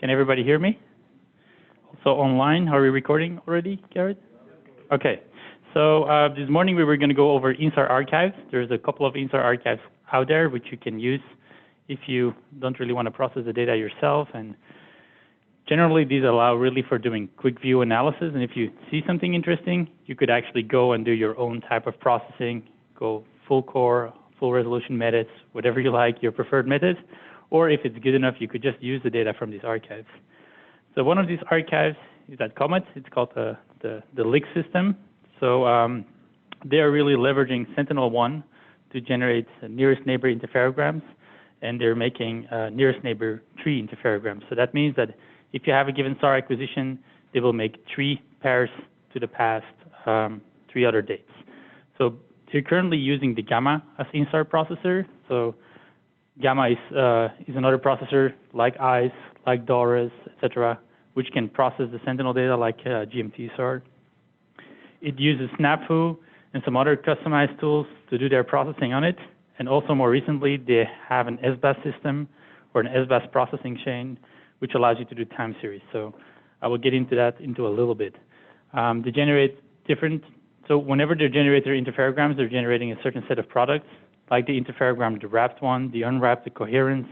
Can everybody hear me? Also online, are we recording already, Garrett? Okay. So this morning we were going to go over InSAR archives. There's a couple of InSAR archives out there which you can use if you don't really want to process the data yourself. And generally these allow really for doing quick view analysis. And if you see something interesting, you could actually go and do your own type of processing, go full core, full resolution methods, whatever you like, your preferred method. Or if it's good enough, you could just use the data from these archives. So one of these archives is at Comet. It's called the LIG system. So they are really leveraging Sentinel-1 to generate nearest neighbor interferograms, and they're making nearest neighbor tree interferograms. So that means that if you have a given SAR acquisition, they will make 3 pairs to the past 3 other dates. So they're currently using the Gamma as InSAR processor. So Gamma is another processor like ICE, like DORAS, etc., which can process the Sentinel data like GMT-SAR. It uses SNAPFU and some other customized tools to do their processing on it. And also more recently, they have an SBAS system or an SBAS processing chain, which allows you to do time series. So I will get into that a little bit. They generate different, so whenever they generate their interferograms, they're generating a certain set of products, like the interferogram, the wrapped one, the unwrapped, the coherence,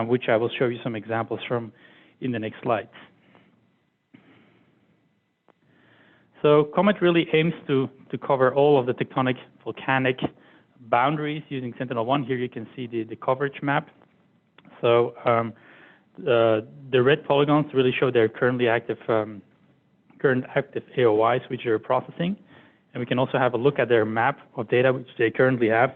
which I will show you some examples from in the next slides. So Comet really aims to cover all of the tectonic volcanic boundaries using Sentinel-1. Here you can see the coverage map. So the red polygons really show their current active AOIs, which they're processing. And we can also have a look at their map of data, which they currently have.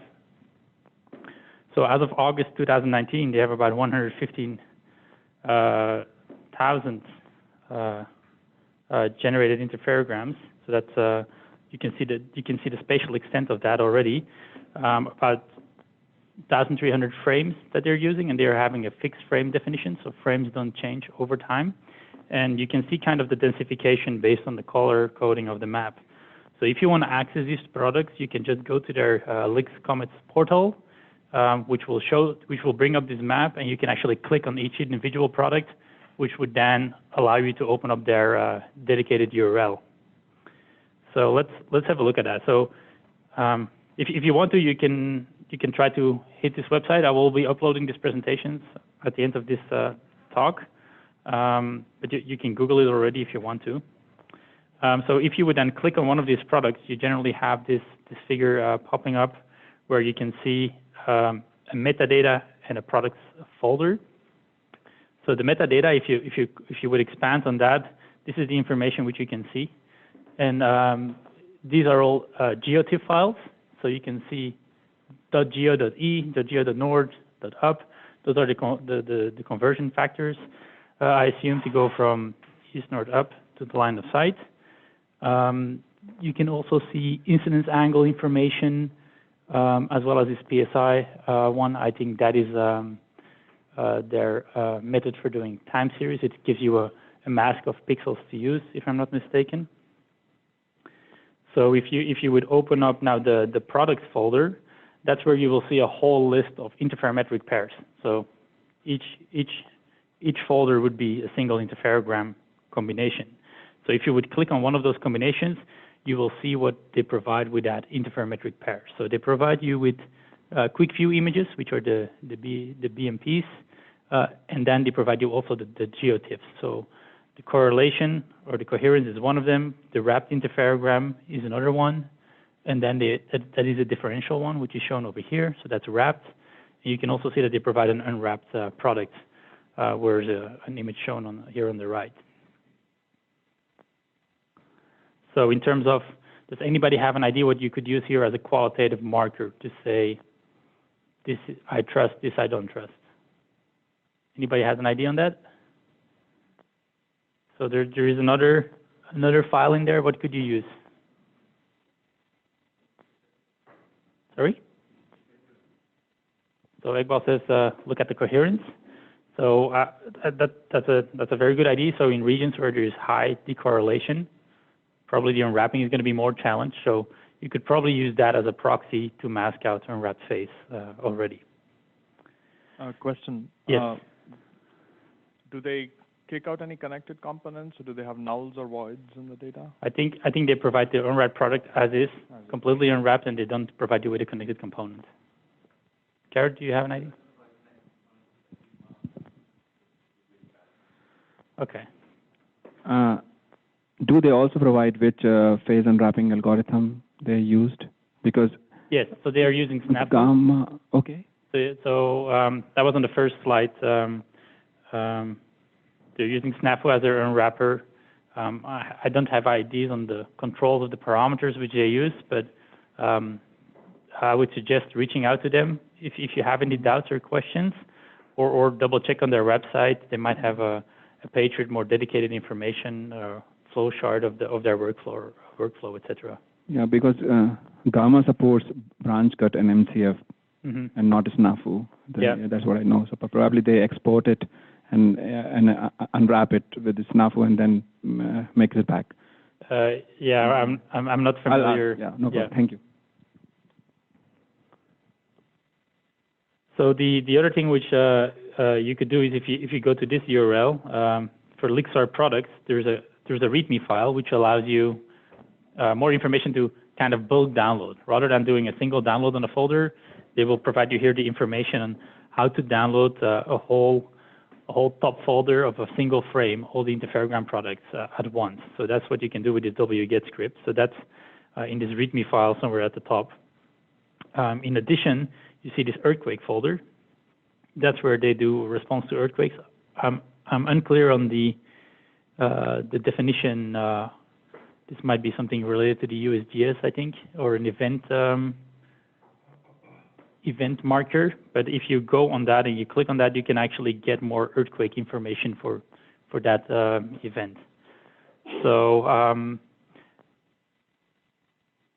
So as of August 2019, they have about 115,000 generated interferograms. So that's you can see the spatial extent of that already. About 1,300 frames that they're using, and they're having a fixed frame definition, so frames don't change over time. And you can see kind of the densification based on the color coding of the map. So if you want to access these products, you can just go to their LIGS Comets portal, which will bring up this map, and you can actually click on each individual product, which would then allow you to open up their dedicated URL. So let's have a look at that. So if you want to, you can try to hit this website. I will be uploading these presentations at the end of this talk, but you can Google it already if you want to. So if you would then click on one of these products, you generally have this figure popping up where you can see a metadata and a products folder. So the metadata, if you would expand on that, this is the information which you can see, and these are all geotiff files. So you can see .geo.e, .geo.nord, .up. Those are the conversion factors. I assume to go from east, nord, up to the line of sight. You can also see incidence angle information, as well as this PSI one. I think that is their method for doing time series. It gives you a mask of pixels to use, if I'm not mistaken. So if you would open up now the products folder, that's where you will see a whole list of interferometric pairs. So each folder would be a single interferogram combination. So if you would click on one of those combinations, you will see what they provide with that interferometric pair. So they provide you with quick view images, which are the BMPs, and then they provide you also the geotiffs. So the correlation or the coherence is one of them. The wrapped interferogram is another one. And then that is a differential one, which is shown over here. So that's wrapped. And you can also see that they provide an unwrapped product, where there's an image shown here on the right. So in terms of, does anybody have an idea what you could use here as a qualitative marker to say, this I trust, this I don't trust? Anybody has an idea on that? So there is another file in there. What could you use? Sorry? So Iqbal says, look at the coherence. So that's a very good idea. So in regions where there is high decorrelation, probably the unwrapping is going to be more challenged. So you could probably use that as a proxy to mask out unwrapped phase already. Question. Yes. Do they kick out any connected components, or do they have nulls or voids in the data? I think they provide the unwrapped product as is, completely unwrapped, and they don't provide you with a connected component. Garrett, do you have an idea? Okay. Do they also provide which phase unwrapping algorithm they used? Because yes, so they are using SNAP. Gamma, okay. So that was on the first slide. They're using SNAFU as their unwrapper. I don't have IDs on the controls of the parameters which they use, but I would suggest reaching out to them if you have any doubts or questions, or double check on their website. They might have a page with more dedicated information, flow chart of their workflow, etc. Yeah, because Gamma supports branch cut and MCF, and not SNAFU. That's what I know. So probably they export it and unwrap it with the SNAFU and then make it back. Yeah, I'm not familiar. Yeah, no problem. Thank you. So the other thing which you could do is if you go to this URL for LIXAR products, there's a README file which allows you more information to kind of bulk download. Rather than doing a single download on a folder, they will provide you here the information on how to download a whole top folder of a single frame, all the interferogram products at once. So that's what you can do with this wget script. So that's in this README file somewhere at the top. In addition, you see this earthquake folder. That's where they do response to earthquakes. I'm unclear on the definition. This might be something related to the USGS, I think, or an event marker. But if you go on that and you click on that, you can actually get more earthquake information for that event. So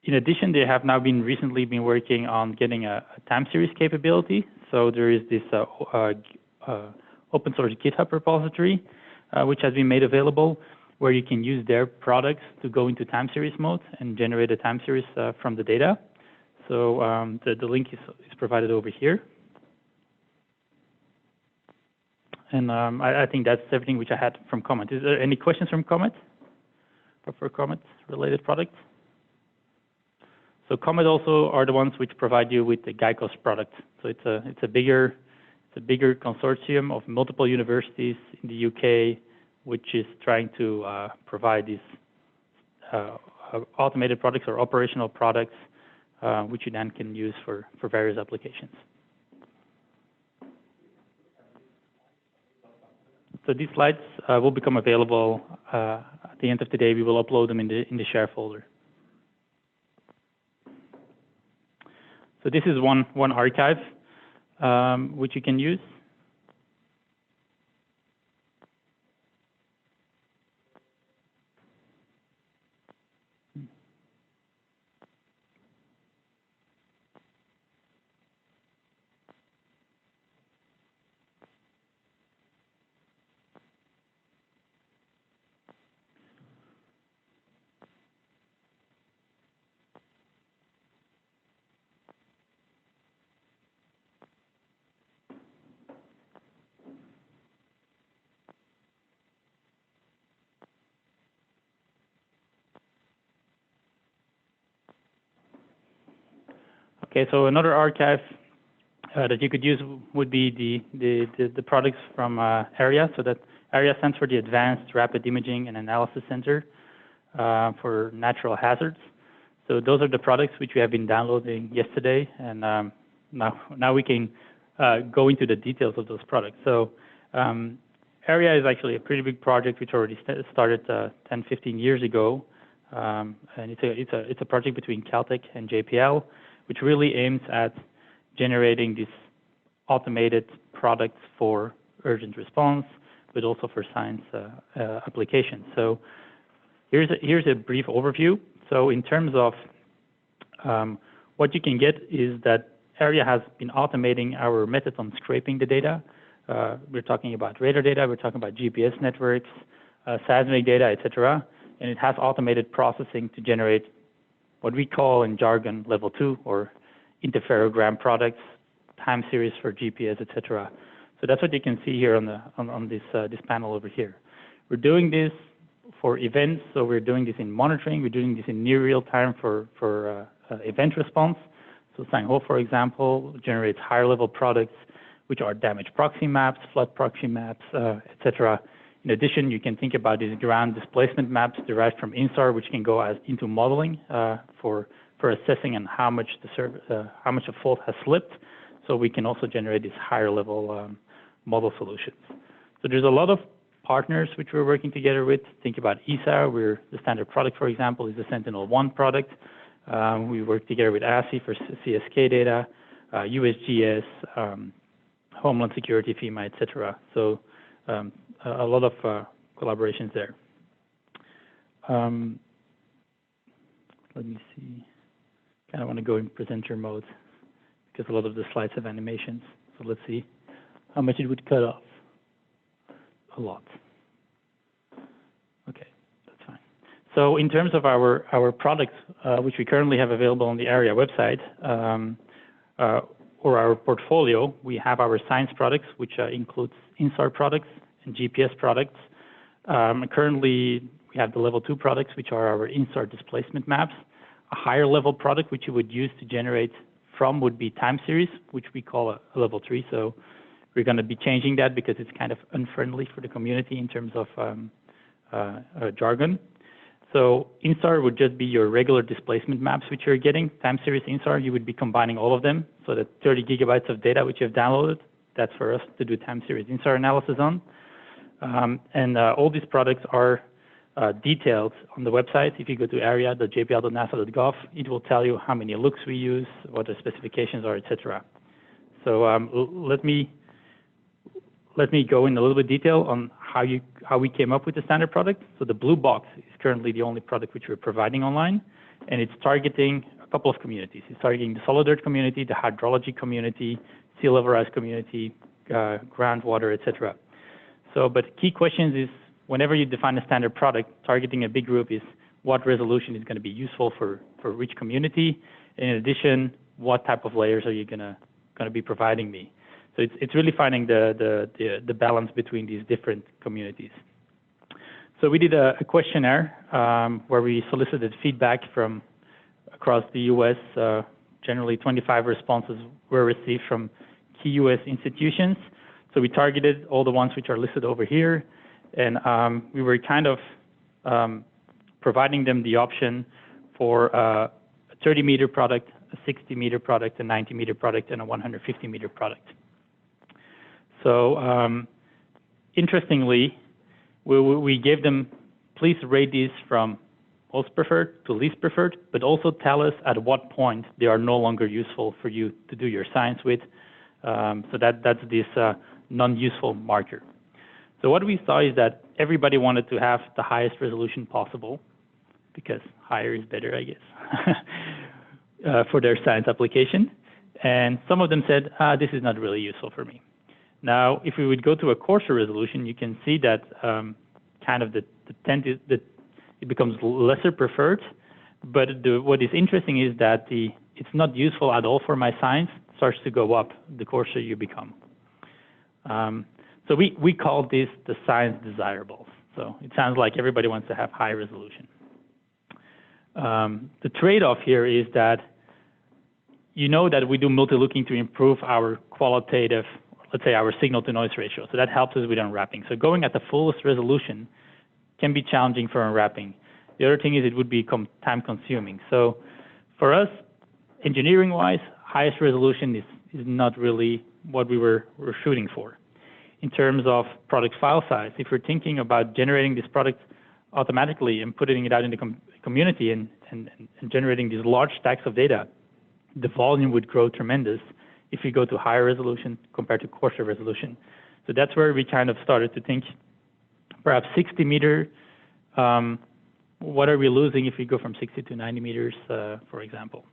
in addition, they have now recently been working on getting a time series capability. So there is this open source GitHub repository, which has been made available, where you can use their products to go into time series mode and generate a time series from the data. So the link is provided over here. And I think that's everything which I had from Comet. Is there any questions from Comet or for Comet-related products? So Comet also are the ones which provide you with the GAGE product. So it's a bigger consortium of multiple universities in the UK, which is trying to provide these automated products or operational products, which you then can use for various applications. So these slides will become available at the end of today. We will upload them in the share folder. So this is one archive which you can use. Okay, so another archive that you could use would be the products from AREA. So that AREA stands for the Advanced Rapid Imaging and Analysis Center for Natural Hazards. So those are the products which we have been downloading yesterday, and now we can go into the details of those products. So AREA is actually a pretty big project which already started 10, 15 years ago, and it's a project between Caltech and JPL, which really aims at generating these automated products for urgent response, but also for science applications. So here's a brief overview. So in terms of what you can get is that AREA has been automating our method on scraping the data. We're talking about radar data, we're talking about GPS networks, seismic data, etc. And it has automated processing to generate what we call in jargon level 2 or interferogram products, time series for GPS, etc. So that's what you can see here on this panel over here. We're doing this for events, so we're doing this in monitoring, we're doing this in near real time for event response. So Sangho, for example, generates higher level products, which are damage proxy maps, flood proxy maps, etc. In addition, you can think about these ground displacement maps derived from InSAR, which can go into modeling for assessing and how much a fault has slipped. So we can also generate these higher level model solutions. So there's a lot of partners which we're working together with. Think about InSAR, where the standard product, for example, is the Sentinel-1 product. We work together with ASI for CSK data, USGS, Homeland Security, FEMA, etc. So a lot of collaborations there. Let me see. Kind of want to go in presenter mode because a lot of the slides have animations. So let's see how much it would cut off. A lot. Okay, that's fine. So in terms of our products, which we currently have available on the ARIA website, or our portfolio, we have our science products, which includes InSAR products and GPS products. Currently, we have the level 2 products, which are our InSAR displacement maps. A higher level product, which you would use to generate from, would be time series, which we call a level 3. So we're going to be changing that because it's kind of unfriendly for the community in terms of jargon. So InSAR would just be your regular displacement maps, which you're getting. Time series InSAR, you would be combining all of them. So the 30 gigabytes of data which you've downloaded, that's for us to do time series InSAR analysis on. All these products are detailed on the website. If you go to area.jpl.nasa.gov, it will tell you how many looks we use, what the specifications are, etc. So let me go in a little bit detail on how we came up with the standard product. So the blue box is currently the only product which we're providing online, and it's targeting a couple of communities. It's targeting the solid earth community, the hydrology community, sea level rise community, groundwater, etc. So, but key questions is, whenever you define a standard product, targeting a big group is what resolution is going to be useful for which community. In addition, what type of layers are you going to be providing me? So it's really finding the balance between these different communities. So we did a questionnaire where we solicited feedback from across the U.S. Generally, 25 responses were received from key U.S. institutions. So we targeted all the ones which are listed over here, and we were kind of providing them the option for a 30-meter product, a 60-meter product, a 90-meter product, and a 150-meter product. So interestingly, we gave them, please rate these from most preferred to least preferred, but also tell us at what point they are no longer useful for you to do your science with. So that's this non-useful marker. So what we saw is that everybody wanted to have the highest resolution possible, because higher is better, I guess, for their science application. And some of them said, this is not really useful for me. Now, if we would go to a coarser resolution, you can see that kind of the trend is that it becomes lesser preferred. But what is interesting is that it's not useful at all for my science starts to go up the coarser you become. So we call this the science desirables. So it sounds like everybody wants to have high resolution. The trade-off here is that you know that we do multi-looking to improve our qualitative, let's say our signal-to-noise ratio. So that helps us with unwrapping. So going at the fullest resolution can be challenging for unwrapping. The other thing is it would become time-consuming. So for us, engineering-wise, highest resolution is not really what we're shooting for. In terms of product file size, if we're thinking about generating this product automatically and putting it out in the community and generating these large stacks of data, the volume would grow tremendous if you go to higher resolution compared to coarser resolution. So that's where we kind of started to think, perhaps 60 meter, what are we losing if we go from 60 to 90 meters, for example?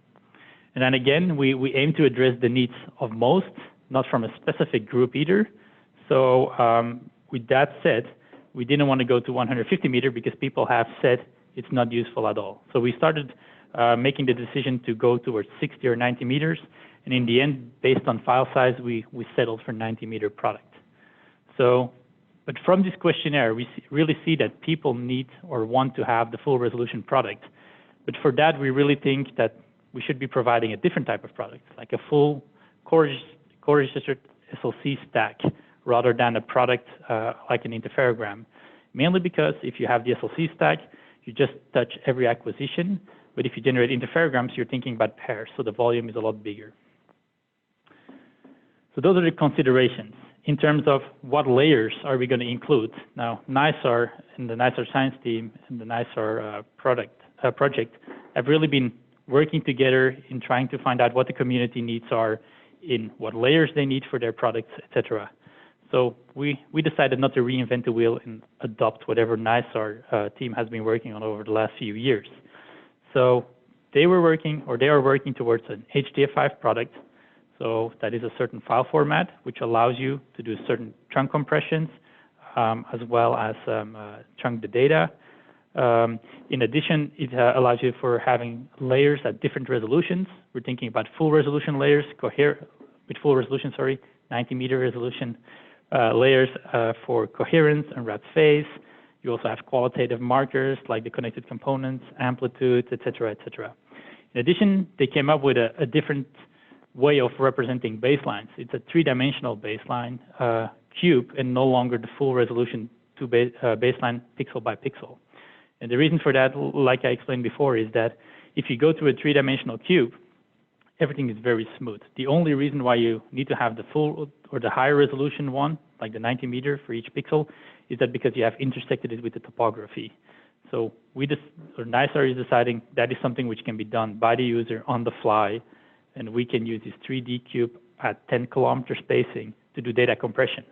And then again, we aim to address the needs of most, not from a specific group either. So with that said, we didn't want to go to 150 meter because people have said it's not useful at all. So we started making the decision to go towards 60 or 90 meters. And in the end, based on file size, we settled for 90-meter product. So But from this questionnaire, we really see that people need or want to have the full resolution product. But for that, we really think that we should be providing a different type of product, like a full core-registered SLC stack, rather than a product like an interferogram. Mainly because if you have the SLC stack, you just touch every acquisition. But if you generate interferograms, you're thinking about pairs, so the volume is a lot bigger. So those are the considerations. In terms of what layers are we going to include, now NISAR and the NISAR science team and the NISAR project have really been working together in trying to find out what the community needs are, in what layers they need for their products, etc. So we decided not to reinvent the wheel and adopt whatever NISAR team has been working on over the last few years. So they are working towards an HDF5 product. So that is a certain file format which allows you to do certain trunk compressions as well as trunk the data. In addition, it allows you for having layers at different resolutions. We're thinking about full resolution layers, with full resolution, 90-meter resolution layers for coherence and wrapped phase. You also have qualitative markers like the connected components, amplitude, etc., etc. In addition, they came up with a different way of representing baselines. It's a three-dimensional baseline cube and no longer the full resolution to baseline pixel by pixel. And the reason for that, like I explained before, is that if you go to a three-dimensional cube, everything is very smooth. The only reason why you need to have the full or the higher resolution one, like the 90-meter for each pixel, is that because you have intersected it with the topography. So NISAR is deciding that is something which can be done by the user on the fly, and we can use this 3D cube at 10-kilometer spacing to do data compression.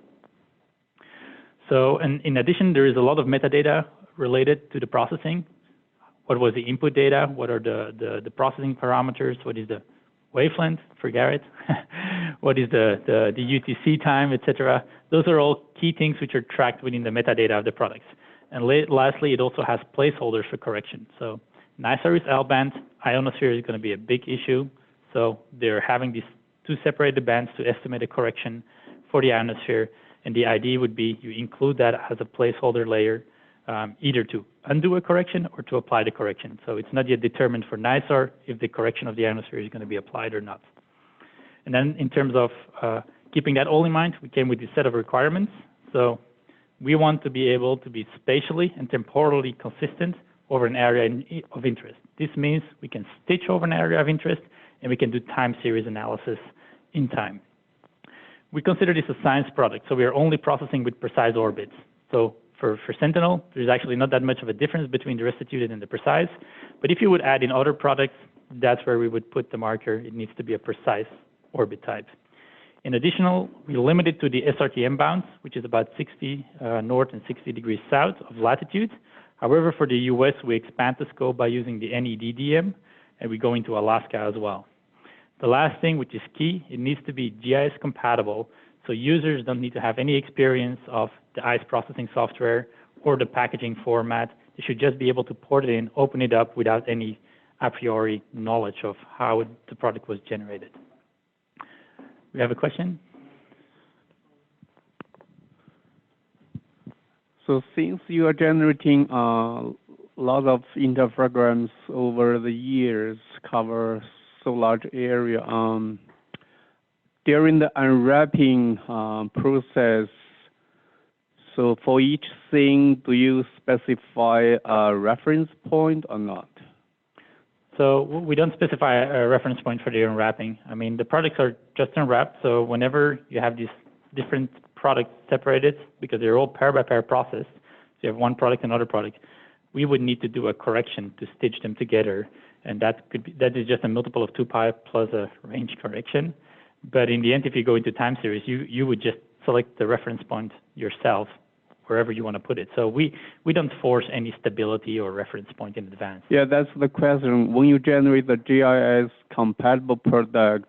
So, and in addition, there is a lot of metadata related to the processing. What was the input data? What are the processing parameters? What is the wavelength for Garrett? What is the UTC time, etc.? Those are all key things which are tracked within the metadata of the products. And lastly, it also has placeholders for correction. So NISAR is L-band. Ionosphere is going to be a big issue. So they're having these two separated bands to estimate a correction for the ionosphere. And the idea would be you include that as a placeholder layer, either to undo a correction or to apply the correction. So it's not yet determined for NISAR if the correction of the ionosphere is going to be applied or not. And then in terms of keeping that all in mind, we came with this set of requirements. So we want to be able to be spatially and temporally consistent over an area of interest. This means we can stitch over an area of interest, and we can do time series analysis in time. We consider this a science product, so we are only processing with precise orbits. So for Sentinel, there's actually not that much of a difference between the restituted and the precise. But if you would add in other products, that's where we would put the marker. It needs to be a precise orbit type. In addition, we limit it to the SRTM bounds, which is about 60 north and 60 degrees south of latitude. However, for the US, we expand the scope by using the NEDDM, and we go into Alaska as well. The last thing, which is key, it needs to be GIS compatible, so users don't need to have any experience of the ICE processing software or the packaging format. They should just be able to port it in, open it up without any a priori knowledge of how the product was generated. We have a question? So since you are generating a lot of interferograms over the years, cover so large area, during the unwrapping process, so for each thing, do you specify a reference point or not? So we don't specify a reference point for the unwrapping. I mean, the products are just unwrapped, so whenever you have these different products separated, because they're all pair-by-pair processed, so you have one product and another product, we would need to do a correction to stitch them together, and that is just a multiple of 2 pi plus a range correction. But in the end, if you go into time series, you would just select the reference point yourself, wherever you want to put it. So we don't force any stability or reference point in advance. Yeah, that's the question. When you generate the GIS compatible products,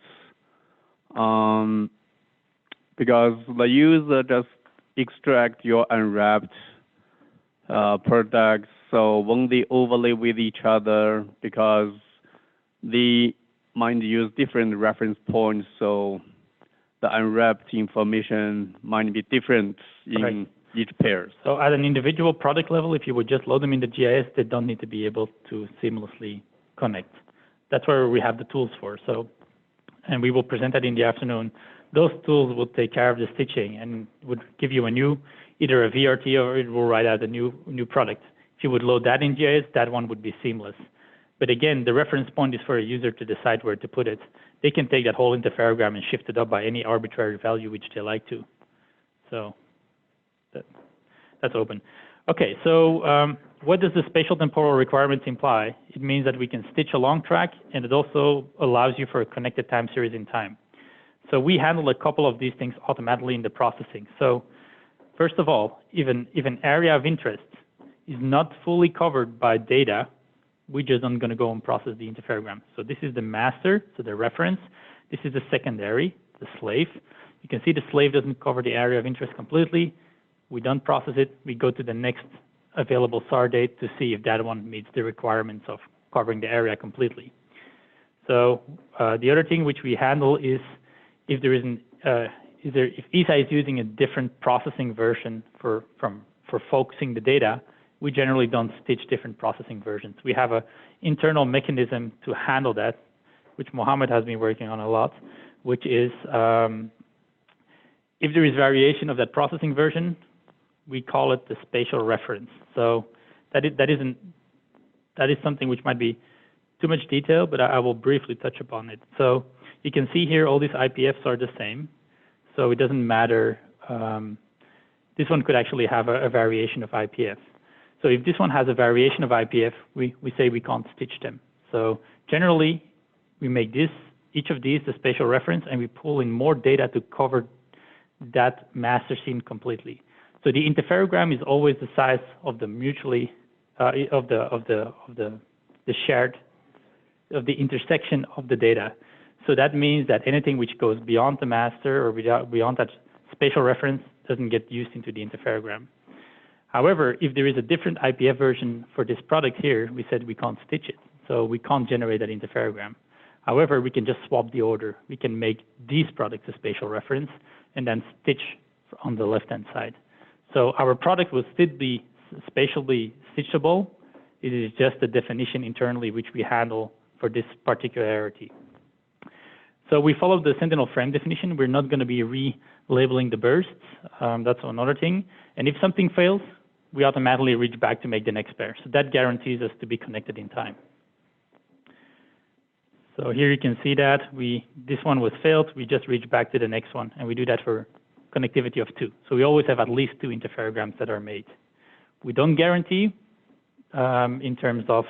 because the user just extract your unwrapped products, so when they overlay with each other, because they might use different reference points, so the unwrapped information might be different in each pairs. So at an individual product level, if you would just load them in the GIS, they don't need to be able to seamlessly connect. That's where we have the tools for. So, and we will present that in the afternoon. Those tools will take care of the stitching and would give you a new, either a VRT or it will write out a new product. If you would load that in GIS, that one would be seamless. But again, the reference point is for a user to decide where to put it. They can take that whole interferogram and shift it up by any arbitrary value which they like to. So that's open. Okay, so what does the spatial temporal requirements imply? It means that we can stitch a long track, and it also allows you for a connected time series in time. So we handle a couple of these things automatically in the processing. So first of all, if an area of interest is not fully covered by data, we just aren't going to go and process the interferogram. So this is the master, so the reference. This is the secondary, the slave. You can see the slave doesn't cover the area of interest completely. We don't process it. We go to the next available SAR date to see if that one meets the requirements of covering the area completely. So the other thing which we handle is if there isn't, if ISA is using a different processing version for focusing the data, we generally don't stitch different processing versions. We have an internal mechanism to handle that, which Mohammed has been working on a lot, which is if there is variation of that processing version, we call it the spatial reference. So that is something which might be too much detail, but I will briefly touch upon it. So you can see here all these IPFs are the same, so it doesn't matter. This one could actually have a variation of IPF. So if this one has a variation of IPF, we say we can't stitch them. So generally, we make each of these the spatial reference, and we pull in more data to cover that master scene completely. So the interferogram is always the size of the mutually of the intersection of the data. So that means that anything which goes beyond the master or beyond that spatial reference doesn't get used into the interferogram. However, if there is a different IPF version for this product here, we said we can't stitch it. So we can't generate that interferogram. However, we can just swap the order. We can make these products a spatial reference and then stitch on the left-hand side. So our product will still be spatially stitchable. It is just a definition internally which we handle for this particularity. So we follow the Sentinel frame definition. We're not going to be relabeling the bursts. That's another thing. And if something fails, we automatically reach back to make the next pair. So that guarantees us to be connected in time. So here you can see that this one was failed. We just reach back to the next one, and we do that for connectivity of 2. So we always have at least 2 interferograms that are made. We don't guarantee in terms of,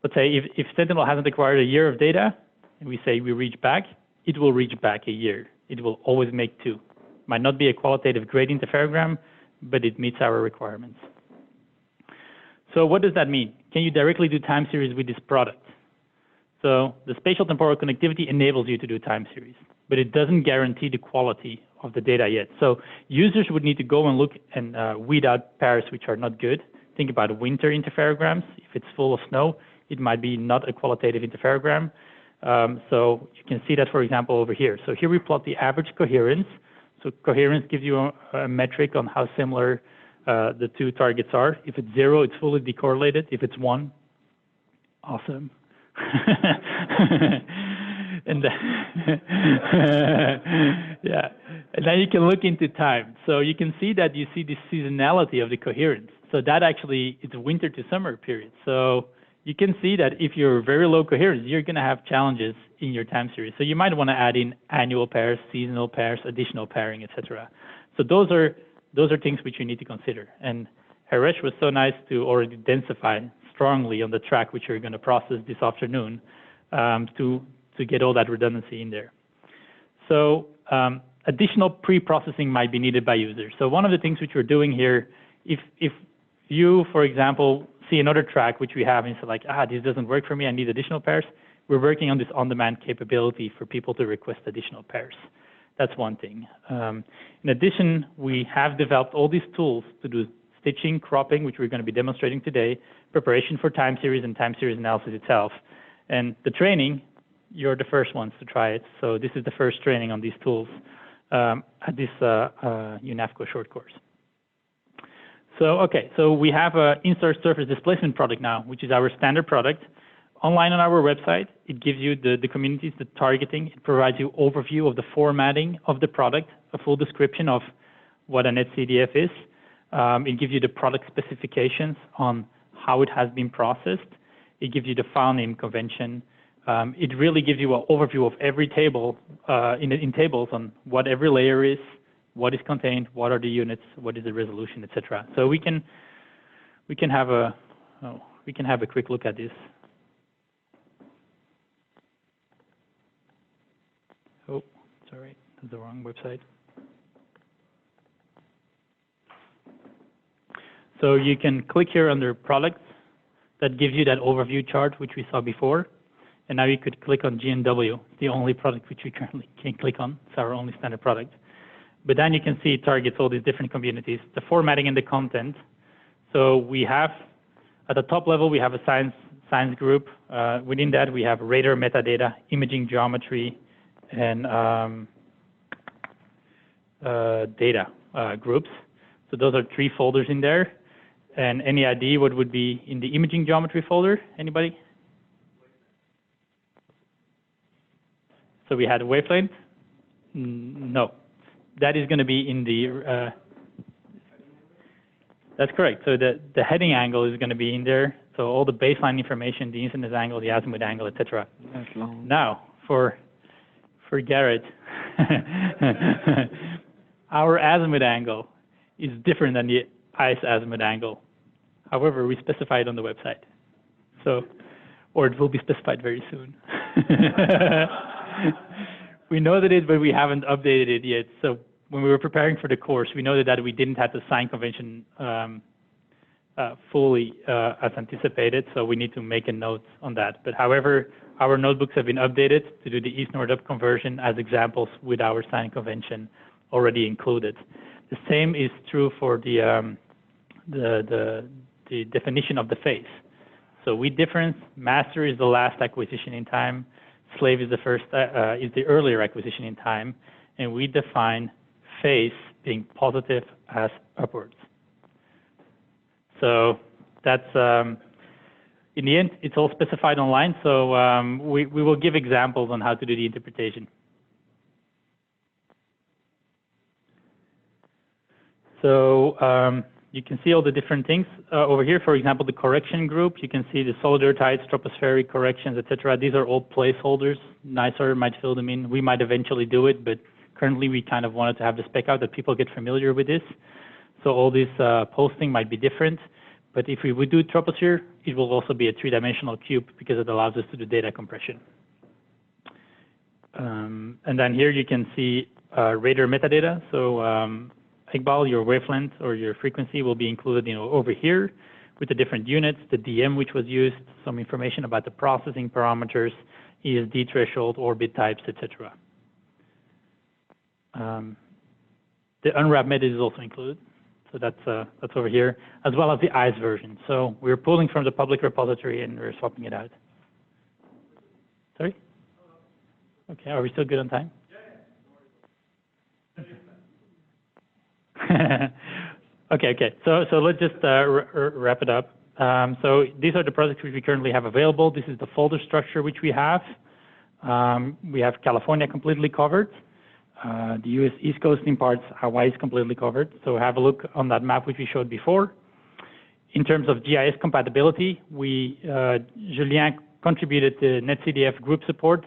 let's say, if Sentinel hasn't acquired a year of data, and we say we reach back, it will reach back a year. It will always make 2. Might not be a qualitative great interferogram, but it meets our requirements. So what does that mean? Can you directly do time series with this product? So the spatial temporal connectivity enables you to do time series, but it doesn't guarantee the quality of the data yet. So users would need to go and look and weed out pairs which are not good. Think about winter interferograms. If it's full of snow, it might be not a qualitative interferogram. So you can see that, for example, over here. So here we plot the average coherence. So coherence gives you a metric on how similar the 2 targets are. If it's 0, it's fully decorrelated. If it's 1, awesome. And yeah, and then you can look into time. So you can see that you see the seasonality of the coherence. So that actually, it's winter to summer period. So you can see that if you're very low coherence, you're going to have challenges in your time series. So you might want to add in annual pairs, seasonal pairs, additional pairing, etc. So those are things which you need to consider. And Haresh was so nice to already densify strongly on the track which you're going to process this afternoon to get all that redundancy in there. So additional pre-processing might be needed by users. So one of the things which we're doing here, if you, for example, see another track which we have and it's like, this doesn't work for me, I need additional pairs, we're working on this on-demand capability for people to request additional pairs. That's one thing. In addition, we have developed all these tools to do stitching, cropping, which we're going to be demonstrating today, preparation for time series and time series analysis itself. And the training, you're the first ones to try it. So this is the first training on these tools at this UNAVCO short course. So, okay, so we have a InSAR surface displacement product now, which is our standard product. Online on our website, it gives you the communities, the targeting. It provides you overview of the formatting of the product, a full description of what an NetCDF is. It gives you the product specifications on how it has been processed. It gives you the file name convention. It really gives you an overview of every table in tables on what every layer is, what is contained, what are the units, what is the resolution, etc. So we can have a quick look at this. Oh, sorry, that's the wrong website. So you can click here under products. That gives you that overview chart which we saw before. And now you could click on GNW, the only product which we currently can't click on. It's our only standard product. But then you can see it targets all these different communities, the formatting and the content. So we have, at the top level, we have a science group. Within that, we have radar metadata, imaging geometry, and data groups. So those are 3 folders in there. And any idea what would be in the imaging geometry folder? Anybody? So we had a wavelength? No. That is going to be in the, that's correct. So the heading angle is going to be in there. So all the baseline information, the incidence angle, the azimuth angle, etc. That's long. Now, for Garrett, our azimuth angle is different than the ICE azimuth angle. However, we specify it on the website. So, or it will be specified very soon. We know that it, but we haven't updated it yet. So when we were preparing for the course, we know that we didn't have the sign convention fully as anticipated, so we need to make a note on that. But however, our notebooks have been updated to do the east-nord-up conversion as examples with our sign convention already included. The same is true for the definition of the face. So we difference, master is the last acquisition in time, slave is the first, is the earlier acquisition in time, and we define face being positive as upwards. So that's, in the end, it's all specified online, so we will give examples on how to do the interpretation. So you can see all the different things over here. For example, the correction group, you can see the solid earth heights, tropospheric corrections, etc. These are all placeholders. NISAR might fill them in. We might eventually do it, but currently we kind of wanted to have the spec out that people get familiar with this. So all this posting might be different. But if we would do troposphere, it will also be a 3-dimensional cube because it allows us to do data compression. And then here you can see radar metadata. So Iqbal, your wavelength or your frequency will be included over here with the different units, the DM which was used, some information about the processing parameters, ESD threshold, orbit types, etc. The unwrap method is also included. So that's over here, as well as the ICE version. So we're pulling from the public repository and we're swapping it out. Sorry? Okay, are we still good on time? Okay. So let's just wrap it up. So these are the products which we currently have available. This is the folder structure which we have. We have California completely covered. The US East Coast in parts, Hawaii is completely covered. So have a look on that map which we showed before. In terms of GIS compatibility, Julien contributed the NetCDF group support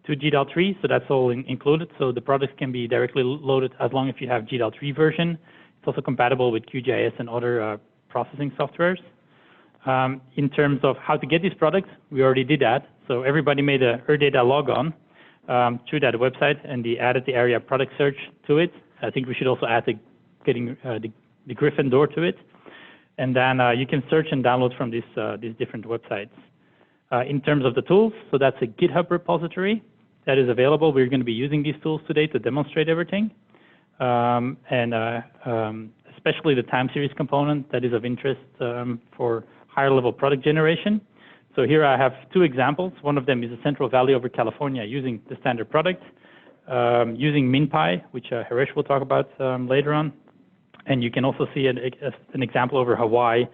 to GDAL3, so that's all included. So the products can be directly loaded as long as you have GDAL3 version. It's also compatible with QGIS and other processing softwares. In terms of how to get these products, we already did that. So everybody made a EarData logon through that website, and they added the area product search to it. I think we should also add getting the Griffin door to it. And then you can search and download from these different websites. In terms of the tools, so that's a GitHub repository that is available. We're going to be using these tools today to demonstrate everything. Especially the time series component that is of interest for higher level product generation. So here I have 2 examples. One of them is the Central Valley over California using the standard product, using MinPy, which Haresh will talk about later on. And you can also see an example over Hawaii,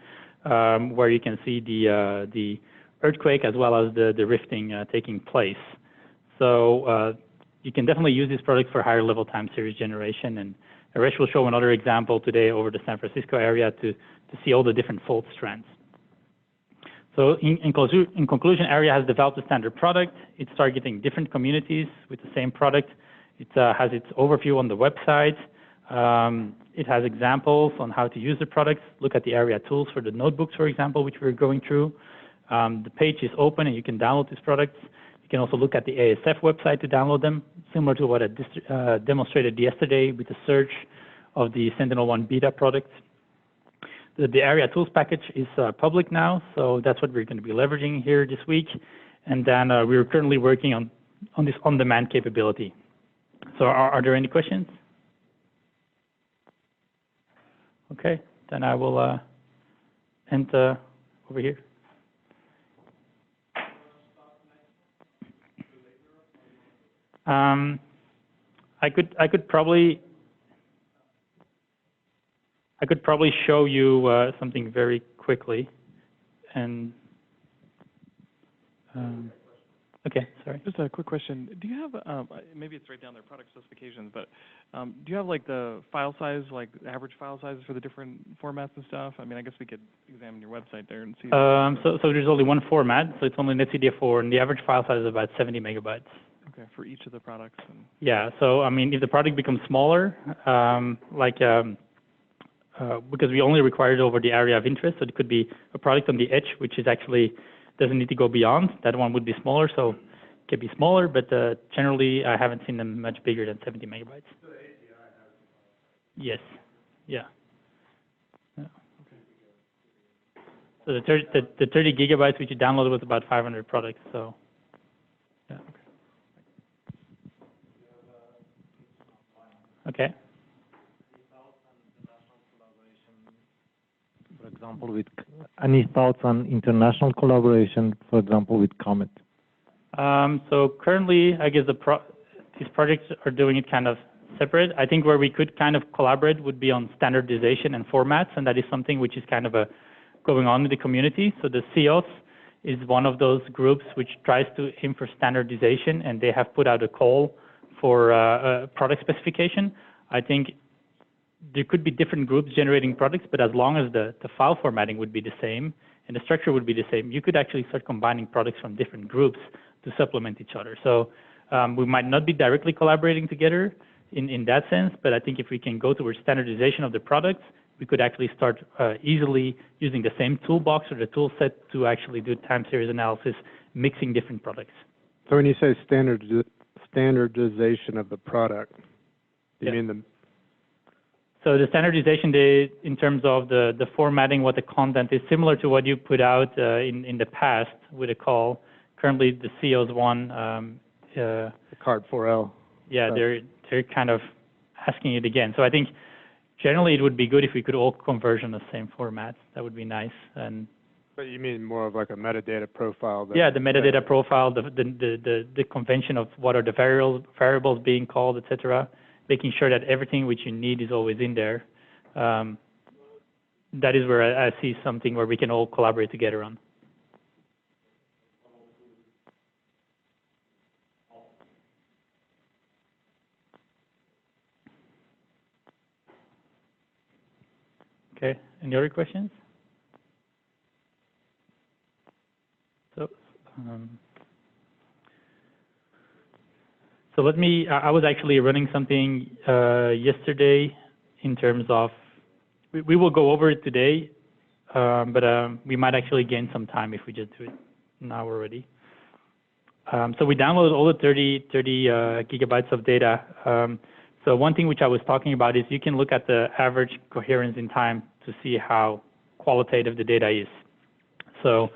where you can see the earthquake as well as the rifting taking place. So you can definitely use this product for higher level time series generation. And Aresh will show another example today over the San Francisco area to see all the different fault strands. So in conclusion, ARIA has developed a standard product. It's targeting different communities with the same product. It has its overview on the website. It has examples on how to use the products. Look at the ARIA tools for the notebooks, for example, which we're going through. The page is open and you can download these products. You can also look at the ASF website to download them, similar to what I demonstrated yesterday with the search of the Sentinel-1 beta product. The ARIA tools package is public now, so that's what we're going to be leveraging here this week. And then we're currently working on this on-demand capability. So are there any questions? Okay, then I will end over here. I could probably show you something very quickly, and okay, sorry. Just a quick question. Do you have, maybe it's right down there, product specifications, but do you have like the file size, like average file sizes for the different formats and stuff? I mean, I guess we could examine your website there and see. So there's only one format, so it's only NetCDF4, and the average file size is about 70 megabytes. Okay, for each of the products. And yeah, so I mean, if the product becomes smaller, because we only require it over the area of interest, so it could be a product on the edge, which is actually doesn't need to go beyond. That one would be smaller, so it could be smaller, but generally I haven't seen them much bigger than 70 megabytes. So the API has yes, yeah. Yeah. Okay. So the 30 gigabytes which you downloaded was about 500 products, so yeah. Okay. For example, with any thoughts on international collaboration, for example, with Comet? So currently, I guess these projects are doing it kind of separate. I think where we could kind of collaborate would be on standardization and formats, and that is something which is kind of going on in the community. So the CEOs is one of those groups which tries to aim for standardization, and they have put out a call for product specification. I think there could be different groups generating products, but as long as the file formatting would be the same and the structure would be the same, you could actually start combining products from different groups to supplement each other. So we might not be directly collaborating together in that sense, but I think if we can go towards standardization of the products, we could actually start easily using the same toolbox or the tool set to actually do time series analysis, mixing different products. So when you say standardization of the product, you mean the... So the standardization, in terms of the formatting, what the content is similar to what you put out in the past with a call. Currently, the CEO's one. The Card 4L. Yeah, they're kind of asking it again. So I think generally it would be good if we could all converge on the same format. That would be nice. And But you mean more of like a metadata profile? Yeah, the metadata profile, the convention of what are the variables being called, etc. Making sure that everything which you need is always in there. That is where I see something where we can all collaborate together on. Okay, any other questions? So let me, I was actually running something yesterday in terms of, we will go over it today, but we might actually gain some time if we just do it now already. So we downloaded all the 30 gigabytes of data. So one thing which I was talking about is you can look at the average coherence in time to see how qualitative the data is. So,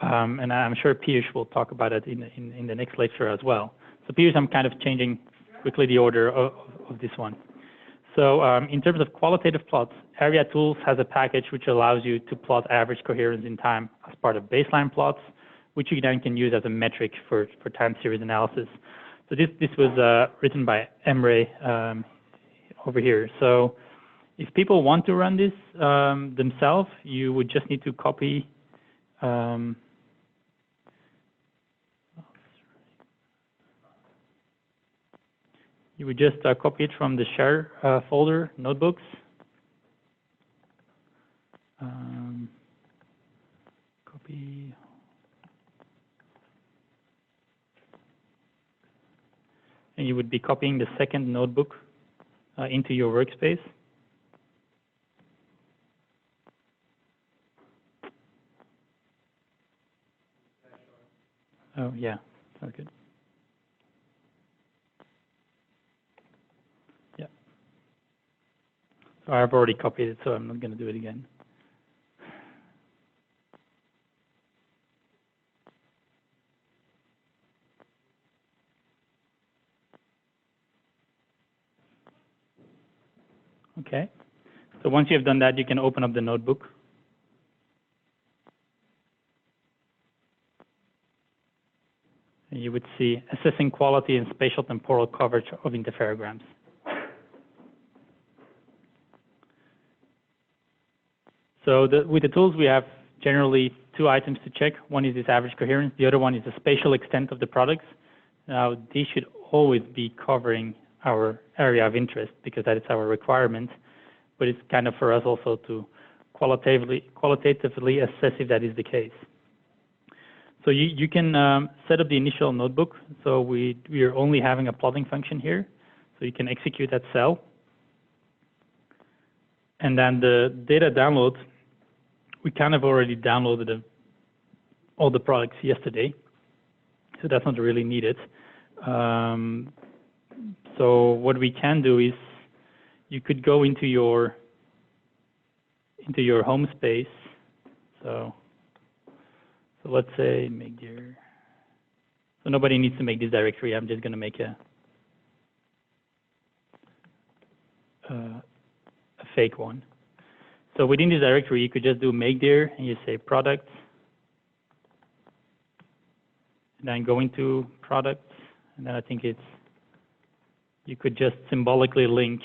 and I'm sure Piyush will talk about it in the next lecture as well. So Piyush, I'm kind of changing quickly the order of this one. So in terms of qualitative plots, ARIA Tools has a package which allows you to plot average coherence in time as part of baseline plots, which you then can use as a metric for time series analysis. So this was written by Emre over here. So If people want to run this themselves, you would just need to copy. You would just copy it from the share folder, notebooks. Copy. And you would be copying the second notebook into your workspace. Oh, yeah, sounds good. Yeah. So I've already copied it, so I'm not going to do it again. Okay. So once you have done that, you can open up the notebook. And you would see assessing quality and spatial temporal coverage of interferograms. So with the tools, we have generally two items to check. One is this average coherence. The other one is the spatial extent of the products. Now, these should always be covering our area of interest because that is our requirement. But it's kind of for us also to qualitatively assess if that is the case. So you can set up the initial notebook. So we are only having a plotting function here. So you can execute that cell. And then the data download, we kind of already downloaded all the products yesterday. So that's not really needed. So what we can do is you could go into your home space. So let's say make dir. So nobody needs to make this directory. I'm just going to make a fake one. So within this directory, you could just do make dir and you say products, and then go into products, and then I think you could just symbolically link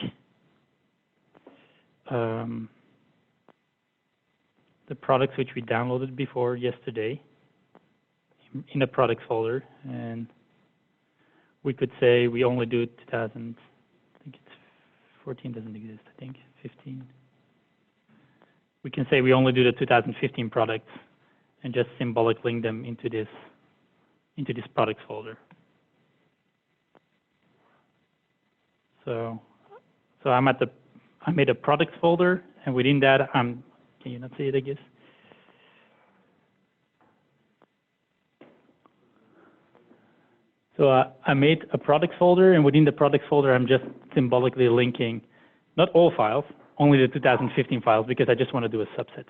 the products which we downloaded before yesterday in the products folder, and we could say we only do 2000. I think it's 14 doesn't exist. I think 15. We can say we only do the 2015 products, and just symbolic link them into this products folder. So I made a products folder, and within that can you not see it, I guess? So I made a products folder, and within the products folder, I'm just symbolically linking not all files, only the 2015 files, because I just want to do a subset.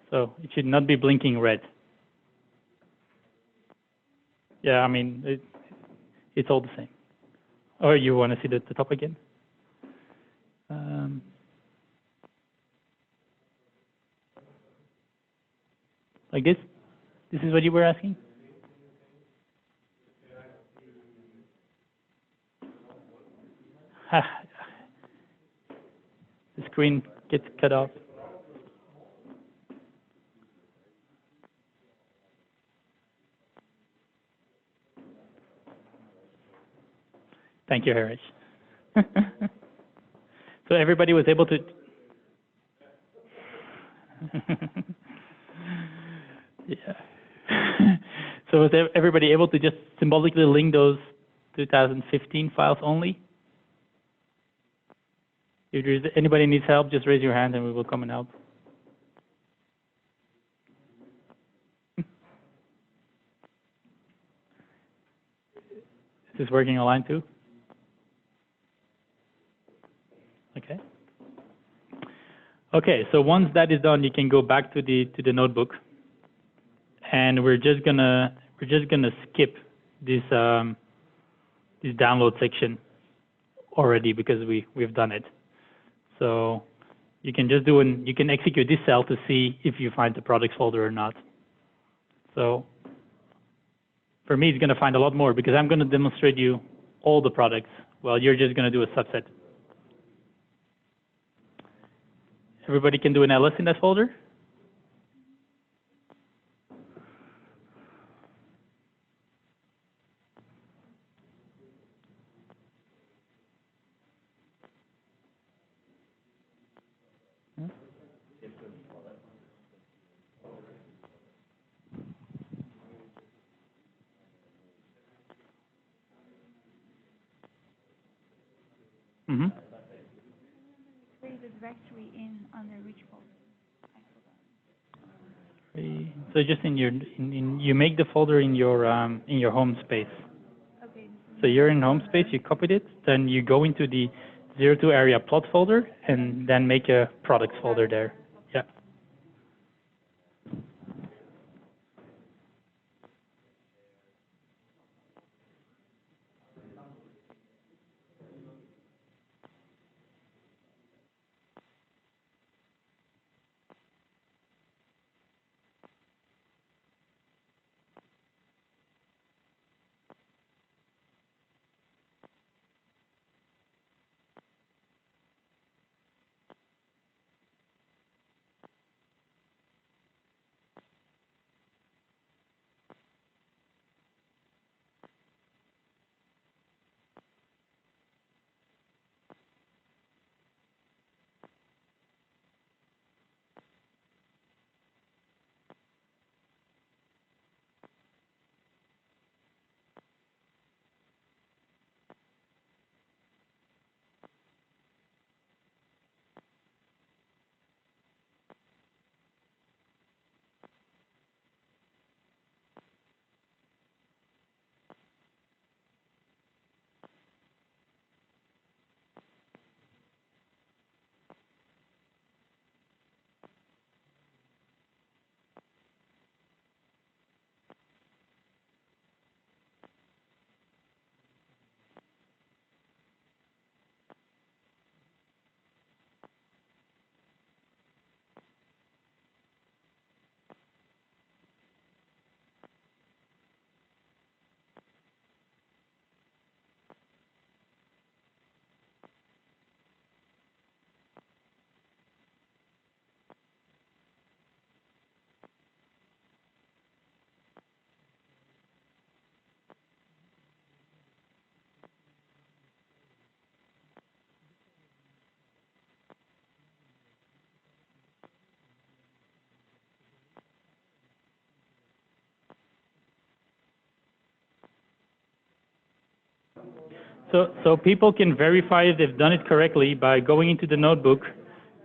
So it should not be blinking red. Yeah, I mean, it's all the same. Or you want to see the top again? Like this? This is what you were asking? The screen gets cut off. Thank you, Harish. So everybody was able to. Yeah. So was everybody able to just symbolically link those 2015 files only? If there's anybody needs help, just raise your hand and we will come and help. Is this working online too? Okay. Okay, so once that is done, you can go back to the notebook, and we're just gonna skip this this download section already because we've done it. So you can just you can execute this cell to see if you find the products folder or not. So For me, it's going to find a lot more because I'm going to demonstrate you all the products while you're just going to do a subset. Everybody can do an ls in that folder? Mm-hmm. Create a directory in under which folder? So just in your, you make the folder in your home space. Okay. So you're in home space, you copied it, then you go into the 02 area plot folder and then make a products folder there. Yeah. So people can verify if they've done it correctly by going into the notebook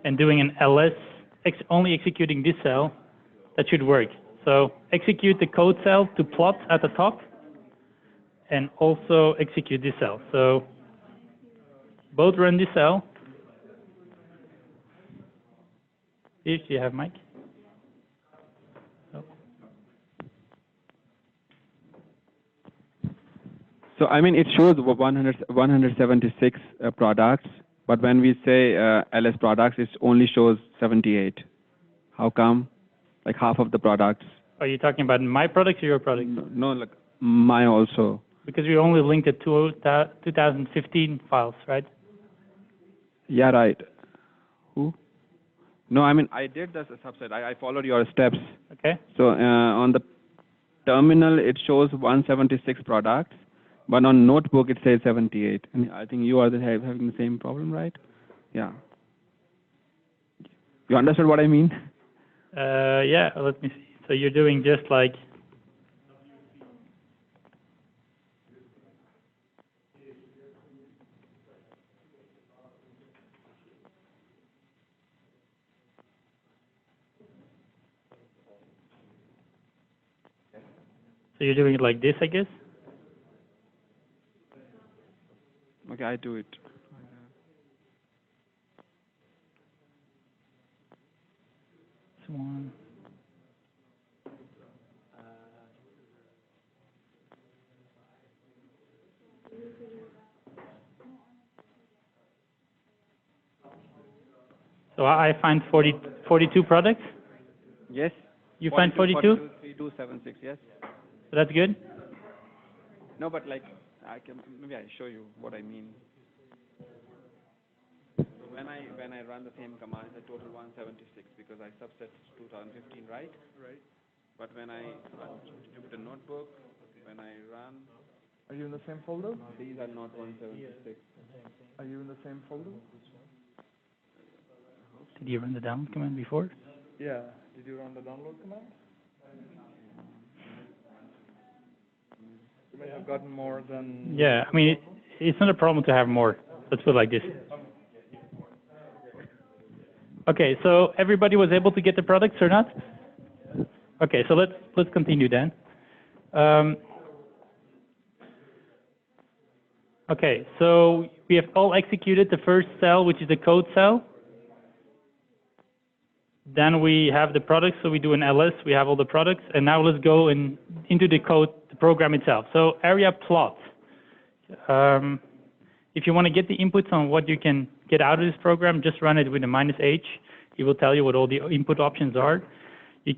and doing an ls, only executing this cell. That should work. So execute the code cell to plot at the top, and also execute this cell. So both run this cell. If you have Mike. So I mean, it shows 176 products, but when we say LS products, it only shows 78. How come? Like half of the products. Are you talking about my products or your products? No, like my also. Because we only linked it to 2015 files, right? Yeah, right. Who? No, I mean, I did the subset. I followed your steps. Okay. So on the terminal, it shows 176 products, but on notebook, it says 78. And I think you are having the same problem, right? Yeah. You understood what I mean? Yeah, let me see. So you're doing just like, so you're doing it like this, I guess? Okay, I do it. This one. So I find 42 products? Yes. You find 42? 3276, yes. So that's good? No, but like, maybe I show you what I mean. So when I run the same command, it's a total 176 because I subset 2015, right? Right. But when I Jupyter Notebook, when I run, Are you in the same folder? these are not 176. Are you in the same folder? Did you run the download command before? Yeah. Did you run the download command? You may have gotten more than... Yeah, I mean, it's not a problem to have more. Let's put it like this. Okay, so everybody was able to get the products or not? Okay, so let's continue then. Okay, so we have all executed the first cell, which is the code cell. Then we have the products, so we do an ls, we have all the products, and now let's go into the code, the program itself. So area plot. If you want to get the inputs on what you can get out of this program, just run it with a -h. It will tell you what all the input options are. You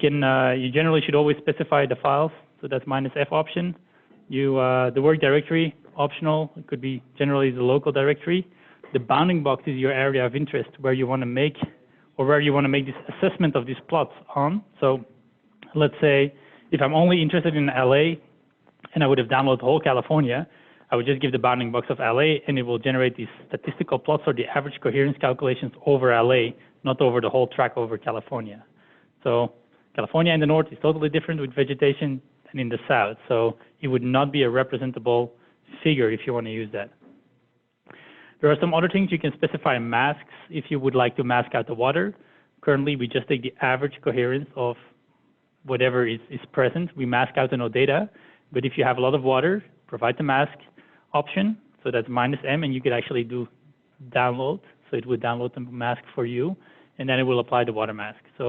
generally should always specify the files, so that's -f option. The work directory, optional, it could be generally the local directory. The bounding box is your area of interest where you want to make this assessment of these plots on. So let's say if I'm only interested in LA and I would have downloaded the whole California, I would just give the bounding box of LA and it will generate these statistical plots or the average coherence calculations over LA, not over the whole track over California. So California in the north is totally different with vegetation than in the south. So it would not be a representable figure if you want to use that. There are some other things you can specify masks if you would like to mask out the water. Currently, we just take the average coherence of whatever is present. We mask out the no data. But if you have a lot of water, provide the mask option. So that's -m, and you could actually do download. So it would download the mask for you, and then it will apply the water mask. So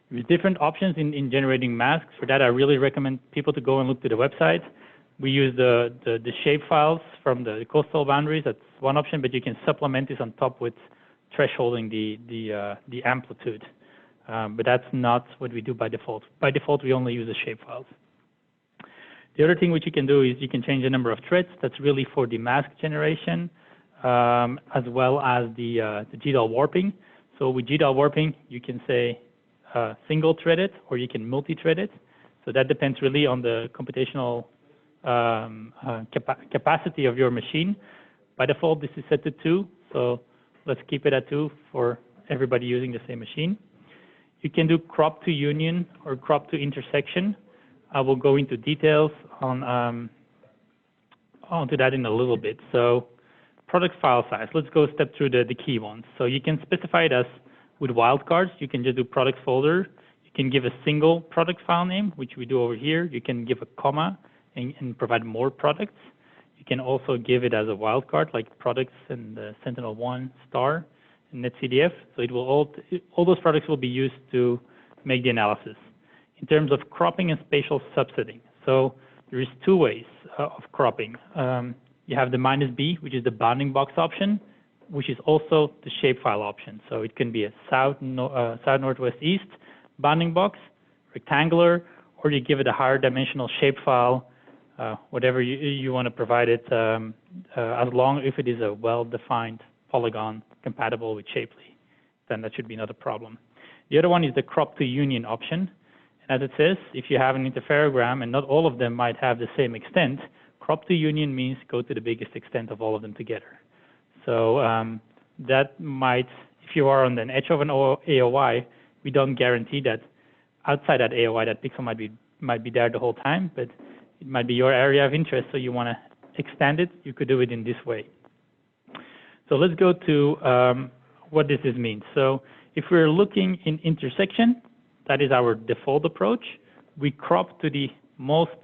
there's different options in generating masks. For that, I really recommend people to go and look to the website. We use the shape files from the coastal boundaries. That's one option, but you can supplement this on top with thresholding the amplitude. But that's not what we do by default. By default, we only use the shape files. The other thing which you can do is you can change the number of threads. That's really for the mask generation, as well as the GDAL warping. So with GDAL warping, you can say single-threaded or you can multi-thread it. So that depends really on the computational capacity of your machine. By default, this is set to 2, so let's keep it at 2 for everybody using the same machine. You can do crop to union or crop to intersection. I will go into details onto that in a little bit. So product file size, let's go step through the key ones. So you can specify it as with wildcards. You can just do product folder. You can give a single product file name, which we do over here. You can give a comma and provide more products. You can also give it as a wildcard, like products and Sentinel-1 star and netcdf. So it will all those products will be used to make the analysis. In terms of cropping and spatial subsetting, so there is 2 ways of cropping. You have the -b, which is the bounding box option, which is also the shapefile option. So it can be a south, northwest, east bounding box, rectangular, or you give it a higher dimensional shapefile, whatever you want to provide it, as long if it is a well-defined polygon compatible with Shapely, then that should be not a problem. The other one is the crop to union option. And as it says, if you have an interferogram and not all of them might have the same extent, crop to union means go to the biggest extent of all of them together. So that might, if you are on the edge of an AOI, we don't guarantee that outside that AOI that pixel might be there the whole time, but it might be your area of interest, so you want to extend it, you could do it in this way. So let's go to what this means. So if we're looking in intersection, that is our default approach. We crop to the most,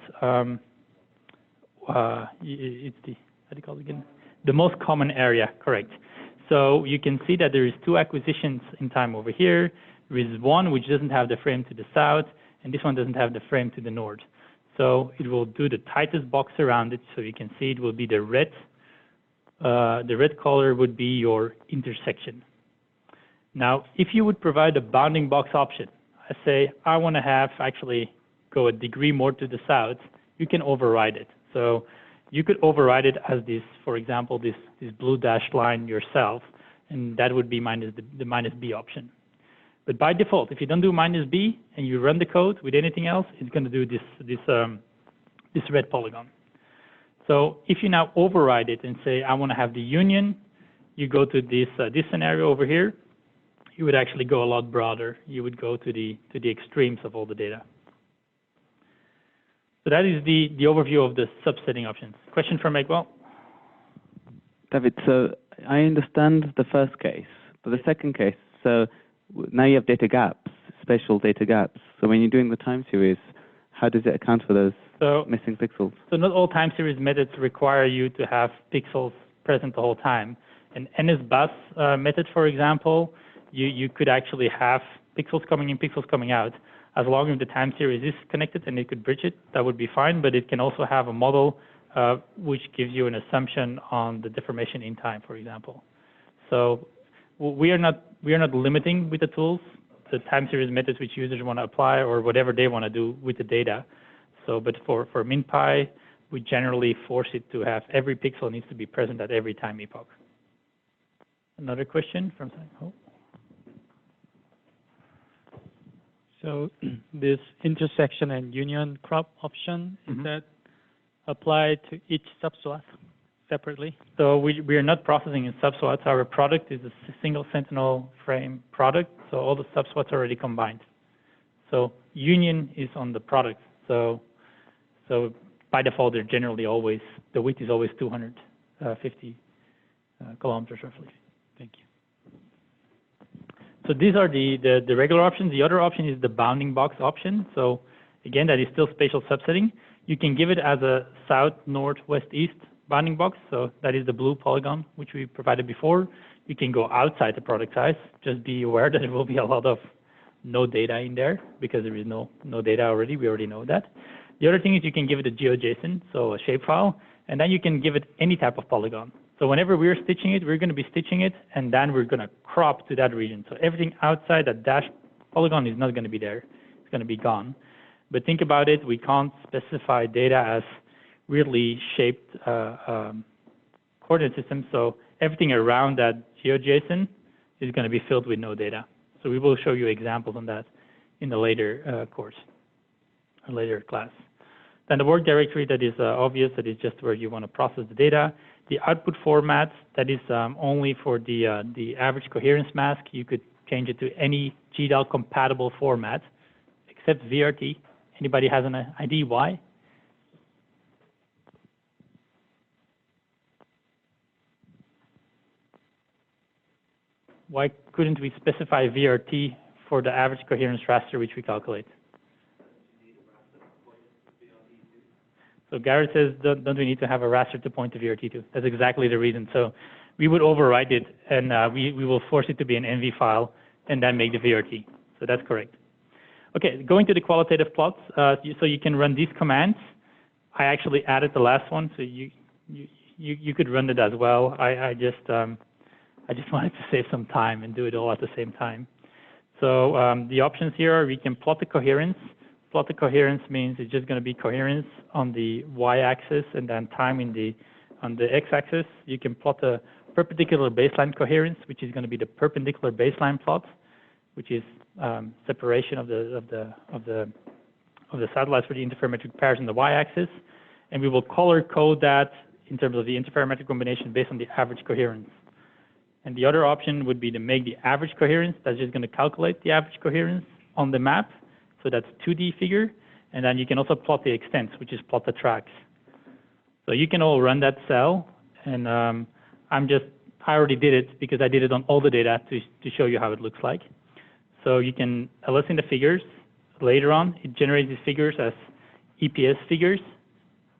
it's the, how do you call it again? The most common area, correct. So you can see that there is 2 acquisitions in time over here. There is one which doesn't have the frame to the south, and this one doesn't have the frame to the north. So it will do the tightest box around it, so you can see it will be the red. The red color would be your intersection. Now, if you would provide a bounding box option, I say I want to have actually go a degree more to the south, you can override it. So You could override it as this, for example, this blue dashed line yourself, and that would be the minus B option. But by default, if you don't do minus B and you run the code with anything else, it's going to do this red polygon. So if you now override it and say, I want to have the union, you go to this scenario over here, you would actually go a lot broader. You would go to the extremes of all the data. So that is the overview of the subsetting options. Question from Miguel? David, so I understand the first case, but the second case, so now you have data gaps, spatial data gaps. So when you're doing the time series, how does it account for those missing pixels? So not all time series methods require you to have pixels present the whole time. An NSBus method, for example, you could actually have pixels coming in, pixels coming out. As long as the time series is connected and it could bridge it, that would be fine, but it can also have a model which gives you an assumption on the deformation in time, for example. So we are not limiting with the tools the time series methods which users want to apply or whatever they want to do with the data. So, but for MinPy, we generally force it to have every pixel needs to be present at every time epoch. Another question from oh. So this intersection and union crop option, is that applied to each subswat separately? So we are not processing in subswats. Our product is a single sentinel frame product, so all the subswats are already combined. So union is on the product. So by default, they're generally always, the width is always 250 kilometers roughly. Thank you. So these are the regular options. The other option is the bounding box option. So again, that is still spatial subsetting. You can give it as a south, north, west, east bounding box. So that is the blue polygon, which we provided before. You can go outside the product size. Just be aware that there will be a lot of no data in there because there is no data already. We already know that. The other thing is you can give it a GeoJSON, so a shapefile, and then you can give it any type of polygon. So whenever we're stitching it, we're going to be stitching it, and then we're going to crop to that region. So everything outside that dashed polygon is not going to be there. It's going to be gone. But think about it. We can't specify data as really shaped coordinate systems. So everything around that GeoJSON is going to be filled with no data. So we will show you examples on that in the later course, or later class. Then the work directory, that is obvious, that is just where you want to process the data. The output format, that is only for the average coherence mask. You could change it to any GDAL compatible format, except VRT. Anybody has an ID why? Why couldn't we specify VRT for the average coherence raster which we calculate? So Garrett says, don't we need to have a raster to point to VRT to? That's exactly the reason. So we would overwrite it, and we will force it to be an NV file, and then make the VRT. So that's correct. Okay, going to the qualitative plots. So you can run these commands. I actually added the last one, so you could run it as well. I just wanted to save some time and do it all at the same time. So the options here are we can plot the coherence. Plot the coherence means it's just going to be coherence on the y-axis and then time on the x-axis. You can plot a perpendicular baseline coherence, which is going to be the perpendicular baseline plot, which is separation of the satellites for the interferometric pairs on the y-axis, and we will color code that in terms of the interferometric combination based on the average coherence. And the other option would be to make the average coherence. That's just going to calculate the average coherence on the map. So that's 2D figure. And then you can also plot the extents, which is plot the tracks. So you can all run that cell. And I already did it because I did it on all the data to show you how it looks like. So you can listen the figures. Later on, it generates these figures as EPS figures.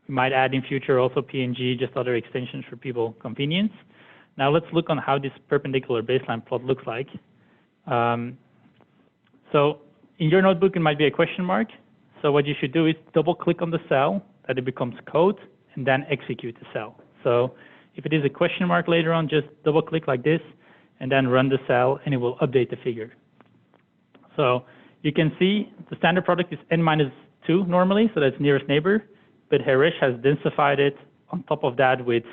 We might add in future also PNG, just other extensions for people convenience. Now let's look on how this perpendicular baseline plot looks like. So in your notebook, it might be a question mark. So what you should do is double click on the cell, that it becomes code, and then execute the cell. So if it is a question mark later on, just double click like this, and then run the cell, and it will update the figure. So you can see the standard product is n-2 normally, so that's nearest neighbor, but Harish has densified it on top of that with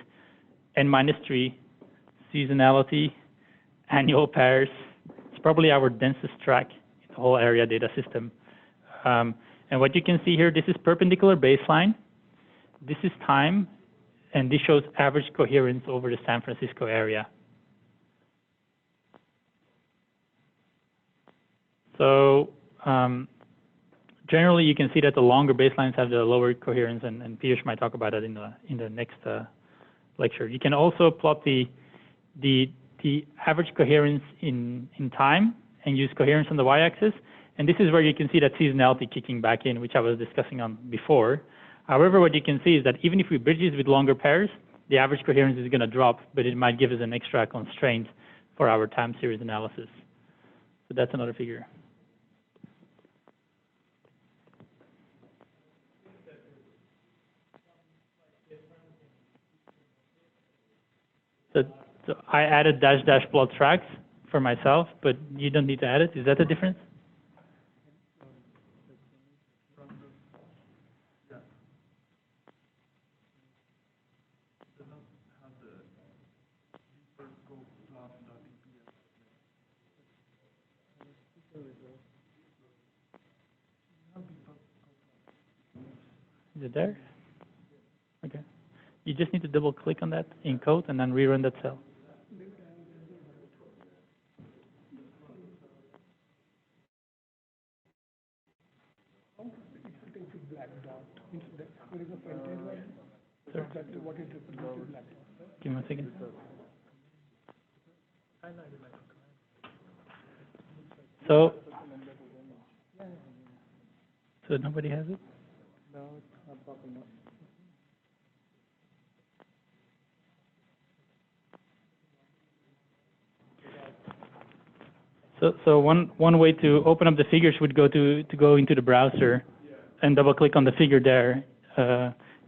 N-3, seasonality, annual pairs. It's probably our densest track in the whole area data system. And what you can see here, this is perpendicular baseline. This is time, and this shows average coherence over the San Francisco area. So generally, you can see that the longer baselines have the lower coherence, and Piyush might talk about it in the next lecture. You can also plot the average coherence in time and use coherence on the y-axis. And this is where you can see that seasonality kicking back in, which I was discussing on before. However, what you can see is that even if we bridge these with longer pairs, the average coherence is going to drop, but it might give us an extra constraint for our time series analysis. So that's another figure. So I added dash plot tracks for myself, but you don't need to add it. Is that the difference? Is it there? Okay. You just need to double click on that in code and then rerun that cell. Sir? Give me 1 second. So nobody has it? No, it's not popping up. So one way to open up the figures would go to go into the browser and double click on the figure there.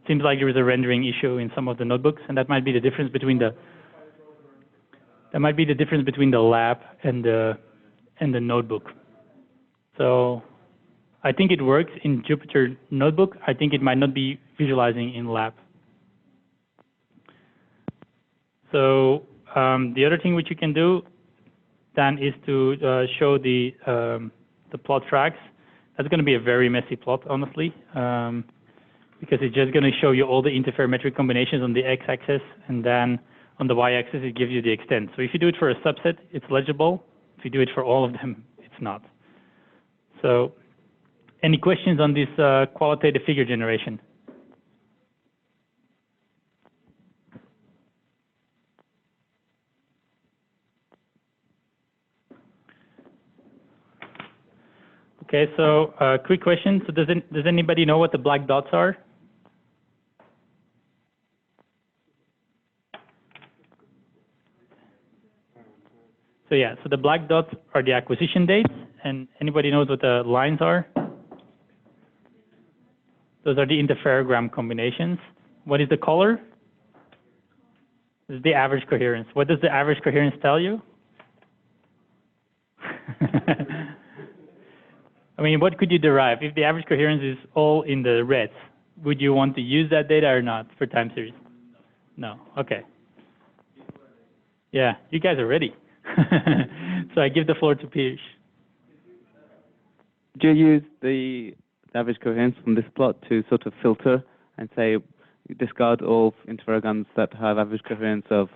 Seems like there is a rendering issue in some of the notebooks, and that might be the difference between the lab and the notebook. So I think it works in Jupyter Notebook. I think it might not be visualizing in lab. So the other thing which you can do then is to show the plot tracks. That's going to be a very messy plot, honestly, because it's just going to show you all the interferometric combinations on the x-axis, and then on the y-axis it gives you the extent. So if you do it for a subset, it's legible. If you do it for all of them, it's not. So any questions on this qualitative figure generation? Okay, so quick question. So does anybody know what the black dots are? So yeah, so the black dots are the acquisition dates, and anybody knows what the lines are? Those are the interferogram combinations. What is the color? This is the average coherence. What does the average coherence tell you? I mean, what could you derive? If the average coherence is all in the reds, would you want to use that data or not for time series? No. Okay. Yeah, you guys are ready. So I give the floor to Piyush. Do you use the average coherence from this plot to sort of filter and say, discard all interferograms that have average coherence of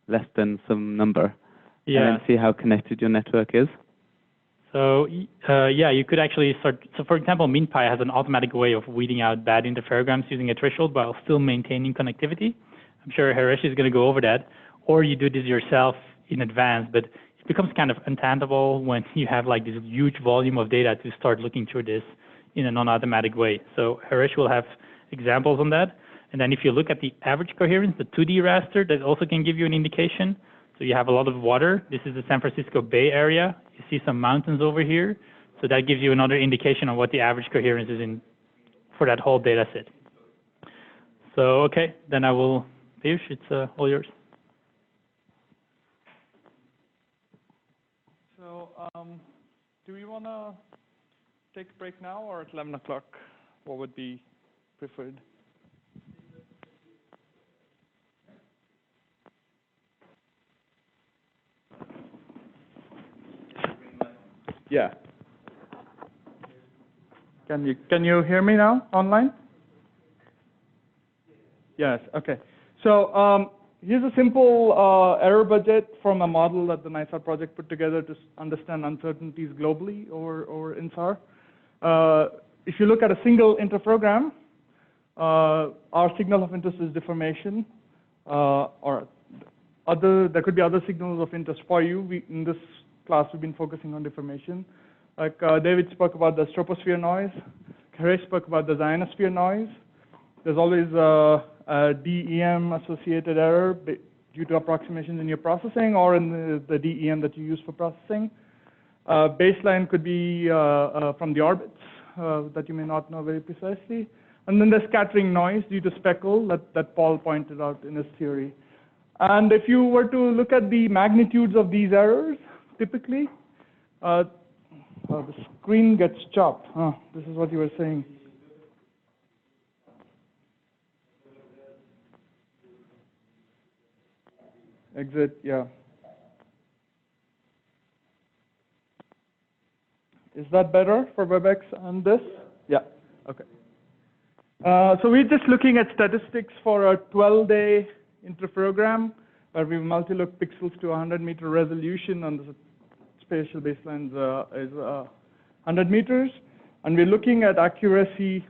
less than some number, yeah, and then see how connected your network is? So yeah, you could actually start. So for example, MinPy has an automatic way of weeding out bad interferograms using a threshold while still maintaining connectivity. I'm sure Haresh is going to go over that. Or you do this yourself in advance, but it becomes kind of untenable when you have like this huge volume of data to start looking through this in a non-automatic way. So Haresh will have examples on that. And then if you look at the average coherence, the 2D raster, that also can give you an indication. So you have a lot of water. This is the San Francisco Bay Area. You see some mountains over here. So that gives you another indication of what the average coherence is in for that whole data set. So, okay, then I will, Piyush, it's all yours. So, do we want to take a break now or at 11 o'clock? What would be preferred? Yeah. Can you hear me now online? Yes. Okay. So here's a simple error budget from a model that the NISAR project put together to understand uncertainties globally over InSAR. If you look at a single interprogram, our signal of interest is deformation, or there could be other signals of interest for you. In this class, we've been focusing on deformation. Like David spoke about the troposphere noise. Hare spoke about the ionosphere noise. There's always a DEM associated error due to approximations in your processing or in the DEM that you use for processing. Baseline could be from the orbits that you may not know very precisely. And then there's scattering noise due to speckle that Paul pointed out in his theory. And if you were to look at the magnitudes of these errors, typically, the screen gets chopped. This is what you were saying. Exit, yeah. Is that better for WebEx and this? Yeah, okay. So we're just looking at statistics for a 12-day interprogram where we multi-look pixels to 100-meter resolution, and the spatial baseline is 100 meters. And we're looking at accuracy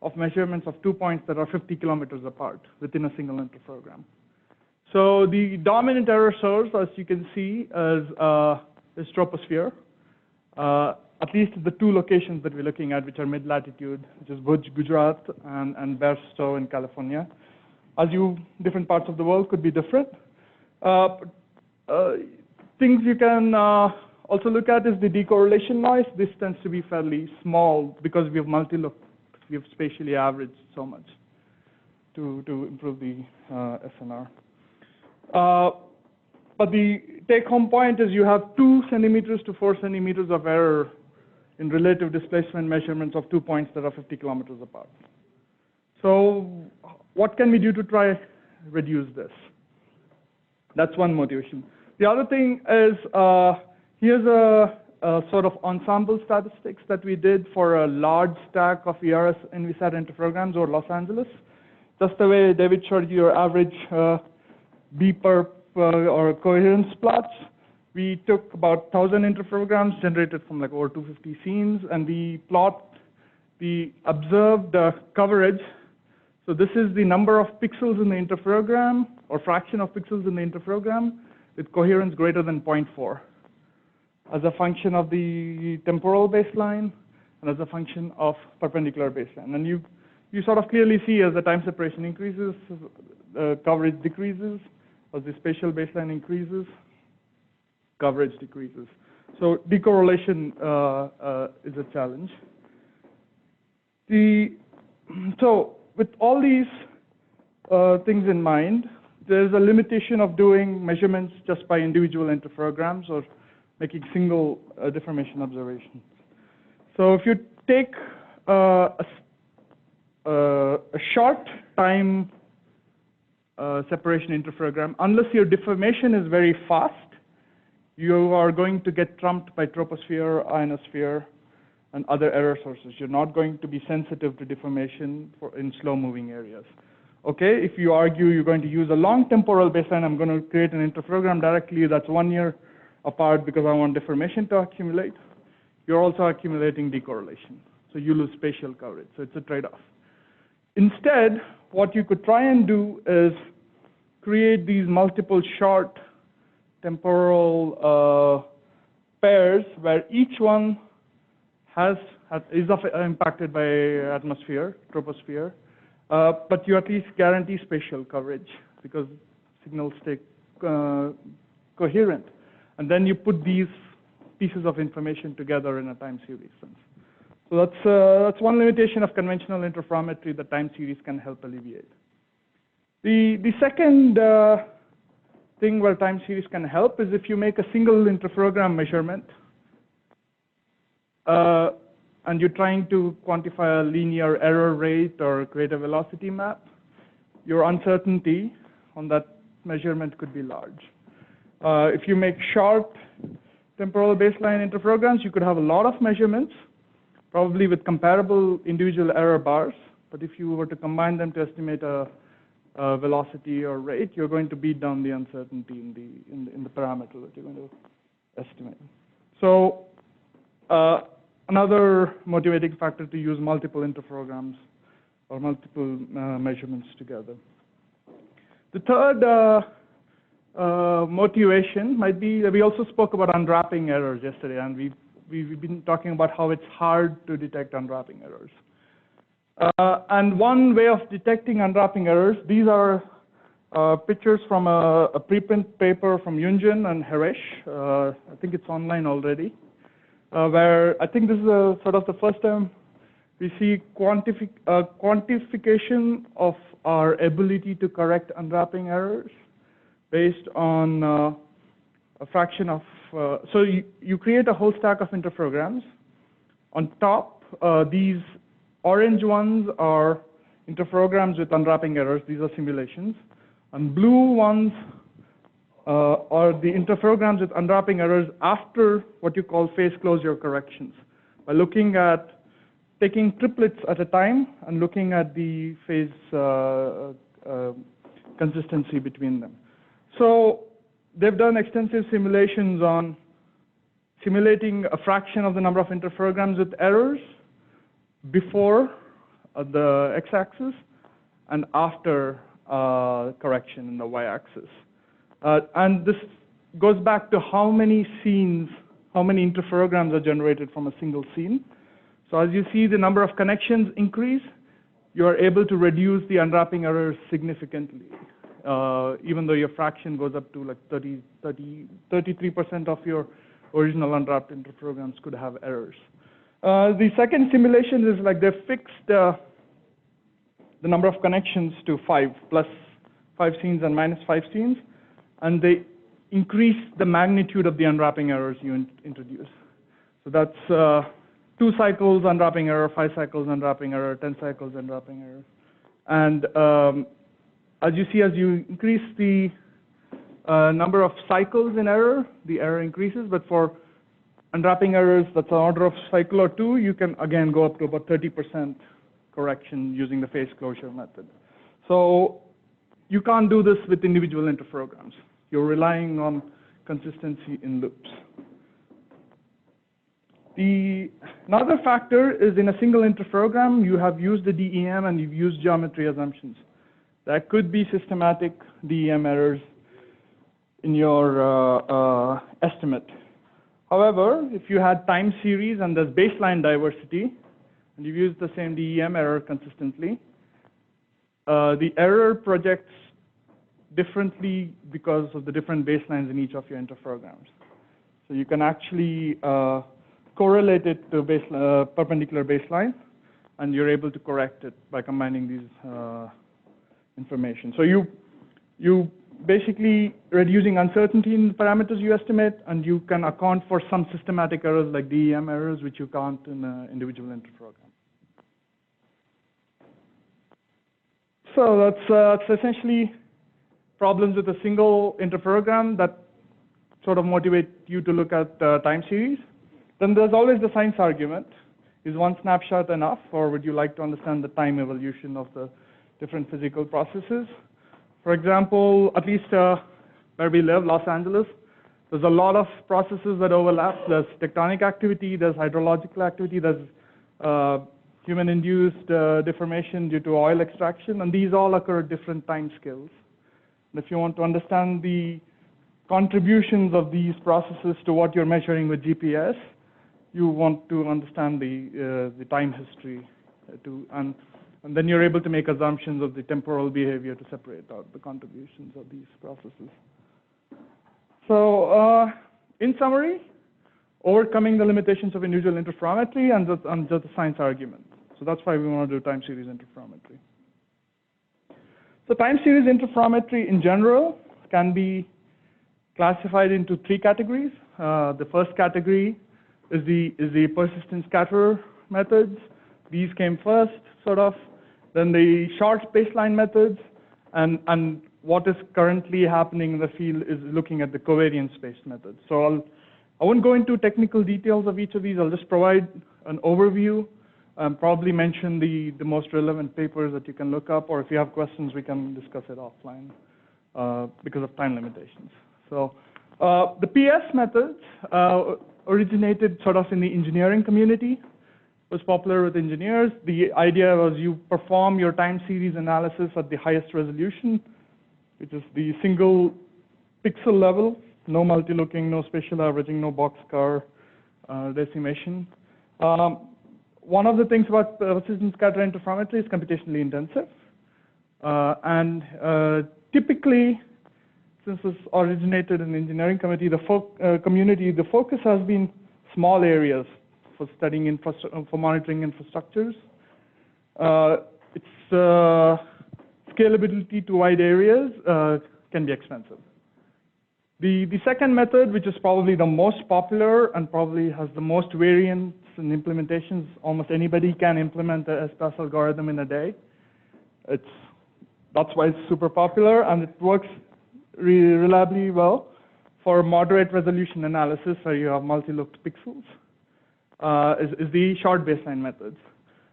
of measurements of 2 points that are 50 kilometers apart within a single interprogram. So the dominant error source, as you can see, is troposphere. At least the two locations that we're looking at, which are mid-latitude, which is Bhuj, Gujarat, and Barstow in California. Different parts of the world could be different. Things you can also look at is the decorrelation noise. This tends to be fairly small because we have multi-looked, we have spatially averaged so much to improve the SNR. But the take-home point is you have 2 centimeters to 4 centimeters of error in relative displacement measurements of 2 points that are 50 kilometers apart. So what can we do to try reduce this? That's one motivation. The other thing is here's a sort of ensemble statistics that we did for a large stack of ERS NVSAT interprograms over Los Angeles. Just the way David showed you your average B-perp or coherence plots. We took about 1,000 interprograms generated from like over 250 scenes, and we plot the observed coverage. So this is the number of pixels in the interprogram, or fraction of pixels in the interprogram, with coherence greater than 0.4, as a function of the temporal baseline and as a function of perpendicular baseline. And you sort of clearly see as the time separation increases, coverage decreases. As the spatial baseline increases, coverage decreases. So decorrelation is a challenge. So with all these things in mind, there's a limitation of doing measurements just by individual interprograms or making single deformation observations. So if you take a short time separation interprogram, unless your deformation is very fast, you are going to get trumped by troposphere, ionosphere, and other error sources. You're not going to be sensitive to deformation in slow-moving areas. Okay, if you argue you're going to use a long temporal baseline, I'm going to create an interprogram directly that's 1 year apart because I want deformation to accumulate, you're also accumulating decorrelation. So you lose spatial coverage. So it's a trade-off. Instead, what you could try and do is create these multiple short temporal pairs where each one is impacted by atmosphere, troposphere, but you at least guarantee spatial coverage because signals stay coherent. And then you put these pieces of information together in a time series sense. So that's one limitation of conventional interferometry that time series can help alleviate. The second thing where time series can help is if you make a single interprogram measurement and you're trying to quantify a linear error rate or create a velocity map, your uncertainty on that measurement could be large. If you make short temporal baseline interferograms, you could have a lot of measurements, probably with comparable individual error bars. But if you were to combine them to estimate a velocity or rate, you're going to beat down the uncertainty in the parameter that you're going to estimate. So another motivating factor to use multiple interferograms or multiple measurements together. The third motivation might be that we also spoke about unwrapping errors yesterday, and we've been talking about how it's hard to detect unwrapping errors. And one way of detecting unwrapping errors, these are pictures from a preprint paper from Yunjin and Harish. I think it's online already, where I think this is sort of the first time we see quantification of our ability to correct unwrapping errors based on a fraction of, so you create a whole stack of interferograms. On top, these orange ones are interferograms with unwrapping errors. These are simulations. And blue ones are the interferograms with unwrapping errors after what you call phase closure corrections, by looking at taking triplets at a time and looking at the phase consistency between them. So they've done extensive simulations on simulating a fraction of the number of interferograms with errors before the x-axis and after correction in the y-axis. And this goes back to how many scenes, how many interferograms are generated from a single scene. So as you see the number of connections increase, you are able to reduce the unwrapping errors significantly, even though your fraction goes up to like 33% of your original unwrapped interferograms could have errors. The second simulation is like they fixed the number of connections to 5, plus 5 scenes and minus 5 scenes, and they increase the magnitude of the unwrapping errors you introduce. So that's 2 cycles unwrapping error, 5 cycles unwrapping error, 10 cycles unwrapping error. And as you see, as you increase the number of cycles in error, the error increases. But for unwrapping errors that's an order of cycle or 2, you can again go up to about 30% correction using the phase closure method. So you can't do this with individual interferograms. You're relying on consistency in loops. Another factor is in a single interferogram, you have used the DEM and you've used geometry assumptions. There could be systematic DEM errors in your estimate. However, if you had time series and there's baseline diversity, and you've used the same DEM error consistently, the error projects differently because of the different baselines in each of your interferograms. So you can actually correlate it to perpendicular baseline, and you're able to correct it by combining these information. So you basically reducing uncertainty in the parameters you estimate, and you can account for some systematic errors like DEM errors, which you can't in an individual interferogram. So that's essentially problems with a single interferogram that sort of motivate you to look at time series. Then there's always the science argument. Is one snapshot enough, or would you like to understand the time evolution of the different physical processes? For example, at least where we live, Los Angeles, there's a lot of processes that overlap. There's tectonic activity, there's hydrological activity, there's human-induced deformation due to oil extraction, and these all occur at different time scales. And if you want to understand the contributions of these processes to what you're measuring with GPS, you want to understand the time history, and then you're able to make assumptions of the temporal behavior to separate out the contributions of these processes. So in summary, overcoming the limitations of individual interferometry and just the science argument. So that's why we want to do time series interferometry. So time series interferometry in general can be classified into 3 categories. The first category is the persistent scatterer methods. These came first, sort of. Then the short baseline methods, and what is currently happening in the field is looking at the covariance-based methods. So I won't go into technical details of each of these. I'll just provide an overview and probably mention the most relevant papers that you can look up, or if you have questions, we can discuss it offline because of time limitations. So the PS methods originated sort of in the engineering community. It was popular with engineers. The idea was you perform your time series analysis at the highest resolution, which is the single pixel level, no multi-looking, no spatial averaging, no boxcar decimation. One of the things about persistent scatter interferometry is computationally intensive. Typically, since this originated in the engineering community, the focus has been small areas for studying for monitoring infrastructures. Its scalability to wide areas can be expensive. The second method, which is probably the most popular and probably has the most variants and implementations, almost anybody can implement the SPAS algorithm in a day. That's why it's super popular, and it works reliably well for moderate resolution analysis where you have multi-looked pixels, is the short baseline methods.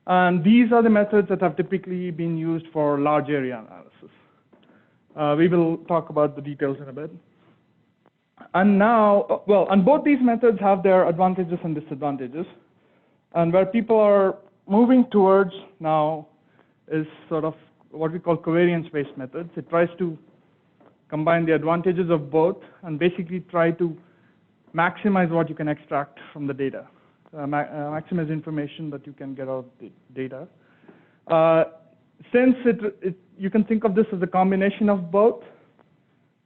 And these are the methods that have typically been used for large area analysis. We will talk about the details in a bit. And now, and both these methods have their advantages and disadvantages. And where people are moving towards now is sort of what we call covariance-based methods. It tries to combine the advantages of both and basically try to maximize what you can extract from the data, maximize information that you can get out of the data. Since you can think of this as a combination of both,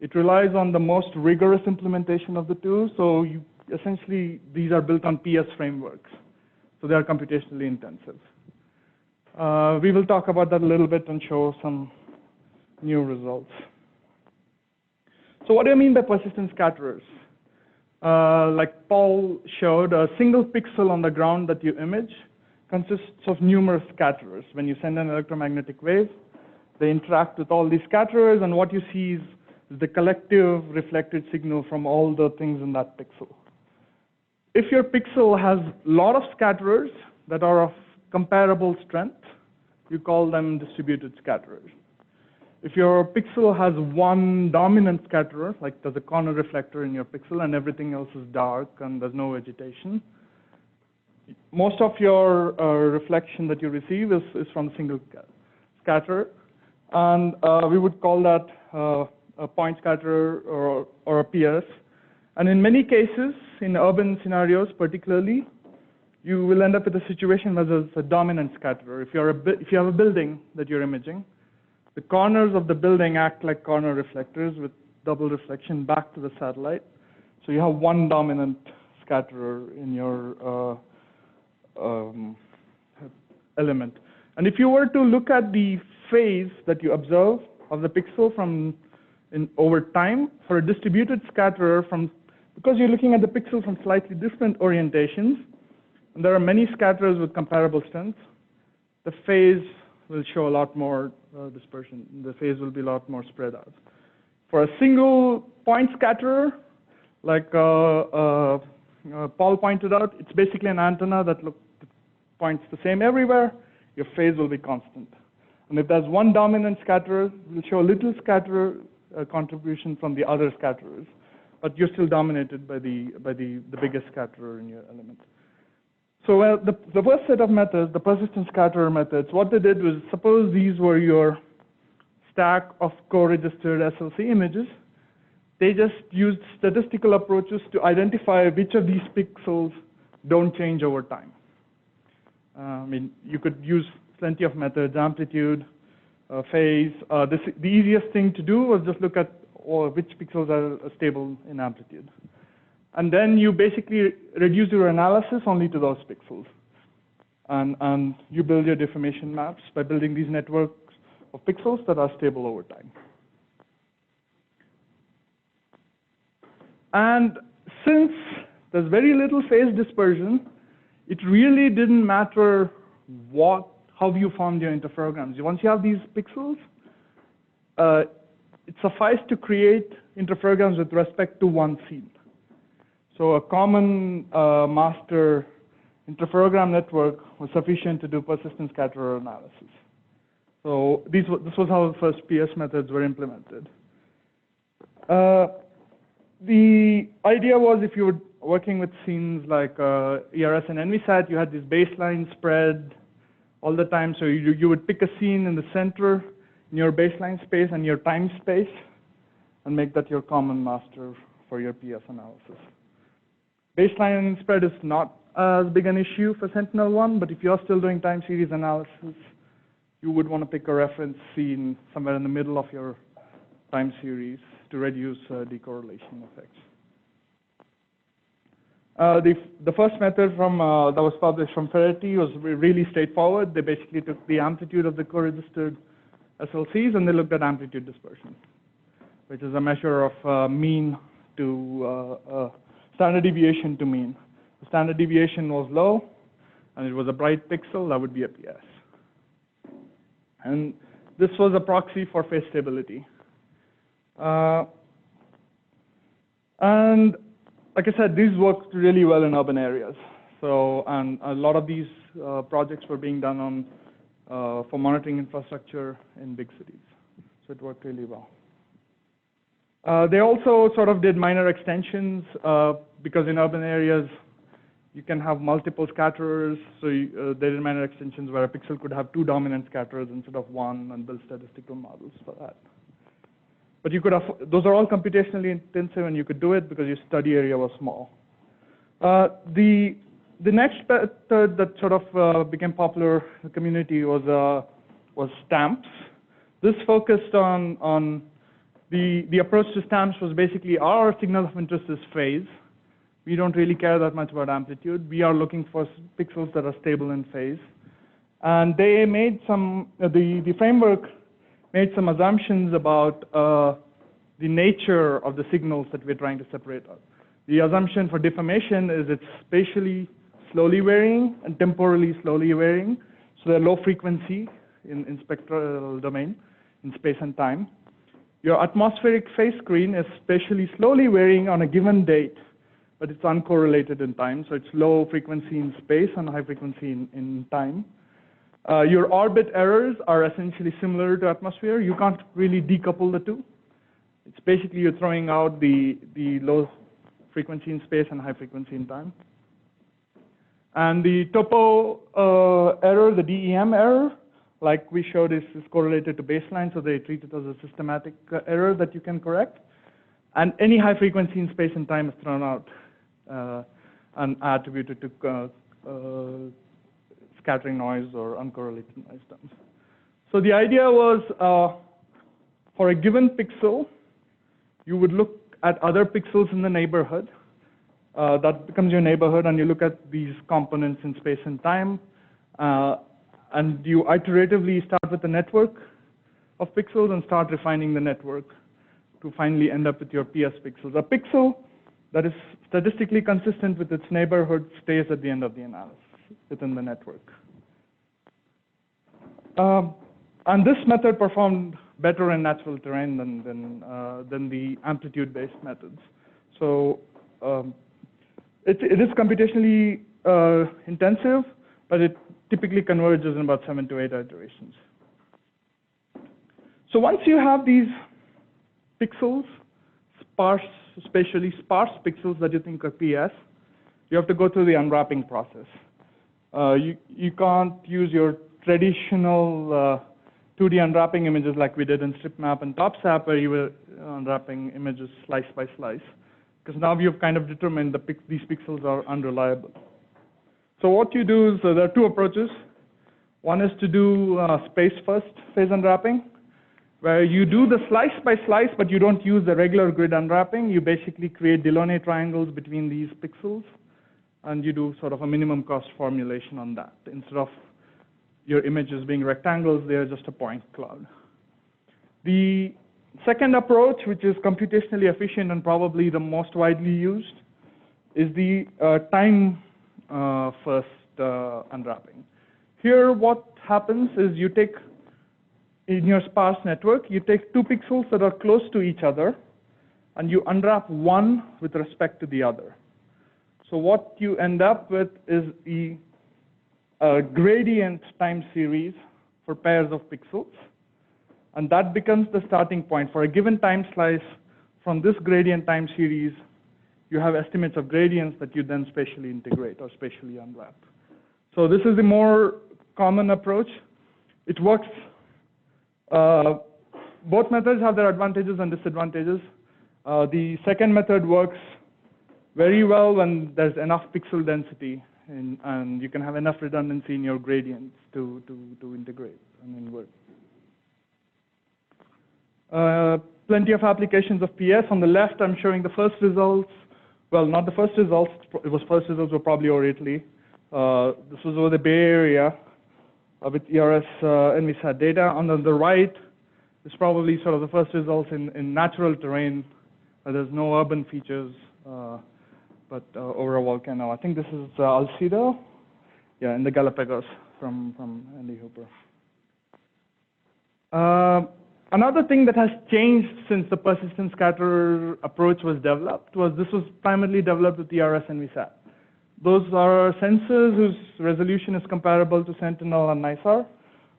it relies on the most rigorous implementation of the two. So essentially, these are built on PS frameworks. So they are computationally intensive. We will talk about that a little bit and show some new results. So what do I mean by persistent scatterers? Like Paul showed, a single pixel on the ground that you image consists of numerous scatterers. When you send an electromagnetic wave, they interact with all these scatterers, and what you see is the collective reflected signal from all the things in that pixel. If your pixel has a lot of scatterers that are of comparable strength, you call them distributed scatterers. If your pixel has one dominant scatterer, like there's a corner reflector in your pixel and everything else is dark and there's no vegetation, most of your reflection that you receive is from a single scatterer. And we would call that a point scatterer or a PS. And in many cases, in urban scenarios particularly, you will end up with a situation where there's a dominant scatterer. If you have a building that you're imaging, the corners of the building act like corner reflectors with double reflection back to the satellite. So you have one dominant scatterer in your element. And if you were to look at the phase that you observe of the pixel over time for a distributed scatterer, because you're looking at the pixel from slightly different orientations, and there are many scatterers with comparable strengths, the phase will show a lot more dispersion. The phase will be a lot more spread out. For a single point scatterer, like Paul pointed out, it's basically an antenna that points the same everywhere. Your phase will be constant. And if there's one dominant scatterer, it will show a little scatterer contribution from the other scatterers, but you're still dominated by the biggest scatterer in your element. So the first set of methods, the persistent scatterer methods, what they did was, suppose these were your stack of co-registered SLC images. They just used statistical approaches to identify which of these pixels don't change over time. I mean, you could use plenty of methods, amplitude, phase. The easiest thing to do was just look at which pixels are stable in amplitude. And then you basically reduce your analysis only to those pixels. And you build your deformation maps by building these networks of pixels that are stable over time. And since there's very little phase dispersion, it really didn't matter how you formed your interferograms. Once you have these pixels, it sufficed to create interferograms with respect to one scene. So a common master interferogram network was sufficient to do persistent scatter error analysis. So this was how the first PS methods were implemented. The idea was if you were working with scenes like ERS and NVSAT, you had this baseline spread all the time. So you would pick a scene in the center in your baseline space and your time space and make that your common master for your PS analysis. Baseline spread is not as big an issue for Sentinel-1, but if you're still doing time series analysis, you would want to pick a reference scene somewhere in the middle of your time series to reduce decorrelation effects. The first method from, that was published from Ferretti was really straightforward. They basically took the amplitude of the co-registered SLCs and they looked at amplitude dispersion, which is a measure of mean to standard deviation to mean. The standard deviation was low and it was a bright pixel, that would be a PS. And this was a proxy for phase stability. And like I said, these worked really well in urban areas. So, and a lot of these projects were being done on for monitoring infrastructure in big cities. So it worked really well. They also sort of did minor extensions because in urban areas you can have multiple scatterers. So they did minor extensions where a pixel could have 2 dominant scatterers instead of 1 and build statistical models for that. But you could have, those are all computationally intensive and you could do it because your study area was small. The next method that sort of became popular in the community was stamps. This focused on the approach to stamps was basically our signal of interest is phase. We don't really care that much about amplitude. We are looking for pixels that are stable in phase. And they made some, the framework made some assumptions about the nature of the signals that we're trying to separate out. The assumption for deformation is it's spatially slowly varying and temporally slowly varying. So they're low frequency in spectral domain, in space and time. Your atmospheric phase screen is spatially slowly varying on a given date, but it's uncorrelated in time. So it's low frequency in space and high frequency in time. Your orbit errors are essentially similar to atmosphere. You can't really decouple the two. It's basically you're throwing out the low frequency in space and high frequency in time. And the topo error, the DEM error, like we showed, is correlated to baseline, so they treat it as a systematic error that you can correct. And any high frequency in space and time is thrown out and attributed to scattering noise or uncorrelated noise terms. So the idea was for a given pixel, you would look at other pixels in the neighborhood. That becomes your neighborhood, and you look at these components in space and time. And you iteratively start with a network of pixels and start refining the network to finally end up with your PS pixels. A pixel that is statistically consistent with its neighborhood stays at the end of the analysis within the network. And this method performed better in natural terrain than the amplitude-based methods. So it is computationally intensive, but it typically converges in about 7 to 8 iterations. So once you have these pixels, spatially sparse pixels that you think are PS, you have to go through the unwrapping process. You can't use your traditional 2D unwrapping images like we did in StripMap and TopSap, where you were unwrapping images slice by slice, because now you've kind of determined these pixels are unreliable. So what you do is, there are 2 approaches. One is to do space-first phase unwrapping, where you do the slice by slice, but you don't use the regular grid unwrapping. You basically create Delaunay triangles between these pixels, and you do sort of a minimum cost formulation on that. Instead of your images being rectangles, they're just a point cloud. The second approach, which is computationally efficient and probably the most widely used, is the time-first unwrapping. Here, what happens is you take, in your sparse network, you take 2 pixels that are close to each other, and you unwrap one with respect to the other. So what you end up with is the gradient time series for pairs of pixels. And that becomes the starting point. For a given time slice, from this gradient time series, you have estimates of gradients that you then spatially integrate or spatially unwrap. So this is the more common approach. It works. Both methods have their advantages and disadvantages. The second method works very well when there's enough pixel density and you can have enough redundancy in your gradients to integrate and invert. Plenty of applications of PS. On the left, I'm showing the first results. Well, not the first results. First results were probably over Italy. This was over the Bay Area with ERS NVSAT data. On the right is probably sort of the first results in natural terrain where there's no urban features, but over a volcano. I think this is Alcida, yeah, in the Galapagos from Andy Hooper. Another thing that has changed since the persistent scatter approach was developed was this was primarily developed with ERS NVSAT. Those are sensors whose resolution is comparable to Sentinel and InSAR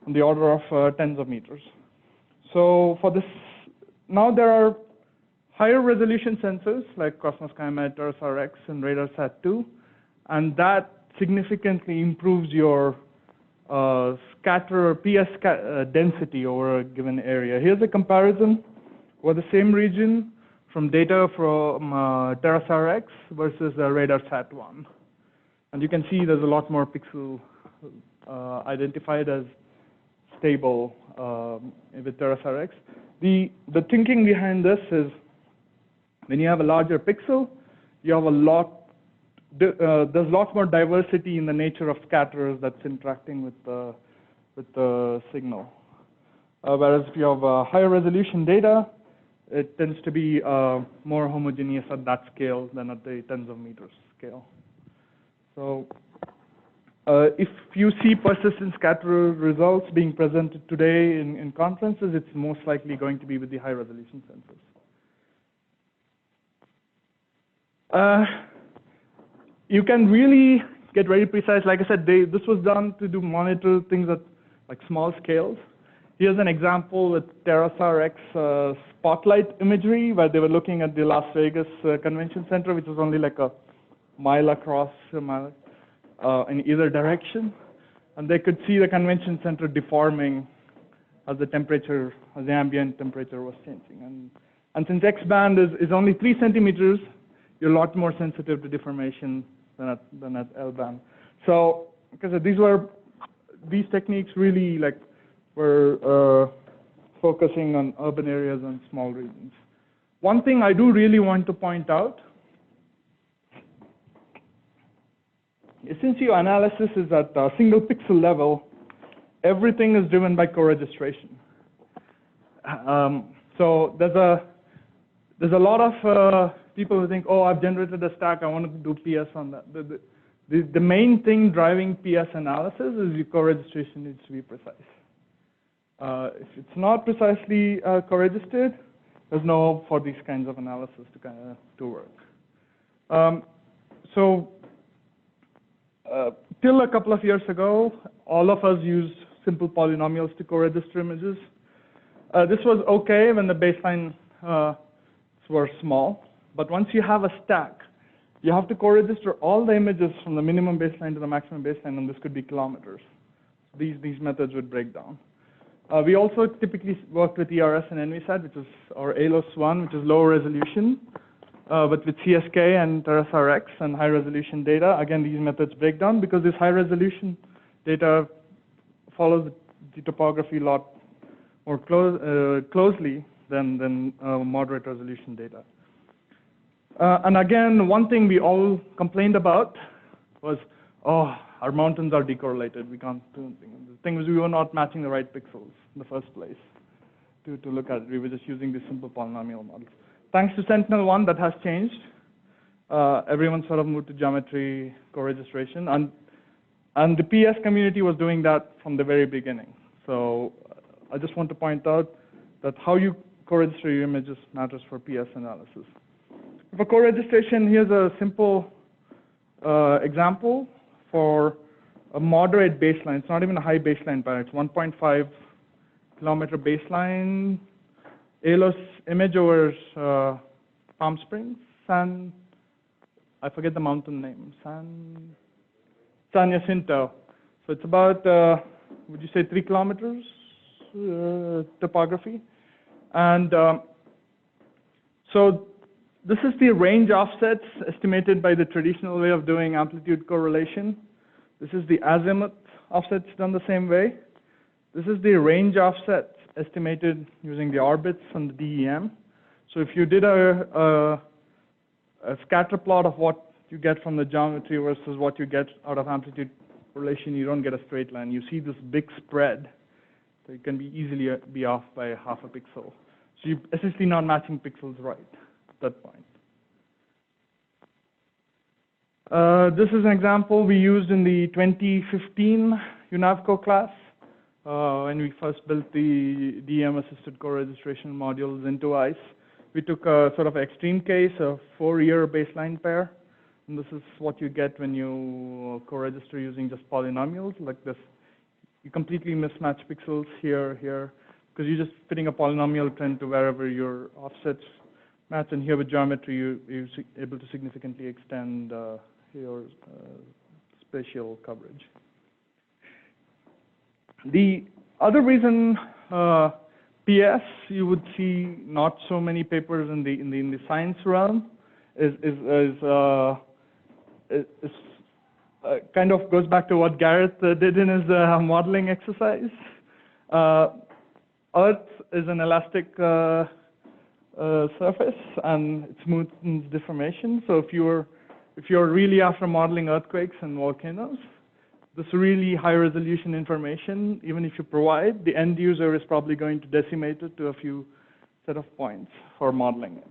on the order of tens of meters. So for this, now there are higher resolution sensors like Cosmos Skymet, TerraSAR-X, and RadarSat-2, and that significantly improves your scatter PS density over a given area. Here's a comparison for the same region from data from TerraSAR-X versus RadarSat-1. And you can see there's a lot more pixel identified as stable with TerraSAR-X. The thinking behind this is when you have a larger pixel, you have there's lots more diversity in the nature of scatterers that's interacting with the signal. Whereas if you have higher resolution data, it tends to be more homogeneous at that scale than at the tens of meters scale. So if you see persistent scatterer results being presented today in conferences, it's most likely going to be with the high resolution sensors. You can really get very precise. Like I said, this was done to monitor things at like small scales. Here's an example with TerraSAR-X spotlight imagery, where they were looking at the Las Vegas Convention Center, which was only like a mile across in either direction. And they could see the convention center deforming as the temperature, as the ambient temperature was changing. And since X-band is only 3 centimeters, you're a lot more sensitive to deformation than at L-band. So, because these techniques really were focusing on urban areas and small regions. One thing I do really want to point out is since your analysis is at a single pixel level, everything is driven by co-registration. So there's a lot of people who think, oh, I've generated a stack, I want to do PS on that. The main thing driving PS analysis is your co-registration needs to be precise. If it's not precisely co-registered, there's no hope for these kinds of analysis to work. Till a couple of years ago, all of us used simple polynomials to co-register images. This was okay when the baseline were small, but once you have a stack, you have to co-register all the images from the minimum baseline to the maximum baseline, and this could be kilometers. These methods would break down. We also typically worked with ERS and NVSAT, which is or ALOS-1, which is low resolution, but with CSK and TerraSAR-X and high resolution data. Again, these methods break down because this high resolution data follows the topography a lot more closely than moderate resolution data. And again, one thing we all complained about was, oh, our mountains are decorrelated. We can't do anything. The thing was we were not matching the right pixels in the first place to look at it. We were just using these simple polynomial models. Thanks to Sentinel-1, that has changed. Everyone sort of moved to geometry co-registration. And the PS community was doing that from the very beginning. So I just want to point out that how you co-register your images matters for PS analysis. For co-registration, here's a simple example for a moderate baseline. It's not even a high baseline pair. It's 1.5 kilometer baseline. ALOS image over Palm Springs, I forget the mountain name, San Jacinto. So it's about, would you say 3 kilometers topography? And so this is the range offsets estimated by the traditional way of doing amplitude correlation. This is the azimuth offsets done the same way. This is the range offsets estimated using the orbits and the DEM. So if you did a scatter plot of what you get from the geometry versus what you get out of amplitude correlation, you don't get a straight line. You see this big spread. So it can be easily be off by half a pixel. So you're essentially not matching pixels right at that point. This is an example we used in the 2015 UNAVCO class when we first built the DM-assisted co-registration modules into ICE. We took a sort of extreme case, a 4-year baseline pair. And this is what you get when you co-register using just polynomials like this. You completely mismatch pixels here, because you're just fitting a polynomial trend to wherever your offsets match. And here with geometry, you're able to significantly extend your spatial coverage. The other reason PS, you would see not so many papers in the science realm kind of goes back to what Garrett did in his modeling exercise. Earth is an elastic surface, and it smoothens deformation. So if you're really after modeling earthquakes and volcanoes, this really high resolution information, even if you provide, the end user is probably going to decimate it to a few set of points for modeling it.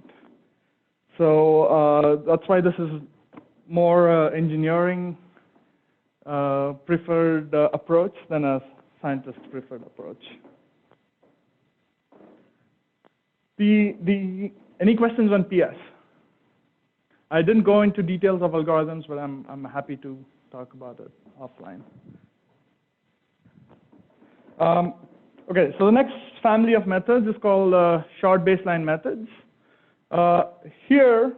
So that's why this is more engineering preferred approach than a scientist preferred approach. Any questions on PS? I didn't go into details of algorithms, but I'm happy to talk about it offline. Okay, so the next family of methods is called short baseline methods. Here,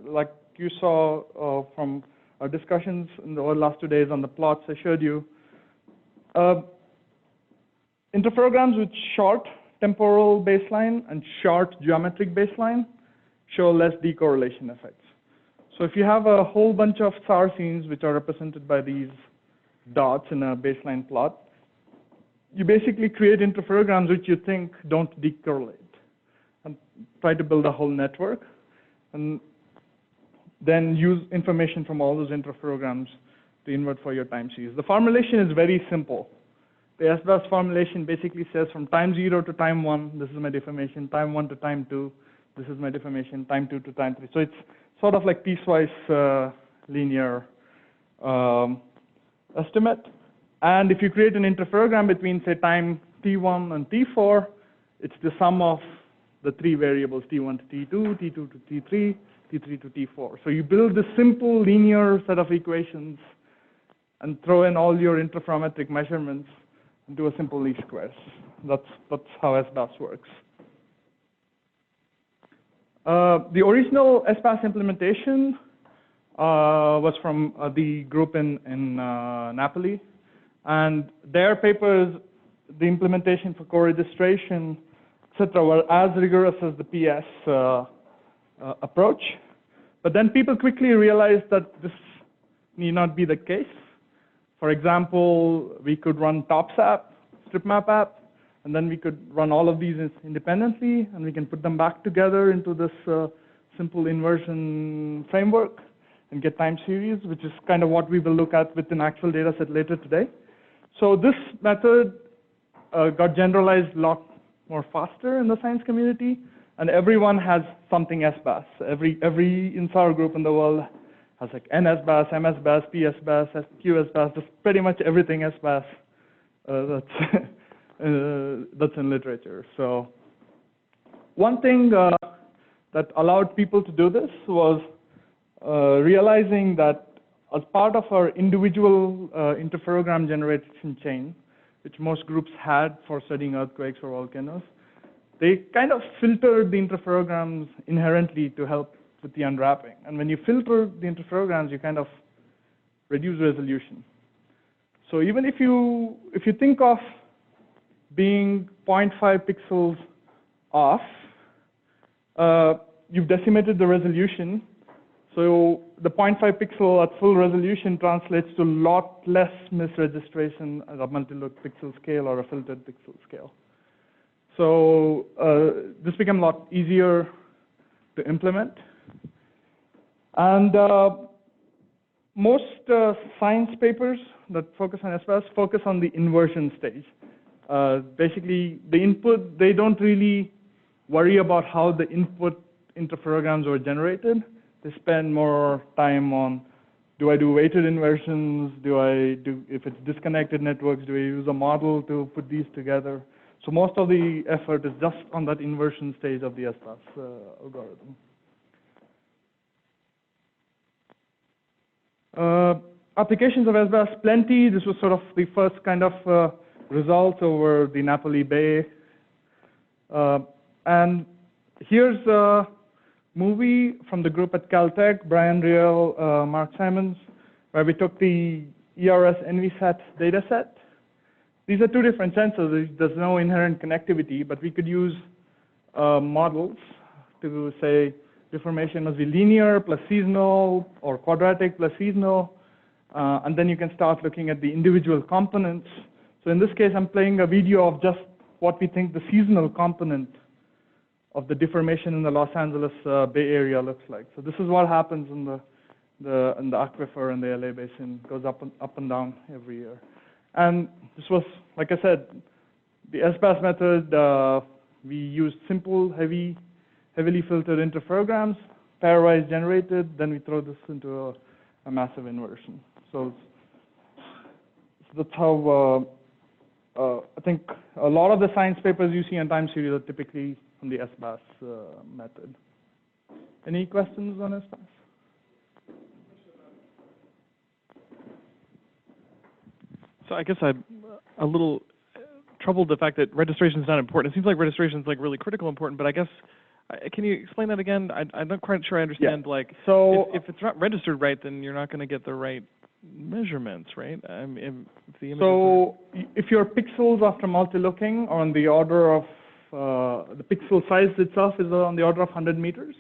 like you saw from our discussions in the last 2 days on the plots I showed you, interferograms with short temporal baseline and short geometric baseline show less decorrelation effects. So if you have a whole bunch of SAR scenes which are represented by these dots in a baseline plot, you basically create interferograms which you think don't decorrelate and try to build a whole network and then use information from all those interferograms to invert for your time series. The formulation is very simple. The S-bus formulation basically says from time 0 to time 1, this is my deformation, time 1 to time 2, this is my deformation, time 2 to time 3. So it's sort of like piecewise linear estimate. And if you create an interferogram between, say, time T1 and T4, it's the sum of the 3 variables, T1 to T2, T2 to T3, T3 to T4. So you build this simple linear set of equations and throw in all your interferometric measurements and do a simple least squares. That's how S-bus works. The original S-bus implementation was from the group in Napoli. And their papers, the implementation for co-registration, etc., were as rigorous as the PS approach. But then people quickly realized that this need not be the case. For example, we could run TOPS app, StripMap app, and then we could run all of these independently, and we can put them back together into this simple inversion framework and get time series, which is kind of what we will look at with an actual data set later today. So this method got generalized a lot more faster in the science community, and everyone has something S-bus. Every InSAR group in the world has like NS-bus, MS-bus, PS-bus, QS-bus, just pretty much everything S-bus that's in literature. So one thing that allowed people to do this was realizing that as part of our individual interferogram generation chain, which most groups had for studying earthquakes or volcanoes, they kind of filtered the interferograms inherently to help with the unwrapping. And when you filter the interferograms, you kind of reduce resolution. So even if you think of being 0.5 pixels off, you've decimated the resolution. So the 0.5 pixel at full resolution translates to a lot less misregistration at a multi-look pixel scale or a filtered pixel scale. So this became a lot easier to implement. And most science papers that focus on SBAS focus on the inversion stage. Basically, the input, they don't really worry about how the input interferograms were generated. They spend more time on, do I do weighted inversions? If it's disconnected networks, do I use a model to put these together? So most of the effort is just on that inversion stage of the SBAS algorithm. Applications of SBAS, plenty. This was sort of the first kind of result over the Napoli Bay. And here's a movie from the group at Caltech, Brian Riel, Mark Simons, where we took the ERS NVSat data set. These are two different sensors. There's no inherent connectivity, but we could use models to say deformation must be linear plus seasonal or quadratic plus seasonal. And then you can start looking at the individual components. So in this case, I'm playing a video of just what we think the seasonal component of the deformation in the Los Angeles Bay Area looks like. So this is what happens in the aquifer in the LA basin. It goes up and down every year. And this was, like I said, the SBAS method. We used simple, heavily filtered interferograms, pairwise generated. Then we throw this into a massive inversion. So that's how I think a lot of the science papers you see in time series are typically on the SBAS method. Any questions on SBAS? So I guess I'm a little troubled the fact that registration is not important. It seems like registration is like really critical important, but I guess, can you explain that again? I'm not quite sure I understand. Yeah. Like, so if it's not registered right, then you're not going to get the right measurements, right? If the if your pixels after multi-looking are on the order of, the pixel size itself is on the order of 100 meters.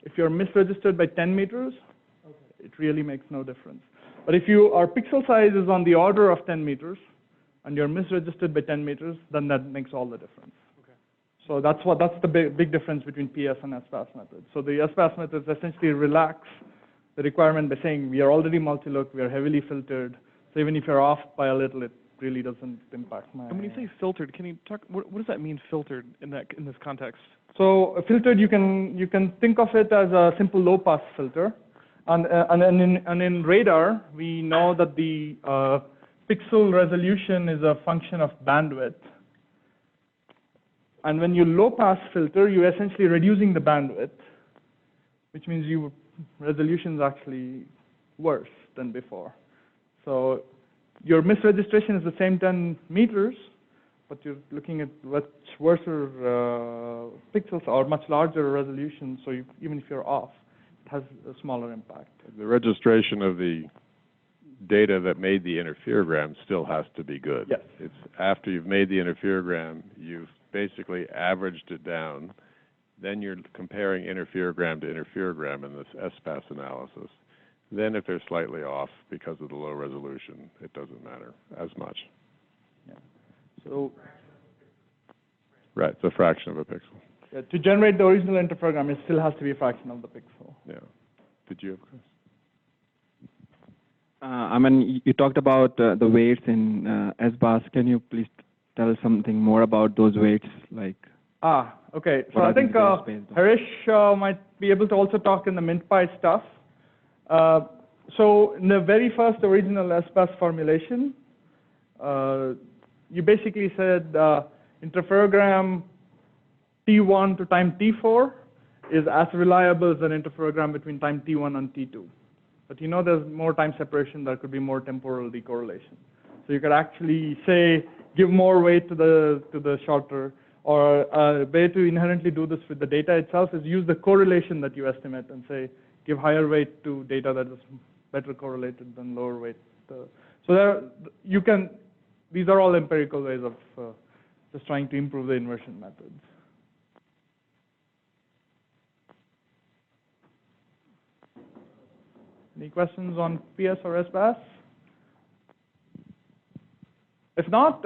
If you're misregistered by 10 meters, it really makes no difference. But if our pixel size is on the order of 10 meters, and you're misregistered by 10 meters, then that makes all the difference. Okay. So that's the big difference between PS and SBAS method. So the SBAS method essentially relax the requirement by saying we are already multi-look, we are heavily filtered. So even if you're off by a little, it really doesn't impact my. And when you say filtered, can you talk? What does that mean, filtered, in this context? So filtered, you can think of it as a simple low-pass filter. And in radar, we know that the pixel resolution is a function of bandwidth. And when you low-pass filter, you're essentially reducing the bandwidth, which means resolution is actually worse than before. So your misregistration is the same 10 meters, but you're looking at much worse pixels or much larger resolution. So even if you're off, it has a smaller impact. The registration of the data that made the interferogram still has to be good. Yes. It's after you've made the interferogram, you've basically averaged it down. Then you're comparing interferogram to interferogram in this SBAS analysis. Then if they're slightly off because of the low resolution, it doesn't matter as much. Yeah. So right, it's a fraction of a pixel. Yeah, to generate the original interferogram, it still has to be a fraction of the pixel. Yeah. Did you have a question? I mean, you talked about the weights in SBAS. Can you please tell something more about those weights? Like. Okay. So I think Harish might be able to also talk in the MintPy stuff. So in the very first original SBAS formulation, you basically said interferogram T1 to time T4 is as reliable as an interferogram between time T1 and T2. But you know there's more time separation, there could be more temporal decorrelation. So you could actually say, give more weight to the shorter, or a way to inherently do this with the data itself is use the correlation that you estimate and say, give higher weight to data that is better correlated than lower weight. So these are all empirical ways of just trying to improve the inversion methods. Any questions on PS or SBAS? If not,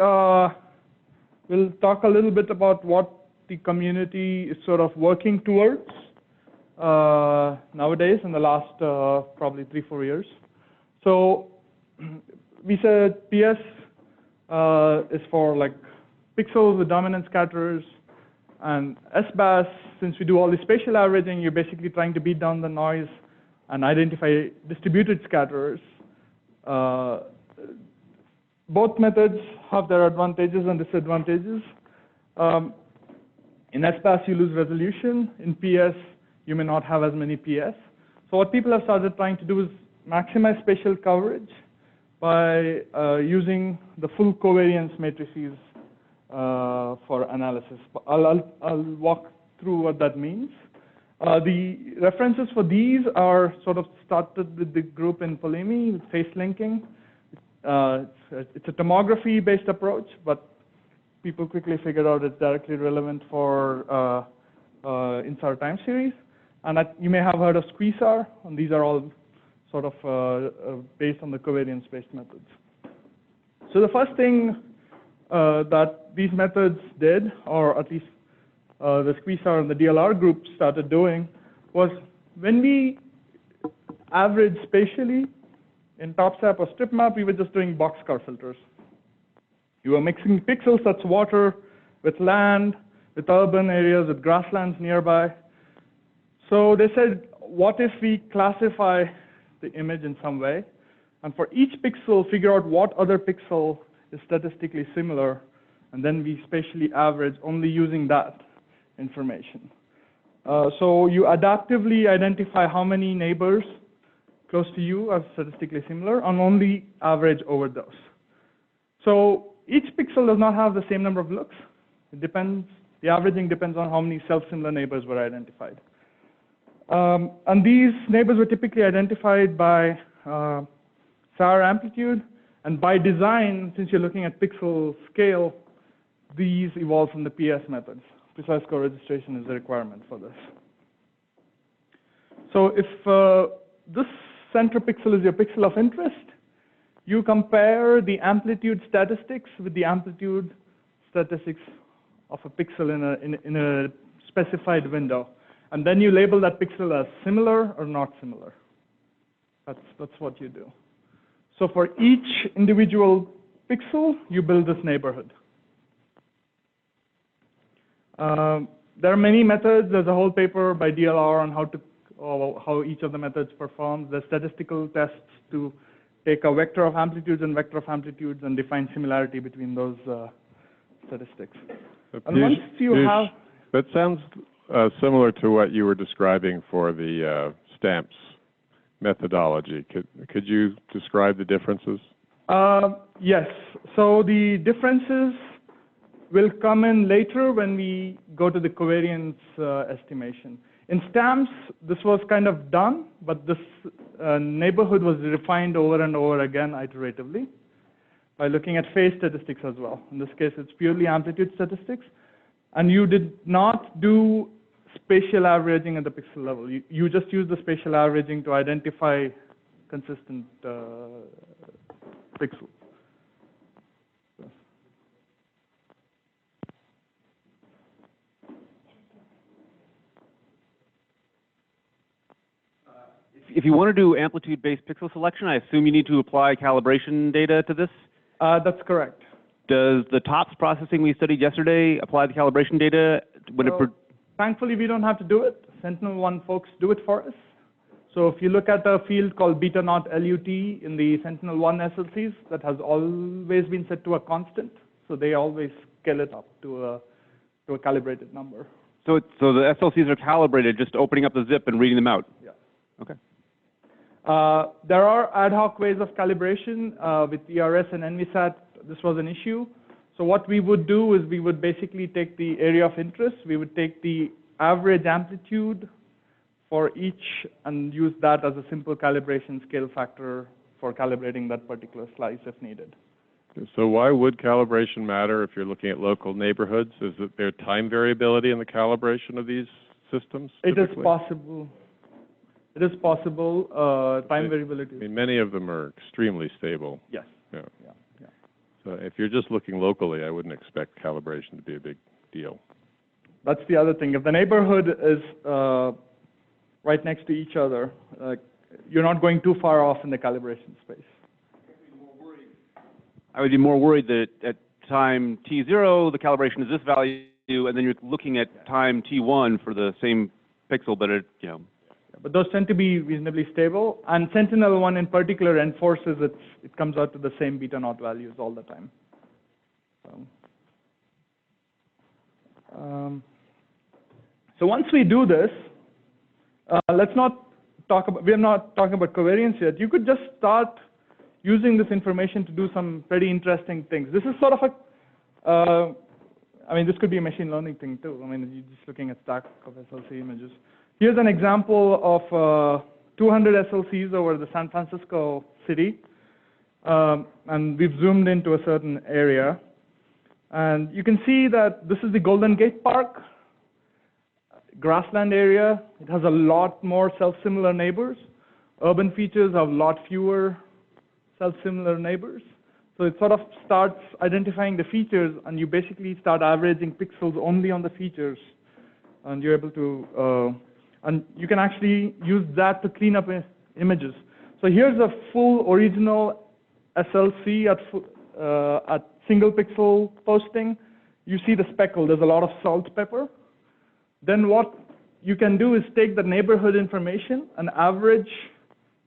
we'll talk a little bit about what the community is sort of working towards nowadays in the last probably 3-4 years. So we said PS is for like pixels with dominant scatterers, and SBAS, since we do all the spatial averaging, you're basically trying to beat down the noise and identify distributed scatterers. Both methods have their advantages and disadvantages. In SBAS, you lose resolution. In PS, you may not have as many PS. So what people have started trying to do is maximize spatial coverage by using the full covariance matrices for analysis. I'll walk through what that means. The references for these are sort of started with the group in Polemy with face linking. It's a tomography-based approach, but people quickly figured out it's directly relevant for InSAR time series. And you may have heard of SqueezeR, and these are all sort of based on the covariance-based methods. So the first thing that these methods did, or at least the SqueezeR and the DLR group started doing, was when we average spatially in TopSap or StripMap, we were just doing boxcar filters. You were mixing pixels, that's water, with land, with urban areas, with grasslands nearby. So they said, what if we classify the image in some way, and for each pixel, figure out what other pixel is statistically similar, and then we spatially average only using that information. So you adaptively identify how many neighbors close to you are statistically similar and only average over those. So each pixel does not have the same number of looks. It depends, the averaging depends on how many self-similar neighbors were identified. And these neighbors were typically identified by SAR amplitude, and by design, since you're looking at pixel scale, these evolve from the PS methods. Precise co-registration is the requirement for this. So if this center pixel is your pixel of interest, you compare the amplitude statistics with the amplitude statistics of a pixel in a specified window. And then you label that pixel as similar or not similar. That's what you do. So for each individual pixel, you build this neighborhood. There are many methods. There's a whole paper by DLR on how each of the methods performs. There's statistical tests to take a vector of amplitudes and vector of amplitudes and define similarity between those statistics. And once you have... That sounds similar to what you were describing for the stamps methodology. Could you describe the differences? Yes. So the differences will come in later when we go to the covariance estimation. In stamps, this was kind of done, but this neighborhood was refined over and over again iteratively by looking at phase statistics as well. In this case, it's purely amplitude statistics. And you did not do spatial averaging at the pixel level. You just use the spatial averaging to identify consistent pixels. If you want to do amplitude-based pixel selection, I assume you need to apply calibration data to this? That's correct. Does the TOPS processing we studied yesterday apply the calibration data? Thankfully, we don't have to do it. Sentinel-1 folks do it for us. So if you look at a field called beta naught LUT in the Sentinel-1 SLCs, that has always been set to a constant. So they always scale it up to a calibrated number. So the SLCs are calibrated, just opening up the zip and reading them out? Yeah. Okay. There are ad hoc ways of calibration. With ERS and NVSAT, this was an issue. So what we would do is we would basically take the area of interest, we would take the average amplitude for each and use that as a simple calibration scale factor for calibrating that particular slice if needed. So why would calibration matter if you're looking at local neighborhoods? Is it there time variability in the calibration of these systems? It is possible. It is possible. Time variability. I mean, many of them are extremely stable. Yes. Yeah. Yeah. Yeah. So if you're just looking locally, I wouldn't expect calibration to be a big deal. That's the other thing. If the neighborhood is right next to each other, you're not going too far off in the calibration space. I would be more worried that at time t0, the calibration is this value, and then you're looking at time t1 for the same pixel, but But those tend to be reasonably stable, and Sentinel-1 in particular enforces it comes out to the same beta naught values all the time. So once we do this, let's not talk about, we're not talking about covariance yet. You could just start using this information to do some pretty interesting things. This is sort of a, I mean, this could be a machine learning thing too. I mean, you're just looking at stack of SLC images. Here's an example of 200 SLCs over the San Francisco city, and we've zoomed into a certain area. And you can see that this is the Golden Gate Park, grassland area. It has a lot more self-similar neighbors. Urban features have a lot fewer self-similar neighbors. So it sort of starts identifying the features, and you basically start averaging pixels only on the features. And you're able to, and you can actually use that to clean up images. So here's a full original SLC at single pixel posting. You see the speckle, there's a lot of salt pepper. Then what you can do is take the neighborhood information and average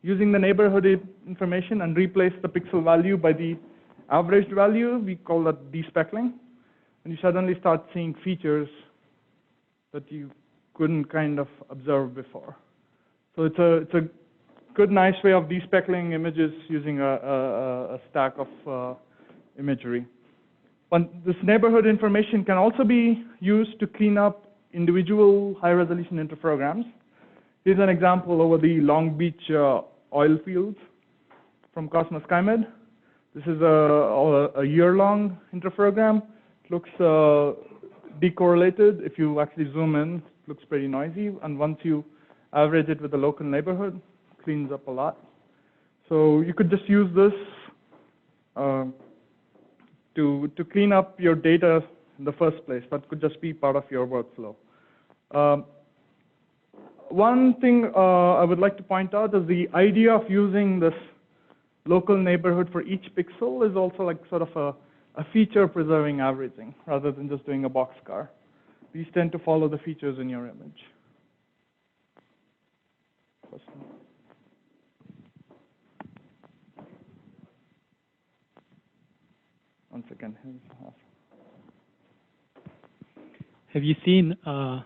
using the neighborhood information and replace the pixel value by the averaged value. We call that despeckling. And you suddenly start seeing features that you couldn't kind of observe before. So it's a good, nice way of despeckling images using a stack of imagery. But this neighborhood information can also be used to clean up individual high-resolution interferograms. Here's an example over the Long Beach oil fields from Cosmos SkyMed. This is a year-long interferogram. It looks decorrelated. If you actually zoom in, it looks pretty noisy. And once you average it with the local neighborhood, it cleans up a lot. So you could just use this to clean up your data in the first place. That could just be part of your workflow. One thing I would like to point out is the idea of using this local neighborhood for each pixel is also like sort of a feature preserving averaging rather than just doing a boxcar. These tend to follow the features in your image. Question? One second. Have you seen a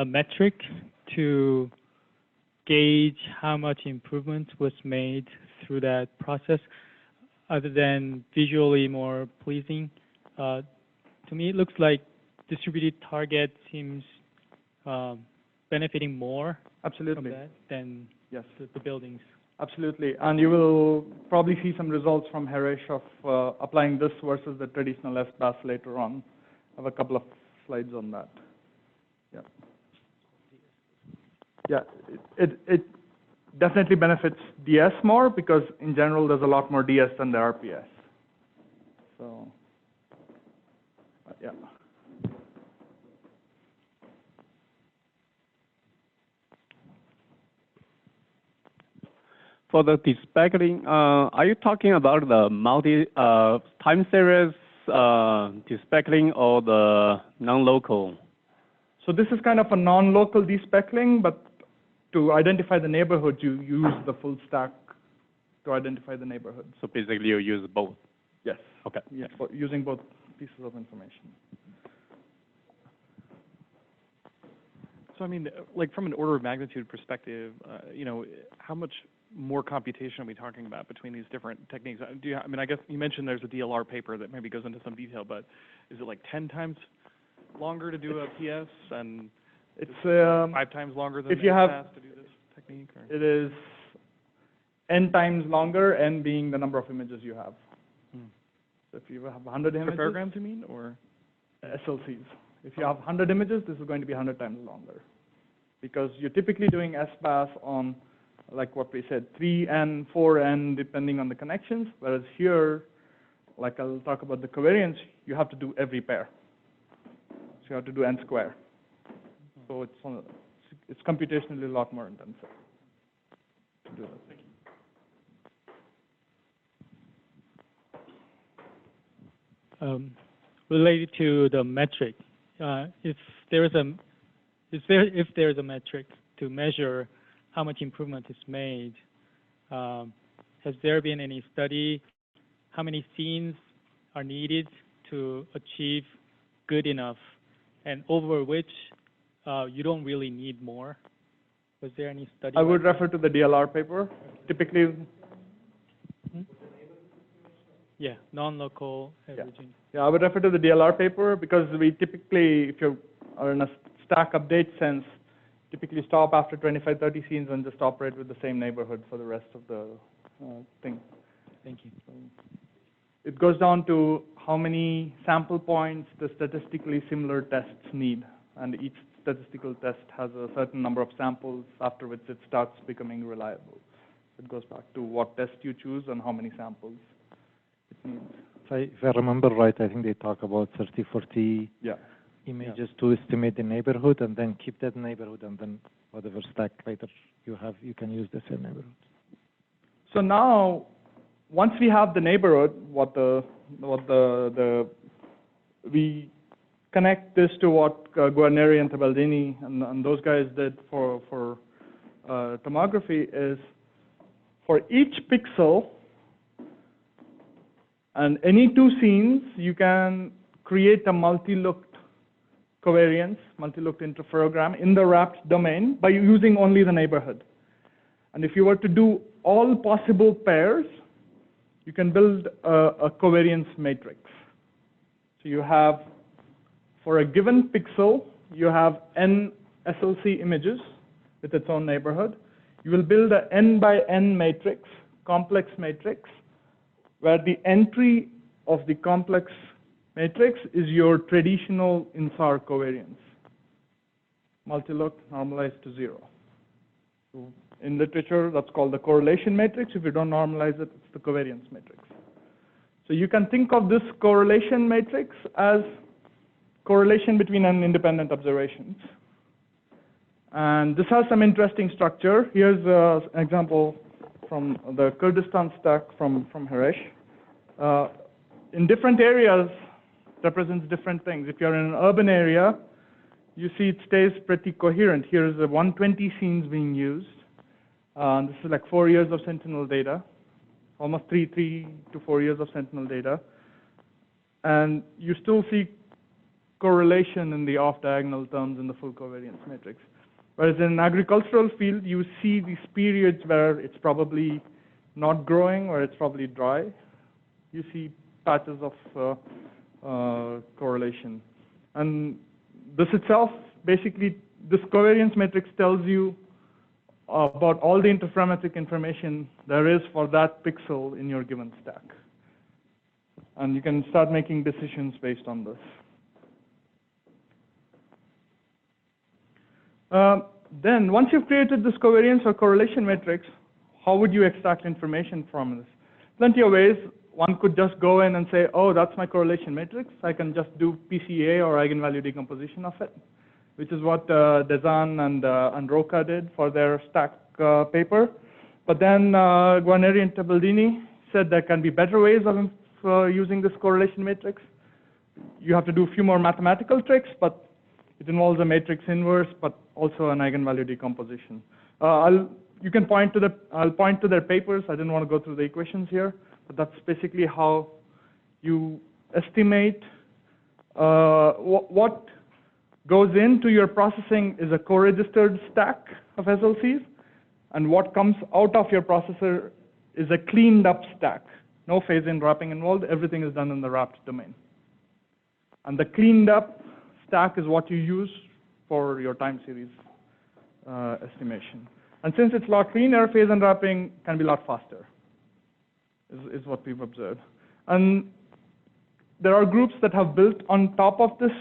metric to gauge how much improvement was made through that process, other than visually more pleasing? To me, it looks like distributed target seems benefiting more Absolutely. from that than yes. the buildings. Absolutely, and you will probably see some results from Harish of applying this versus the traditional SBAS later on. I have a couple of slides on that. Yeah. Yeah, it definitely benefits DS more because in general there's a lot more DS than there are PS. So, yeah. For the despeckling, are you talking about the time series despeckling or the non-local? So this is kind of a non-local despeckling, but to identify the neighborhood, you use the full stack to identify the neighborhood. So basically you use both? Yes. Okay. Yes, using both pieces of information. So I mean, like from an order of magnitude perspective, you know, how much more computation are we talking about between these different techniques? I mean, I guess you mentioned there's a DLR paper that maybe goes into some detail, but is it like 10 times longer to do a PS and it's 5 times longer than if you have SAS to do this technique? Or? It is n times longer, n being the number of images you have. So if you have 100 images. Interferograms, you mean, or SLCs? If you have 100 images, this is going to be 100 times longer, because you're typically doing SPAS on, like what we said, 3n, 4n, depending on the connections. Whereas here, like I'll talk about the covariance, you have to do every pair. So you have to do n square. So it's computationally a lot more intensive to do that. Related to the metric, if there is a metric to measure how much improvement is made, has there been any study how many scenes are needed to achieve good enough, and over which you don't really need more? Was there any study? I would refer to the DLR paper. Typically. Yeah, non-local averaging. Yeah, I would refer to the DLR paper, because we typically, if you are in a stack update sense, typically stop after 25, 30 scenes and just operate with the same neighborhood for the rest of the thing. Thank you. It goes down to how many sample points the statistically similar tests need, and each statistical test has a certain number of samples after which it starts becoming reliable. It goes back to what test you choose and how many samples it needs. If I remember right, I think they talk about 30, 40 images to estimate the neighborhood, and then keep that neighborhood, and then whatever stack later you have, you can use the same neighborhood. So now, once we have the neighborhood, we connect this to what Guarneri and Tabaldini and those guys did for tomography is, for each pixel and any two scenes, you can create a multi-looked covariance, multi-looked interferogram in the wrapped domain by using only the neighborhood. And if you were to do all possible pairs, you can build a covariance matrix. So you have, for a given pixel, you have n SLC images with its own neighborhood. You will build a n by n matrix, complex matrix, where the entry of the complex matrix is your traditional InSAR covariance, multi-look normalized to 0. So in literature, that's called the correlation matrix. If you don't normalize it, it's the covariance matrix. So you can think of this correlation matrix as correlation between independent observations. And this has some interesting structure. Here's an example from the Kurdistan stack from Harish. In different areas, represents different things. If you're in an urban area, you see it stays pretty coherent. Here's the 120 scenes being used. This is like 4 years of Sentinel data, almost 3 to 4 years of Sentinel data. And you still see correlation in the off-diagonal terms in the full covariance matrix. Whereas in an agricultural field, you see these periods where it's probably not growing or it's probably dry. You see patches of correlation. And this itself, basically, this covariance matrix tells you about all the interferometric information there is for that pixel in your given stack. And you can start making decisions based on this. Then, once you've created this covariance or correlation matrix, how would you extract information from this? Plenty of ways. One could just go in and say, oh, that's my correlation matrix. I can just do PCA or eigenvalue decomposition of it, which is what Dezan and Roca did for their stack paper. But then Guarneri and Tabaldini said there can be better ways of using this correlation matrix. You have to do a few more mathematical tricks, but it involves a matrix inverse, but also an eigenvalue decomposition. I'll point to their papers. I didn't want to go through the equations here, but that's basically how you estimate what goes into your processing is a co-registered stack of SLCs, And what comes out of your processor is a cleaned up stack. No phase-in wrapping involved. Everything is done in the wrapped domain. And the cleaned up stack is what you use for your time series estimation. And since it's a lot cleaner, phase-in wrapping can be a lot faster, is what we've observed. And there are groups that have built on top of this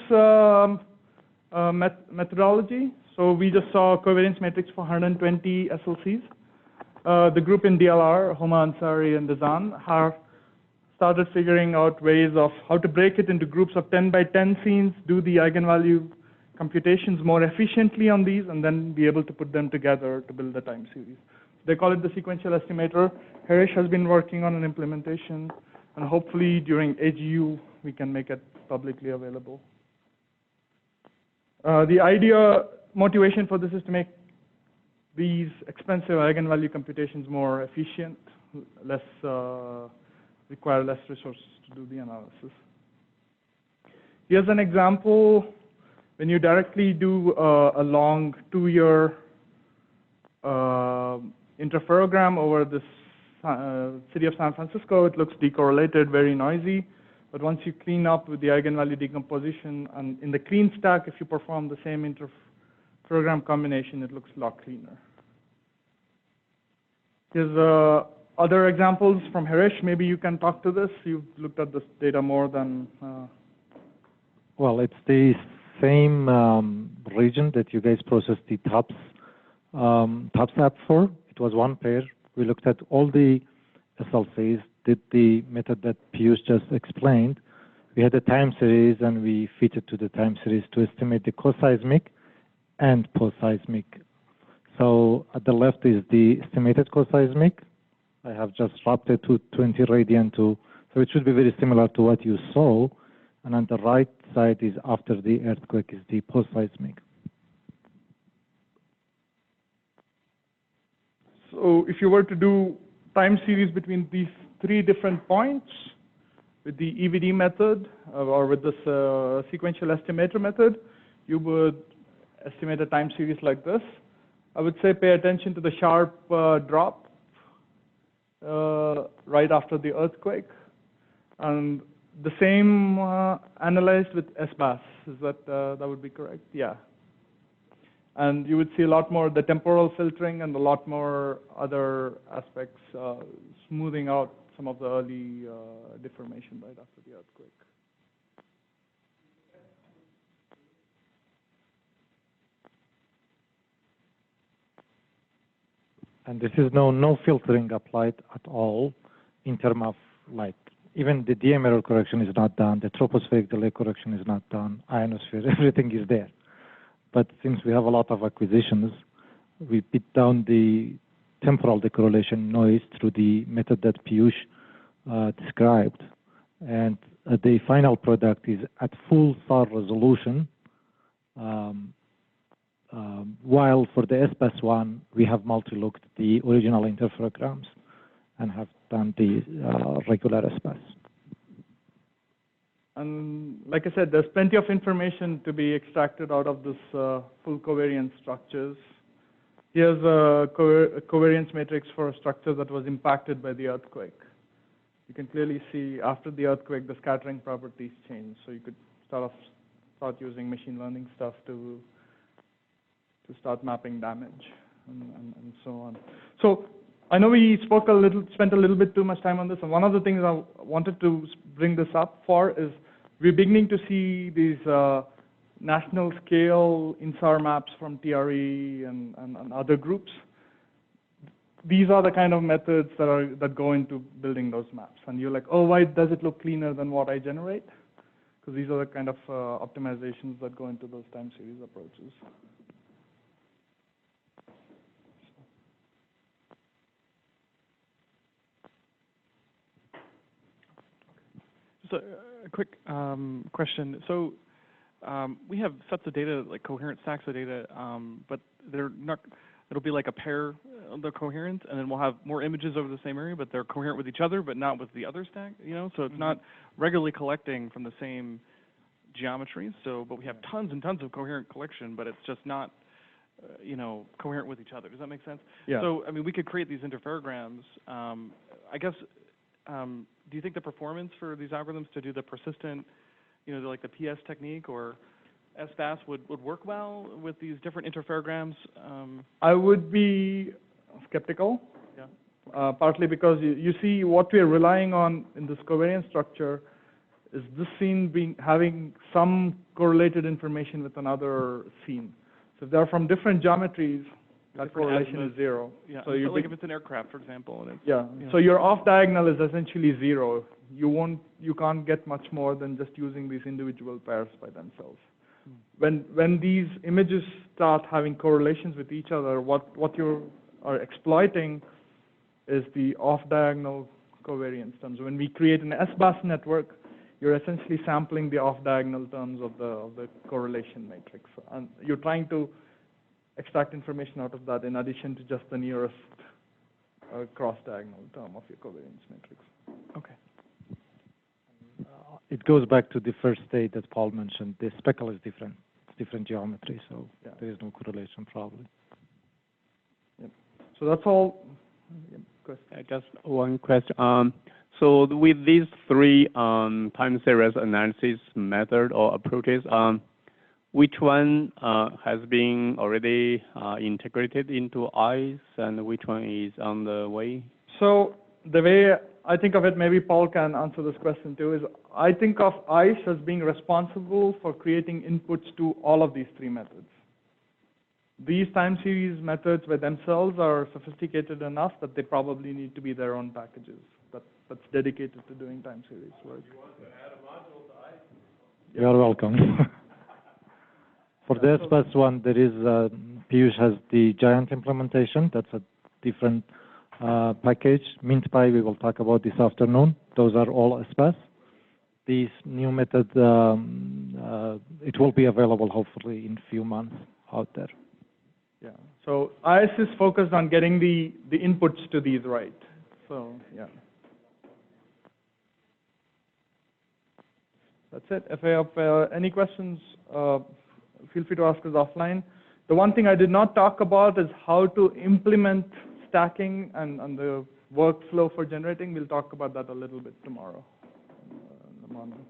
methodology. So we just saw covariance matrix for 120 SLCs. The group in DLR, Homa Ansari and Dazan, have started figuring out ways of how to break it into groups of 10 by 10 scenes, do the eigenvalue computations more efficiently on these, and then be able to put them together to build the time series. They call it the sequential estimator. Harish has been working on an implementation, and hopefully during AGU we can make it publicly available. The idea, motivation for this is to make these expensive eigenvalue computations more efficient, require less resources to do the analysis. Here's an example. When you directly do a long 2-year interferogram over this city of San Francisco, it looks decorrelated, very noisy. But once you clean up with the eigenvalue decomposition, and in the clean stack, if you perform the same interferogram combination, it looks a lot cleaner. Here's other examples from Harish. Maybe you can talk to this. You've looked at this data more than... Well, it's the same region that you guys processed the TOPS app for. It was one pair. We looked at all the SLCs, did the method that Piyush just explained. We had a time series, and we fit it to the time series to estimate the coseismic and post-seismic. So at the left is the estimated coseismic. I have just swapped it to 20 radian so it should be very similar to what you saw. And on the right side is after the earthquake is the post-seismic. So if you were to do time series between these 3 different points with the EVD method or with this sequential estimator method, you would estimate a time series like this. I would say pay attention to the sharp drop right after the earthquake. And the same analyzed with SBAS. Is that would be correct? Yeah. And you would see a lot more the temporal filtering and a lot more other aspects smoothing out some of the early deformation right after the earthquake. And this is no filtering applied at all in terms of like, even the DM error correction is not done, the tropospheric delay correction is not done, ionosphere, everything is there. But since we have a lot of acquisitions, we beat down the temporal decorrelation noise through the method that Piyush described. And the final product is at full SAR resolution, while for the SBAS one, we have multi-looked the original interferograms and have done the regular SBAS. And like I said, there's plenty of information to be extracted out of this full covariance structures. Here's a covariance matrix for a structure that was impacted by the earthquake. You can clearly see after the earthquake, the scattering properties changed. So you could start using machine learning stuff to start mapping damage and so on. So I know we spent a little bit too much time on this, and one of the things I wanted to bring this up for is we're beginning to see these national scale InSAR maps from TRE and other groups. These are the kind of methods that go into building those maps. And you're like, oh, why does it look cleaner than what I generate? Because these are the kind of optimizations that go into those time series approaches. Just a quick question. So we have sets of data, like coherent stacks of data, but they're not. It'll be like a pair of the coherent, and then we'll have more images over the same area, but they're coherent with each other, but not with the other stack. You know, so it's not regularly collecting from the same geometries. So, but we have tons and tons of coherent collection, but it's just not coherent with each other. Does that make sense? Yeah. So, I mean, we could create these interferograms. I guess, do you think the performance for these algorithms to do the persistent, like the PS technique or SFAS would work well with these different interferograms? I would be skeptical. Yeah. Partly because you see what we are relying on in this covariance structure is this scene having some correlated information with another scene. So if they're from different geometries, that Different correlation azimuths. is zero. Yeah. So like if it's an aircraft, for example, and it's, yeah. So your off diagonal is essentially zero. You can't get much more than just using these individual pairs by themselves. When these images start having correlations with each other, what you are exploiting is the off-diagonal covariance terms. When we create an S-bus network, you're essentially sampling the off-diagonal terms of the correlation matrix, and you're trying to extract information out of that in addition to just the nearest cross-diagonal term of your covariance matrix. okay. It goes back to the first state that Paul mentioned. The speckle is different. It's different geometry, so Yeah. there is no correlation probably. Yep. So that's all. Yep. Just one question. So with these three time series analysis method or approaches, which one has been already integrated into ICE, and which one is on the way? So the way I think of it, maybe Paul can answer this question too, is I think of ICE as being responsible for creating inputs to all of these three methods. These time series methods by themselves are sophisticated enough that they probably need to be their own packages that's dedicated to doing time series work. You want to add a module to ICE? You are welcome. For the SPAS one, there is, Piyush has the giant implementation. That's a different package. MintPy, we will talk about this afternoon. Those are all SPAS. These new methods, it will be available hopefully in a few months out there. Yeah. So ICE is focused on getting the inputs to these right. So yeah. That's it. If you have any questions, feel free to ask us offline. The one thing I did not talk about is how to implement stacking and the workflow for generating. We'll talk about that a little bit tomorrow in the morning.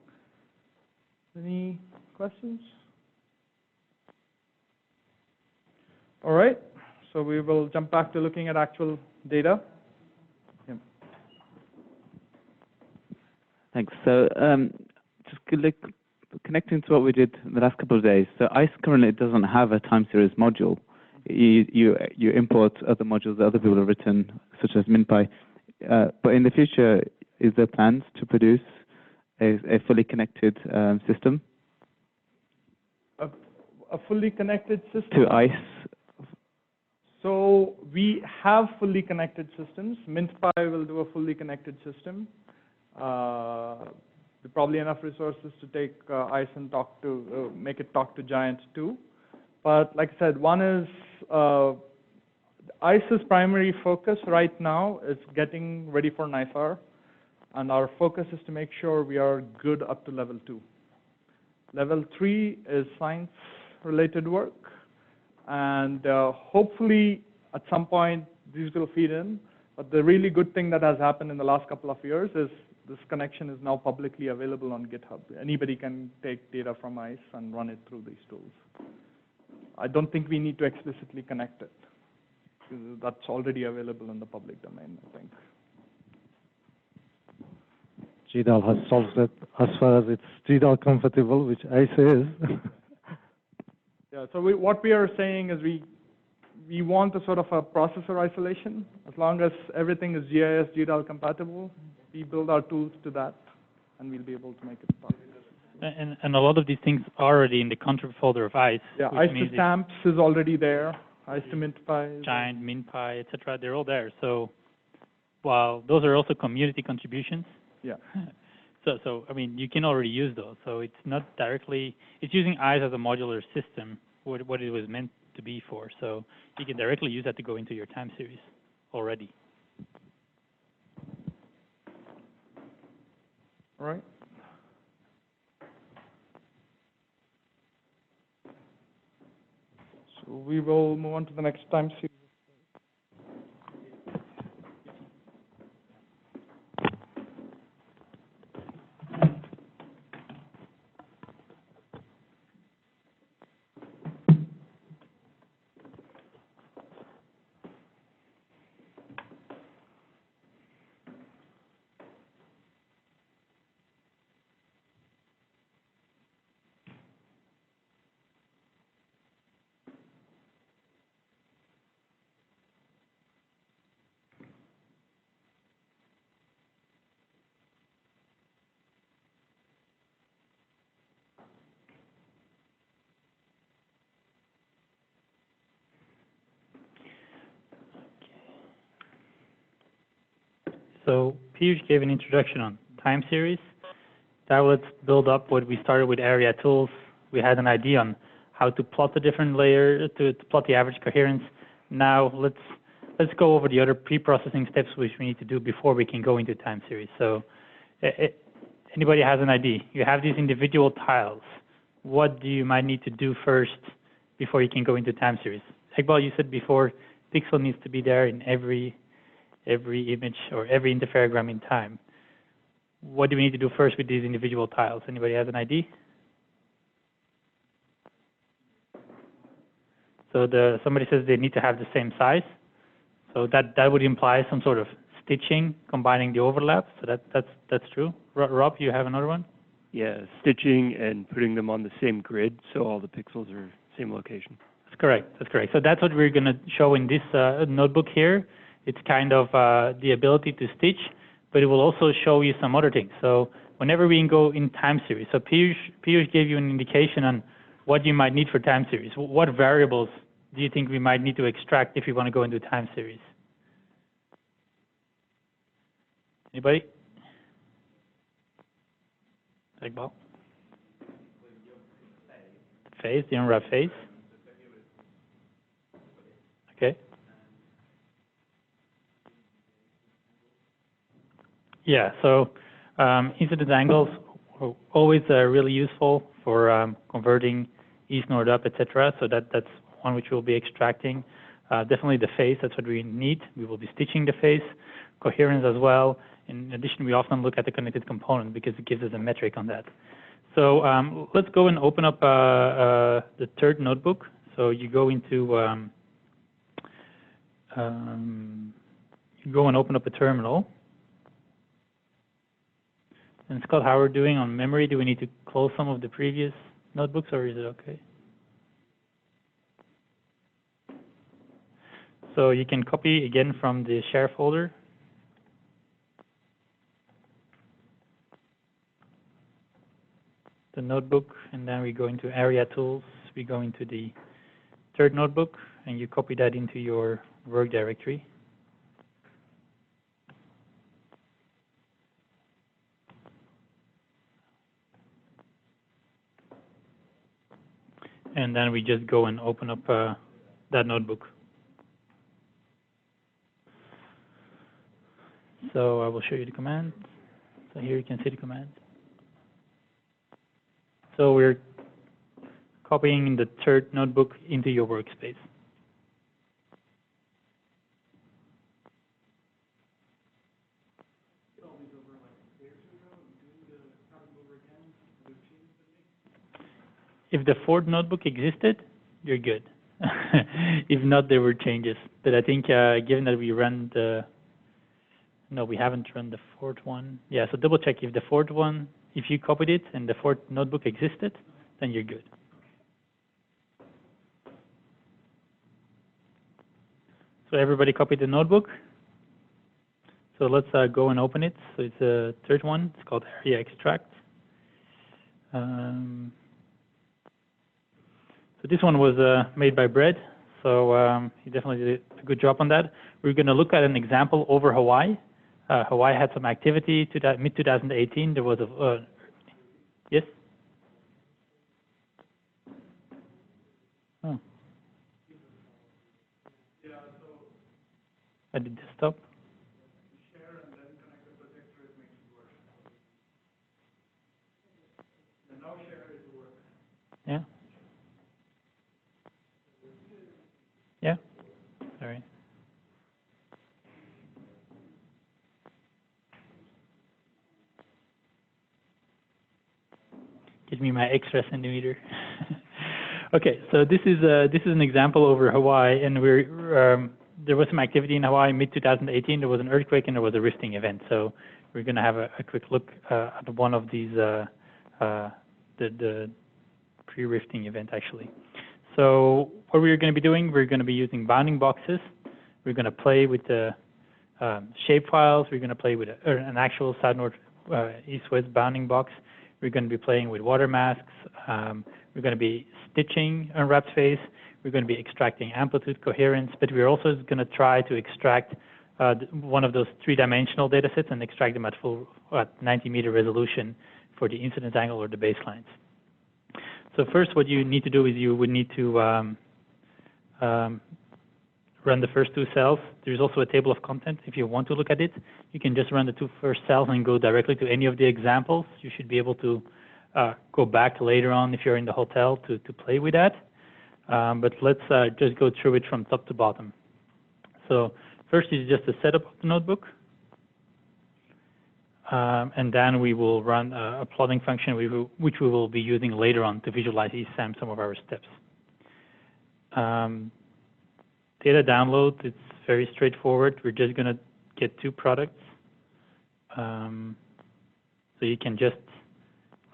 Any questions? All right. So we will jump back to looking at actual data. Yeah. Thanks. So just connecting to what we did in the last couple of days. So ICE currently doesn't have a time series module. You import other modules that other people have written, such as MinPy. But in the future, is there plans to produce a fully connected system? A fully connected system? To ICE. So we have fully connected systems. MintPy will do a fully connected system. There are probably enough resources to take ICE and make it talk to Giant too. But like I said, one is ICE's primary focus right now is getting ready for InSAR, and our focus is to make sure we are good up to level 2. Level 3 is science-related work. And hopefully, at some point, these will feed in. But the really good thing that has happened in the last couple of years is this connection is now publicly available on GitHub. Anybody can take data from ICE and run it through these tools. I don't think we need to explicitly connect it. That's already available in the public domain, I think. GDAL has solved it as far as it's GDAL compatible, which ICE is. Yeah, so what we are saying is we want a sort of a processor isolation. As long as everything is GIS, GDAL compatible, we build our tools to that, and we'll be able to make it possible. And a lot of these things are already in the contrib folder of ICE. Yeah, ICE to stamps is already there. ICE to MintPy. Giant, MinPy, etc. They're all there. So while those are also community contributions. Yeah. So I mean, you can already use those. So it's not directly, it's using ICE as a modular system, what it was meant to be for. So you can directly use that to go into your time series already. All right. So we will move on to the next time series. So Piyush gave an introduction on time series. Now let's build up what we started with area tools. We had an idea on how to plot the different layers, to plot the average coherence. Now let's go over the other pre-processing steps which we need to do before we can go into time series. So anybody has an idea? You have these individual tiles. What do you might need to do first before you can go into time series? Iqbal, you said before pixel needs to be there in every image or every interferogram in time. What do we need to do first with these individual tiles? Anybody has an idea? So somebody says they need to have the same size. So that would imply some sort of stitching, combining the overlap. So that's true. Rob, you have another one? Yeah, stitching and putting them on the same grid so all the pixels are same location. That's correct. That's correct. So that's what we're going to show in this notebook here. It's kind of the ability to stitch, but it will also show you some other things. So whenever we go in time series, so Piyush gave you an indication on what you might need for time series. What variables do you think we might need to extract if we want to go into time series? Anybody? Iqbal? Phase, the unwrap phase. Okay. Yeah, so incidence angles are always really useful for converting east, north, up, etc. So that's one which we'll be extracting. Definitely the phase, that's what we need. We will be stitching the phase, coherence as well. In addition, we often look at the connected component because it gives us a metric on that. So let's go and open up the third notebook. So you go into, you go and open up a terminal. And Scott, how are we doing on memory? Do we need to close some of the previous notebooks, or is it okay? So you can copy again from the share folder. The notebook, and then we go into area tools. We go into the third notebook, and you copy that into your work directory. And then we just go and open up that notebook. So I will show you the command. So here you can see the command. So we're copying the third notebook into your workspace. If the fourth notebook existed, you're good. If not, there were changes. But I think given that we run the, no, we haven't run the fourth one. Yeah, so double check if the fourth one, if you copied it and the fourth notebook existed, then you're good. So everybody copied the notebook. So let's go and open it. So it's a third one. It's called area extract. So this one was made by Brett. So he definitely did a good job on that. We're going to look at an example over Hawaii. Hawaii had some activity to that mid-2018. There was a yes. Oh. I did desktop. Yeah. me my extra centimeter. Okay, so this is an example over Hawaii, and there was some activity in Hawaii mid-2018. There was an earthquake and there was a rifting event. So we're going to have a quick look at one of these, the pre-rifting event actually. So what we're going to be doing, we're going to be using bounding boxes. We're going to play with the shape files. We're going to play with an actual south-north, east-west bounding box. We're going to be playing with water masks. We're going to be stitching unwrapped space. We're going to be extracting amplitude coherence, but we're also going to try to extract one of those three-dimensional data sets and extract them at full 90-meter resolution for the incidence angle or the baselines. So first, what you need to do is you would need to run the first two cells. There's also a table of content. If you want to look at it, you can just run the two first cells and go directly to any of the examples. You should be able to go back later on if you're in the hotel to play with that. But let's just go through it from top to bottom. So first is just the setup of the notebook. And then we will run a plotting function which we will be using later on to visualize some of our steps. Data download, it's very straightforward. We're just going to get two products. So you can just,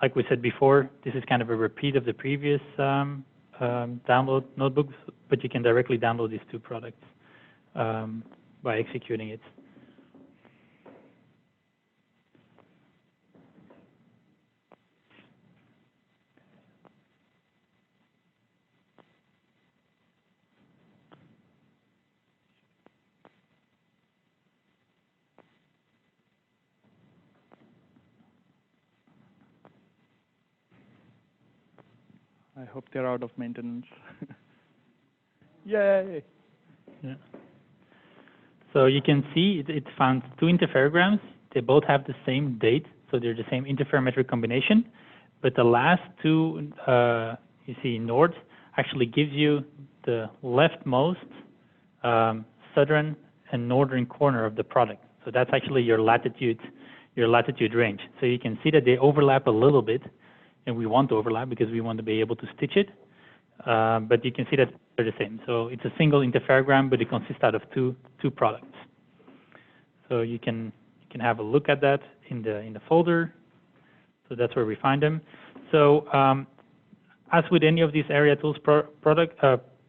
like we said before, this is kind of a repeat of the previous download notebooks, but you can directly download these two products by executing it. I hope they're out of maintenance. Yay! Yeah. So you can see it found two interferograms. They both have the same date, so they're the same interferometric combination. But the last two, you see north, actually gives you the leftmost southern and northern corner of the product. So that's actually your latitude range. So you can see that they overlap a little bit. And we want to overlap because we want to be able to stitch it. But you can see that they're the same. So it's a single interferogram, but it consists out of two products. So you can have a look at that in the folder. So that's where we find them. So as with any of these area tools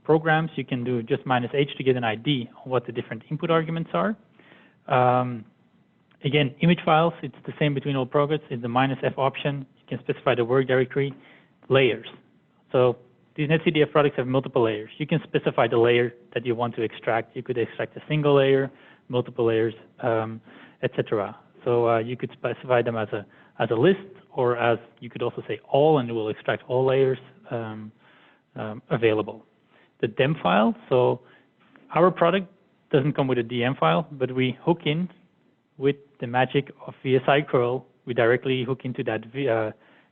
programs, you can do just -H to get an ID on what the different input arguments are. Again, image files, it's the same between all programs. It's the -F option. You can specify the work directory, layers. So these NetCDF products have multiple layers. You can specify the layer that you want to extract. You could extract a single layer, multiple layers, etc. So you could specify them as a list, or as you could also say all, and it will extract all layers available. The DEM file, so our product doesn't come with a DM file, but we hook in with the magic of VSI curl. We directly hook into that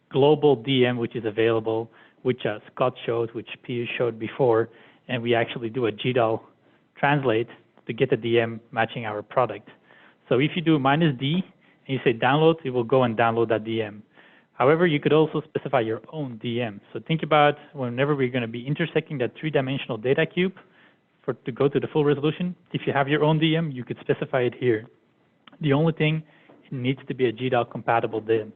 global DM, which is available, which Scott showed, which Pius showed before, and we actually do a GDAL translate to get the DM matching our product. So if you do -D and you say download, it will go and download that DM. However, you could also specify your own DM. So think about whenever we're going to be intersecting that three-dimensional data cube to go to the full resolution. If you have your own DM, you could specify it here. The only thing, it needs to be a GDAL compatible DM.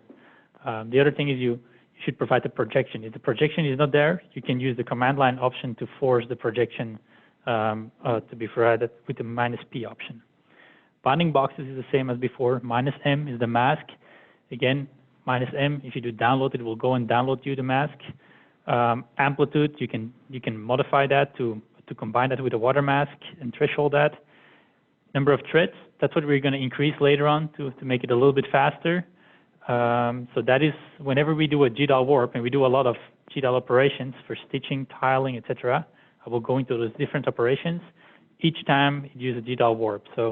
The other thing is you should provide the projection. If the projection is not there, you can use the command line option to force the projection to be provided with the -P option. Bounding boxes is the same as before. -M is the mask. Again, -M, if you do download, it will go and download you the mask. Amplitude, you can modify that to combine that with a water mask and threshold that. Number of threads, that's what we're going to increase later on to make it a little bit faster. So that is whenever we do a GDAL warp, and we do a lot of GDAL operations for stitching, tiling, etc. I will go into those different operations. Each time you use a GDAL warp. So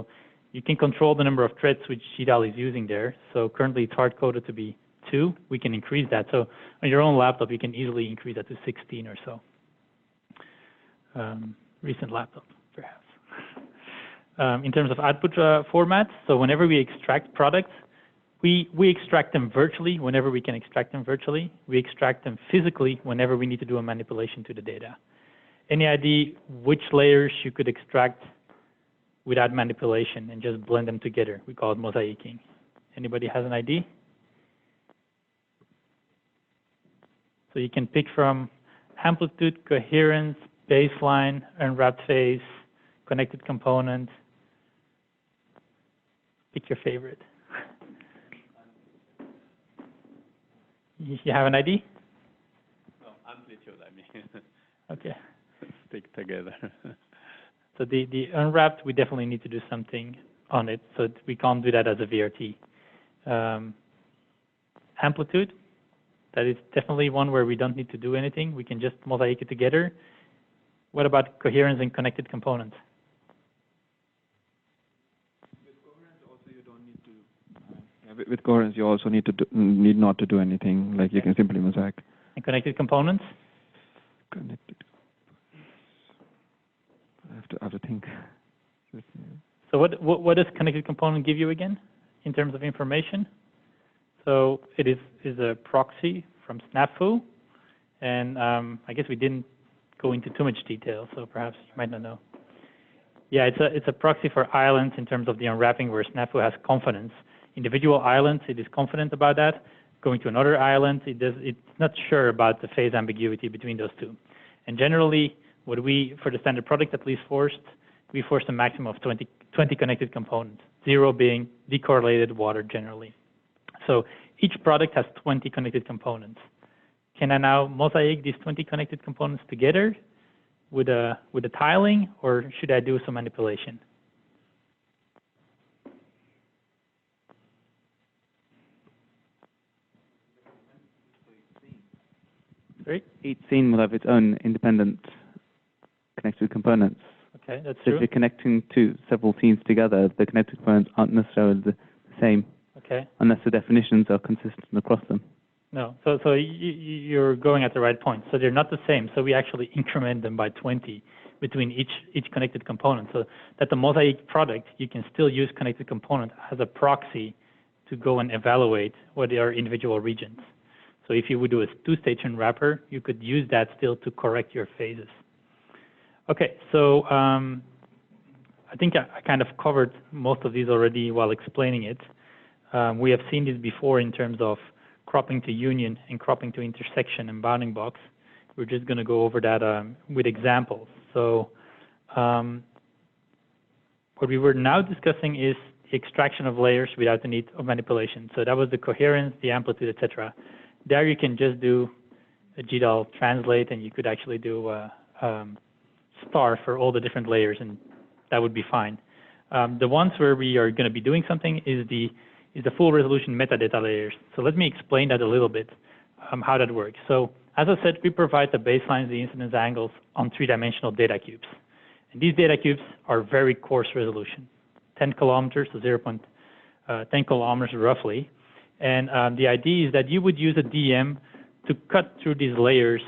you can control the number of threads which GDAL is using there. So currently it's hard-coded to be 2. We can increase that. So on your own laptop, you can easily increase that to 16 or so. Recent laptop, perhaps. In terms of output formats, so whenever we extract products, We extract them virtually whenever we can extract them virtually. We extract them physically whenever we need to do a manipulation to the data. Any idea which layers you could extract without manipulation and just blend them together? We call it mosaicing. Anybody has an idea? So you can pick from amplitude, coherence, baseline, unwrapped phase, connected component. Pick your favorite. You have an idea? No, amplitude, I mean. Okay. Stick together. So the unwrapped, we definitely need to do something on it, so we can't do that as a VRT. Amplitude, that is definitely one where we don't need to do anything. We can just mosaic it together. What about coherence and connected components? With coherence, you also need not to do anything. Like you can simply mosaic. And connected components? Connected. I have to think. So what does connected component give you again in terms of information? So it is a proxy from snafu, and I guess we didn't go into too much detail, so perhaps you might not know. Yeah, it's a proxy for islands in terms of the unwrapping where snafu has confidence. Individual islands, it is confident about that. Going to another island, it's not sure about the phase ambiguity between those two. And generally, what we, for the standard product at least we forced a maximum of 20 connected components, 0 being decorrelated water generally. So each product has 20 connected components. Can I now mosaic these 20 connected components together with a tiling, or should I do some manipulation? Sorry? Each scene will have its own independent connected components. Okay, that's So true. if you're connecting several scenes together, the connected components aren't necessarily the same. Okay. Unless the definitions are consistent across them. No, so you're going at the right point. So they're not the same. So we actually increment them by 20 between each connected component, so that the mosaic product, you can still use connected component as a proxy to go and evaluate what are individual regions. So if you would do a two-stage unwrapper, you could use that still to correct your phases. Okay, so I think I kind of covered most of these already while explaining it. We have seen this before in terms of cropping to union and cropping to intersection and bounding box. We're just going to go over that with examples. So what we were now discussing is the extraction of layers without the need of manipulation. So that was the coherence, the amplitude, etc. There you can just do a GDAL translate, and you could actually do a star for all the different layers, and that would be fine. The ones where we are going to be doing something is the full resolution metadata layers. So let me explain that a little bit, how that works. So as I said, we provide the baselines, the incidence angles on three-dimensional data cubes. And these data cubes are very coarse resolution, 10 kilometers, so 10 kilometers roughly. And the idea is that you would use a DM to cut through these layers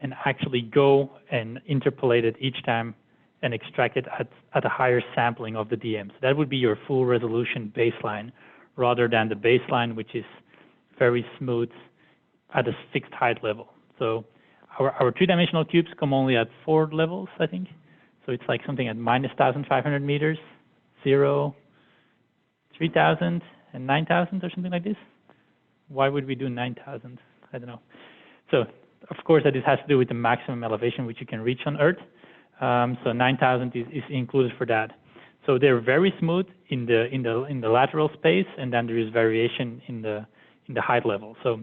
and actually go and interpolate it each time and extract it at a higher sampling of the DM. So that would be your full resolution baseline, rather than the baseline, which is very smooth at a fixed height level. So our three-dimensional cubes come only at 4 levels, I think. So it's like something at minus 1,500 meters, 0, 3,000, and 9,000 or something like this. Why would we do 9,000? I don't know. So of course that this has to do with the maximum elevation which you can reach on Earth. So 9,000 is included for that. So they're very smooth in the lateral space, and then there is variation in the height level. So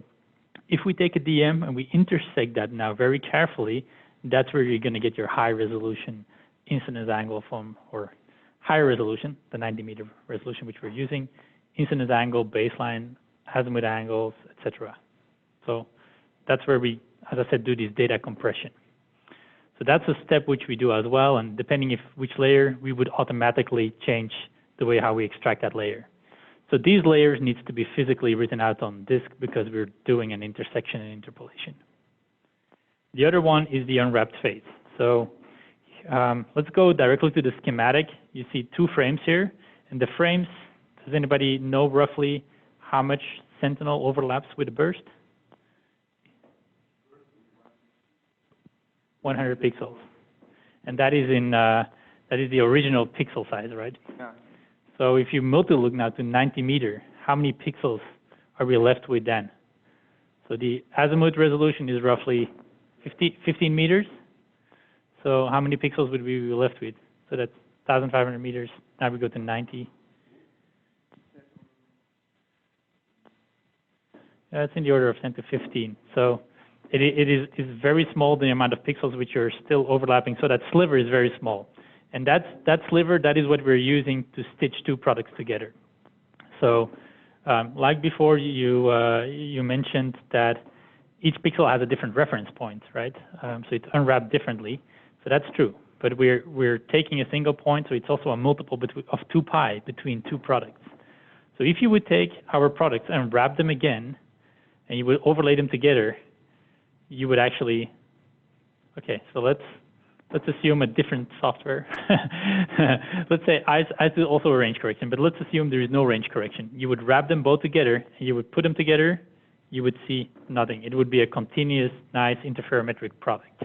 if we take a DM and we intersect that now very carefully, that's where you're going to get your high resolution incidence angle from, or higher resolution, the 90-meter resolution which we're using, incidence angle, baseline, azimuth angles, etc. So that's where we, as I said, do this data compression. So that's a step which we do as well, and depending if which layer, we would automatically change the way how we extract that layer. So these layers needs to be physically written out on disk because we're doing an intersection and interpolation. The other one is the unwrapped phase. So let's go directly to the schematic. You see 2 frames here, and the frames, does anybody know roughly how much sentinel overlaps with the burst? 100 pixels. And that is the original pixel size, right? Yeah. So if you multi-look now to 90 meter, how many pixels are we left with then? So the azimuth resolution is roughly 15 meters. So how many pixels would we be left with? So that's 1,500 meters. Now we go to 90. It's in the order of 10 to 15. So it is very small, the amount of pixels which are still overlapping. So that sliver is very small. And that sliver, that is what we're using to stitch two products together. So like before, you mentioned that each pixel has a different reference point, right? So it's unwrapped differently. So that's true. But we're taking a single point, so it's also a multiple of 2 pi between two products. So if you would take our products and wrap them again, and you would overlay them together, you would actually, okay, so let's assume a different software. Let's say I do also a range correction, but let's assume there is no range correction. You would wrap them both together, and you would put them together, you would see nothing. It would be a continuous, nice interferometric product.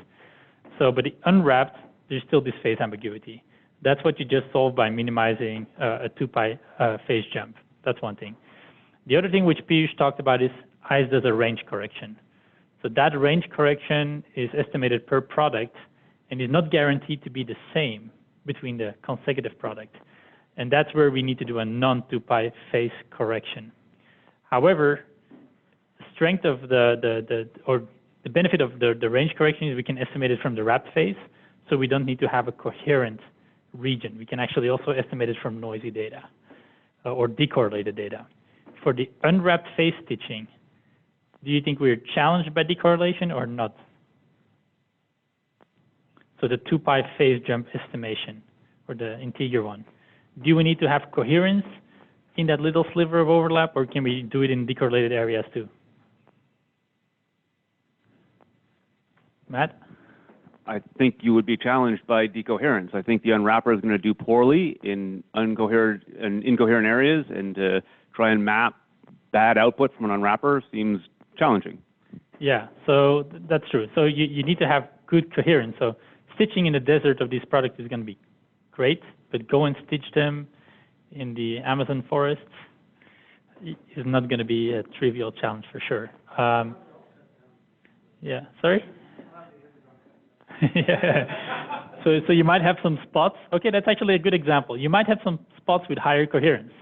So, but the unwrapped, there's still this phase ambiguity. That's what you just solve by minimizing a 2 pi phase jump. That's one thing. The other thing which Piyush talked about is ICE does a range correction. So that range correction is estimated per product and is not guaranteed to be the same between the consecutive product. And that's where we need to do a non-2 pi phase correction. However, the strength of the benefit of the range correction is we can estimate it from the wrapped phase, so we don't need to have a coherent region. We can actually also estimate it from noisy data or decorrelated data. For the unwrapped phase stitching, do you think we're challenged by decorrelation or not? So the 2 pi phase jump estimation, or the integer one. Do we need to have coherence in that little sliver of overlap, or can we do it in decorrelated areas too? Matt? I think you would be challenged by decoherence. I think the unwrapper is going to do poorly in incoherent areas, and to try and map bad output from an unwrapper seems challenging. Yeah, so that's true. So you need to have good coherence. So stitching in the desert of these products is going to be great, but go and stitch them in the Amazon forests is not going to be a trivial challenge for sure. Yeah, sorry? Yeah. So you might have some spots. Okay, that's actually a good example. You might have some spots with higher coherence.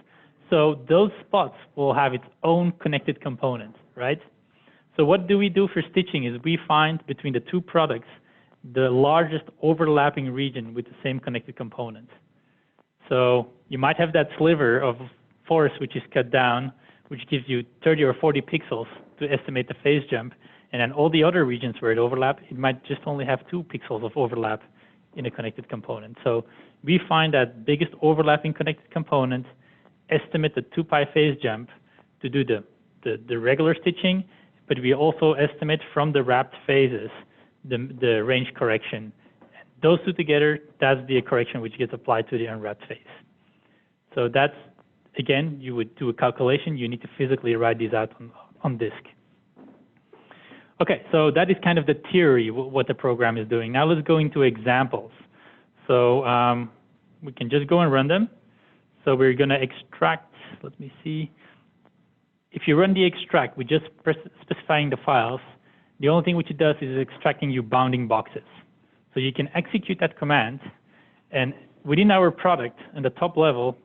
So those spots will have its own connected component, right? So what do we do for stitching is we find between the two products the largest overlapping region with the same connected component. So you might have that sliver of forest which is cut down, which gives you 30 or 40 pixels to estimate the phase jump. And then all the other regions where it overlaps, it might just only have 2 pixels of overlap in a connected component. So we find that biggest overlapping connected component, estimate the 2 pi phase jump to do the regular stitching, but we also estimate from the wrapped phases the range correction. Those two together, that's the correction which gets applied to the unwrapped phase. So that's, again, you would do a calculation. You need to physically write these out on disk. Okay, so that is kind of the theory, what the program is doing. Now let's go into examples. So we can just go and run them. So we're going to extract, let me see. If you run the extract, we just specifying the files. The only thing which it does is extracting you bounding boxes. So you can execute that command, and within our product, in the top level,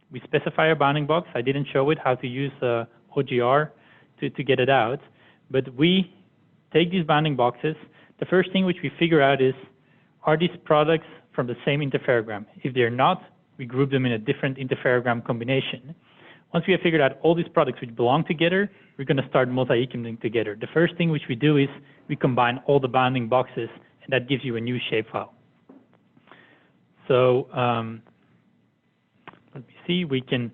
we specify a bounding box. I didn't show it how to use OGR to get it out, but we take these bounding boxes. The first thing which we figure out is, are these products from the same interferogram? If they're not, we group them in a different interferogram combination. Once we have figured out all these products which belong together, we're going to start mosaicing them together. The first thing which we do is we combine all the bounding boxes, and that gives you a new shapefile. So let me see. We can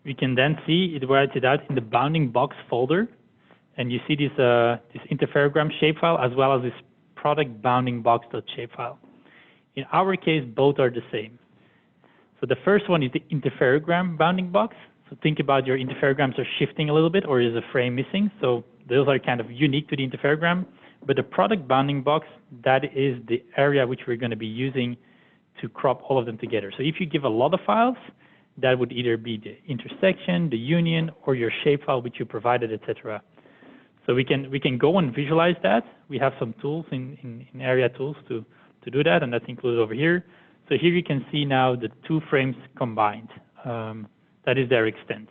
then see it writes it out in the bounding box folder, and you see this interferogram shapefile as well as this product bounding box.shapefile. In our case, both are the same. So the first one is the interferogram bounding box. So think about your interferograms are shifting a little bit, or is a frame missing. So those are kind of unique to the interferogram. But the product bounding box, that is the area which we're going to be using to crop all of them together. So if you give a lot of files, that would either be the intersection, the union, or your shapefile which you provided, etc. So we can go and visualize that. We have some tools in area tools to do that, and that's included over here. So here you can see now the two frames combined. That is their extent.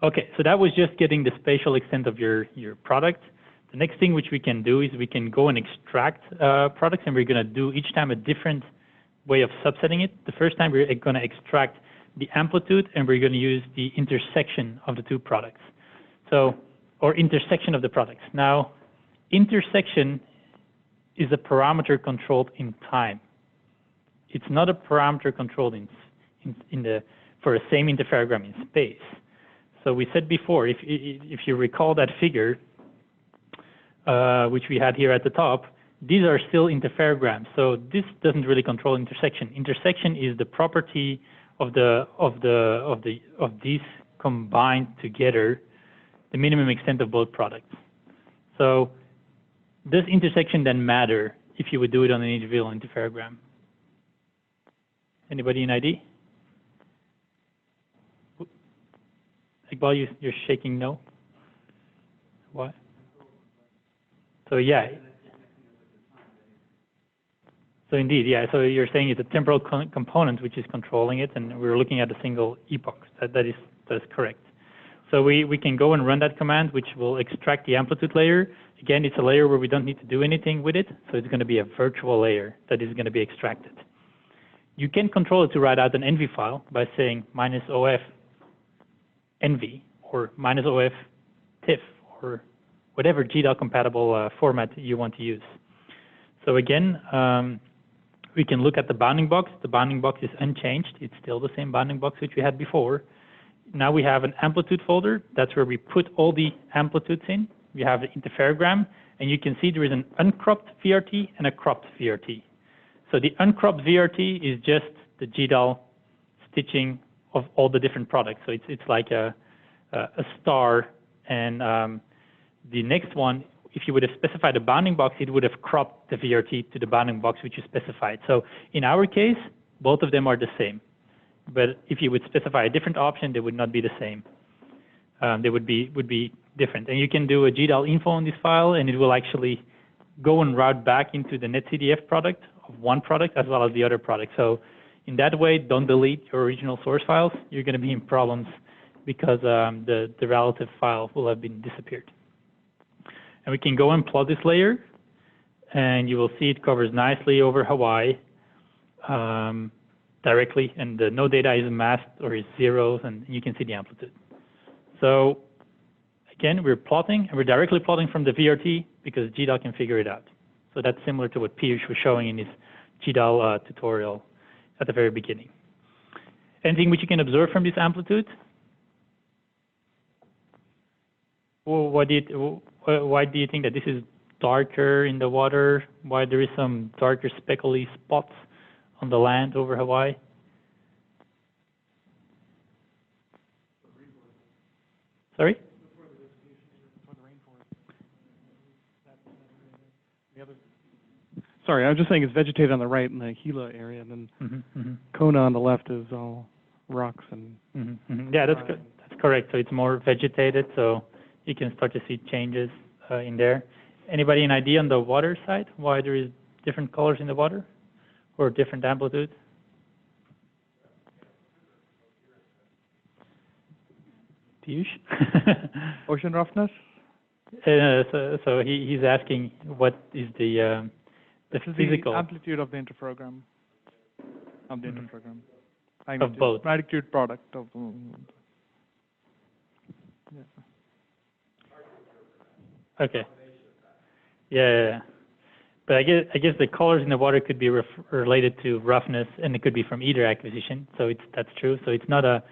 Okay, so that was just getting the spatial extent of your product. The next thing which we can do is we can go and extract products, and we're going to do each time a different way of subsetting it. The first time we're going to extract the amplitude, and we're going to use the intersection of the two products. So, or intersection of the products. Now, intersection is a parameter controlled in time. It's not a parameter controlled for a same interferogram in space. So we said before, if you recall that figure, which we had here at the top, these are still interferograms. So this doesn't really control intersection. Intersection is the property of these combined together, the minimum extent of both products. So does intersection then matter if you would do it on an individual interferogram? Anybody an ID? Iqbal, you're shaking no? Why? So yeah. So indeed, yeah. So you're saying it's a temporal component which is controlling it, and we're looking at a single epoch. That is correct. So we can go and run that command, which will extract the amplitude layer. Again, it's a layer where we don't need to do anything with it, so it's going to be a virtual layer that is going to be extracted. You can control it to write out an NV file by saying -OF NV or -OF TIFF or whatever GDAL compatible format you want to use. So again, we can look at the bounding box. The bounding box is unchanged. It's still the same bounding box which we had before. Now we have an amplitude folder. That's where we put all the amplitudes in. We have the interferogram, and you can see there is an uncropped VRT and a cropped VRT. So the uncropped VRT is just the GDAL stitching of all the different products. So it's like a star, and the next one, if you would have specified a bounding box, it would have cropped the VRT to the bounding box which you specified. So in our case, both of them are the same. But if you would specify a different option, they would not be the same. They would be different. And you can do a GDAL info on this file, and it will actually go and route back into the netCDF product of one product as well as the other product. So in that way, don't delete your original source files. You're going to be in problems because the relative file will have been disappeared. And we can go and plot this layer, and you will see it covers nicely over Hawaii directly, and no data is masked or is zeros, and you can see the amplitude. So again, we're plotting, and we're directly plotting from the VRT because GDAL can figure it out. So that's similar to what Piyush was showing in his GDAL tutorial at the very beginning. Anything which you can observe from this amplitude? Well, why do you think that this is darker in the water? Why there is some darker speckly spots on the land over Hawaii? Sorry? Sorry, I was just saying it's vegetated on the right in the Gila area, and then Kona on the left is all rocks and. Yeah, that's correct. So it's more vegetated, so you can start to see changes in there. Anybody an idea on the water side why there is different colors in the water or different amplitudes? Piyush? Ocean roughness? So he's asking what is the physical the amplitude of the interferogram. Of the interferogram. Of both. Magnitude product of. Yeah. Okay. Yeah. But I guess the colors in the water could be related to roughness, and it could be from either acquisition. So that's true. So it's not a.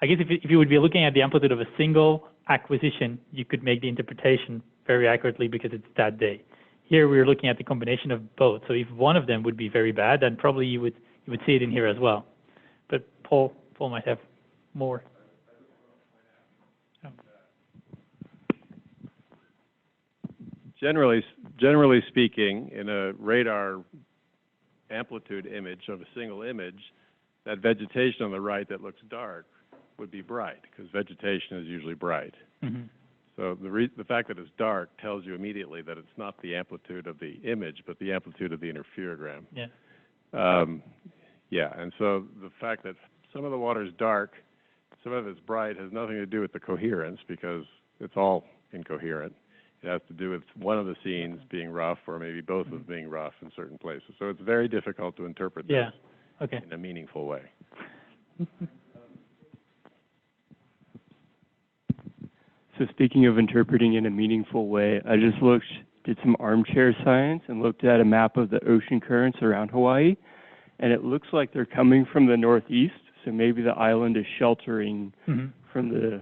I guess if you would be looking at the amplitude of a single acquisition, you could make the interpretation very accurately because it's that day. Here we're looking at the combination of both. So if one of them would be very bad, then probably you would see it in here as well. But Paul might have more. Generally speaking, in a radar amplitude image of a single image, that vegetation on the right that looks dark would be bright, because vegetation is usually bright. Mm-hmm. So the fact that it's dark tells you immediately that it's not the amplitude of the image, but the amplitude of the interferogram. Yeah. Yeah, and so the fact that some of the water is dark, some of it's bright, has nothing to do with the coherence, because it's all incoherent. It has to do with one of the scenes being rough, or maybe both of them being rough in certain places. So it's very difficult to interpret this in a meaningful way. So speaking of interpreting in a meaningful way, I just did some armchair science and looked at a map of the ocean currents around Hawaii, and it looks like they're coming from the northeast, so maybe the island is sheltering from the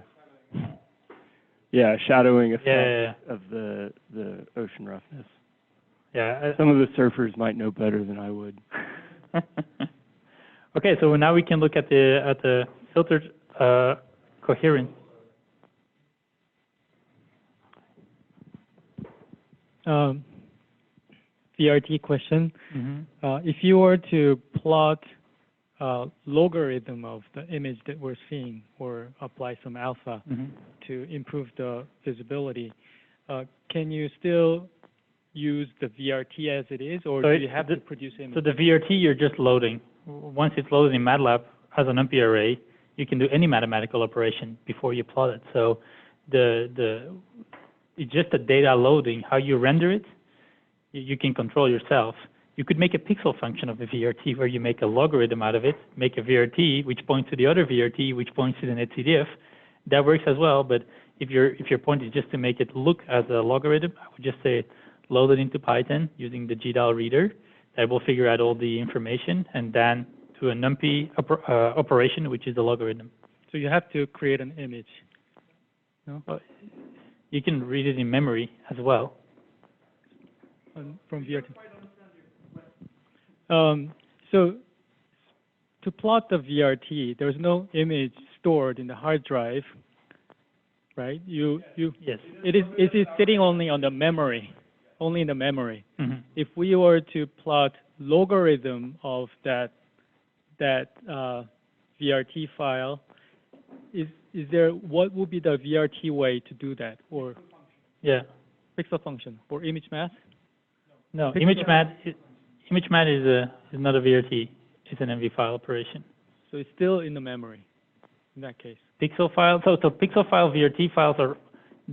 shadowing effect of the ocean roughness. Some of the surfers might know better than I would. Okay, so now we can look at the filtered coherence. VRT question. If you were to plot logarithm of the image that we're seeing, or apply some alpha to improve the visibility, can you still use the VRT as it is, or do you have to produce image? So the VRT, you're just loading. Once it's loaded in MATLAB as an NP array, you can do any mathematical operation before you plot it. So it's just the data loading. How you render it, you can control yourself. You could make a pixel function of the VRT where you make a logarithm out of it, make a VRT which points to the other VRT which points to the net CDF. That works as well, but if your point is just to make it look as a logarithm, I would just say load it into Python using the GDAL reader. That will figure out all the information, and then to a NumPy operation, which is the logarithm. So you have to create an image. No? You can read it in memory as well. From VRT. So to plot the VRT, there's no image stored in the hard drive, right? Yes. It is sitting only on the memory, only in the memory. If we were to plot logarithm of that VRT file, what would be the VRT way to do that? Or pixel function or image math? No, image math is not a VRT. It's an MV file operation. So it's still in the memory in that case. Pixel file. So pixel file VRT files are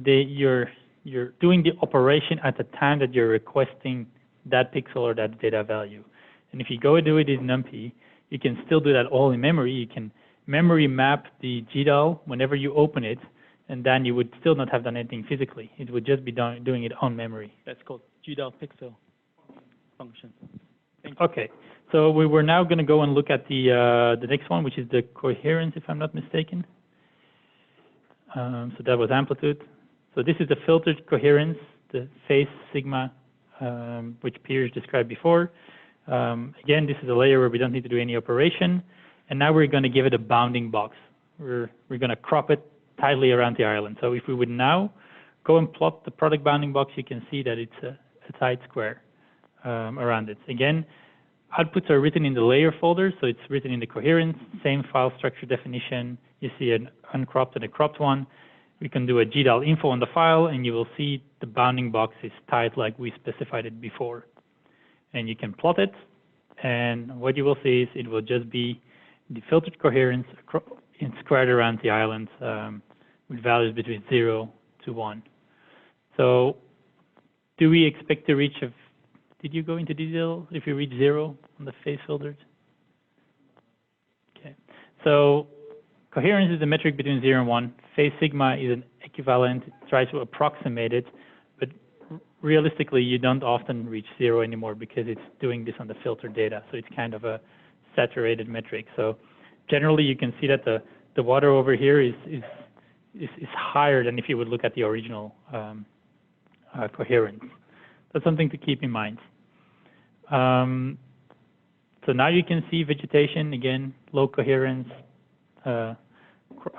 you're doing the operation at the time that you're requesting that pixel or that data value. And if you go and do it in NumPy, you can still do that all in memory. You can memory map the GDAL whenever you open it, and then you would still not have done anything physically. It would just be doing it on memory. That's called GDAL pixel function. Thank you. Okay, so we were now going to go and look at the next one, which is the coherence, if I'm not mistaken. So that was amplitude. So this is the filtered coherence, the phase sigma, which Piers described before. Again, this is a layer where we don't need to do any operation. And now we're going to give it a bounding box. We're going to crop it tightly around the island. So if we would now go and plot the product bounding box, you can see that it's a tight square around it. Again, outputs are written in the layer folder, so it's written in the coherence, same file structure definition. You see an uncropped and a cropped one. We can do a GDAL info on the file, and you will see the bounding box is tight like we specified it before. And you can plot it, and what you will see is it will just be the filtered coherence squared around the island with values between 0 to 1. So do we expect to reach did you go into detail if you reach 0 on the phase filtered? Okay. So coherence is the metric between 0 and 1. Phase sigma is an equivalent. It tries to approximate it, but realistically, you don't often reach 0 anymore because it's doing this on the filtered data. So it's kind of a saturated metric. So generally, you can see that the water over here is higher than if you would look at the original coherence. That's something to keep in mind. So now you can see vegetation, again, low coherence,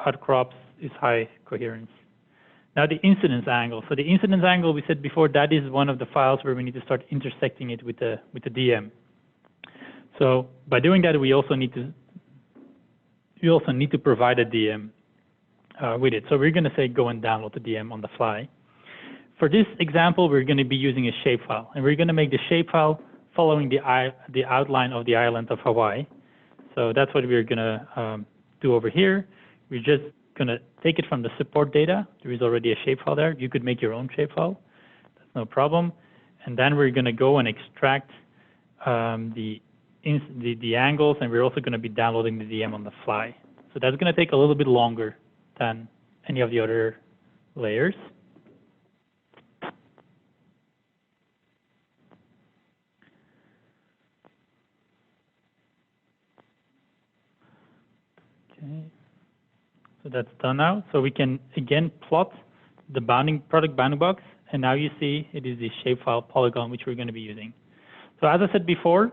outcrops is high coherence. Now the incidence angle. So the incidence angle, we said before, that is one of the files where we need to start intersecting it with the DM. So by doing that, we also need to provide a DM with it. So we're going to say go and download the DM on the fly. For this example, we're going to be using a shapefile, and we're going to make the shapefile following the outline of the island of Hawaii. So that's what we're going to do over here. We're just going to take it from the support data. There is already a shapefile there. You could make your own shapefile. That's no problem. And then we're going to go and extract the angles, and we're also going to be downloading the DM on the fly. So that's going to take a little bit longer than any of the other layers. Okay, so that's done now. So we can again plot the product bounding box, and now you see it is the shapefile polygon which we're going to be using. So as I said before,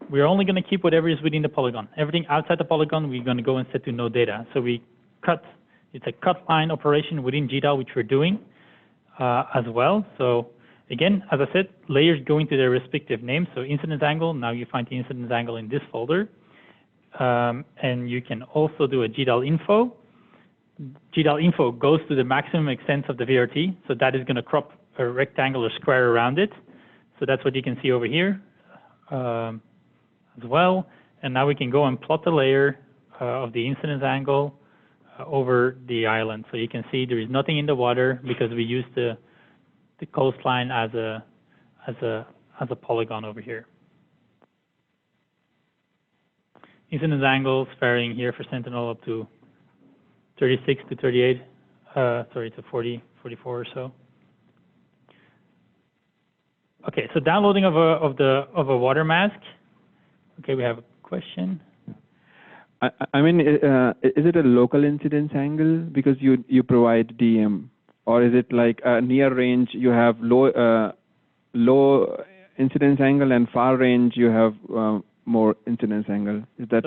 we're only going to keep whatever is within the polygon. Everything outside the polygon, we're going to go and set to no data. So we cut, it's a cut line operation within GDAL, which we're doing as well. So again, as I said, layers go into their respective names. So incidence angle, now you find the incidence angle in this folder. And you can also do a GDAL info. GDAL info goes to the maximum extent of the VRT. So that is going to crop a rectangular square around it. So that's what you can see over here. As well, and now we can go and plot the layer of the incidence angle over the island. So you can see there is nothing in the water because we used the coastline as a polygon over here. Incidence angles varying here for Sentinel up to 36 to 38, sorry, to 40, 44 or so. Okay, so downloading of a water mask. Okay, we have a question. I mean, is it a local incidence angle because you provide DM, or is it like near range you have low incidence angle and far range you have more incidence angle? Is that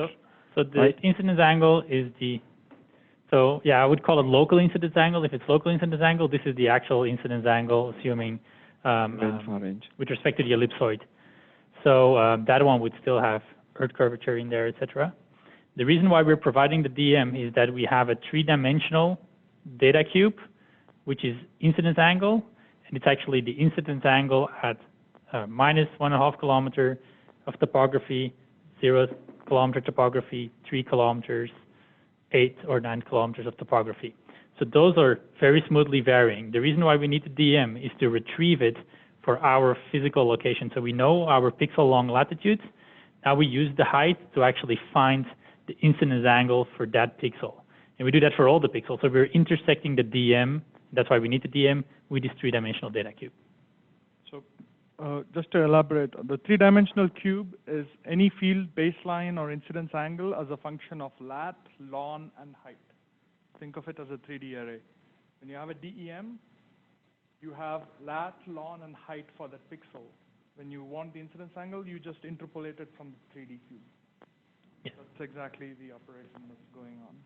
so the right? incidence angle is yeah, I would call it local incidence angle. If it's local incidence angle, this is the actual incidence angle, assuming far range with respect to the ellipsoid. So that one would still have earth curvature in there, etc. The reason why we're providing the DM is that we have a three-dimensional data cube, which is incidence angle, and it's actually the incidence angle at minus 1.5 kilometer of topography, 0 kilometer topography, 3 kilometers, 8 or 9 kilometers of topography. So those are very smoothly varying. The reason why we need the DM is to retrieve it for our physical location. So we know our pixel long latitudes. Now we use the height to actually find the incidence angle for that pixel. And we do that for all the pixels. So we're intersecting the DM. That's why we need the DM with this three-dimensional data cube. So just to elaborate, the three-dimensional cube is any field baseline or incidence angle as a function of lat, lon, and height. Think of it as a 3D array. When you have a DEM, you have lat, lon, and height for that pixel. When you want the incidence angle, you just interpolate it from the 3D cube. Yes. That's exactly the operation that's going on.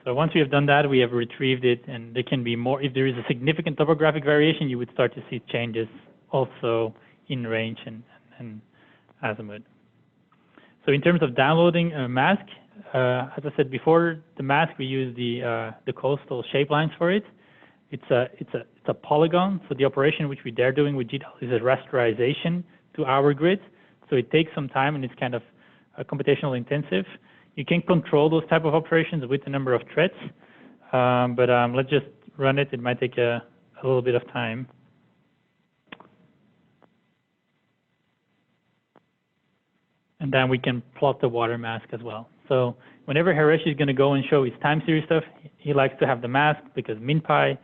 So once we have done that, we have retrieved it, and there can be more. If there is a significant topographic variation, you would start to see changes also in range and azimuth. So in terms of downloading a mask, as I said before, the mask, we use the coastal shape lines for it. It's a polygon. So the operation which we are doing with GDAL is a rasterization to our grid. So it takes some time, and it's kind of computational intensive. You can control those type of operations with the number of threads, but let's just run it. It might take a little bit of time. And then we can plot the water mask as well. So whenever Haresh is going to go and show his time series stuff, he likes to have the mask because MinPy,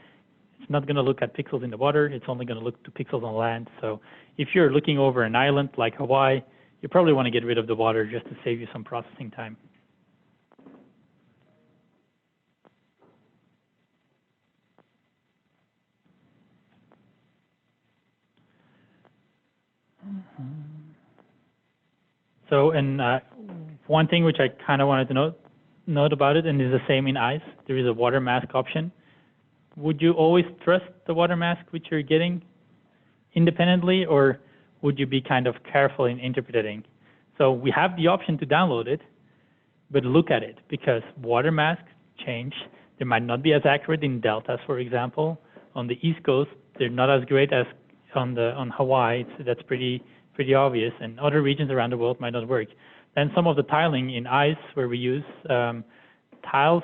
it's not going to look at pixels in the water. It's only going to look to pixels on land. So if you're looking over an island like Hawaii, you probably want to get rid of the water just to save you some processing time. So, and one thing which I kind of wanted to note, note about it, and it's the same in ice. There is a water mask option. Would you always trust the water mask which you're getting independently, or would you be kind of careful in interpreting? So we have the option to download it, but look at it, because water masks change. They might not be as accurate in deltas, for example. On the East Coast, they're not as great as on Hawaii. That's pretty obvious, and other regions around the world might not work. Then some of the tiling in ice where we use tiles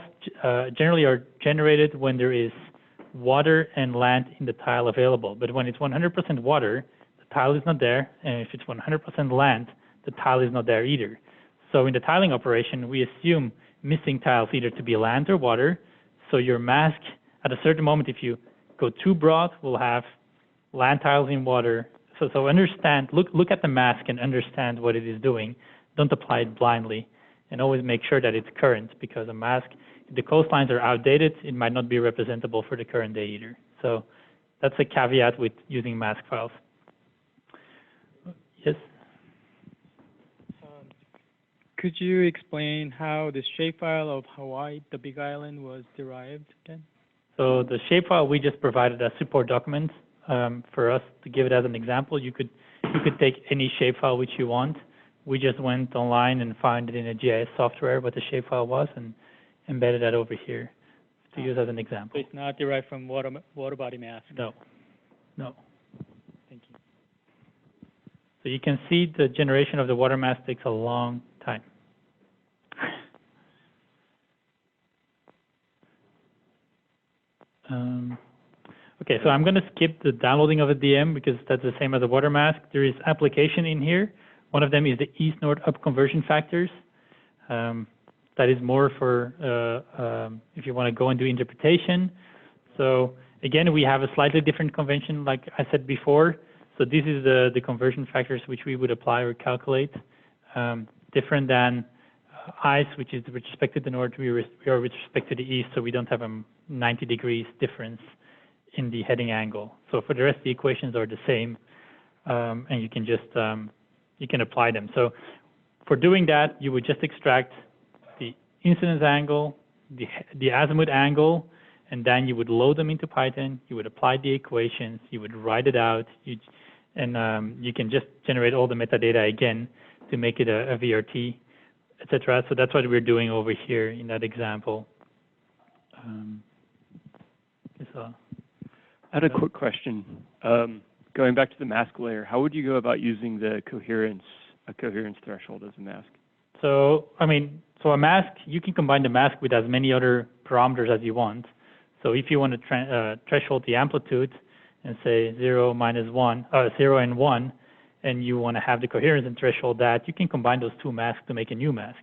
generally are generated when there is water and land in the tile available. But when it's 100% water, the tile is not there, and if it's 100% land, the tile is not there either. So in the tiling operation, we assume missing tiles either to be land or water. So your mask, at a certain moment, if you go too broad, will have land tiles in water. So understand, look at the mask and understand what it is doing. Don't apply it blindly, and always make sure that it's current, because a mask, if the coastlines are outdated, it might not be representable for the current day either. So that's a caveat with using mask files. Yes? Could you explain how the shapefile of Hawaii, the Big Island, was derived again? So the shapefile we just provided as support document for us to give it as an example. You could take any shapefile which you want. We just went online and found it in a GIS software what the shapefile was and embedded that over here to use as an example. So it's not derived from water body mass? No. No. Thank you. So you can see the generation of the water mass takes a long time. Okay, so I'm going to skip the downloading of a DM because that's the same as a water mask. There is application in here. One of them is the east-nord up conversion factors. That is more for if you want to go and do interpretation. So again, we have a slightly different convention, like I said before. So this is the conversion factors which we would apply or calculate, different than ice, which is with respect to the north, we are with respect to the east, so we don't have a 90 degrees difference in the heading angle. So for the rest, the equations are the same, and you can just you can apply them. So for doing that, you would just extract the incidence angle, the azimuth angle, and then you would load them into Python. You would apply the equations. You would write it out, and you can just generate all the metadata again to make it a VRT, etc. So that's what we're doing over here in that example. I had a quick question. Going back to the mask layer, how would you go about using the coherence threshold as a mask? So, I mean, so a mask, you can combine the mask with as many other parameters as you want. So if you want to threshold the amplitude and say 0 and 1, and you want to have the coherence and threshold that, you can combine those two masks to make a new mask.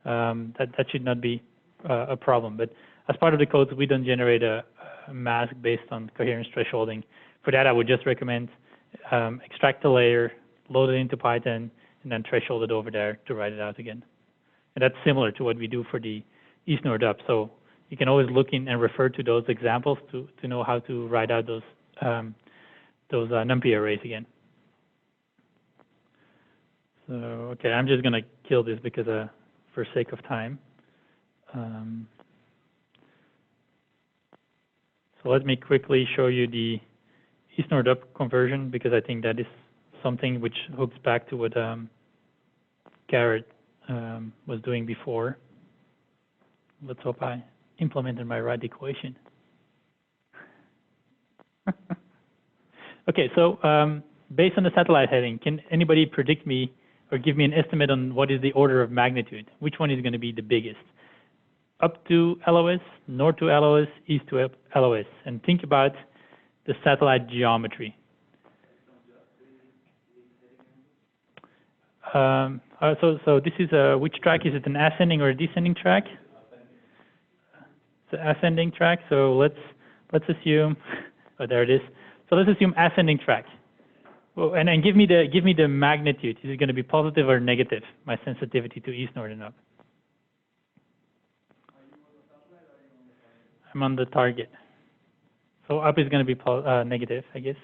That should not be a problem. But as part of the codes, we don't generate a mask based on coherence thresholding. For that, I would just recommend extract the layer, load it into Python, and then threshold it over there to write it out again. And that's similar to what we do for the east-nord up. So you can always look in and refer to those examples to know how to write out those NumPy arrays again. So, okay, I'm just going to kill this because for sake of time. So let me quickly show you the east-nord up conversion, because I think that is something which hooks back to what Garrett was doing before. Let's hope I implemented my right equation. Okay, so based on the satellite heading, can anybody predict me or give me an estimate on what is the order of magnitude? Which one is going to be the biggest? Up to LOS, north to LOS, east to LOS, and think about the satellite geometry. So this is which track? Is it an ascending or a descending track? It's an ascending track. So let's assume. Oh, there it is. So let's assume ascending track. Well, and give me the magnitude. Is it going to be positive or negative? My sensitivity to east, north, and up. I'm on the target. So up is going to be negative, I guess.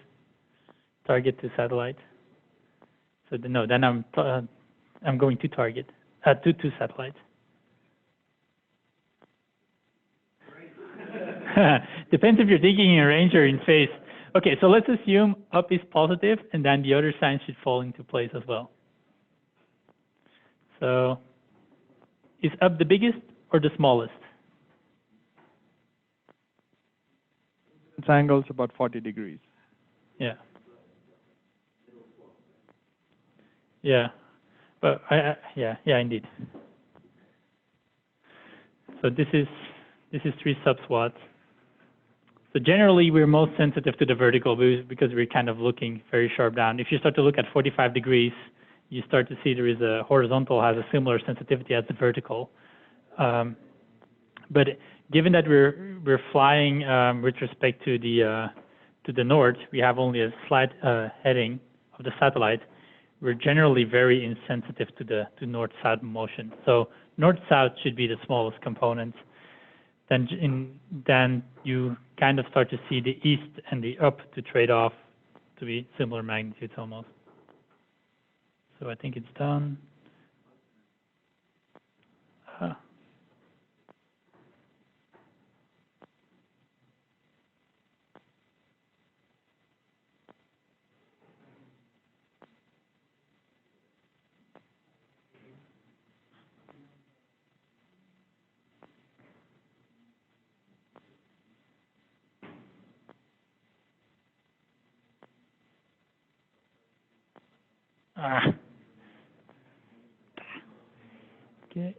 Target to satellite. So no, then I'm going to target to satellite. Depends if you're thinking in range or in phase. Okay, so let's assume up is positive, and then the other signs should fall into place as well. So is up the biggest or the smallest? Its angle is about 40 degrees. Yeah. Yeah. But yeah, indeed. So this is 3 subswats. So generally, we're most sensitive to the vertical because we're kind of looking very sharp down. If you start to look at 45 degrees, you start to see there is a horizontal has a similar sensitivity as the vertical. But given that we're flying with respect to the north, we have only a slight heading of the satellite. We're generally very insensitive to north-south motion. So north-south should be the smallest component. Then you kind of start to see the east and the up to trade off to be similar magnitudes almost. So I think it's done. Okay.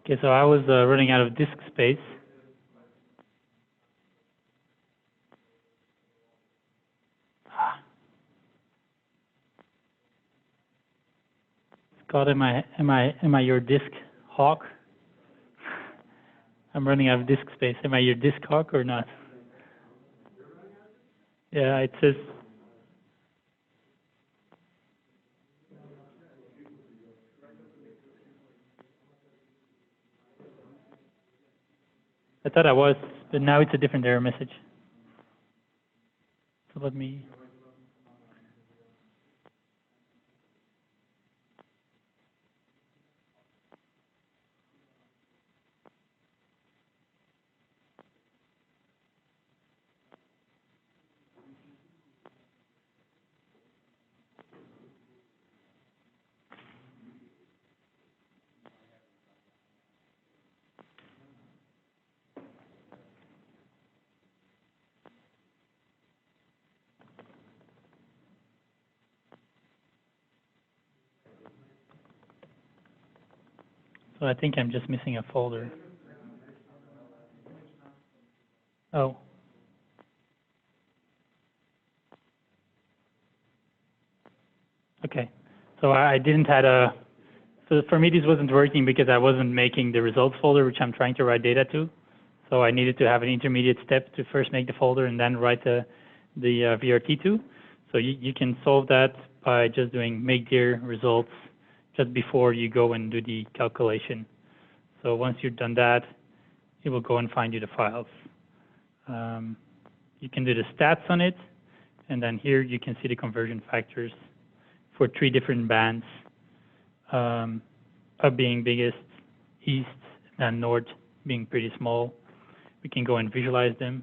Okay, so I was running out of disk space. Scott, am I your disk hawk? I'm running out of disk space. Am I your disk hawk or not? Yeah, it says. I thought I was, but now it's a different error message. So let me. So I think I'm just missing a folder. Oh. Okay. So I didn't have a. So for me, this wasn't working because I wasn't making the results folder, which I'm trying to write data to. So I needed to have an intermediate step to first make the folder and then write the VRT to. So you can solve that by just doing make dir results just before you go and do the calculation. So once you've done that, it will go and find you the files. You can do the stats on it, and then here you can see the conversion factors for 3 different bands, up being biggest, east, and north being pretty small. We can go and visualize them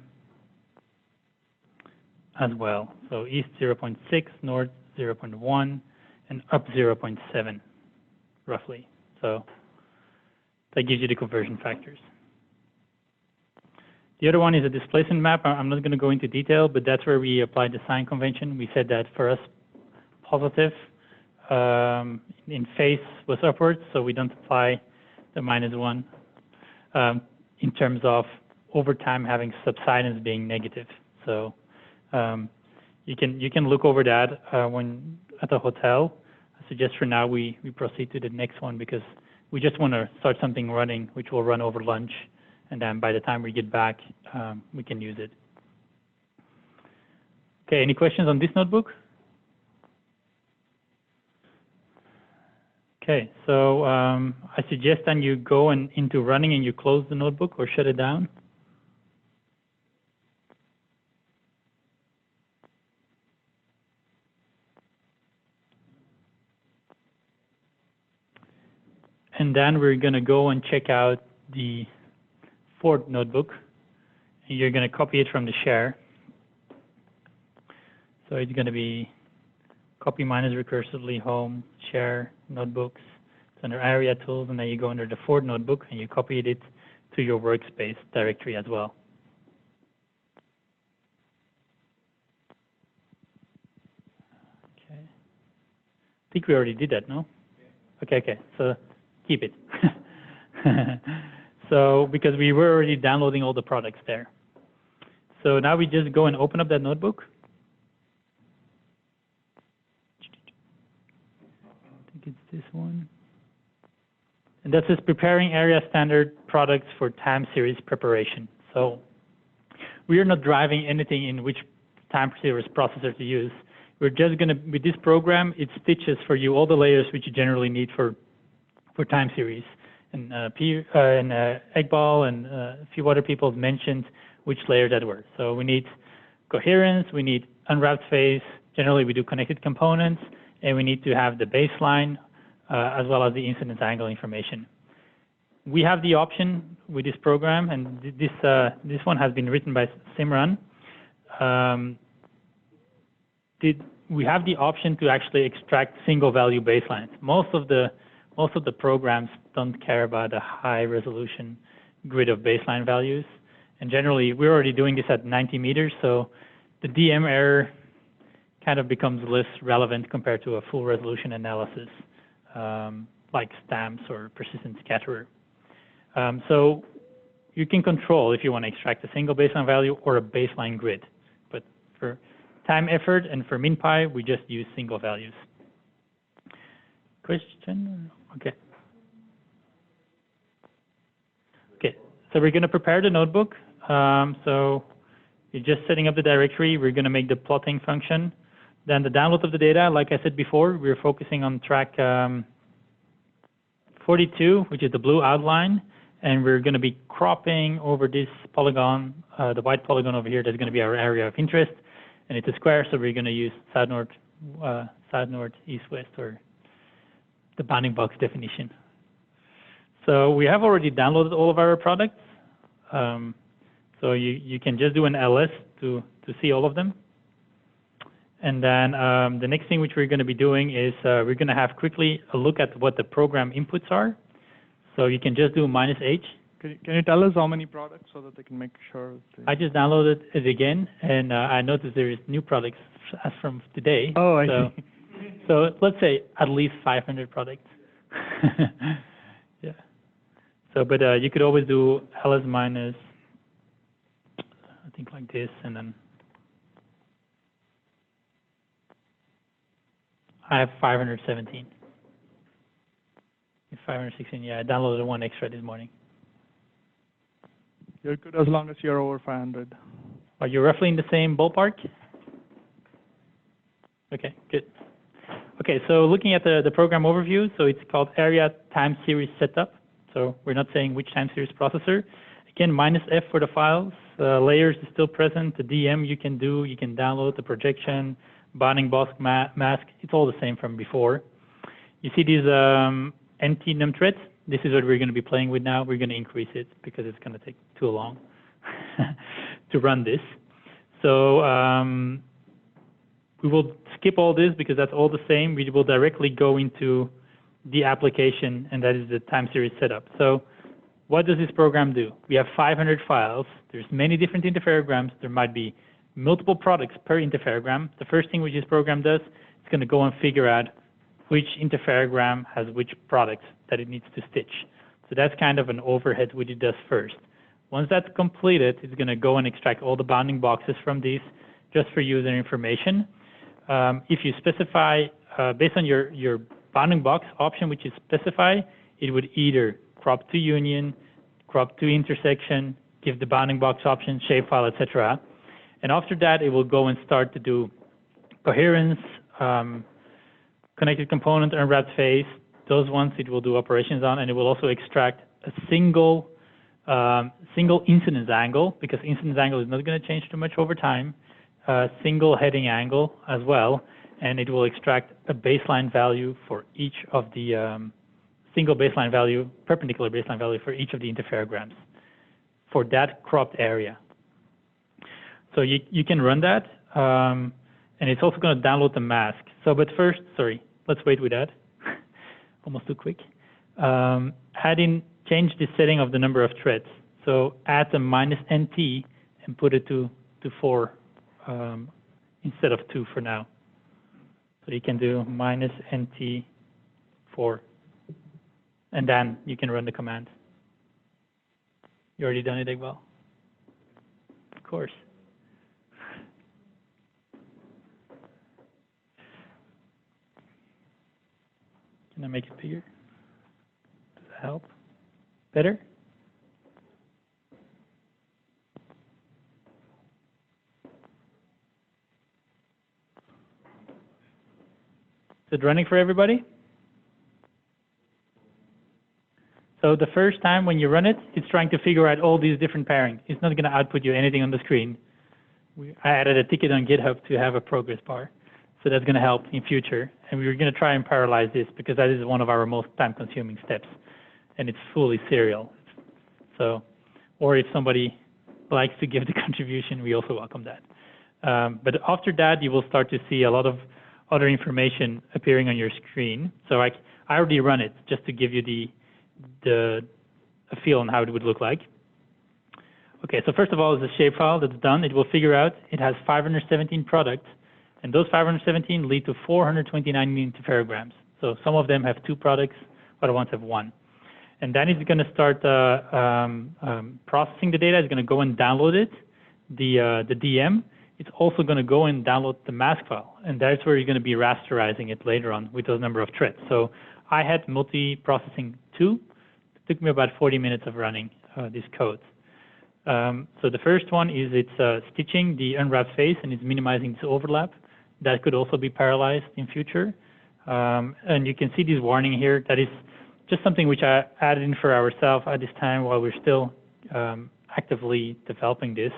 as well. So east 0.6, north 0.1, and up 0.7, roughly. So that gives you the conversion factors. The other one is a displacement map. I'm not going to go into detail, but that's where we applied the sign convention. We said that for us, positive in phase was upwards, so we don't apply the -1 in terms of over time having subsidence being negative. So you can look over that when at the hotel. suggest for now we proceed to the next one because we just want to start something running, which will run over lunch, and then by the time we get back, we can use it. Okay, any questions on this notebook? Okay, so I suggest then you go into running and you close the notebook or shut it down. And then we're going to go and check out the fourth notebook. And you're going to copy it from the share. So it's going to be copy minus recursively home, share, notebooks. It's under area tools, and then you go under the fourth notebook and you copied it to your workspace directory as well. Okay. I think we already did that, no? Okay, so keep it. So, because we were already downloading all the products there. So now we just go and open up that notebook. I think it's this one. And that says preparing area standard products for time series preparation. So we are not driving anything in which time series processor to use. We're just going to, with this program, it stitches for you all the layers which you generally need for time series. And Egbal and a few other people mentioned which layer that were. So we need coherence, we need unwrapped phase. Generally, we do connected components, and we need to have the baseline as well as the incidence angle information. We have the option with this program, and this one has been written by Simran. We have the option to actually extract single value baselines. Most of the programs don't care about a high resolution grid of baseline values. And generally, we're already doing this at 90 meters, so the DM error kind of becomes less relevant compared to a full resolution analysis, like stamps or persistent scatterer. So you can control if you want to extract a single baseline value or a baseline grid. But for time, effort, and for MinPy, we just use single values. Question? Okay. Okay, so we're going to prepare the notebook. So you're just setting up the directory. We're going to make the plotting function. Then the download of the data, like I said before, we're focusing on track 42, which is the blue outline. And we're going to be cropping over this polygon, the white polygon over here. That's going to be our area of interest. And it's a square, so we're going to use south-north, east-west, or the bounding box definition. So we have already downloaded all of our products. So you can just do an ls to see all of them. And then the next thing which we're going to be doing is we're going to have quickly a look at what the program inputs are. So you can just do -H. Can you tell us how many products so that they can make sure? I just downloaded it again, and I noticed there is new products as from today. Oh, I see. So let's say at least 500 products. Yeah. So, but you could always do ls minus, I think like this, and then I have 517. 516, yeah, I downloaded one extra this morning. You're good as long as you're over 500. Are you roughly in the same ballpark? Okay, good. Okay, so looking at the program overview, so it's called Area Time Series Setup. So we're not saying which time series processor. Again, -F for the files. Layers is still present. The DM you can download the projection, bounding box mask. It's all the same from before. You see these empty num threads? This is what we're going to be playing with now. We're going to increase it because it's going to take too long to run this. So we will skip all this because that's all the same. We will directly go into the application, and that is the time series setup. So what does this program do? We have 500 files. There's many different interferograms. There might be multiple products per interferogram. The first thing which this program does, it's going to go and figure out which interferogram has which product that it needs to stitch. So that's kind of an overhead which it does first. Once that's completed, it's going to go and extract all the bounding boxes from these just for user information. If you specify, based on your bounding box option, which is specified, it would either crop to union, crop to intersection, give the bounding box option, shapefile, etc. And after that, it will go and start to do coherence, connected component, unwrapped face. Those ones it will do operations on, and it will also extract a single incidence angle, because incidence angle is not going to change too much over time, single heading angle as well, and it will extract a baseline value for each of the single baseline value, perpendicular baseline value for each of the interferograms for that cropped area. So you can run that, and it's also going to download the mask. So, but first, sorry, let's wait with that. Almost too quick. Change the setting of the number of threads. So add the -NT and put it to 4 instead of 2 for now. So you can do -NT 4, and then you can run the command. You already done it, Iqbal? Of course. Can I make it bigger? Does that help? Better? Is it running for everybody? So the first time when you run it, it's trying to figure out all these different pairings. It's not going to output you anything on the screen. I added a ticket on GitHub to have a progress bar. So that's going to help in future. And we're going to try and parallelize this because that is one of our most time-consuming steps. And it's fully serial. So, or if somebody likes to give the contribution, we also welcome that. But after that, you will start to see a lot of other information appearing on your screen. So I already run it just to give you a feel on how it would look like. Okay, so first of all is a shapefile that's done. It will figure out it has 517 products, and those 517 lead to 429 interferograms. So some of them have 2 products, other ones have 1. And then it's going to start processing the data. It's going to go and download it, the DM. It's also going to go and download the mask file, and that's where you're going to be rasterizing it later on with those number of threads. So I had multi-processing 2. It took me about 40 minutes of running this code. So the first one is it's stitching the unwrapped face, and it's minimizing this overlap. That could also be parallelized in future. And you can see this warning here. That is just something which I added in for ourselves at this time while we're still actively developing this.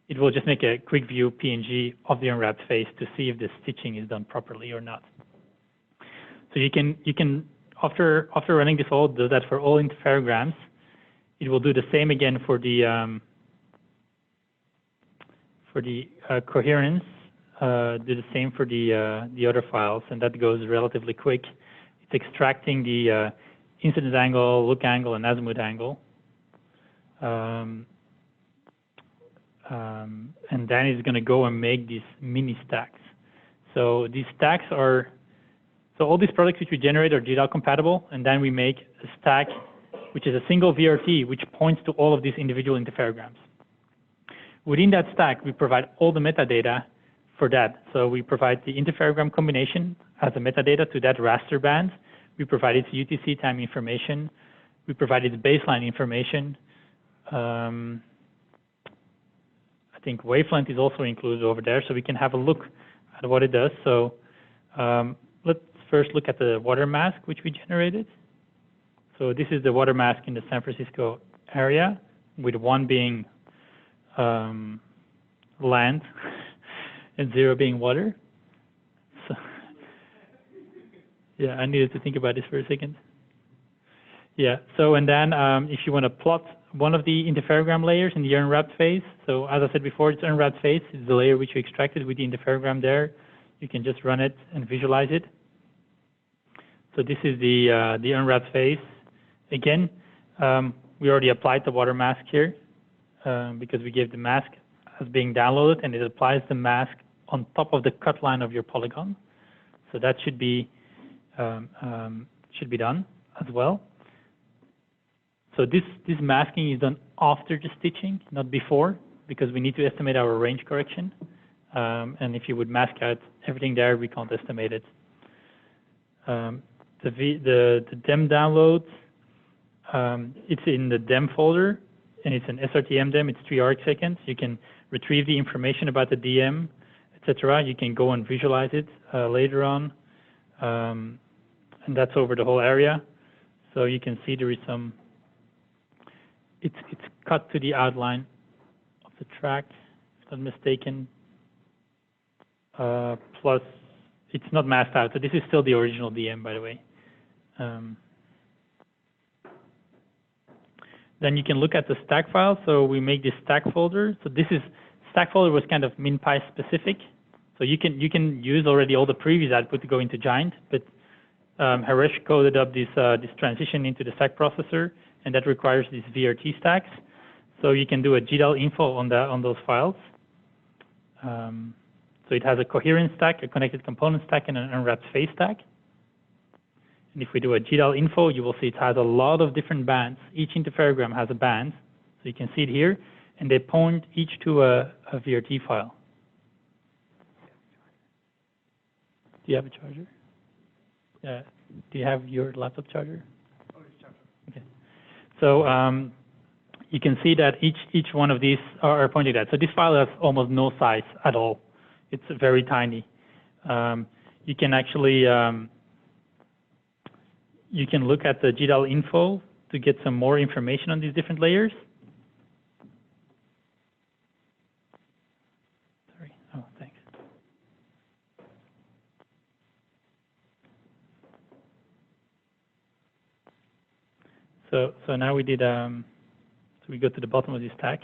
It will just make a quick view PNG of the unwrapped face to see if the stitching is done properly or not. So you can after running this all, do that for all interferograms. It will do the same again for the coherence. Do the same for the other files, and that goes relatively quick. It's extracting the incidence angle, look angle, and azimuth angle. And then it's going to go and make these mini stacks. So these stacks are, so all these products which we generate are GDAL compatible, and then we make a stack which is a single VRT which points to all of these individual interferograms. Within that stack, we provide all the metadata for that. So we provide the interferogram combination as a metadata to that raster band. We provide its UTC time information. We provide its baseline information. I think wavelength is also included over there, so we can have a look at what it does. So let's first look at the water mask which we generated. So this is the water mask in the San Francisco area, with 1 being land and 0 being water. So yeah, I needed to think about this for a second. Yeah, so and then if you want to plot one of the interferogram layers in the unwrapped phase, so as I said before, it's unwrapped phase. It's the layer which we extracted with the interferogram there. You can just run it and visualize it. So this is the unwrapped phase. Again, we already applied the water mask here because we gave the mask as being downloaded, and it applies the mask on top of the cut line of your polygon. So that should be done as well. So this masking is done after the stitching, not before, because we need to estimate our range correction. And if you would mask out everything there, we can't estimate it. the DEM download, it's in the DEM folder, and it's an SRTM DEM. It's 3 arcseconds. You can retrieve the information about the DM, etc. You can go and visualize it later on, and that's over the whole area. So you can see there is some. It's cut to the outline of the track, if I'm not mistaken. Plus, it's not masked out. So this is still the original DM, by the way. Then you can look at the stack file. So we make this stack folder. So this is stack folder was kind of MinPy specific. So you can use already all the previous output to go into Giant, but Haresh coded up this transition into the stack processor, and that requires these VRT stacks. So you can do a GDAL info on those files. So it has a coherent stack, a connected component stack, and an unwrapped phase stack. And if we do a GDAL info, you will see it has a lot of different bands. Each interferogram has a band. So you can see it here, and they point each to a VRT file. Do you have a charger? Do you have your laptop charger? Oh, it's charger. Okay. So you can see that each one of these are pointed at. So this file has almost no size at all. It's very tiny. You can actually you can look at the GDAL info to get some more information on these different layers. Sorry. Oh, thanks. So now we did. So we go to the bottom of this stack.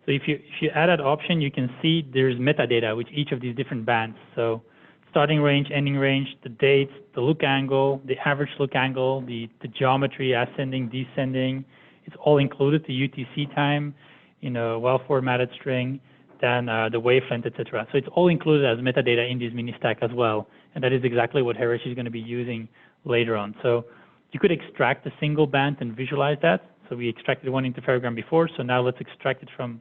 So if you add that option, you can see there's metadata with each of these different bands. So starting range, ending range, the dates, the look angle, the average look angle, the geometry, ascending, descending. It's all included, the UTC time in a well-formatted string, then the wavelength, etc. So it's all included as metadata in this mini stack as well. And that is exactly what Haresh is going to be using later on. So you could extract a single band and visualize that. So we extracted one interferogram before, so now let's extract it from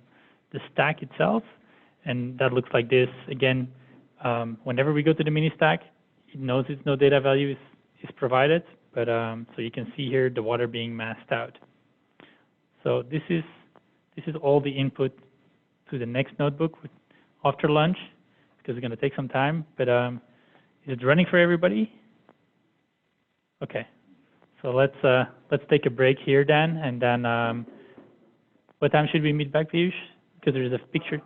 the stack itself, and that looks like this. Again, whenever we go to the mini stack, it knows its no data value is provided, but so you can see here the water being masked out. So this is all the input to the next notebook after lunch, because it's going to take some time. But is it running for everybody? Okay. So let's take a break here, Dan, and then what time should we meet back, Piyush? Because there's a picture,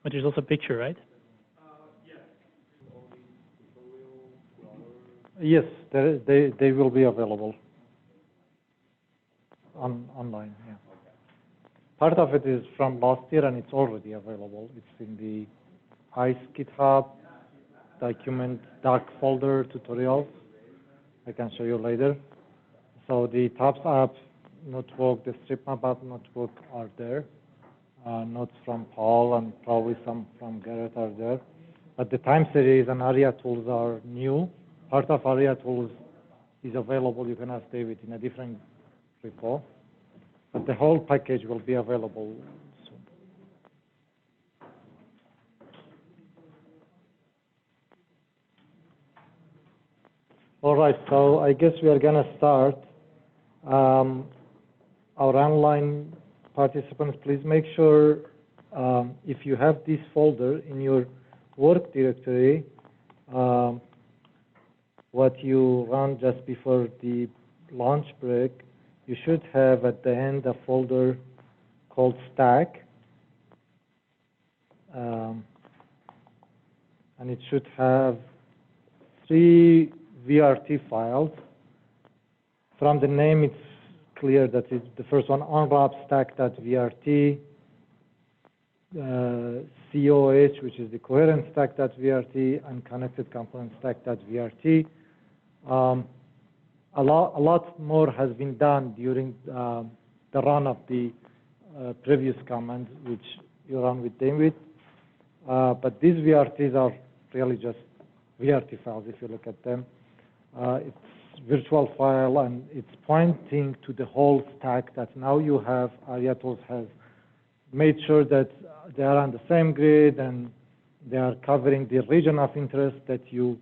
but there's also a picture, right? Yes, they will be available online. Yeah. Part of it is from last year, and it's already available. It's in the ICE GitHub document doc folder tutorials. I can show you later. So the TOPS app notebook, the strip map app notebook are there. Notes from Paul and probably some from Garrett are there. But the time series and ARIA tools are new. Part of ARIA tools is available. You can ask David in a different repo. But the whole package will be available soon. All right, so I guess we are going to start. Our online participants, please make sure if you have this folder in your work directory, what you run just before the lunch break, you should have at the end a folder called stack. And it should have 3 VRT files. From the name, it's clear that it's the first one, unwrap stack.vrt, COH, which is the coherent stack.vrt, and connected component stack.vrt. A lot more has been done during the run of the previous commands, which you run with David. But these VRTs are really just VRT files if you look at them. It's virtual file, and it's pointing to the whole stack that now you have. ARIA Tools has made sure that they are on the same grid and they are covering the region of interest that you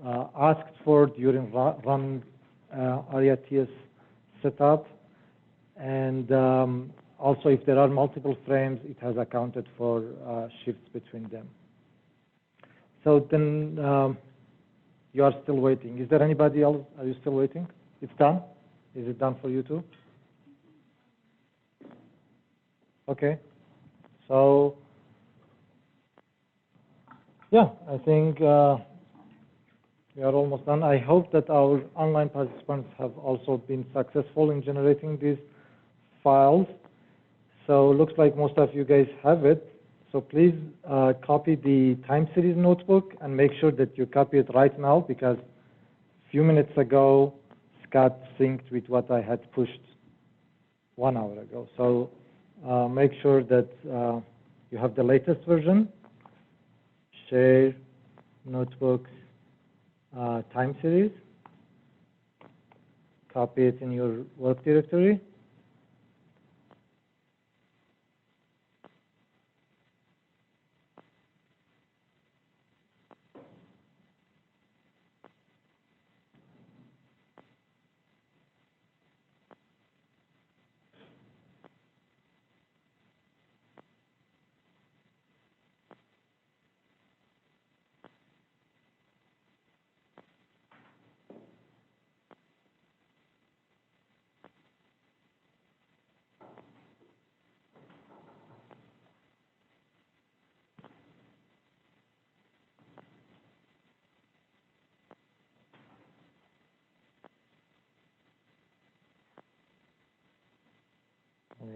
asked for during running ARIA TS setup. And also, if there are multiple frames, it has accounted for shifts between them. So then you are still waiting. Is there anybody else? Are you still waiting? It's done? Is it done for you too? Okay. So, yeah, I think we are almost done. I hope that our online participants have also been successful in generating these files. So it looks like most of you guys have it. So please copy the time series notebook and make sure that you copy it right now, because a few minutes ago, Scott synced with what I had pushed 1 hour ago. So make sure that you have the latest version. Share, notebooks, time series. Copy it in your work directory.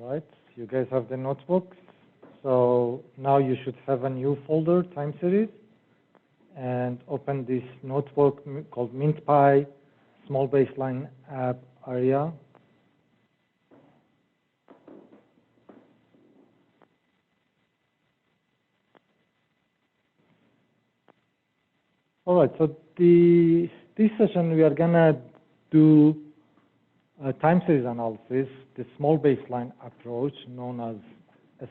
All right, you guys have the notebooks. So now you should have a new folder, time series, and open this notebook called MintPy Small Baseline App ARIA. All right, so this session we are gonna do a time series analysis, the small baseline approach known as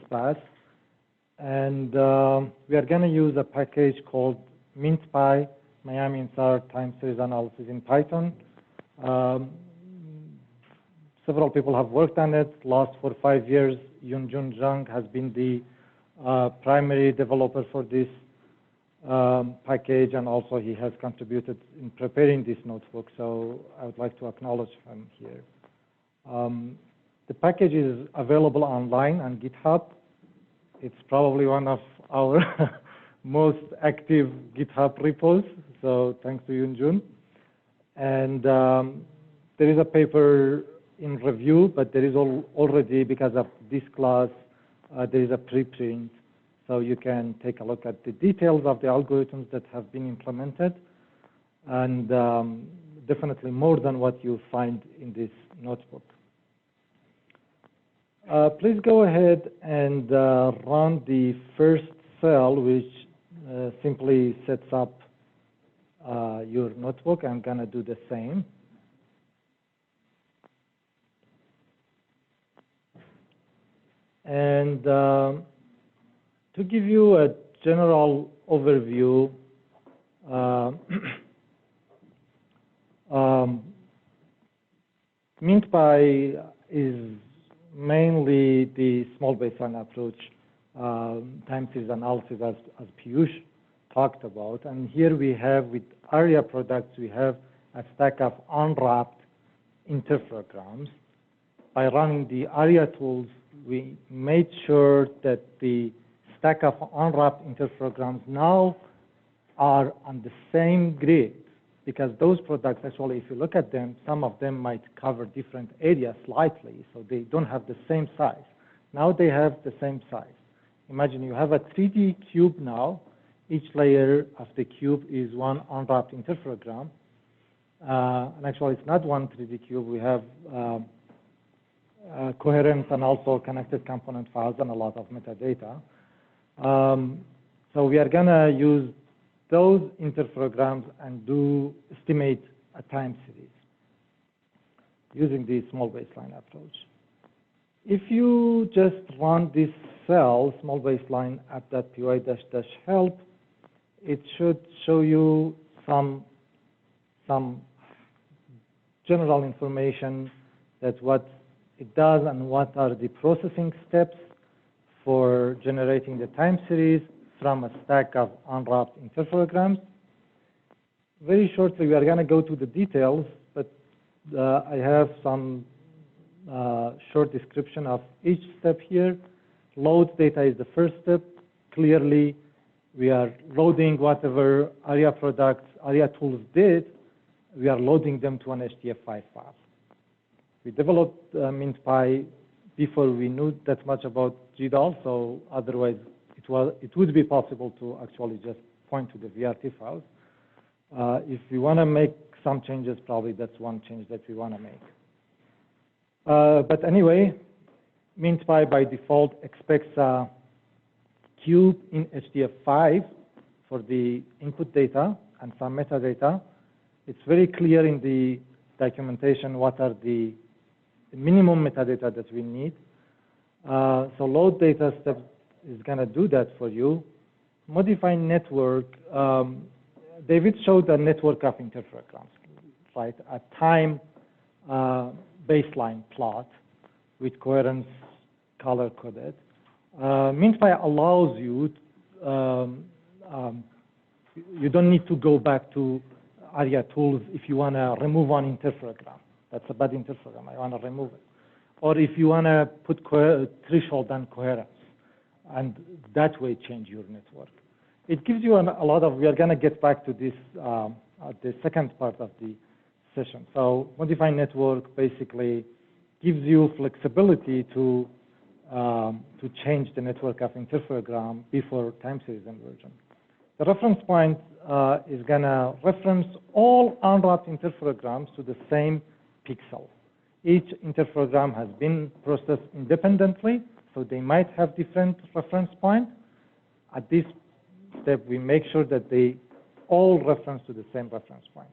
SPAS. And we are going to use a package called MintPy Miami InSAR time series analysis in Python. Several people have worked on it. Last 4 or 5 years, Yunjun Zhang has been the primary developer for this package, and also he has contributed in preparing this notebook, so I would like to acknowledge him here. The package is available online on GitHub. It's probably one of our most active GitHub repos, so thanks to Yunjun. And there is a paper in review, but there is already, because of this class, there is a preprint. So you can take a look at the details of the algorithms that have been implemented, and definitely more than what you find in this notebook. Please go ahead and run the first cell, which simply sets up your notebook. I'm going to do the same. And to give you a general overview, MintPy is mainly the small baseline approach time series analysis, as Piyush talked about. And here we have, with ARIA products, we have a stack of unwrapped interferograms. By running the ARIA tools, we made sure that the stack of unwrapped interferograms now are on the same grid, because those products, actually, if you look at them, some of them might cover different areas slightly, so they don't have the same size. Now they have the same size. Imagine you have a 3D cube now. Each layer of the cube is one unwrapped interferogram. And actually, it's not one 3D cube. We have coherent and also connected component files and a lot of metadata. So we are going to use those interferograms and estimate a time series using the small baseline approach. If you just run this cell, small baseline app.py --help, it should show you some some general information that what it does and what are the processing steps for generating the time series from a stack of unwrapped interferograms. Very shortly, we are going to go to the details, but I have some short description of each step here. Load data is the first step. Clearly, we are loading whatever ARIA products, ARIA tools did. We are loading them to an HDF5 file. We developed MintPy before we knew that much about GDAL, so otherwise it would be possible to actually just point to the VRT files. If we want to make some changes, probably that's one change that we want to make. But anyway, MintPy by default expects a cube in HDF5 for the input data and some metadata. It's very clear in the documentation what are the minimum metadata that we need. So load data step is going to do that for you. Modify network. David showed a network of interferograms, right? A time baseline plot with coherence color coded. MintPy allows you, you don't need to go back to ARIA tools if you want to remove one interferogram. That's a bad interferogram, I want to remove it. Or if you want to put threshold and coherence, and that way change your network. It gives you a lot of, we are going to get back to this at the second part of the session. So modify network basically gives you flexibility to change the network of interferogram before time series inversion. The reference point is going to reference all unwrapped interferograms to the same pixel. Each interferogram has been processed independently, so they might have different reference points. At this step, we make sure that they all reference to the same reference point.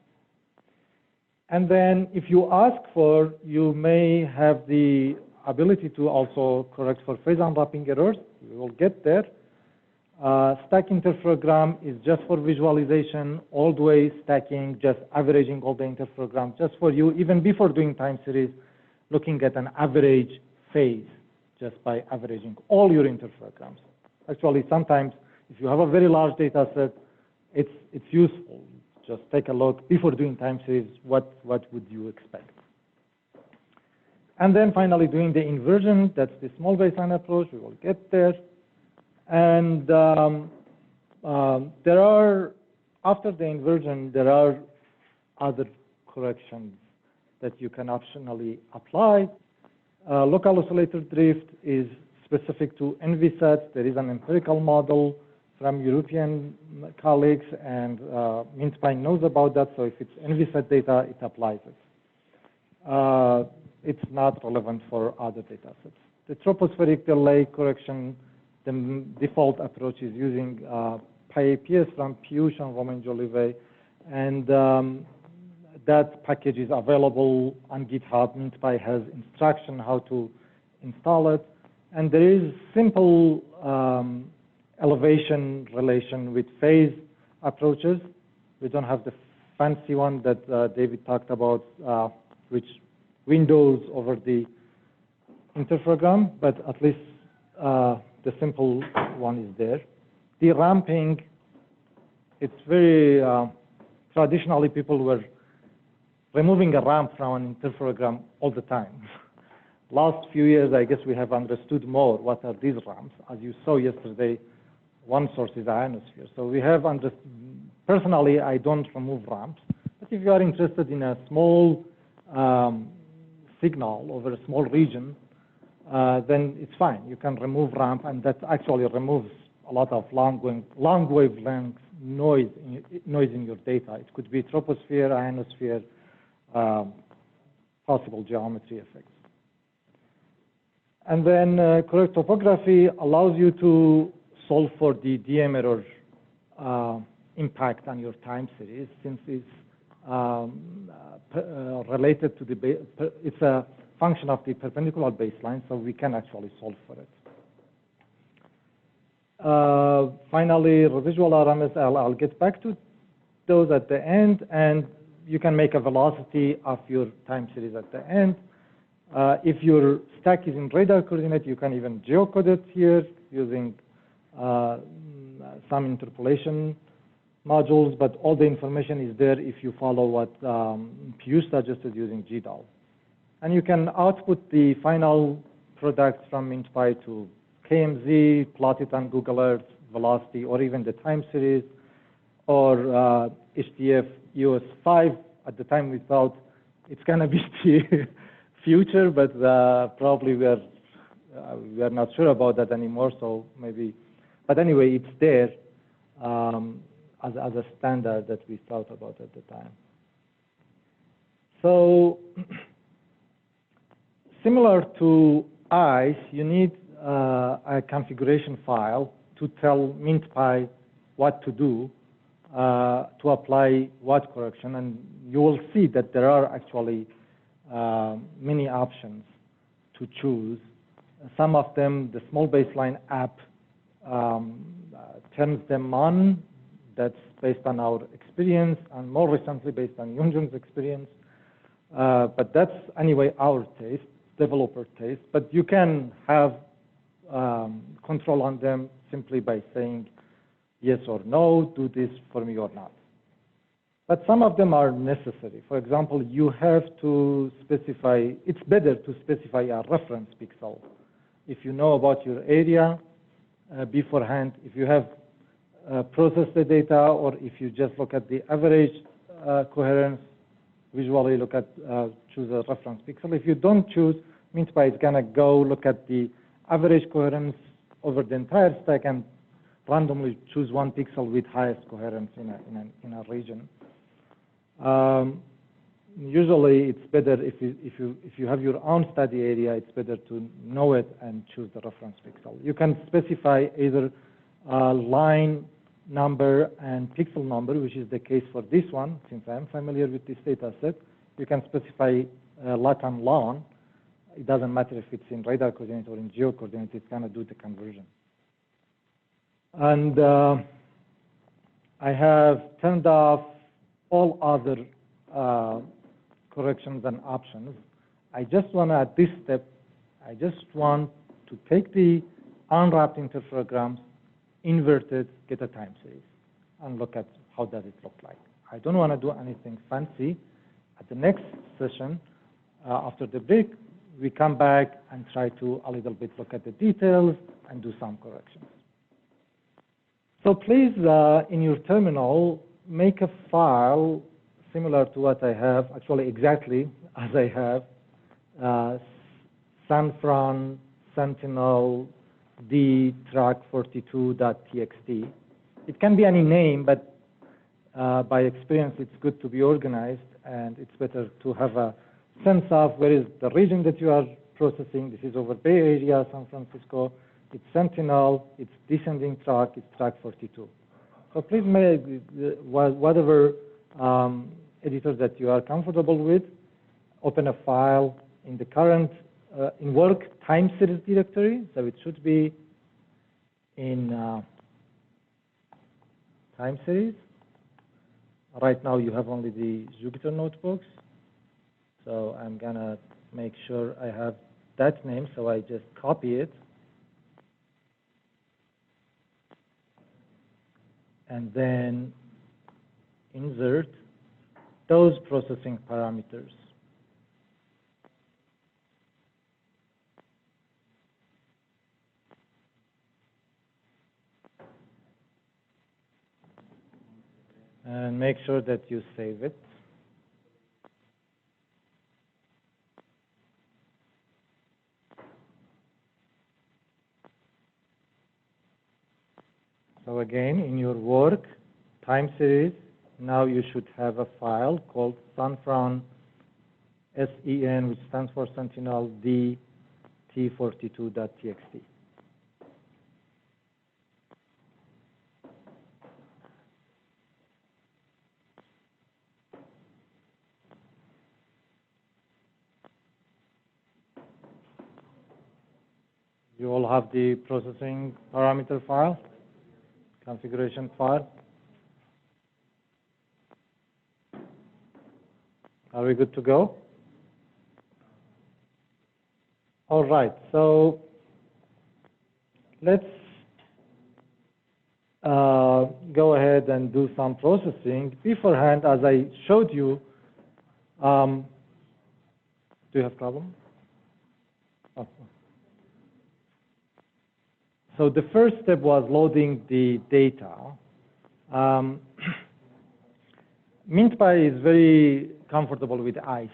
And then if you ask for, you may have the ability to also correct for phase unwrapping errors. We will get there. Stack interferogram is just for visualization, all the way stacking, just averaging all the interferogram, just for you, even before doing time series, looking at an average phase, just by averaging all your interferograms. Actually, sometimes, if you have a very large data set, it's useful. Just take a look before doing time series, what would you expect? And then finally, doing the inversion, that's the small baseline approach. We will get there. And there are, after the inversion, there are other corrections that you can optionally apply. Local oscillator drift is specific to NVSATs. There is an empirical model from European colleagues, and MintPy knows about that, so if it's NVSAT data, it applies it. It's not relevant for other data sets. The tropospheric delay correction, the default approach is using PyAPS from Piyush and Romain Jolivet, and that package is available on GitHub. MintPy has instruction how to install it, and there is simple elevation relation with phase approaches. We don't have the fancy one that David talked about, which windows over the interferogram, but at least the simple one is there. The ramping, it's very, traditionally people were removing a ramp from an interferogram all the time. Last few years, I guess we have understood more what are these ramps. As you saw yesterday, one source is ionosphere. So we have personally, I don't remove ramps, but if you are interested in a small signal over a small region, then it's fine. You can remove ramp, and that actually removes a lot of long wavelength noise in your data. It could be troposphere, ionosphere, possible geometry effects. And then correct topography allows you to solve for the DM error impact on your time series, since it's related to it's a function of the perpendicular baseline, so we can actually solve for it. Finally, residual RMS, I'll get back to those at the end, and you can make a velocity of your time series at the end. If your stack is in radar coordinate, you can even geocode it here using some interpolation modules, but all the information is there if you follow what Piyush suggested using GDAL. And you can output the final products from MintPy to KMZ, plot it on Google Earth, velocity, or even the time series, or HDF EOS 5. At the time we thought it's going to be the future, but probably we are not sure about that anymore, so maybe. But anyway, it's there as a standard that we thought about at the time. So similar to ICE, you need a configuration file to tell MintPy what to do to apply what correction, and you will see that there are actually many options to choose. Some of them, the small baseline app turns them on. That's based on our experience, and more recently based on Yunjun's experience. But that's anyway our taste, developer taste. But you can have control on them simply by saying yes or no, do this for me or not. But some of them are necessary. For example, you have to specify, it's better to specify a reference pixel. If you know about your area beforehand, if you have processed the data, or if you just look at the average coherence, visually look at, choose a reference pixel. If you don't choose, MintPy is going to go look at the average coherence over the entire stack and randomly choose one pixel with highest coherence in a region. Usually, it's better if you have your own study area. It's better to know it and choose the reference pixel. You can specify either line number and pixel number, which is the case for this one. Since I'm familiar with this data set, you can specify lat and lon. It doesn't matter if it's in radar coordinate or in geo coordinate. It's going to do the conversion. And I have turned off all other corrections and options. I just want to, at this step, I just want to take the unwrapped interferograms, invert it, get a time series, and look at how does it look like. I don't want to do anything fancy. At the next session, after the break, we come back and try to a little bit look at the details and do some corrections. So please, in your terminal, make a file similar to what I have, actually exactly as I have, Sanfran Sentinel D track42.txt. It can be any name, but by experience, it's good to be organized, and it's better to have a sense of where is the region that you are processing. This is over Bay Area, San Francisco. It's Sentinel. It's descending track. It's track 42. So please make whatever editor that you are comfortable with. Open a file in the current in work time series directory. So it should be in time series. Right now you have only the Jupyter notebooks. So I'm going to make sure I have that name. So I just copy it. And then insert those processing parameters. And make sure that you save it. So again, in your work time series, now you should have a file called Sanfran SEN, which stands for Sentinel D T42.txt. You all have the processing parameter file, configuration file. Are we good to go? All right, so let's go ahead and do some processing. Beforehand, as I showed you, do you have problem? Oh. So the first step was loading the data. MintPy is very comfortable with ICE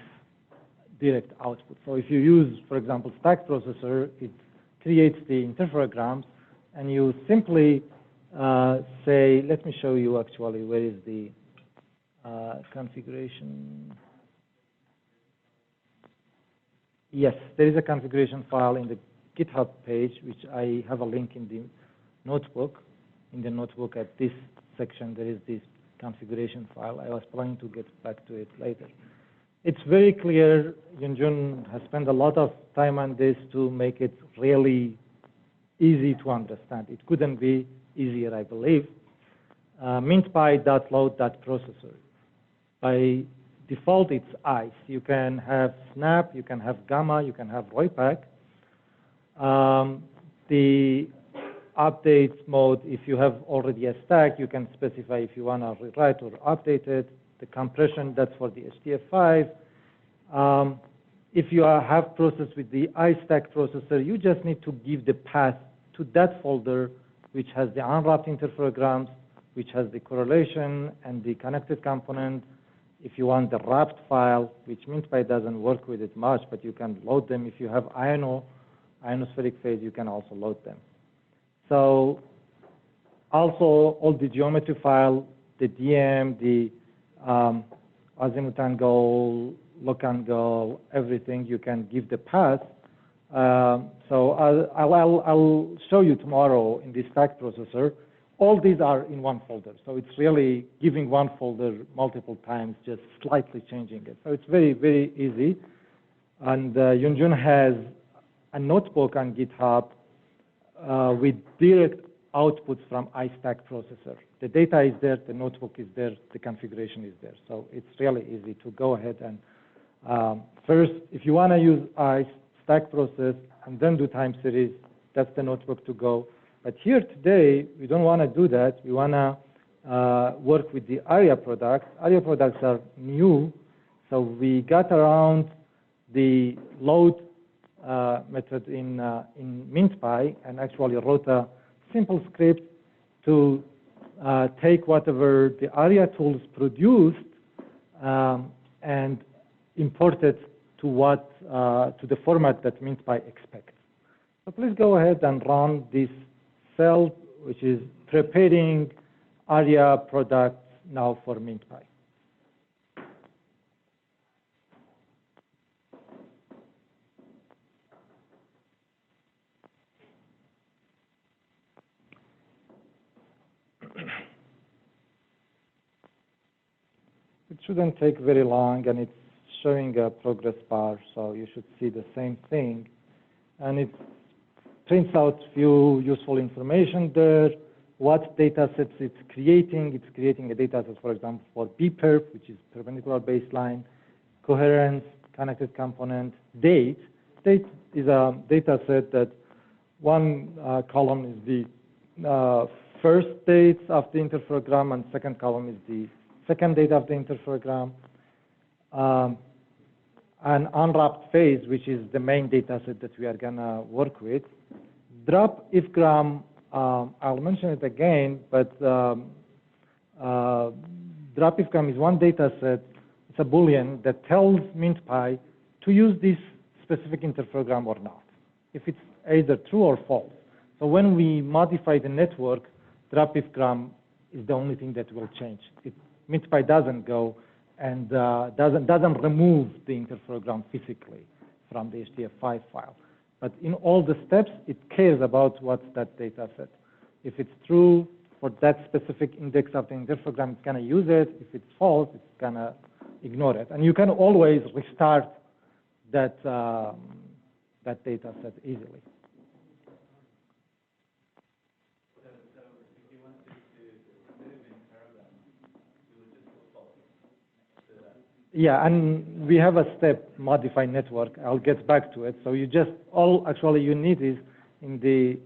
direct output. So if you use, for example, stack processor, it creates the interferograms, and you simply say, let me show you actually where is the configuration. Yes, there is a configuration file in the GitHub page, which I have a link in the notebook. In the notebook at this section, there is this configuration file. I was planning to get back to it later. It's very clear. Yunjun has spent a lot of time on this to make it really easy to understand. It couldn't be easier, I believe. MintPy.load.processor. By default, it's ICE. You can have snap, you can have gamma, you can have ROIPAC. The update mode, if you have already a stack, you can specify if you want to rewrite or update it. The compression, that's for the HDF5. If you have processed with the iStack processor, you just need to give the path to that folder, which has the unwrapped interferograms, which has the correlation and the connected component. If you want the wrapped file, which MintPy doesn't work with it much, but you can load them. If you have ionospheric phase, you can also load them. So also all the geometry file, the DM, the azimuth angle, look angle, everything, you can give the path. So I'll show you tomorrow in the stack processor. All these are in one folder. So it's really giving one folder multiple times, just slightly changing it. So it's very, very easy. And Yunjun has a notebook on GitHub with direct outputs from iStack processor. The data is there, the notebook is there, the configuration is there. So it's really easy to go ahead and first, if you want to use ICE, stack process, and then do time series, that's the notebook to go. But here today, we don't want to do that. We want to work with the ARIA products. ARIA products are new, so we got around the load method in MintPy and actually wrote a simple script to take whatever the ARIA tools produced and import it to the format that MintPy expects. So please go ahead and run this cell, which is preparing ARIA products now for MintPy. It shouldn't take very long, and it's showing a progress bar, so you should see the same thing. And it prints out few useful information there, what data sets it's creating. It's creating a data set, for example, for BPerf, which is perpendicular baseline, coherence, connected component, date. Date is a data set that one column is the first dates of the interferogram, and second column is the second date of the interferogram. An unwrapped phase, which is the main data set that we are going to work with. Drop ifgram, I'll mention it again, but drop ifgram is one data set. It's a Boolean that tells MintPy to use this specific interferogram or not, if it's either true or false. So when we modify the network, drop ifgram is the only thing that will change. MintPy doesn't go and doesn't remove the interferogram physically from the HDF5 file. But in all the steps, it cares about what's that data set. If it's true for that specific index of the interferogram, it's going to use it. If it's false, it's going to ignore it. And you can always restart that, that data set easily. Yeah, and we have a step, modify network. I'll get back to it. So you just, all actually you need is in the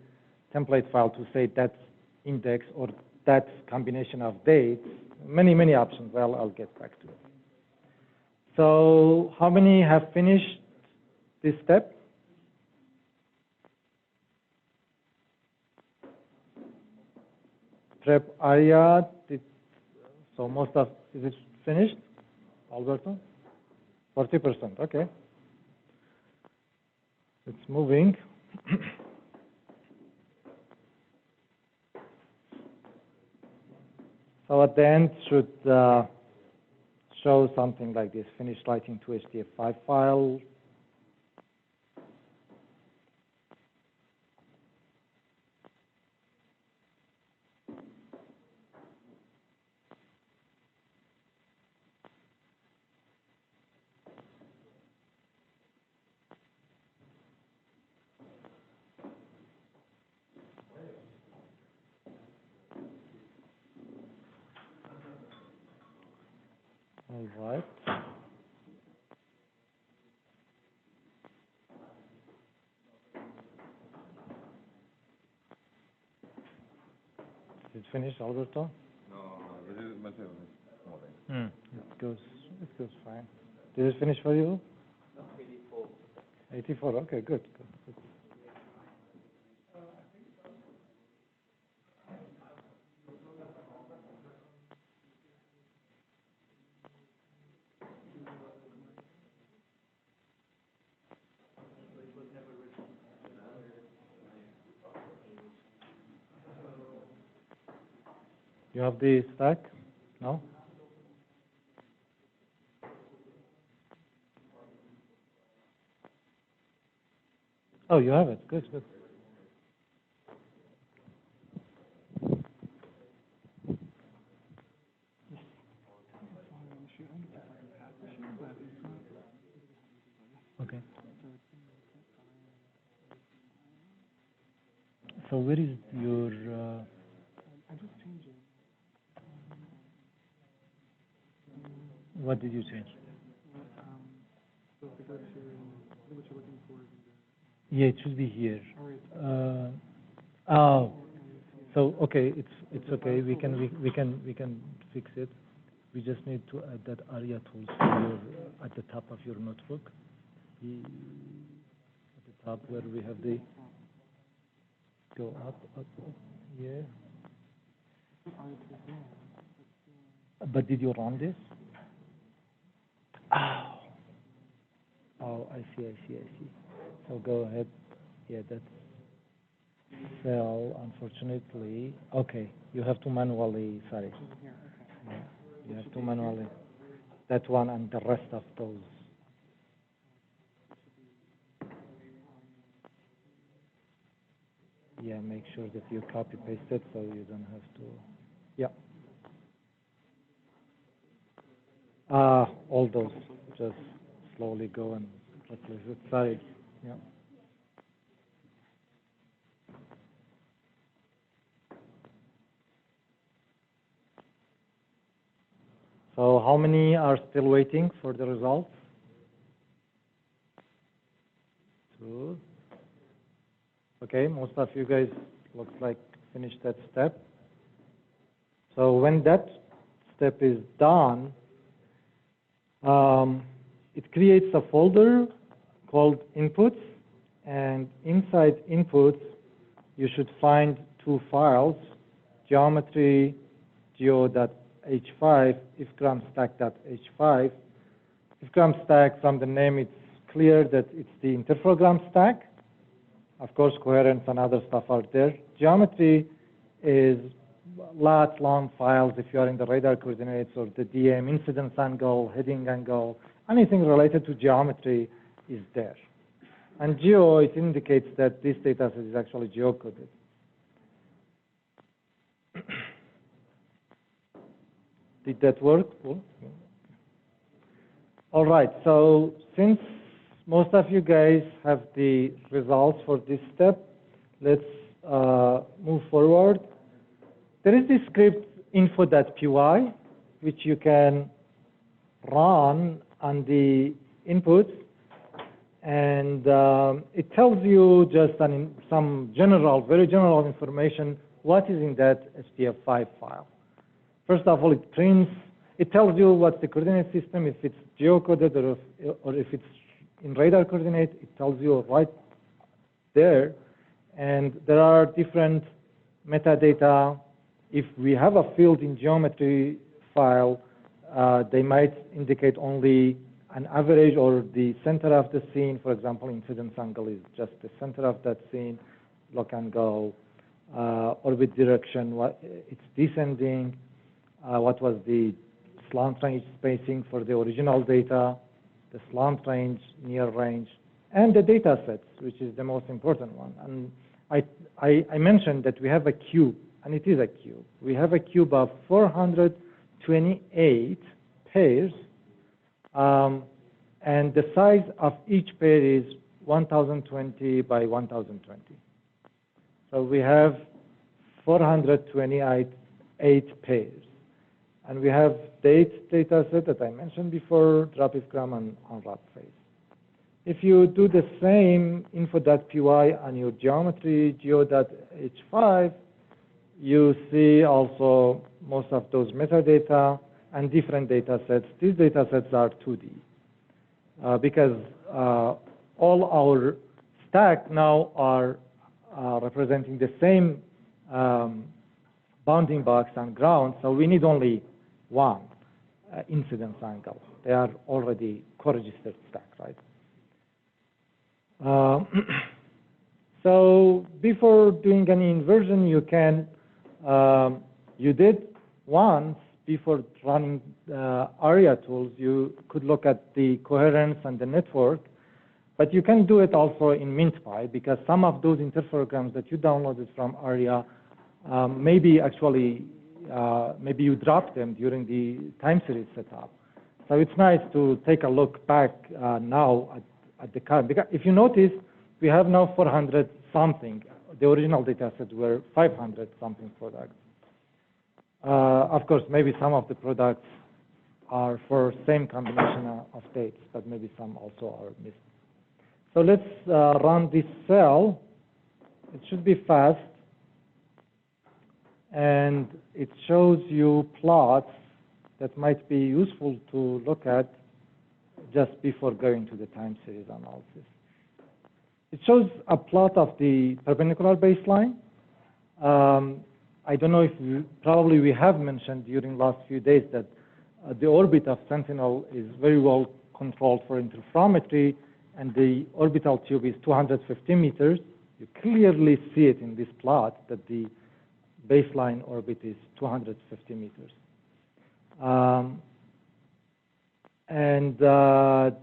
template file to say that's index or that combination of dates. Many, many options. Well, I'll get back to it. So how many have finished this step? Prep area, so most of, is it finished, Alberto? 40%, okay. It's moving. So at the end should show something like this, finish writing to HTF5 file. All right. Is it finished, Alberto? No, this is massive. It goes fine. Did it finish for you? 84. 84, okay, good. You have the stack? No? Oh, you have it. Good. Okay. So where is your... I just changed it. What did you change? So if I go to what you're looking for. Yeah, it should be here. Oh, so okay, it's okay. We can fix it. We just need to add that ARIA tools at the top of your notebook. At the top where we have the go up, yeah. But did you run this? Oh, I see. So go ahead. Yeah, that's cell, unfortunately. Okay, you have to manually, sorry. Yeah, you have to manually, that one and the rest of those. Yeah, make sure that you copy paste it so you don't have to, yeah. All those, just slowly go and replace it, sorry, yeah. So how many are still waiting for the results? 2. Okay, most of you guys looks like finished that step. So when that step is done, it creates a folder called inputs, and inside inputs you should find 2 files, geometry geo.h5, ifgramstack.h5. Ifgramstack, from the name it's clear that it's the interprogram stack. Of course, coherence and other stuff are there. Geometry is lots long files if you are in the radar coordinates or the DM, incidence angle, heading angle, anything related to geometry is there. And geo, it indicates that this data set is actually geocoded. Did that work? Cool. All right, so since most of you guys have the results for this step, let's move forward. There is this script info.py, which you can run on the inputs, and it tells you just some general, very general information, what is in that STF5 file. First of all, it tells you what's the coordinate system, if it's geocoded or if it's in radar coordinate, it tells you right there. And there are different metadata. If we have a field in geometry file, they might indicate only an average or the center of the scene. For example, incidence angle is just the center of that scene, lock and go, orbit direction, it's descending, what was the slant range spacing for the original data, the slant range, near range, and the data sets, which is the most important one. And I mentioned that we have a cube, and it is a cube. We have a cube of 428 pairs, and the size of each pair is 1020 by 1020. So we have 428 pairs. And we have data set that I mentioned before, drop-if-gram and unwrapped phase. If you do the same info.py on your geometry geo.h5, you see also most of those metadata and different data sets. These data sets are 2D because all our stack now are representing the same bounding box and ground, so we need only one incidence angle. They are already co-registered stack, right? So before doing any inversion, you did once before running ARIA tools, you could look at the coherence and the network, but you can do it also in MintPy because some of those interferograms that you downloaded from ARIA maybe you dropped them during the time series setup. So it's nice to take a look back now at the current. Because if you notice, we have now 400 something. The original data set were 500 something products. Of course, maybe some of the products are for same combination of dates, but maybe some also are missed. So let's run this cell. It should be fast. And it shows you plots that might be useful to look at just before going to the time series analysis. It shows a plot of the perpendicular baseline. I don't know if probably we have mentioned during last few days that the orbit of Sentinel is very well controlled for interferometry, and the orbital tube is 250 meters. You clearly see it in this plot that the baseline orbit is 250 meters.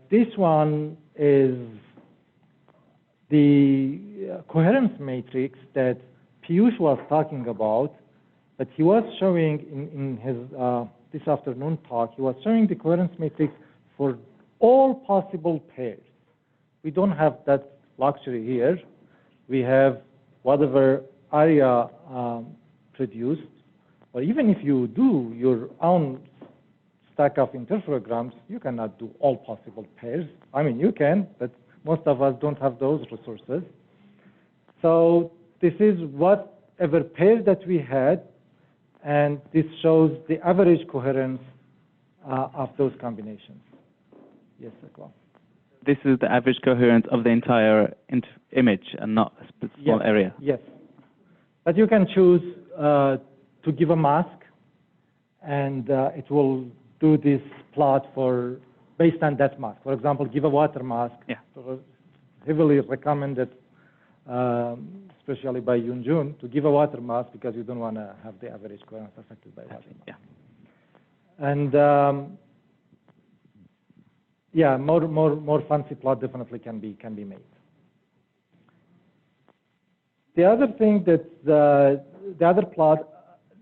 This one is the coherence matrix that Piyush was talking about, but he was showing in his this afternoon talk, he was showing the coherence matrix for all possible pairs. We don't have that luxury here. We have whatever ARIA produced, or even if you do your own stack of interferograms, you cannot do all possible pairs. I mean, you can, but most of us don't have those resources. So this is whatever pair that we had, and this shows the average coherence of those combinations. Yes, Akmal. This is the average coherence of the entire image and not a small area. Yes. But you can choose to give a mask, and it will do this plot based on that mask. For example, give a water mask. Yeah. Heavily recommended, especially by Yunjun, to give a water mask because you don't want to have the average coherence affected by water mask. Yeah. And yeah, more fancy plot definitely can be made. The other thing that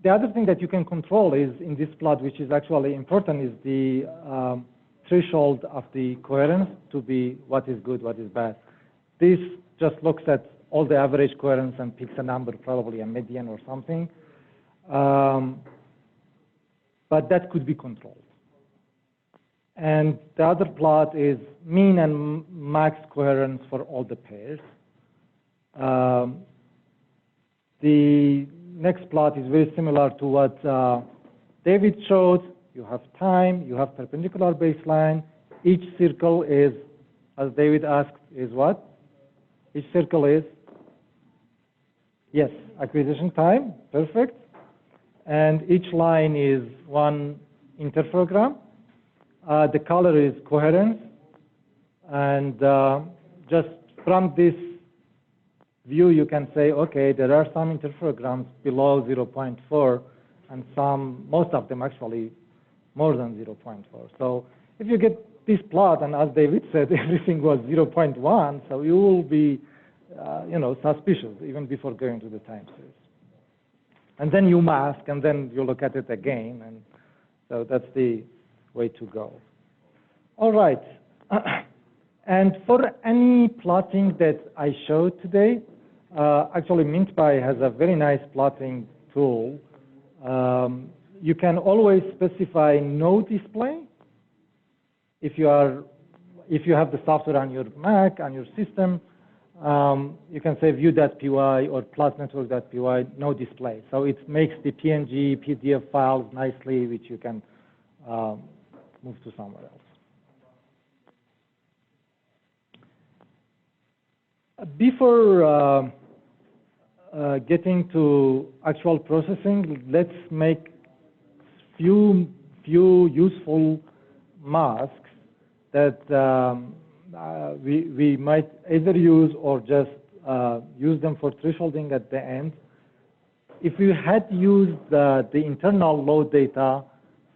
the other thing that you can control is in this plot, which is actually important, is the threshold of the coherence to be what is good, what is bad. This just looks at all the average coherence and picks a number, probably a median or something. But that could be controlled. And the other plot is mean and max coherence for all the pairs. The next plot is very similar to what David showed. You have time, you have perpendicular baseline. Each circle is, as David asked, is what? Each circle is? Yes, acquisition time, perfect. And each line is one interferogram. The color is coherence. And just from this view, you can say, okay, there are some interferograms below 0.4, and most of them actually more than 0.4. So if you get this plot, and as David said, everything was 0.1, so you will be, suspicious even before going to the time series. And then you mask, and then you look at it again, and so that's the way to go. All right. And for any plotting that I showed today, actually MintPy has a very nice plotting tool. You can always specify no display. If you have the software on your Mac, on your system, you can say view.py or plotnetwork.py, no display. So it makes the PNG, PDF files nicely, which you can move to somewhere else. Before getting to actual processing, let's make few useful masks that we might either use or just use them for thresholding at the end. If we had used the internal load data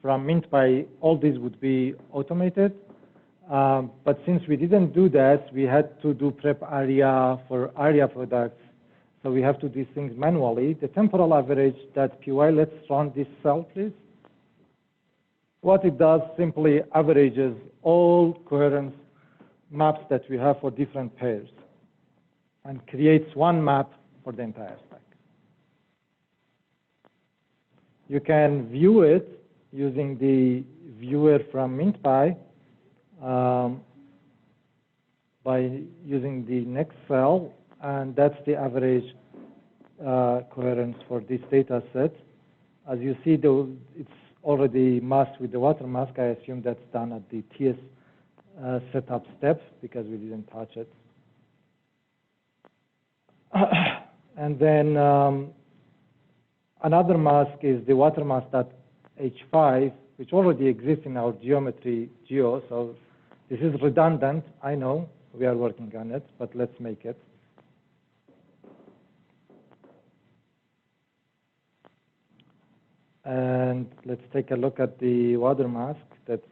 from MintPy, all these would be automated. But since we didn't do that, we had to do prep area for area products. So we have to do these things manually. The temporal average, that py, let's run this cell, please. What it does simply averages all coherence maps that we have for different pairs and creates one map for the entire stack. You can view it using the viewer from MintPy by using the next cell, and that's the average coherence for this data set. As you see, it's already masked with the water mask. I assume that's done at the TS setup step because we didn't touch it. And then another mask is the water mask.h5, which already exists in our geometry geo. So this is redundant. I know we are working on it, but let's make it. And let's take a look at the water mask that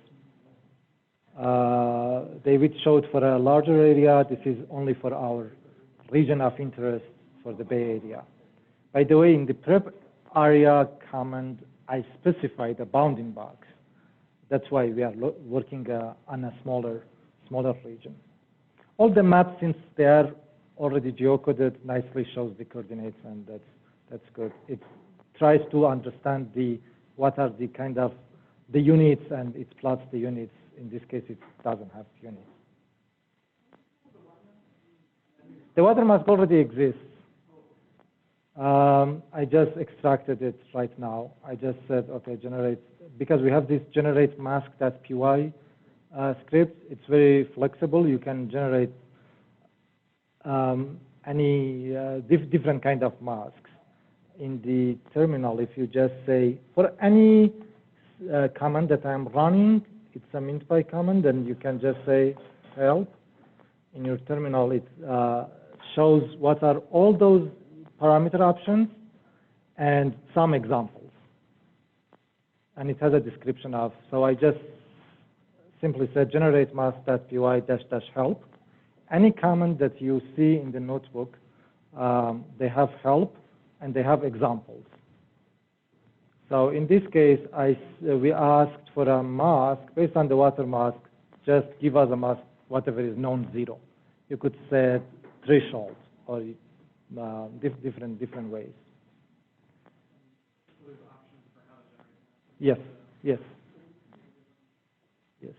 David showed for a larger area. This is only for our region of interest for the Bay Area. By the way, in the prep area command, I specified a bounding box. That's why we are working on a smaller region. All the maps, since they are already geocoded, nicely shows the coordinates, and that's good. It tries to understand what are the kind of the units, and it plots the units. In this case, it doesn't have units. The water mask already exists. I just extracted it right now. I just said, okay, generate, because we have this generate mask.py script. It's very flexible. You can generate any different kind of masks. In the terminal, if you just say, for any command that I'm running, it's a MintPy command, and you can just say help. In your terminal, it shows what are all those parameter options and some examples. And it has a description of, so I just simply said generate mask.py -- help. Any command that you see in the notebook, they have help and they have examples. So in this case, we asked for a mask based on the water mask. Just give us a mask, whatever is non-zero. You could set threshold or different ways. Yes, yes, yes.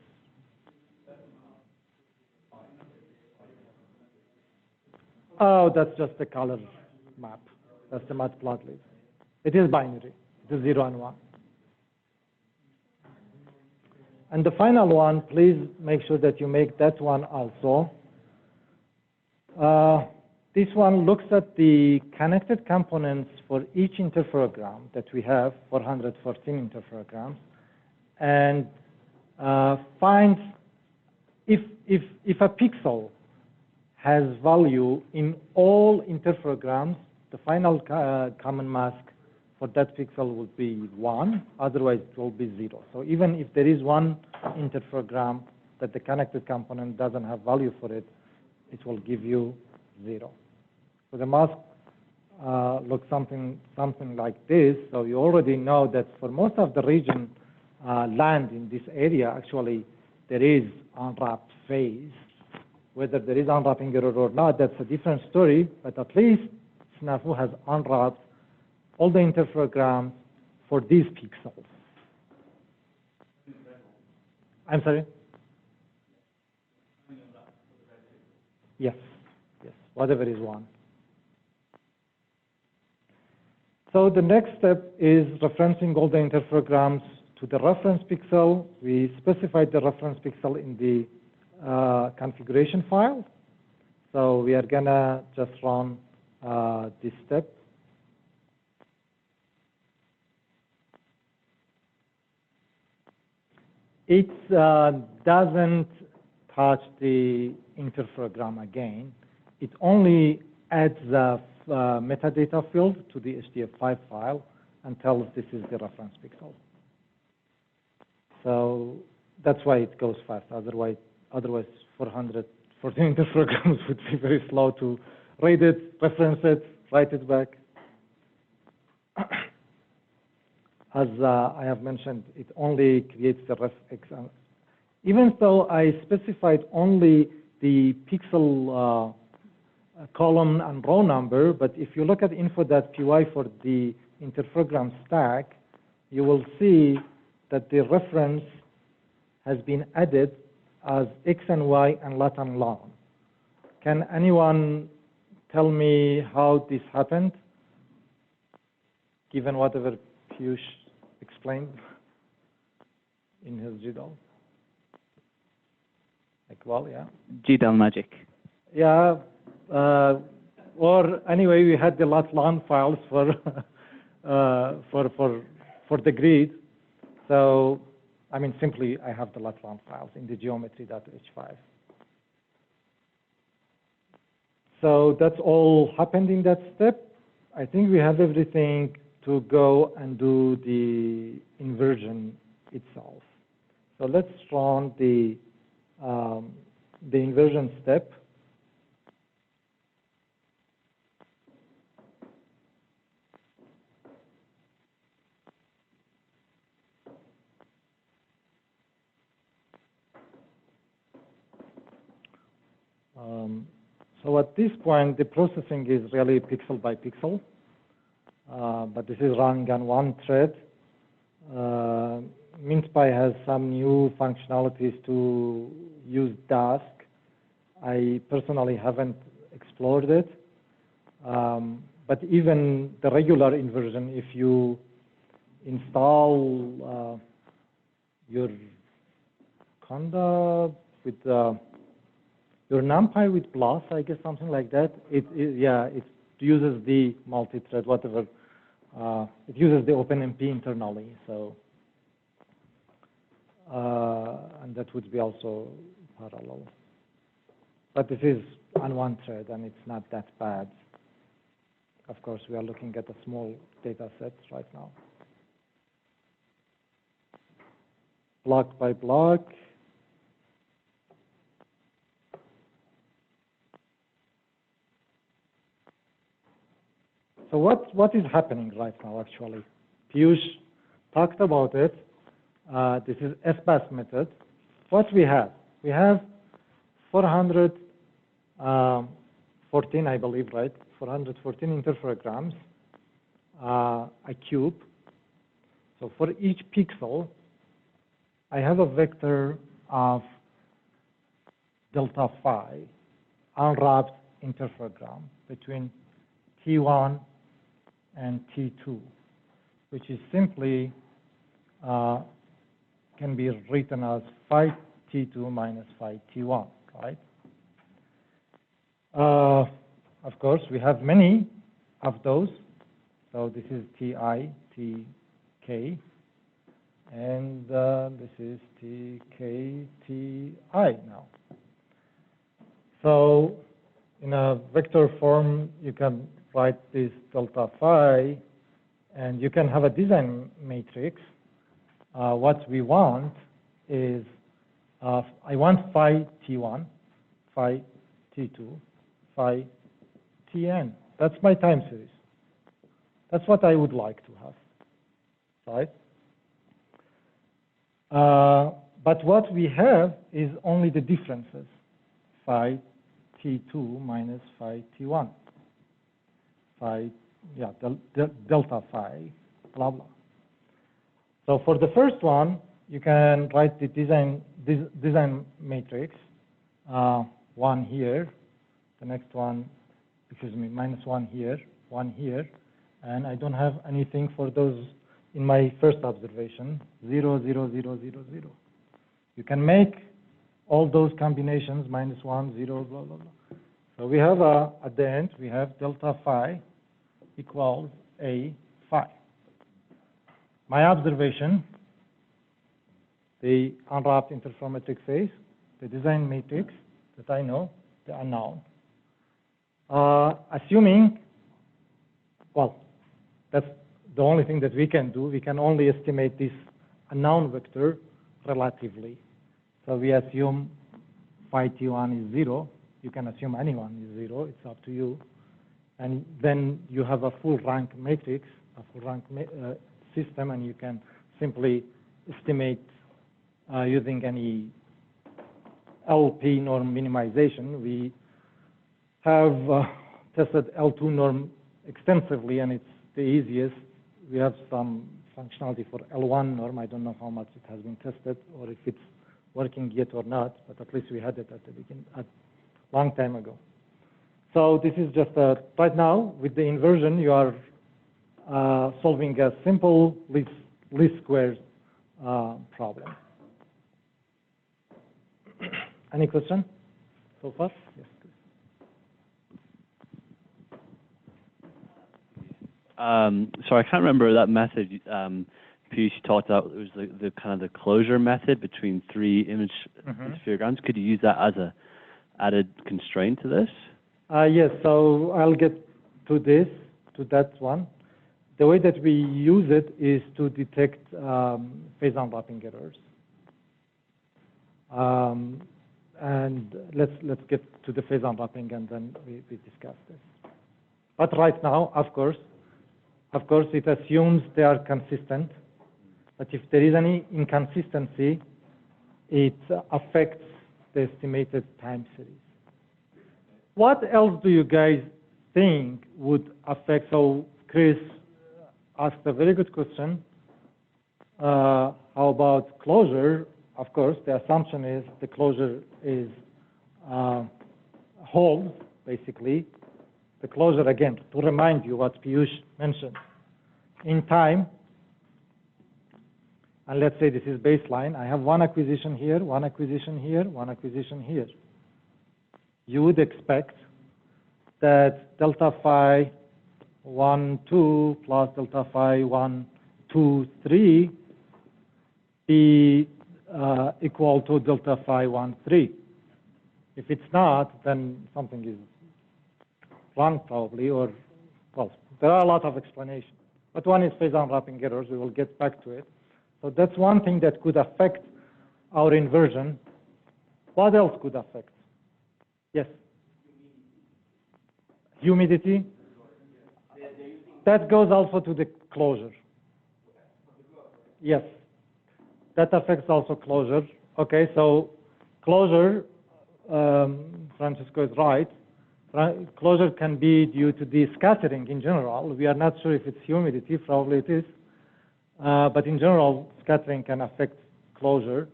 Oh, that's just the color map. That's the matplotlib. It is binary. It is 0 and 1. And the final one, please make sure that you make that one also. This one looks at the connected components for each interferogram that we have, 414 interferograms, and finds if a pixel has value in all interferograms, the final common mask for that pixel would be 1, otherwise it will be 0. So even if there is one interferogram that the connected component doesn't have value for it, it will give you 0. So the mask looks something like this. So you already know that for most of the region land in this area, actually there is unwrapped phase. Whether there is unwrapping error or not, that's a different story, but at least SNAFU has unwrapped all the interferograms for these pixels. I'm sorry? Yes, yes, whatever is 1. So the next step is referencing all the interferograms to the reference pixel. We specified the reference pixel in the configuration file. So we are gonna just run this step. It doesn't touch the interferogram again. It only adds the metadata field to the HDF5 file and tells this is the reference pixel. So that's why it goes fast. Otherwise 414 interferograms would be very slow to read it, reference it, write it back. As I have mentioned, it only creates the ref exam. Even though I specified only the pixel column and row number, but if you look at info.py for the interferogram stack, you will see that the reference has been added as X and Y and lat and lon. Can anyone tell me how this happened, given whatever Piyush explained in his GDAL? Like, well, yeah. GDAL magic. Yeah, or anyway, we had the lat/lon files for the grid. So, I mean, simply I have the lat/lon files in the geometry.h5. So that's all happened in that step. I think we have everything to go and do the inversion itself. So let's run the inversion step. So at this point, the processing is really pixel by pixel, but this is running on one thread. MintPy has some new functionalities to use Dask. I personally haven't explored it, but even the regular inversion, if you install your Conda with your NumPy with BLAS, I guess, something like that. It uses the multi-thread, whatever. It uses the OpenMP internally, so and that would be also parallel. But this is on one thread, and it's not that bad. Of course, we are looking at a small data set right now. Block by block. So what is happening right now, actually? Piyush talked about it. This is SBAS method. What we have? We have 414, I believe, right? 414 interferograms, a cube. So for each pixel, I have a vector of delta phi unwrapped interferogram between T1 and T2, which is simply can be written as phi T2 minus phi T1, right? Of course, we have many of those. So this is Ti, Tk, and this is Tk, Ti now. So in a vector form, you can write this delta phi, and you can have a design matrix. What we want is, I want phi T1, phi T2, phi Tn. That's my time series. That's what I would like to have, right? But what we have is only the differences, phi T2 minus phi T1, phi, yeah, delta phi, blah, blah. So for the first one, you can write the design matrix, one here, the next one, excuse me, minus one here, and I don't have anything for those in my first observation, 0, 0, 0, 0, 0. You can make all those combinations, minus 1, 0, blah, blah, blah. So we have, at the end, we have delta phi equals A phi. My observation, the unwrapped interferometric phase, the design matrix that I know, the unknown. Assuming, well, that's the only thing that we can do. We can only estimate this unknown vector relatively. So we assume phi T1 is 0. You can assume anyone is 0. It's up to you. And then you have a full rank matrix, a full rank system, and you can simply estimate using any LP norm minimization. We have tested L2 norm extensively, and it's the easiest. We have some functionality for L1 norm. I don't know how much it has been tested or if it's working yet or not, but at least we had it at the beginning, a long time ago. So this is just right now with the inversion, you are solving a simple least squares problem. Any question so far? Yes. So I can't remember that method Piyush talked about. It was the kind of the closure method between three image interferograms. Could you use that as a added constraint to this? Yes. So I'll get to that one. The way that we use it is to detect phase unwrapping errors. And let's get to the phase unwrapping, and then we discuss this. But right now, of course, it assumes they are consistent. But if there is any inconsistency, it affects the estimated time series. What else do you guys think would affect? So Chris asked a very good question. How about closure? Of course, the assumption is the closure is holds, basically. The closure, again, to remind you what Piyush mentioned. In time, and let's say this is baseline, I have one acquisition here, one acquisition here, one acquisition here. You would expect that delta phi 1, 2 plus delta phi 1, 2, 3 be equal to delta phi 1, 3. If it's not, then something is wrong probably, or, well, there are a lot of explanations. But one is phase unwrapping errors. We will get back to it. So that's one thing that could affect our inversion. What else could affect? Yes? Humidity. That goes also to the closure. Yes. That affects also closure. Okay, so closure, Francisco is right. Closure can be due to the scattering in general. We are not sure if it's humidity, probably it is. But in general, scattering can affect closure.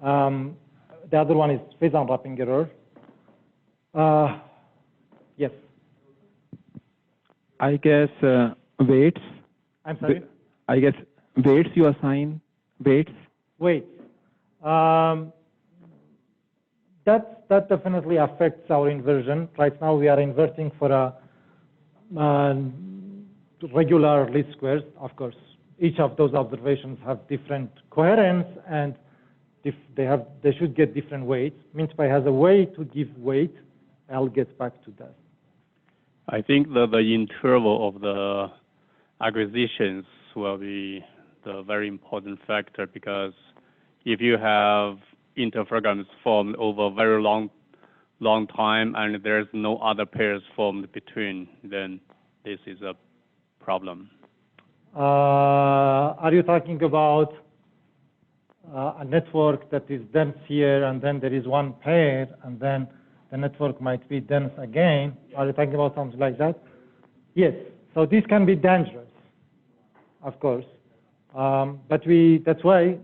The other one is phase unwrapping error. Yes. I guess weights. I'm sorry? I guess weights you assign, weights. Wait. That definitely affects our inversion. Right now we are inverting for a regular least squares. Of course, each of those observations have different coherence, and they should get different weights. MinSpy has a way to give weight. I'll get back to that. I think the interval of the acquisitions will be the very important factor, because if you have interferograms formed over a very long time and there's no other pairs formed between, then this is a problem. Are you talking about a network that is dense here, and then there is one pair, and then the network might be dense again? Are you talking about something like that? Yes. So this can be dangerous, of course. But that's why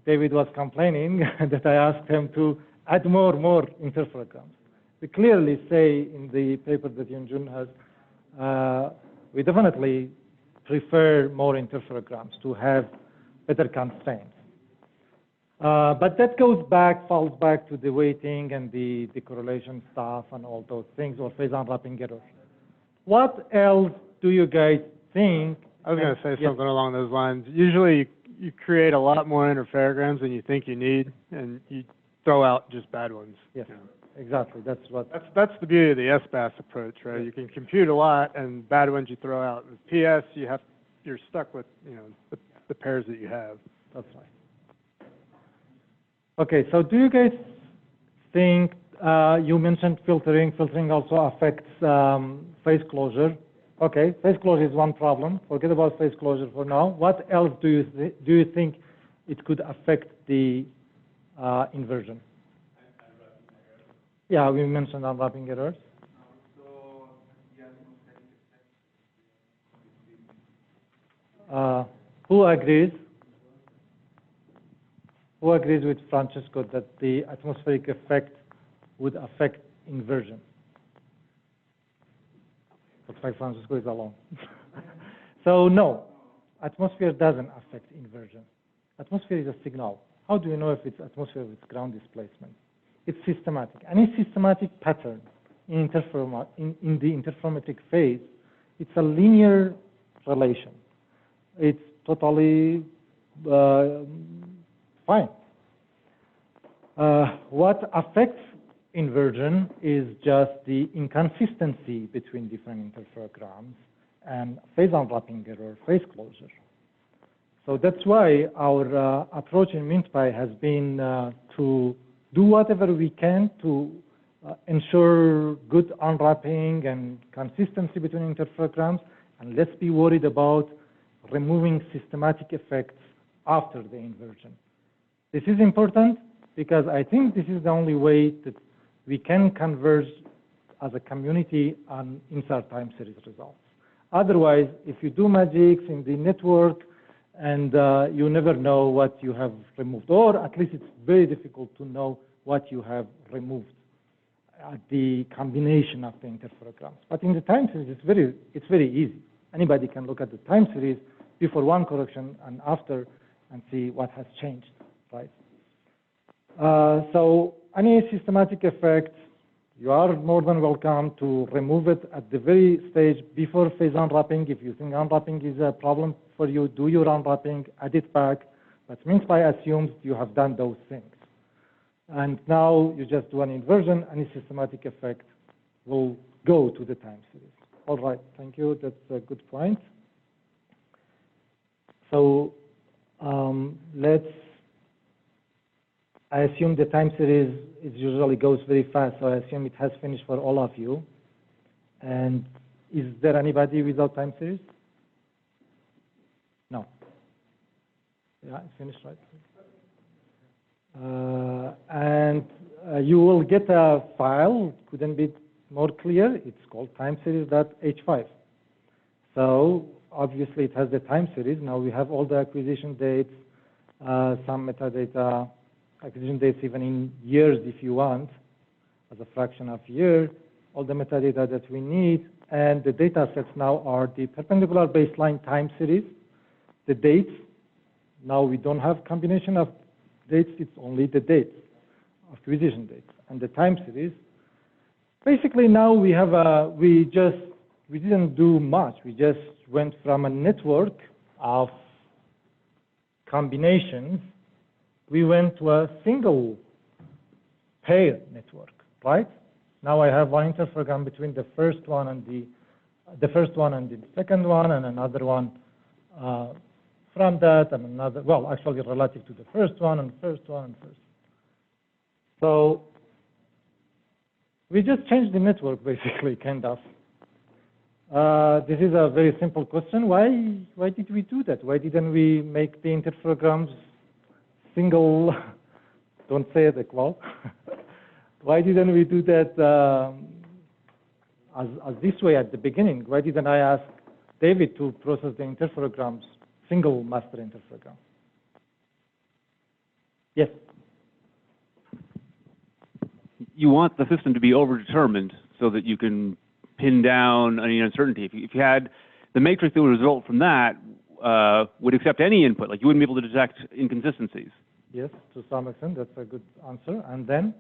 David was complaining that I asked him to add more interferograms. We clearly say in the paper that Yunjun has, we definitely prefer more interferograms to have better constraints. But that falls back to the weighting and the correlation stuff and all those things, or phase unwrapping error. What else do you guys think? I was going to say something along those lines. Usually you create a lot more interferograms than you think you need, and you throw out just bad ones. Yes, exactly. That's the beauty of the SBAS approach, right? You can compute a lot, and bad ones you throw out. With PS, you're stuck with the pairs that you have. That's right. Okay, so do you guys think, you mentioned filtering. Filtering also affects phase closure. Okay, phase closure is one problem. Forget about phase closure for now. What else do you think it could affect the inversion? Yeah, we mentioned unwrapping errors. Who agrees? Who agrees with Francesco that the atmospheric effect would affect inversion? Looks like Francesco is alone. So no, atmosphere doesn't affect inversion. Atmosphere is a signal. How do you know if it's atmosphere with ground displacement? It's systematic. Any systematic pattern in the interferometric phase, it's a linear relation. It's totally fine. What affects inversion is just the inconsistency between different interferograms and phase unwrapping error, phase closure. So that's why our approach in MinSpy has been to do whatever we can to ensure good unwrapping and consistency between interferograms, and let's be worried about removing systematic effects after the inversion. This is important because I think this is the only way that we can converge as a community on InSAR time series results. Otherwise, if you do magics in the network and you never know what you have removed, or at least it's very difficult to know what you have removed at the combination of the interferograms. But in the time series, it's very easy. Anybody can look at the time series before one correction and after and see what has changed, right? So any systematic effect, you are more than welcome to remove it at the very stage before phase unwrapping. If you think unwrapping is a problem for you, do your unwrapping, add it back. But MinSpy assumes you have done those things. And now you just do an inversion, any systematic effect will go to the time series. All right, thank you, that's a good point. So I assume the time series usually goes very fast, so I assume it has finished for all of you. And is there anybody without time series? No. Yeah, it's finished, right? And you will get a file, couldn't be more clear, it's called time series.h5. So obviously it has the time series. Now we have all the acquisition dates, some metadata, acquisition dates even in years if you want, as a fraction of year, all the metadata that we need, and the data sets now are the perpendicular baseline time series, the dates. Now we don't have combination of dates, it's only the dates, acquisition dates, and the time series. Basically now we have we didn't do much. We just went from a network of combinations, we went to a single pair network, right? Now I have one interferogram between the first one and the second one, and another one from that, and another, well, actually relative to the first one, and first one, and first. So we just changed the network, basically, kind of. This is a very simple question. Why did we do that? Why didn't we make the interferograms single? Don't say it, well. Why didn't we do that as this way at the beginning? Why didn't I ask David to process the interferograms, single master interferogram? Yes? You want the system to be overdetermined so that you can pin down any uncertainty. If you had the matrix that would result from that would accept any input, like you wouldn't be able to detect inconsistencies. Yes, to some extent, that's a good answer. And then?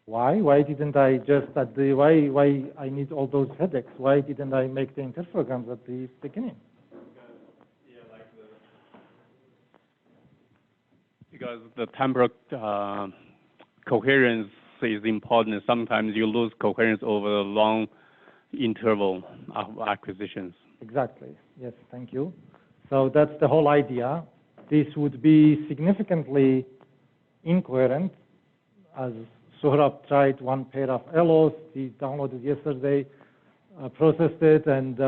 Why didn't I just at the why I need all those headaches? Why didn't I make the interferograms at the beginning? Because the temporal coherence is important. Sometimes you lose coherence over a long interval of acquisitions. Exactly. Yes, thank you. So that's the whole idea. This would be significantly incoherent, as Sohrab tried one pair of LOs. He downloaded yesterday, processed it, and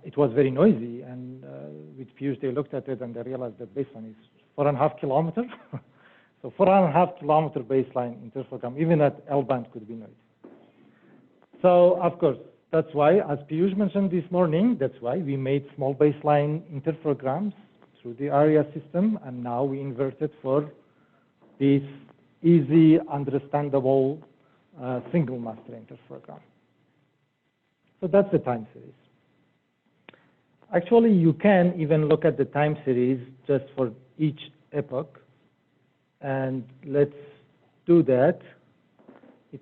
it was very noisy. And with Piyush, they looked at it and they realized that baseline is 4.5 kilometers. So 4.5 kilometer baseline interferogram, even at L-band, could be noisy. So of course, that's why, as Piyush mentioned this morning, that's why we made small baseline interferograms through the ARIA system, and now we invert it for this easy, understandable single master interferogram. So that's the time series. Actually, you can even look at the time series just for each epoch, and let's do that. It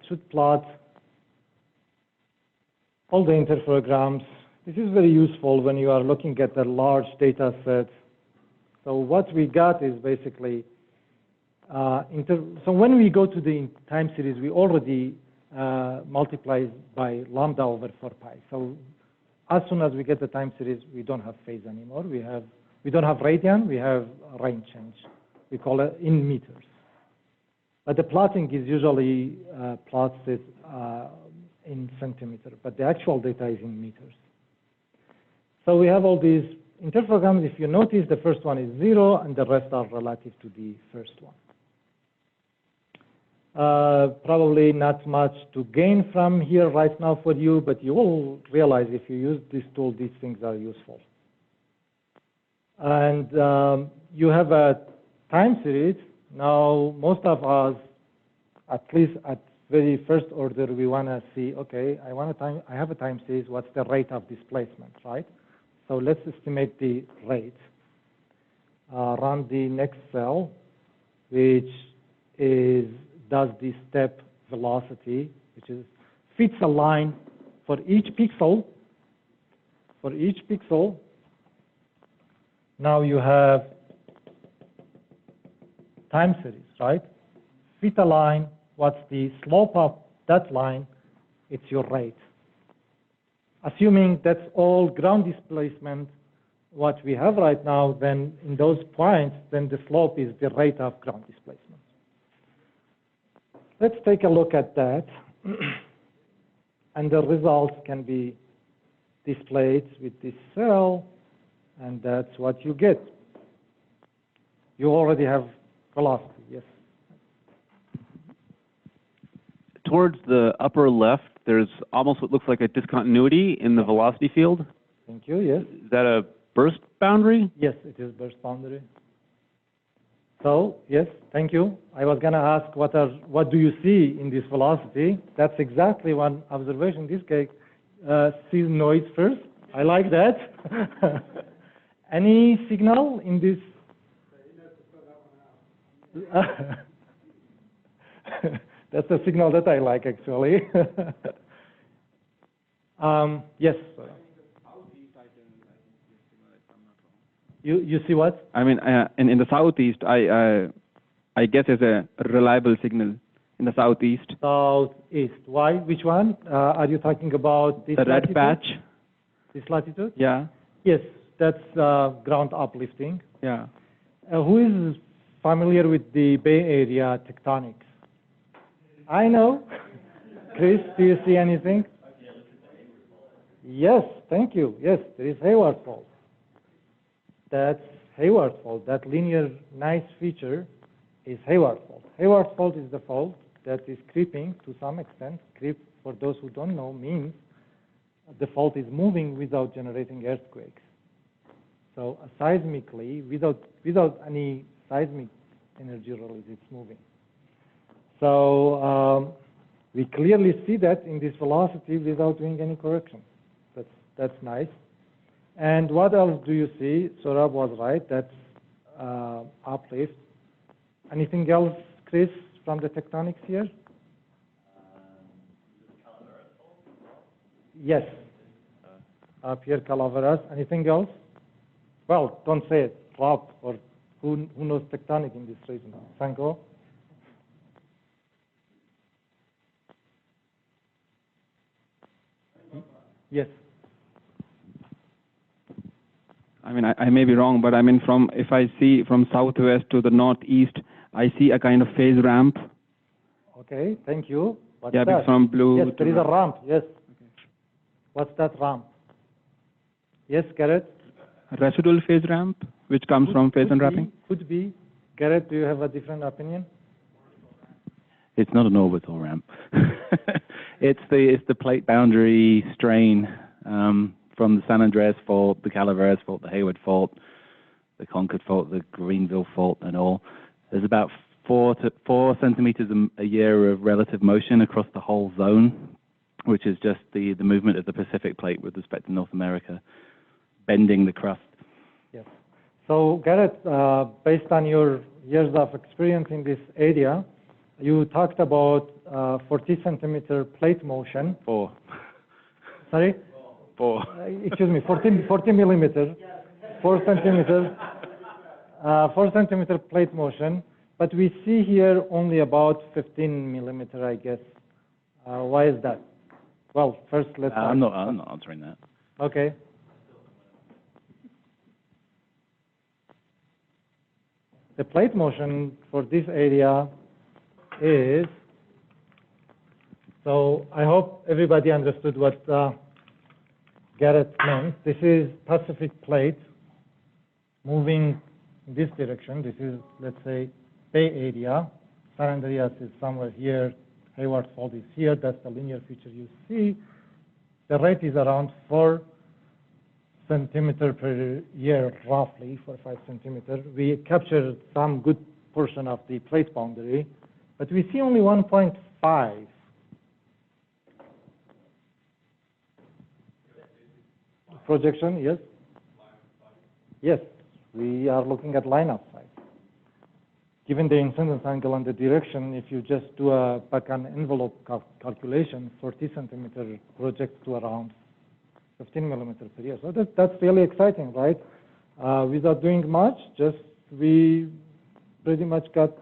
should plot all the interferograms. This is very useful when you are looking at a large data set. So what we got is basically, so when we go to the time series, we already multiply by lambda over 4 pi. So as soon as we get the time series, we don't have phase anymore. We don't have radian, we have range change. We call it in meters. But the plotting is usually plots it in centimeter, but the actual data is in meters. So we have all these interferograms. If you notice, the first one is 0, and the rest are relative to the first one. Probably not much to gain from here right now for you, but you will realize if you use this tool, these things are useful. And you have a time series. Now, most of us, at least at very first order, we want to see, okay, I have a time series, what's the rate of displacement, right? So let's estimate the rate. Run the next cell, which does the step velocity, which fits a line for each pixel. For each pixel, now you have time series, right? Fit a line, what's the slope of that line? It's your rate. Assuming that's all ground displacement, what we have right now, then in those points, then the slope is the rate of ground displacement. Let's take a look at that. And the results can be displayed with this cell, and that's what you get. You already have velocity, yes. Towards the upper left, there's almost what looks like a discontinuity in the velocity field. Thank you, yes. Is that a burst boundary? Yes, it is burst boundary. So, yes, thank you. I was going to ask what do you see in this velocity? That's exactly one observation. This guy sees noise first. I like that. Any signal in this? That's the signal that I like, actually. Yes. You see what? I mean, in the southeast, I guess there's a reliable signal in the southeast. Southeast. Why? Which one? Are you talking about this the red latitude? patch? This latitude? Yeah. Yes, that's ground uplifting. Yeah. Who is familiar with the Bay Area tectonics? I know. Chris, do you see anything? Yes, thank you. Yes, there is Hayward Fault. That's Hayward Fault. That linear nice feature is Hayward Fault. Hayward Fault is the fault that is creeping to some extent. Creep, for those who don't know, means the fault is moving without generating earthquakes. So seismically, without any seismic energy release, it's moving. So we clearly see that in this velocity without doing any correction. That's nice. And what else do you see? Saurabh was right. That's uplift. Anything else, Chris, from the tectonics here? Yes. Up here, Calaveras. Anything else? Well, don't say it. Rob, or who knows tectonic in this region? Franco? Yes. I mean, I may be wrong, but I mean, if I see from southwest to the northeast, I see a kind of phase ramp. Okay, thank you. What's yeah, that? from blue. Yes, there is a ramp. Yes. Okay. What's that ramp? Yes, Garrett? A residual phase ramp, which comes from phase unwrapping? Could be. Garrett, do you have a different opinion? It's not an orbital ramp. It's the plate boundary strain from the San Andreas Fault, the Calaveras Fault, the Hayward Fault, the Concord Fault, the Greenville Fault, and all. There's about 4 centimeters a year of relative motion across the whole zone, which is just the movement of the Pacific Plate with respect to North America, bending the crust. Yes. So, Garrett, based on your years of experience in this area, you talked about 40 centimeter plate motion. 4. Sorry? 4. Excuse me, 40 millimeters, 4 centimeters, 4 centimeter plate motion, but we see here only about 15 millimeter, I guess. Why is that? Well, first let's. I'm not answering that. Okay. The plate motion for this area is. So I hope everybody understood what Garrett meant. This is Pacific Plate moving in this direction. This is, let's say, Bay Area. San Andreas is somewhere here. Hayward Fault is here. That's the linear feature you see. The rate is around 4 centimeter per year, roughly 4 or 5 centimeters. We captured some good portion of the plate boundary, but we see only 1.5. Projection, yes? Yes, we are looking at line of sight. Given the incidence angle and the direction, if you just do a back-envelope calculation, 40 centimeter projects to around 15 millimeters per year. So that's really exciting, right? Without doing much, just we pretty much got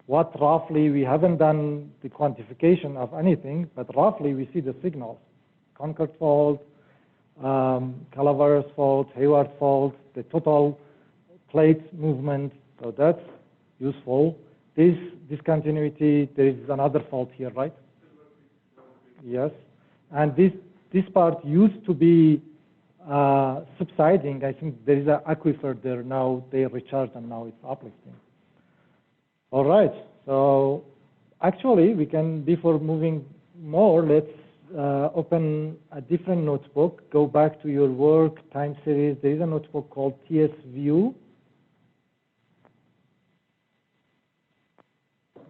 what roughly, we haven't done the quantification of anything, but roughly we see the signals. Concord Fault, Calaveras Fault, Hayward Fault, the total plate movement, so that's useful. This discontinuity, there is another fault here, right? Yes, and this part used to be subsiding. I think there is an aquifer there now, they recharge and now it's uplifting. All right, so actually we can, before moving more, let's open a different notebook, go back to your work, time series. There is a notebook called TS View.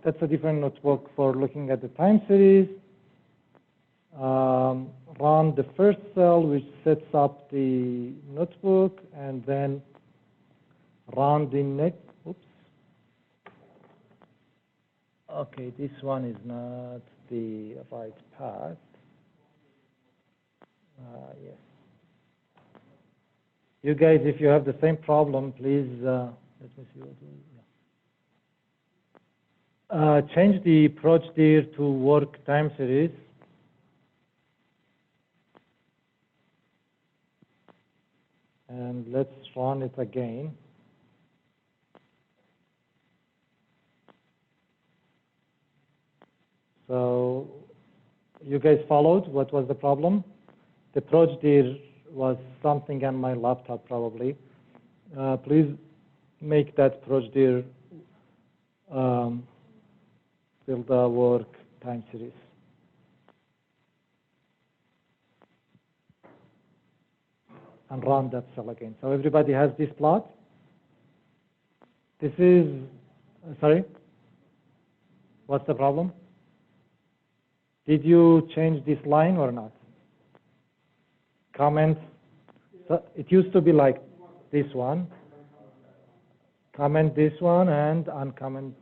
that's a different notebook for looking at the time series. Run the first cell, which sets up the notebook, and then run the next. Oops. Okay, this one is not the right path. Yes. You guys, if you have the same problem, please let me see what. Change the ProjDir to work time series. And let's run it again. So you guys followed what was the problem? The ProjDir was something on my laptop probably. Please make that ProjDir build the work time series. And run that cell again. So everybody has this plot. This is, sorry? What's the problem? Did you change this line or not? Comment. So it used to be like this one. Comment this one and uncomment.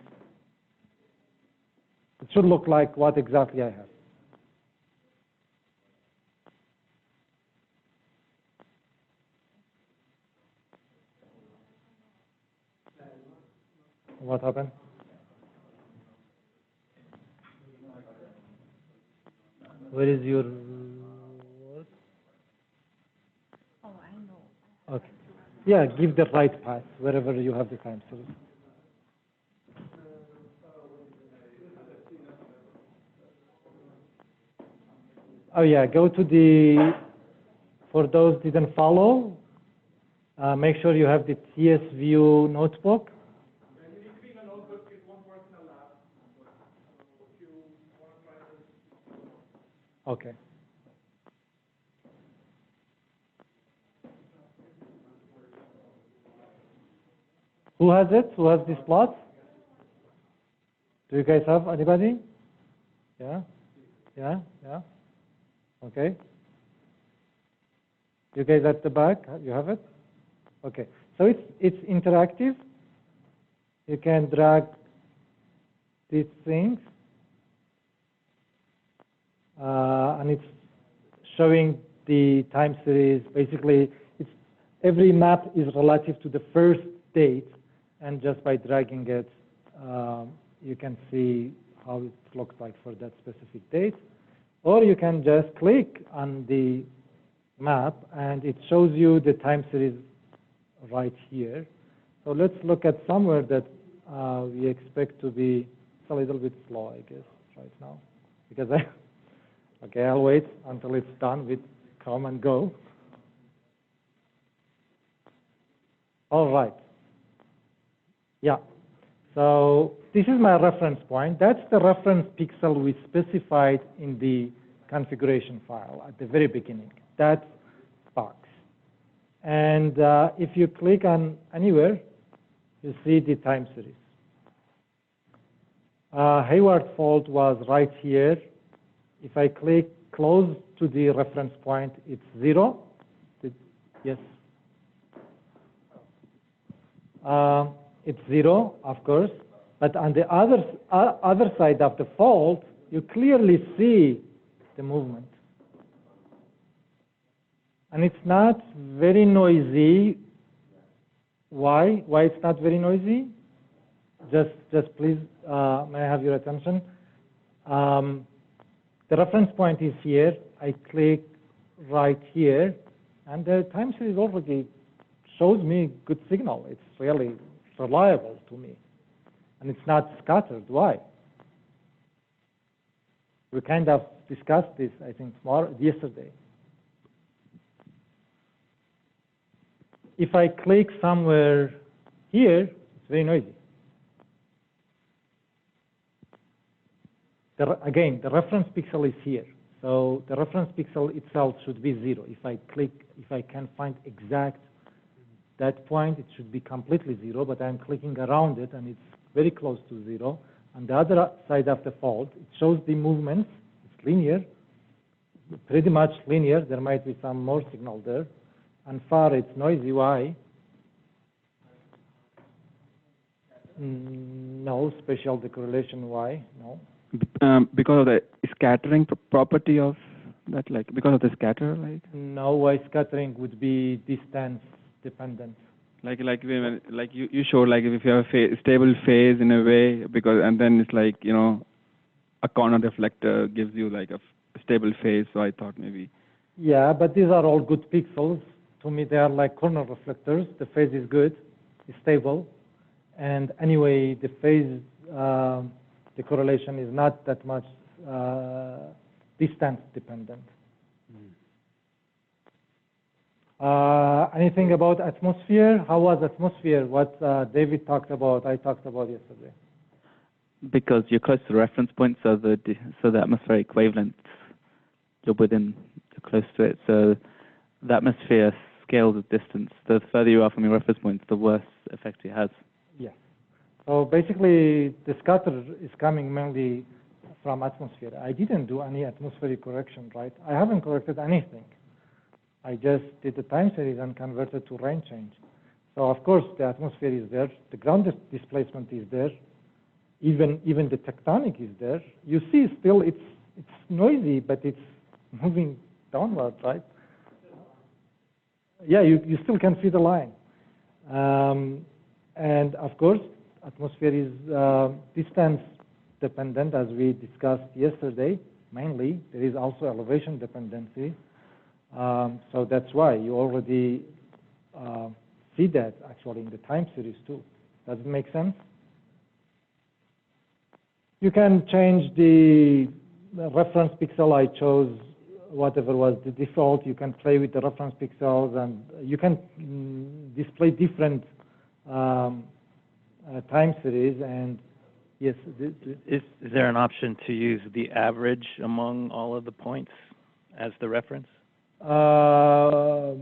It should look like what exactly I have. What happened? Where is your work? Oh, I know. Okay. Yeah, give the right path wherever you have the time series. Oh yeah, go to the, for those who didn't follow, make sure you have the TS View notebook. Okay. Who has it? Who has this plot? Do you guys have anybody? Yeah? Yeah? Yeah? Okay. You guys at the back, you have it? Okay. So it's interactive. You can drag these things. And it's showing the time series. Basically, it's every map is relative to the first date, and just by dragging it, you can see how it looks like for that specific date. Or you can just click on the map, and it shows you the time series right here. So let's look at somewhere that we expect to be a little bit slow, I guess, right now, because okay, I'll wait until it's done with come and go. All right. Yeah. So this is my reference point. That's the reference pixel we specified in the configuration file at the very beginning. That box. And if you click on anywhere, you see the time series. Hayward fault was right here. If I click close to the reference point, it's 0. Yes. It's 0, of course. But on the other side of the fault, you clearly see the movement. And it's not very noisy. Why? Why it's not very noisy? Just please, may I have your attention? The reference point is here. I click right here, and the time series already shows me good signal. It's really reliable to me, and it's not scattered. Why? We kind of discussed this, I think, yesterday. If I click somewhere here, it's very noisy. Again, the reference pixel is here. So the reference pixel itself should be 0. If I can find exact that point, it should be completely 0, but I'm clicking around it, and it's very close to 0. On the other side of the fault, it shows the movements. It's linear, pretty much linear. There might be some more signal there. And far, it's noisy. Why? No, spatial decorrelation. Why? No. Because of the scattering property of that, like because of the scatter, like. No, why scattering would be distance dependent. Like you showed, like if you have a stable phase in a way, because and then it's like, you know, a corner reflector gives you like a stable phase. So I thought maybe. Yeah, but these are all good pixels. To me, they are like corner reflectors. The phase is good, it's stable, and anyway, the phase the correlation is not that much distance dependent. Anything about atmosphere? How was atmosphere? What David talked about, I talked about yesterday. Because you're close to the reference point, so the atmospheric wavelengths, you're close to it. So the atmosphere scales with distance. The further you are from your reference point, the worse effect it has. Yes. So basically, the scatter is coming mainly from atmosphere. I didn't do any atmospheric correction, right? I haven't corrected anything. I just did the time series and converted to rain change. So of course the atmosphere is there, the ground displacement is there, even the tectonic is there. You see still it's noisy, but it's moving downward, right? Yeah, you still can see the line. And of course, atmosphere is distance dependent, as we discussed yesterday, mainly. There is also elevation dependency. So that's why you already see that actually in the time series too. Does it make sense? You can change the reference pixel. I chose whatever was the default. You can play with the reference pixels, and you can display different time series. And yes, is there an option to use the average among all of the points as the reference? I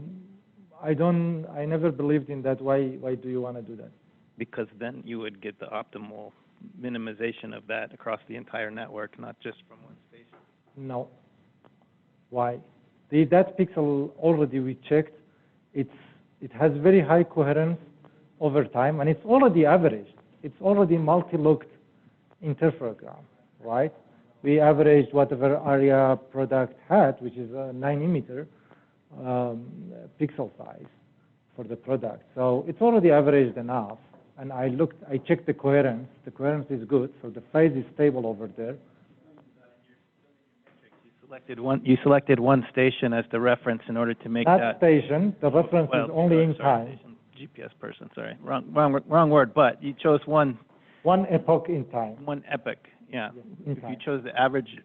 never believed in that. Why do you want to do that? Because then you would get the optimal minimization of that across the entire network, not just from one station. No. Why? That pixel already we checked. It has very high coherence over time, and it's already averaged. It's already multi-looked interferogram, right? We averaged whatever area product had, which is a 9-meter pixel size for the product. So it's already averaged enough. And I checked the coherence. The coherence is good, so the phase is stable over there. You selected one station as the reference in order to make that station. The reference is only in time. Station, GPS person, sorry, wrong word. But you chose one epoch in time. One epoch. Yeah. If you chose the average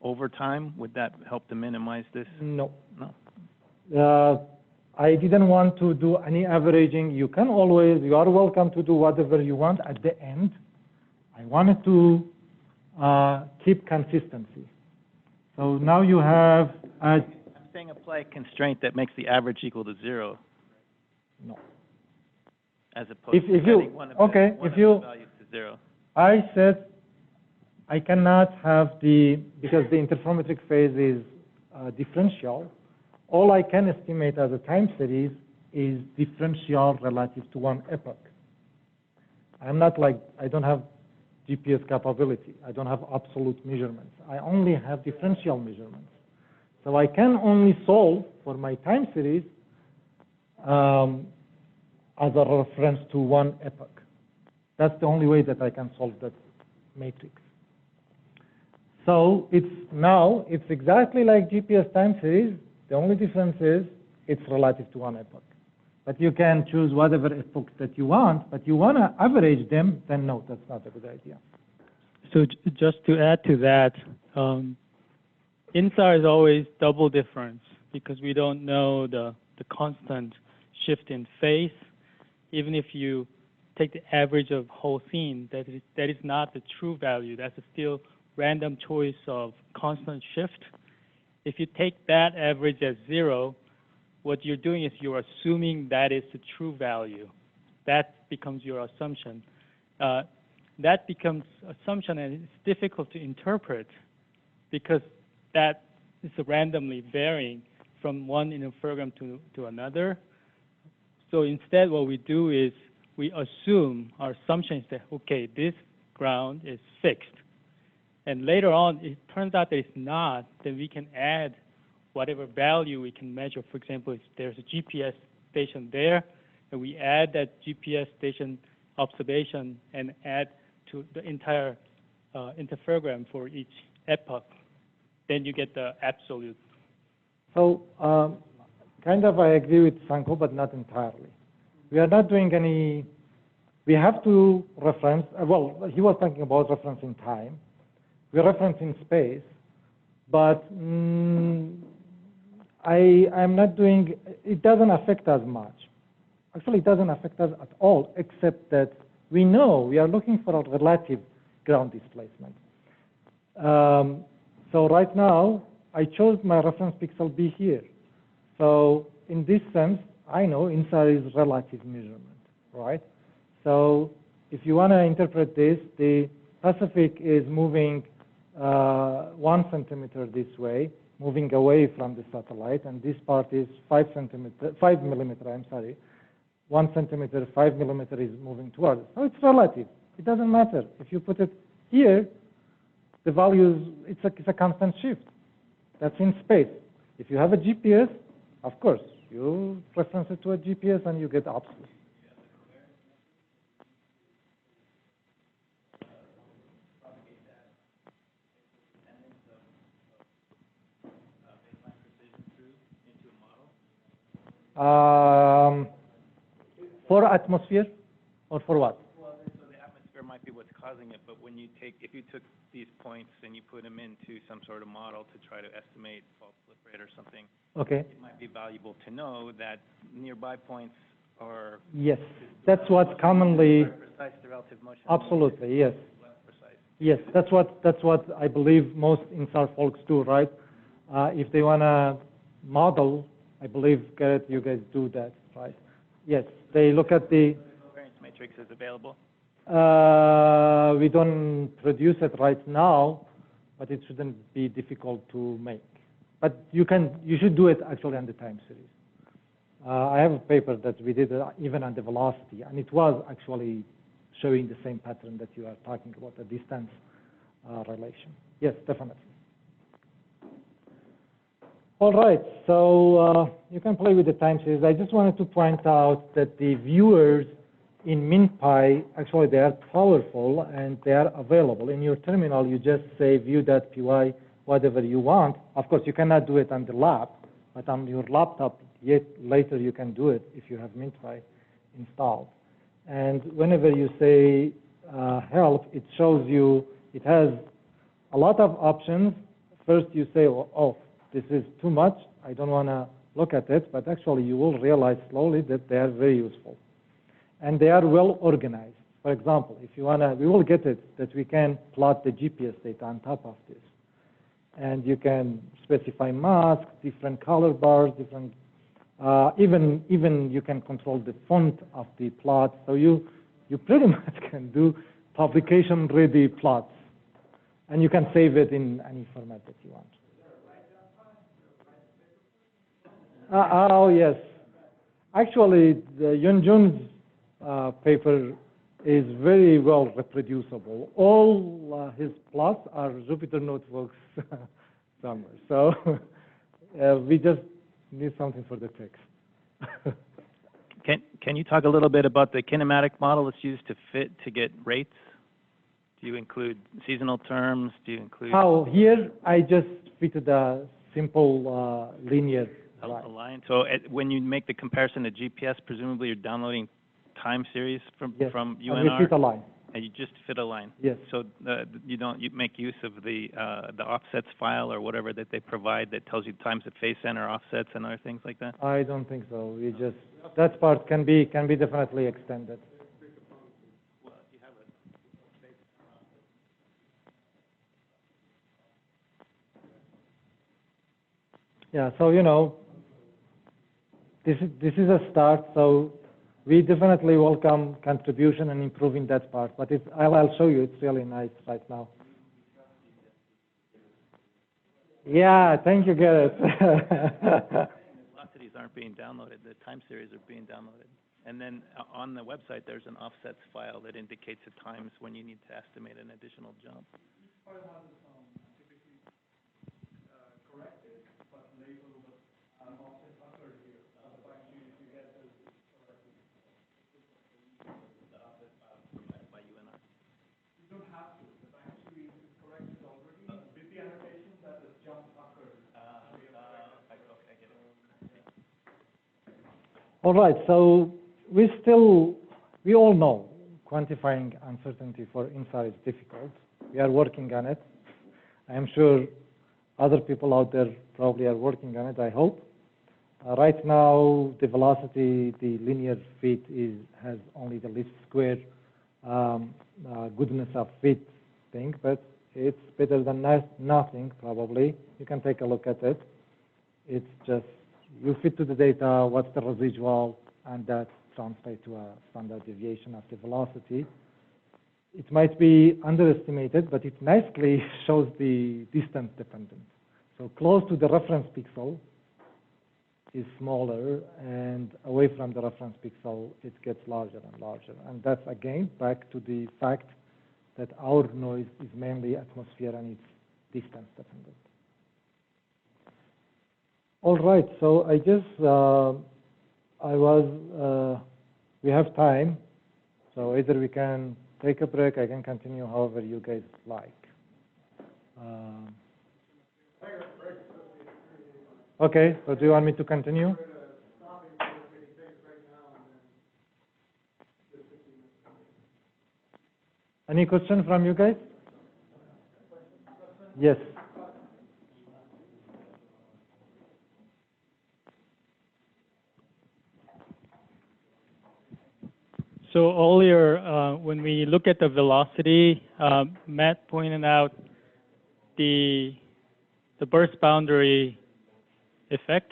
over time, would that help to minimize this? No. No. I didn't want to do any averaging. You are welcome to do whatever you want at the end. I wanted to keep consistency. So now you have. I'm saying apply a constraint that makes the average equal to 0. No. As opposed to setting one of the values to 0. I said I cannot have because the interferometric phase is differential. All I can estimate as a time series is differential relative to one epoch. I don't have GPS capability. I don't have absolute measurements. I only have differential measurements. So I can only solve for my time series as a reference to one epoch. That's the only way that I can solve that matrix. So it's exactly like GPS time series. The only difference is it's relative to one epoch. But you can choose whatever epoch that you want, but you want to average them, then no, that's not a good idea. So just to add to that, InSAR is always double difference because we don't know the constant shift in phase. Even if you take the average of whole scene, that is not the true value. That's still random choice of constant shift. If you take that average as 0, what you're doing is you're assuming that is the true value. That becomes your assumption. that becomes assumption, and it's difficult to interpret because that is randomly varying from one interferogram to another. So instead, what we do is we assume, our assumption is that, okay, this ground is fixed. And later on, it turns out that it's not, then we can add whatever value we can measure. For example, if there's a GPS station there, and we add that GPS station observation and add to the entire interferogram for each epoch, then you get the absolute. So kind of I agree with Sanko, but not entirely. We are not doing any, we have to reference, well, he was talking about referencing time. We're referencing space, but I'm not doing, it doesn't affect us much. Actually, it doesn't affect us at all, except that we know we are looking for a relative ground displacement. So right now, I chose my reference pixel B here. So in this sense, I know InSAR is relative measurement, right? So if you want to interpret this, the Pacific is moving 1 centimeter this way, moving away from the satellite, and this part is 5 millimeter, I'm sorry. 1 centimeter, 5 millimeter is moving towards it. So it's relative. It doesn't matter. If you put it here, the values, it's a constant shift. That's in space. If you have a GPS, of course, you reference it to a GPS and you get absolute. For atmosphere, or for what? Well, so the atmosphere might be what's causing it, but when you take, if you took these points and you put them into some sort of model to try to estimate fault slip rate or something, okay, it might be valuable to know that nearby points are. Yes, that's what commonly. Precise the relative motion. Absolutely, yes. Less precise. Yes, that's what I believe most InSAR folks do, right? If they want to model, I believe, Garrett, you guys do that, right? Yes, they look at the. Variance matrix is available. We don't produce it right now, but it shouldn't be difficult to make. But you should do it actually on the time series. I have a paper that we did even on the velocity, and it was actually showing the same pattern that you are talking about, the distance relation. Yes, definitely. All right, so you can play with the time series. I just wanted to point out that the viewers in MinPy, actually they are powerful and they are available. In your terminal, you just say view.py, whatever you want. Of course, you cannot do it on the lab, but on your laptop, yet later you can do it if you have MinPy installed. And whenever you say help, it shows you, it has a lot of options. First you say, oh, this is too much, I don't want to look at it, but actually you will realize slowly that they are very useful. And they are well organized. For example, if you want to, we will get it, that we can plot the GPS data on top of this. And you can specify masks, different color bars, different, even you can control the font of the plot. So you pretty much can do publication-ready plots. And you can save it in any format that you want. Oh, yes. Actually, the Yunjun's paper is very well reproducible. All his plots are Jupyter notebooks somewhere. So we just need something for the text. Can you talk a little bit about the kinematic model that's used to get rates? Do you include seasonal terms? Do you include? Oh, here I just fitted a simple linear line. So when you make the comparison to GPS, presumably you're downloading time series from UNR. And we fit a line. And you just fit a line. Yes. So you make use of the offsets file or whatever that they provide that tells you times at phase center offsets and other things like that. I don't think so. We just that part can be definitely extended. Yeah. So this is a start. So we definitely welcome contribution and improving that part. But I'll show you. It's really nice right now. Yeah, thank you, Garrett. Velocities aren't being downloaded. The time series are being downloaded. And then on the website, there's an offsets file that indicates the times when you need to estimate an additional jump. All right, so we all know quantifying uncertainty for InSAR is difficult. We are working on it. I am sure other people out there probably are working on it, I hope. Right now, the velocity, the linear fit has only the least square goodness of fit thing, but it's better than nothing, probably. You can take a look at it. It's just you fit to the data, what's the residual, and that translates to a standard deviation of the velocity. It might be underestimated, but it nicely shows the distance dependence. So close to the reference pixel is smaller, and away from the reference pixel, it gets larger and larger. And that's, again, back to the fact that our noise is mainly atmosphere and it's distance dependent. All right, so I guess we have time, so either we can take a break, I can continue however you guys like. Okay, so do you want me to continue? Any question from you guys? Yes. So earlier, when we look at the velocity, Matt pointed out the burst boundary effect.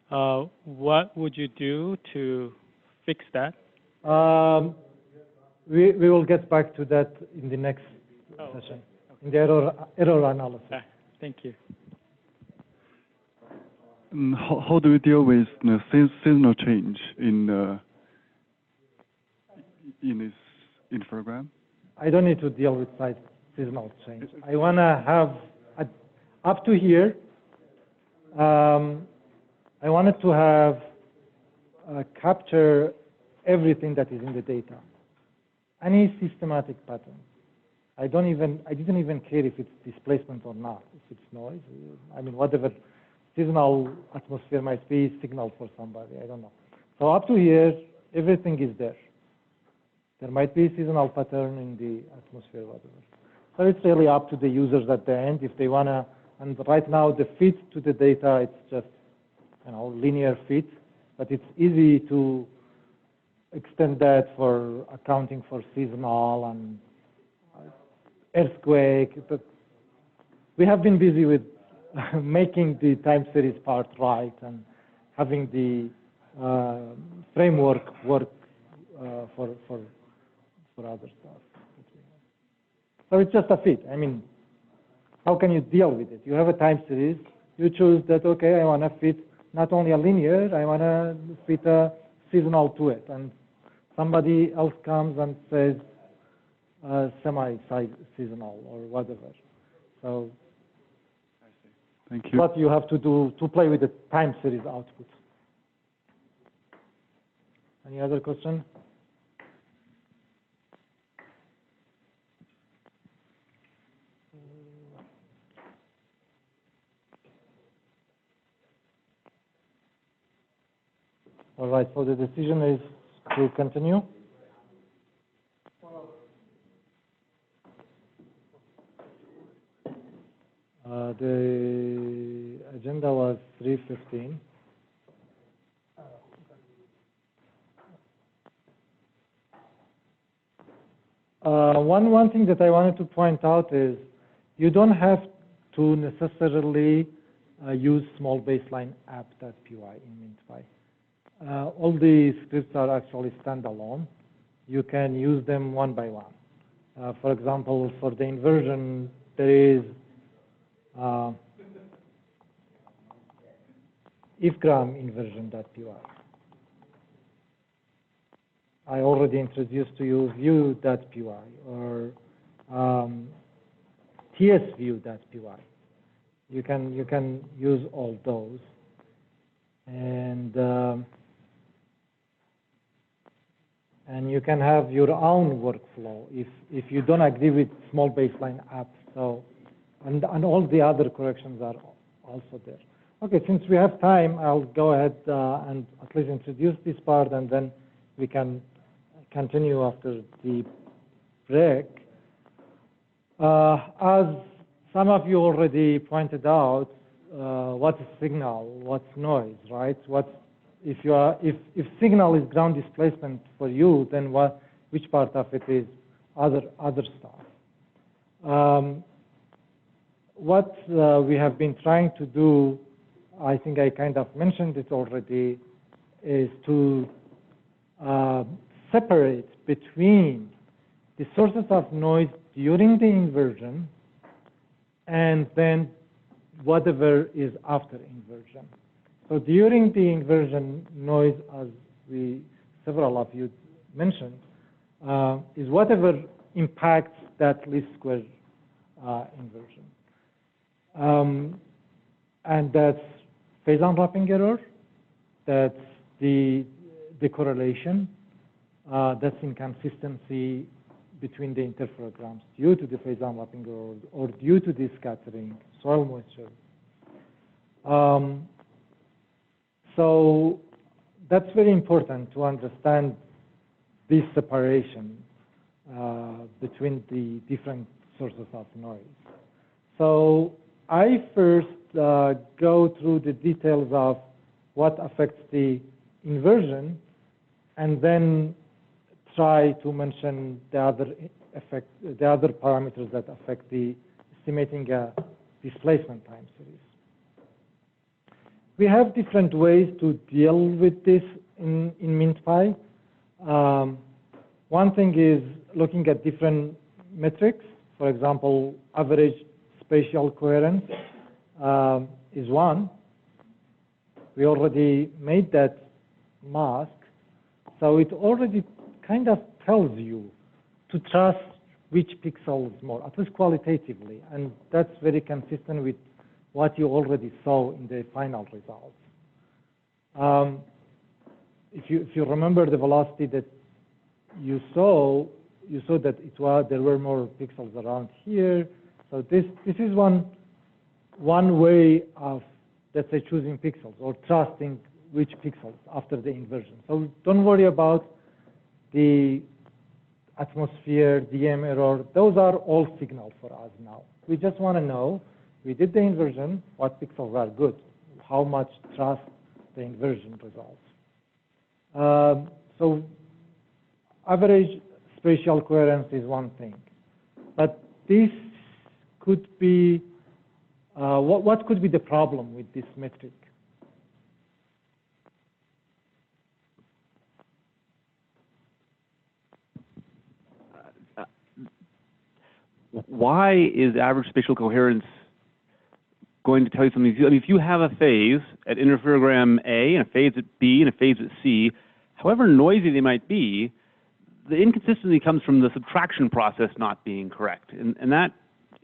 What would you do to fix that? We will get back to that in the next session, in the error analysis. Okay. Thank you. How do we deal with seasonal change in this infogram? I don't need to deal with seasonal change. I want to have, up to here, I wanted to have capture everything that is in the data. Any systematic pattern. I didn't even care if it's displacement or not, if it's noise. I mean, whatever seasonal atmosphere might be signal for somebody, I don't know. So up to here, everything is there. There might be seasonal pattern in the atmosphere, whatever. So it's really up to the users at the end if they want to, and right now the fit to the data, it's just, linear fit, but it's easy to extend that for accounting for seasonal and earthquake. But we have been busy with making the time series part right and having the framework work for other stuff. So it's just a fit. I mean, how can you deal with it? You have a time series. You choose that, okay, I want to fit not only a linear, I want to fit a seasonal to it. And somebody else comes and says semi-seasonal or whatever. So thank you. What you have to do to play with the time series output. Any other question? All right, so the decision is to continue. The agenda was 3:15. One thing that I wanted to point out is you don't have to necessarily use small baseline app.py in MintPy. all the scripts are actually standalone. You can use them one by one. For example, for the inversion, there is ifgram inversion.py. I already introduced to you view.py or tsview.py. You can use all those, and you can have your own workflow if you don't agree with small baseline apps. So and all the other corrections are also there. Okay, since we have time, I'll go ahead and at least introduce this part, and then we can continue after the break. As some of you already pointed out, what's signal, what's noise, right? If signal is ground displacement for you, then which part of it is other stuff? What we have been trying to do, I think I kind of mentioned it already, is to separate between the sources of noise during the inversion and then whatever is after inversion. So during the inversion, noise, as several of you mentioned, is whatever impacts that least square inversion. And that's phase unwrapping error, that's the correlation, that's inconsistency between the interferograms due to the phase unwrapping error or due to the scattering, soil moisture. So that's very important to understand this separation between the different sources of noise. So I first go through the details of what affects the inversion, and then try to mention the other parameters that affect the estimating a displacement time series. We have different ways to deal with this in MintPy. One thing is looking at different metrics. For example, average spatial coherence is one. We already made that mask, so it already kind of tells you to trust which pixel is more, at least qualitatively, and that's very consistent with what you already saw in the final results. If you remember the velocity that you saw that there were more pixels around here. So this is one way of, let's say, choosing pixels or trusting which pixels after the inversion. So don't worry about the atmosphere, DM error. Those are all signal for us now. We just want to know, we did the inversion, what pixels are good, how much trust the inversion results. So average spatial coherence is one thing, but this could be, what could be the problem with this metric? Why is average spatial coherence going to tell you something? I mean, if you have a phase at interferogram A and a phase at B and a phase at C, however noisy they might be, the inconsistency comes from the subtraction process not being correct, and that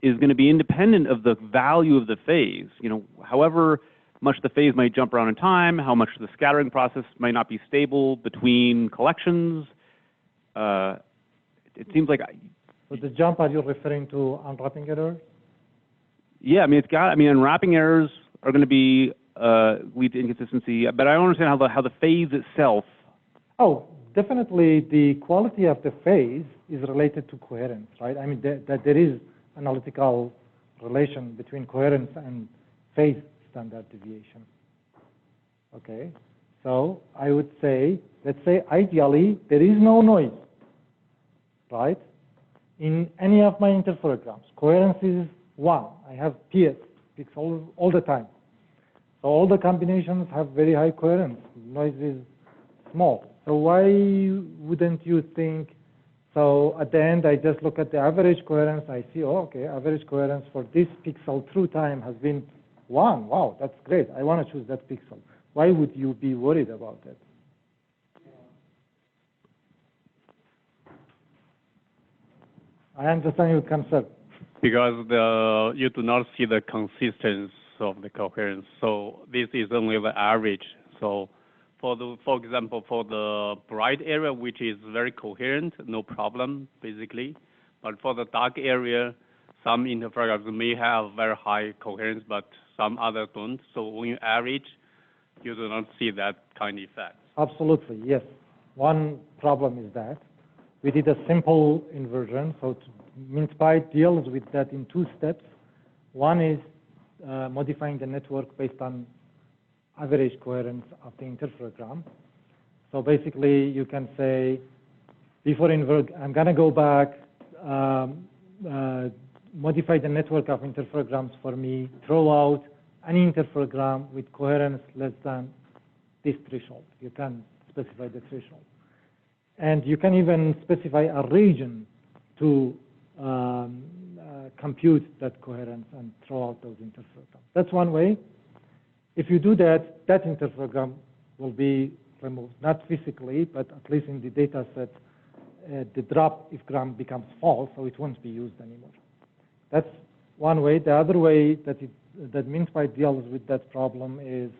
is going to be independent of the value of the phase. You know, however much the phase might jump around in time, how much the scattering process might not be stable between collections. It seems like. So the jump, are you referring to unwrapping errors? Yeah, I mean, unwrapping errors are going to be lead to inconsistency, but I don't understand how the phase itself. Oh, definitely the quality of the phase is related to coherence, right? I mean, that there is analytical relation between coherence and phase standard deviation. Okay, so I would say, let's say ideally there is no noise, right? In any of my interferograms, coherence is 1. I have PS pixels all the time. So all the combinations have very high coherence. Noise is small. So why wouldn't you think, so at the end I just look at the average coherence, I see, oh, okay, average coherence for this pixel through time has been 1. Wow, that's great. I want to choose that pixel. Why would you be worried about that? I understand your concern. Because you do not see the consistency of the coherence. So this is only the average. So for example, for the bright area, which is very coherent, no problem, basically. But for the dark area, some interferograms may have very high coherence, but some others don't. So when you average, you do not see that kind of effect. Absolutely, yes. One problem is that we did a simple inversion. So MinSpy deals with that in 2 steps. One is modifying the network based on average coherence of the interferogram. So basically, you can say, before invert, I'm going to go back, modify the network of interferograms for me, throw out any interferogram with coherence less than this threshold. You can specify the threshold. And you can even specify a region to compute that coherence and throw out those interferograms. That's one way. If you do that, that interferogram will be removed, not physically, but at least in the data set, the drop if gram becomes false, so it won't be used anymore. That's one way. The other way that MinSpy deals with that problem is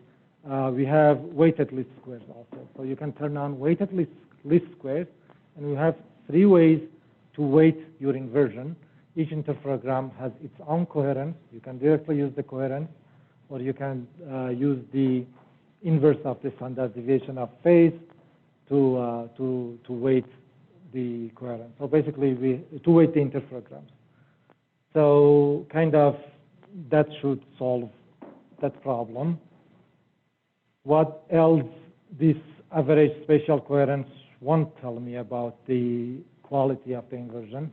we have weighted least squares also. So you can turn on weighted least squares, and we have 3 ways to weight your inversion. Each interferogram has its own coherence. You can directly use the coherence, or you can use the inverse of the standard deviation of phase to weight the coherence. So basically, to weight the interferograms. So kind of that should solve that problem. What else this average spatial coherence won't tell me about the quality of the inversion?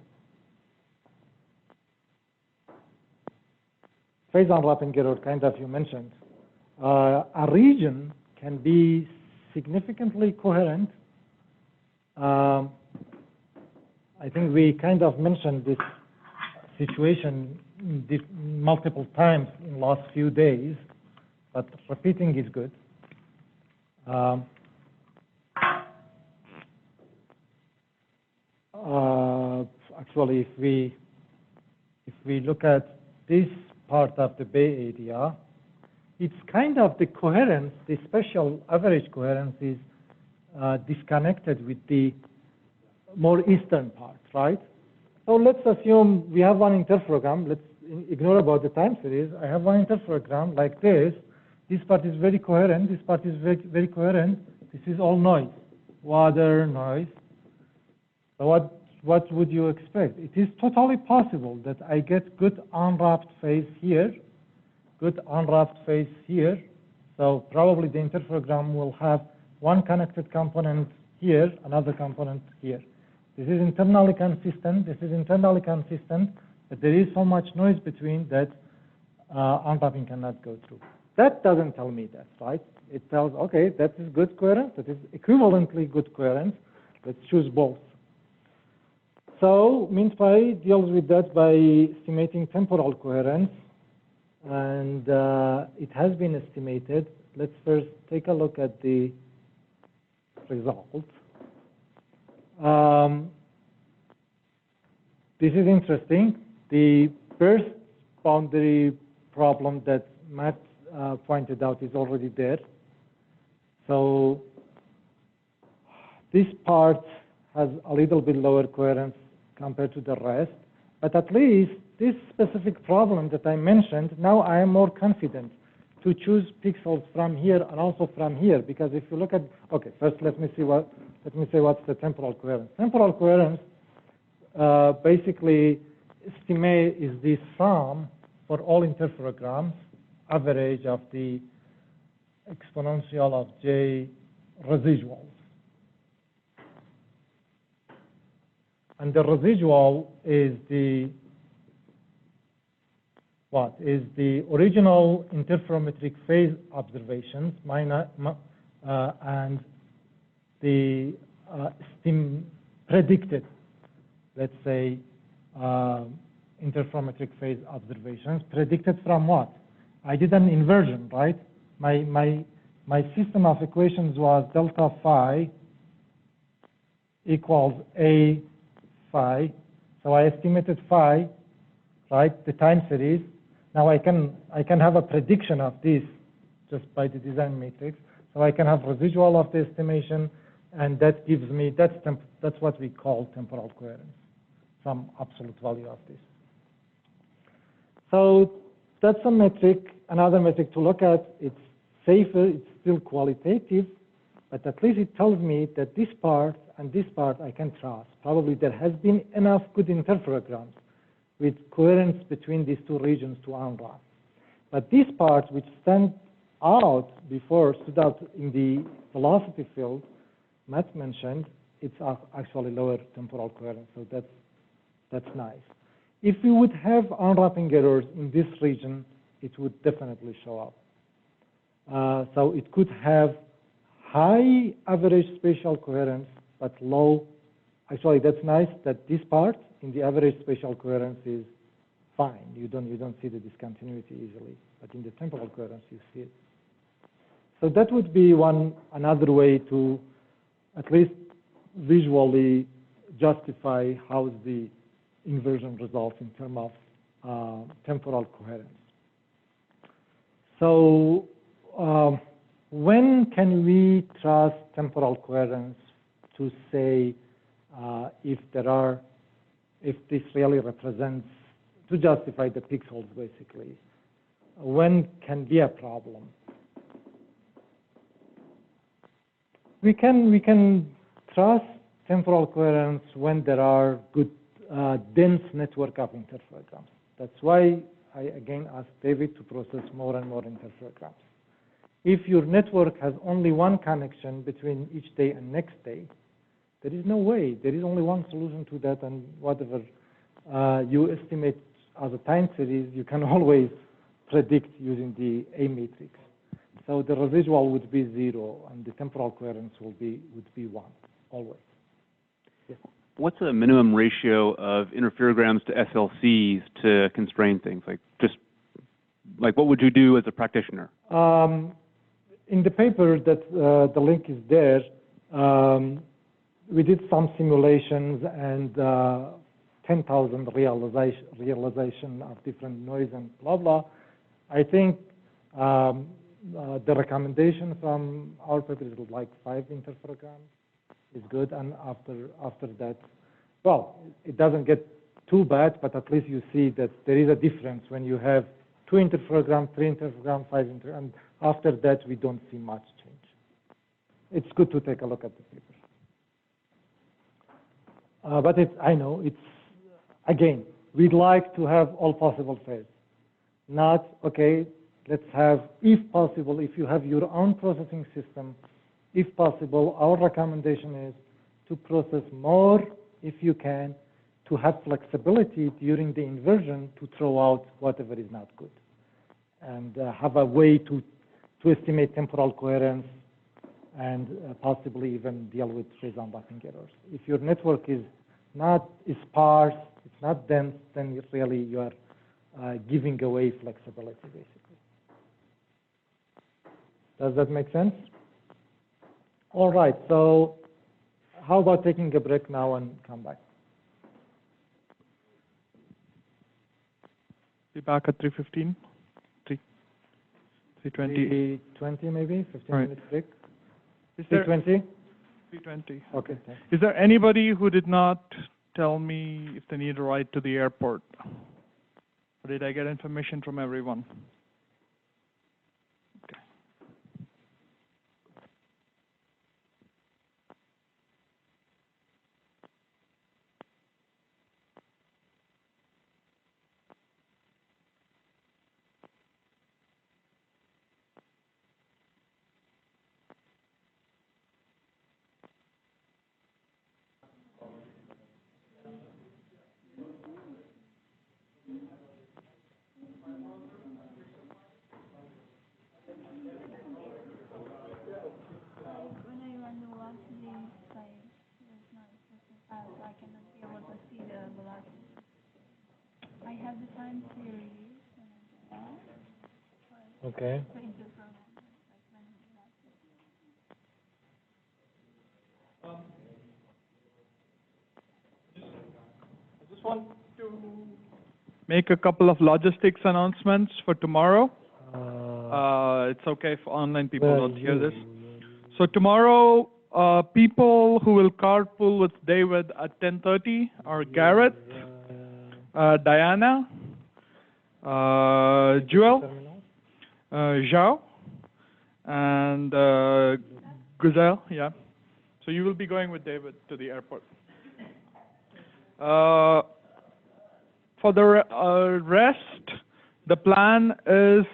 Phase unwrapping error, kind of you mentioned. A region can be significantly coherent. I think we kind of mentioned this situation multiple times in the last few days, but repeating is good. Actually, if we look at this part of the Bay Area, it's kind of the coherence, the spatial average coherence is disconnected with the more eastern part, right? So let's assume we have one interferogram. Let's ignore about the time series. I have one interferogram like this. This part is very coherent. This part is very, very coherent. This is all noise, water noise. So what would you expect? It is totally possible that I get good unwrapped phase here, good unwrapped phase here. So probably the interferogram will have one connected component here, another component here. This is internally consistent. This is internally consistent, but there is so much noise between that unwrapping cannot go through. That doesn't tell me that, right? It tells, okay, that is good coherence. That is equivalently good coherence. Let's choose both. So MinSpy deals with that by estimating temporal coherence, and it has been estimated. Let's first take a look at the results. This is interesting. The first boundary problem that Matt pointed out is already there. So this part has a little bit lower coherence compared to the rest, but at least this specific problem that I mentioned, now I am more confident to choose pixels from here and also from here, because if you look at, okay, first let me say what's the temporal coherence. Temporal coherence basically estimate is the sum for all interferograms, average of the exponential of J residuals. And the residual is the what? Is the original interferometric phase observations minus, and the predicted, let's say, interferometric phase observations. Predicted from what? I did an inversion, right? My system of equations was delta phi equals A phi. So I estimated phi, right, the time series. Now I can have a prediction of this just by the design matrix. So I can have residual of the estimation, and that gives me, that's what we call temporal coherence, some absolute value of this. So that's a metric, another metric to look at. It's safer, it's still qualitative, but at least it tells me that this part and this part I can trust. Probably there has been enough good interferograms with coherence between these two regions to unwrap. But these parts which stand out stood out in the velocity field, Matt mentioned, it's actually lower temporal coherence, so that's nice. If we would have unwrapping errors in this region, it would definitely show up. So it could have high average spatial coherence, but low. Actually, that's nice that this part in the average spatial coherence is fine. You don't see the discontinuity easily, but in the temporal coherence you see it. So that would be another way to at least visually justify how the inversion results in terms of temporal coherence. So when can we trust temporal coherence to say if this really represents, to justify the pixels basically? When can be a problem? We can trust temporal coherence when there are good dense network of interferograms. That's why I again asked David to process more and more interferograms. If your network has only one connection between each day and next day, there is no way. There is only one solution to that, and whatever you estimate as a time series, you can always predict using the A matrix. So the residual would be 0, and the temporal coherence would be 1, always. Yes. What's the minimum ratio of interferograms to SLCs to constrain things? Like what would you do as a practitioner? In the paper that the link is there, we did some simulations and 10,000 realization of different noise and blah blah. I think the recommendation from our paper is like 5 interferograms is good, and after that, well, it doesn't get too bad, but at least you see that there is a difference when you have 2 interferograms, 3 interferograms, 5 interferograms, and after that we don't see much change. It's good to take a look at the paper. But I know it's, again, we'd like to have all possible pairs. Not, okay, let's have, if possible, if you have your own processing system, if possible, our recommendation is to process more if you can, to have flexibility during the inversion to throw out whatever is not good, and have a way to estimate temporal coherence and possibly even deal with phase unwrapping errors. If your network is sparse, it's not dense, then really you are giving away flexibility, basically. Does that make sense? All right, so how about taking a break now and come back? Be back at 3:15, 3:20. 3:20 maybe, 15 minutes break. Is there 3:20? 3:20. Okay. Thanks. Is there anybody who did not tell me if they need a ride to the airport? Or did I get information from everyone? Okay. have the time series. Okay. I just want to make a couple of logistics announcements for tomorrow. It's okay if online people don't hear this. So tomorrow, people who will carpool with David at 10:30 are Garrett, Diana, Joel, Zhao, and Guzelle. Yeah. So you will be going with David to the airport. For the rest, the plan is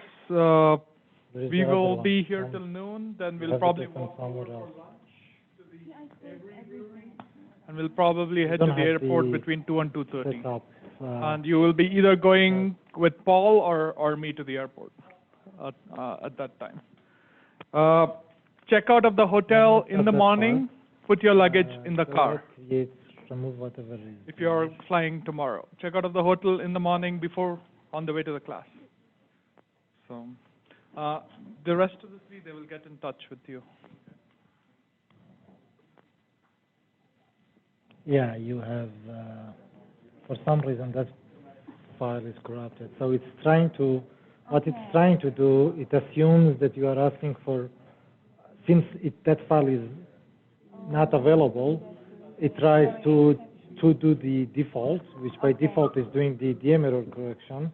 we will be here till noon, then we'll probably walk over for lunch to the Avery, and we'll probably head to the airport between 2 and 2:30. And you will be either going with Paul or me to the airport at that time. Check out of the hotel in the morning, put your luggage in the car. Remove whatever is. If you're flying tomorrow, check out of the hotel in the morning before on the way to the class. So the rest of the three, they will get in touch with you. Yeah, you have, for some reason that file is corrupted. So it's trying to, what it's trying to do, it assumes that you are asking for, since that file is not available, it tries to do the default, which by default is doing the DM error correction,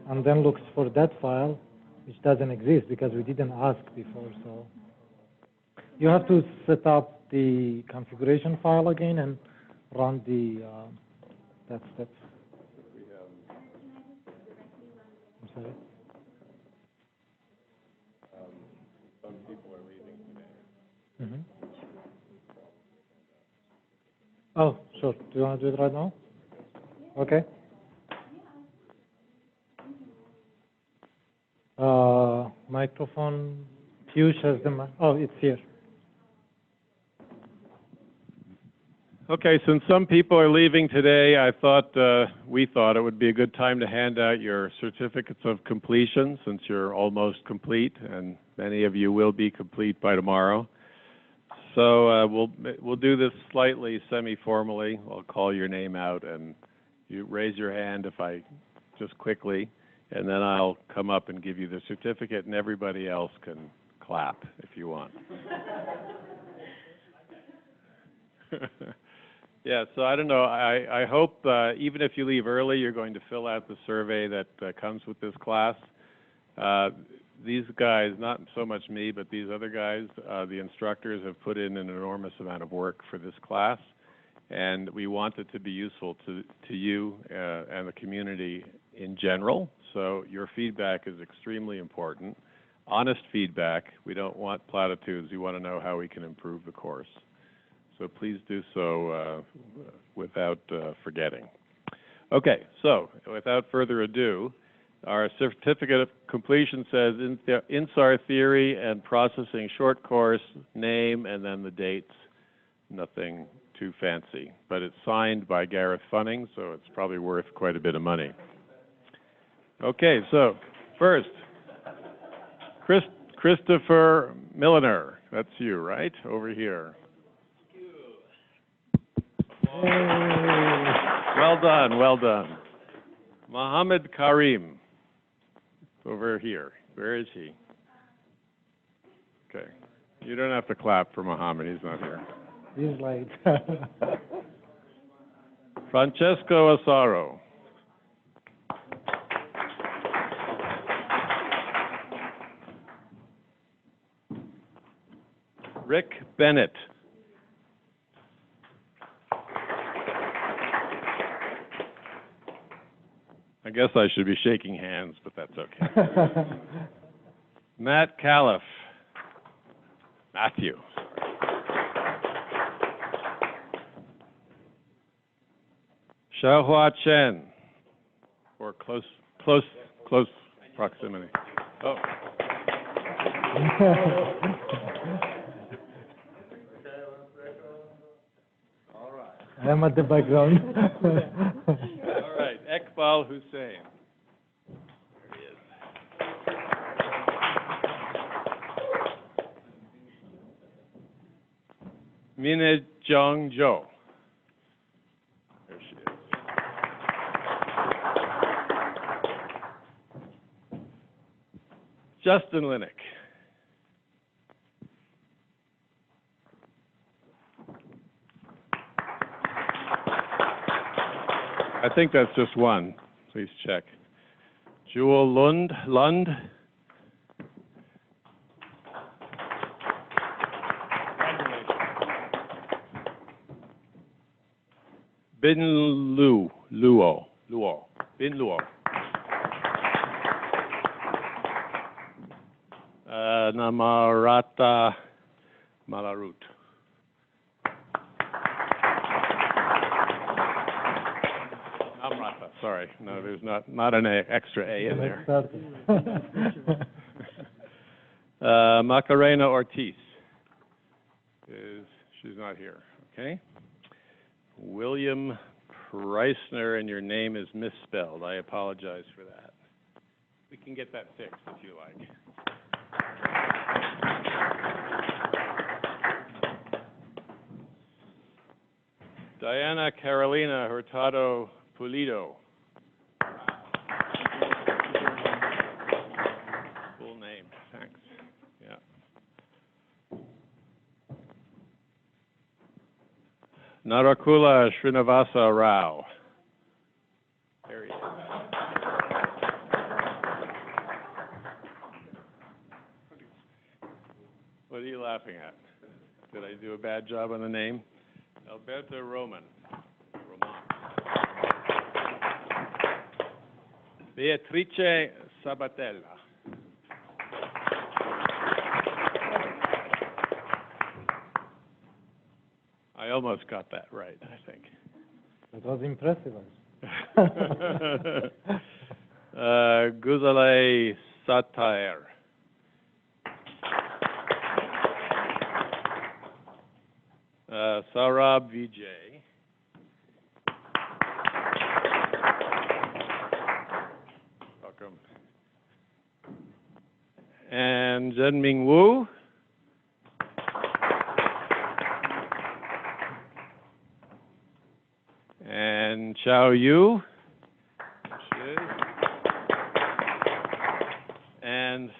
and then looks for that file, which doesn't exist because we didn't ask before. So you have to set up the configuration file again and run the that step. I'm sorry. Some people are leaving today. Mm-hmm. Oh, sure. Do you want to do it right now? Okay. Microphone. Piyush has the oh, it's here. Okay, since some people are leaving today, we thought it would be a good time to hand out your certificates of completion, since you're almost complete, and many of you will be complete by tomorrow. So we'll do this slightly semi-formally. I'll call your name out, and you raise your hand just quickly, and then I'll come up and give you the certificate, and everybody else can clap if you want. Yeah, so I don't know. I hope even if you leave early, you're going to fill out the survey that comes with this class. These guys, not so much me, but these other guys, the instructors have put in an enormous amount of work for this class, and we want it to be useful to you and the community in general. So your feedback is extremely important. Honest feedback. We don't want platitudes. We want to know how we can improve the course. So please do so without forgetting. Okay, so without further ado, our certificate of completion says InSAR theory and processing short course, name, and then the dates. Nothing too fancy, but it's signed by Gareth Funning, so it's probably worth quite a bit of money. Okay, so first, Christopher Milliner. That's you, right? Over here. Well done, well done. Mohammed Karim. Over here. Where is he? Okay. You don't have to clap for Mohammed. He's not here. He's late. Francesco Asaro. Rick Bennett. I guess I should be shaking hands, but that's okay. Matt Califf. Matthew. Xiaohua Chen. Or close proximity. Oh. I'm at the background. All right. Ekbal Al Hussein. Mina Jong Jo. There she is. Justin Linick. I think that's just one. Please check. Jewel Lund. Bin Luo. Bin Luo. Namarata Malarut. Namrata, sorry. No, there's not an extra A in there. Macarena Ortiz. She's not here, okay? William Preissner, and your name is misspelled. I apologize for that. We can get that fixed if you like. Diana Carolina Hurtado Pulido. Full name, thanks. Yeah. Narakula Srinivasa Rao. There he is. What are you laughing at? Did I do a bad job on the name? Alberto Roman. Beatrice Sabatella. I almost got that right, I think. That was impressive. Guzale Satir. Sarab Vijay. Welcome. And Zhenming Wu. And Xiao Yu. There she is. And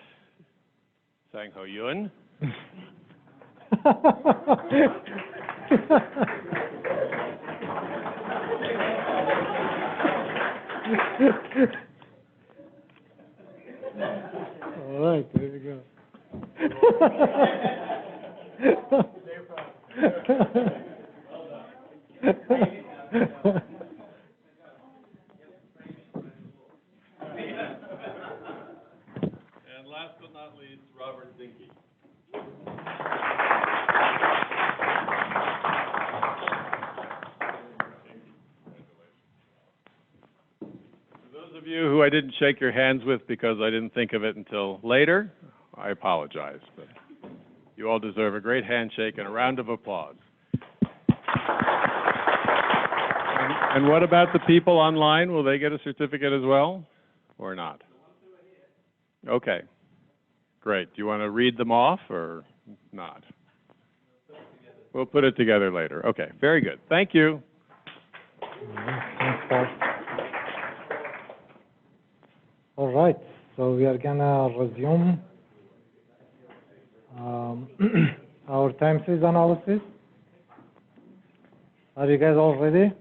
Sang Ho Yun. All right, there you go. And last but not least, Robert Zinke. Those of you who I didn't shake your hands with because I didn't think of it until later, I apologize. But you all deserve a great handshake and a round of applause. And what about the people online? Will they get a certificate as well, or not? Okay, great. Do you want to read them off or not? We'll put it together later. Okay, very good. Thank you. Thanks, Paul. All right, so we are gonna resume our time series analysis. Are you guys all ready?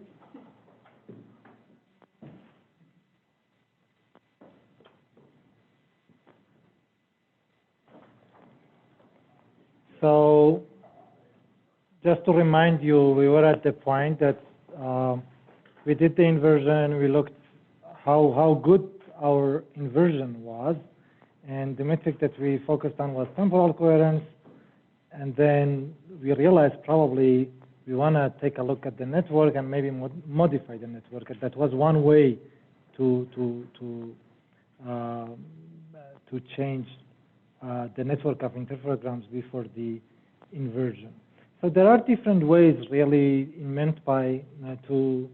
So, just to remind you, we were at the point that we did the inversion, we looked how good our inversion was, and the metric that we focused on was temporal coherence, and then we realized probably we want to take a look at the network and maybe modify the network. And that was one way to change the network of interferograms before the inversion. So there are different ways really meant by to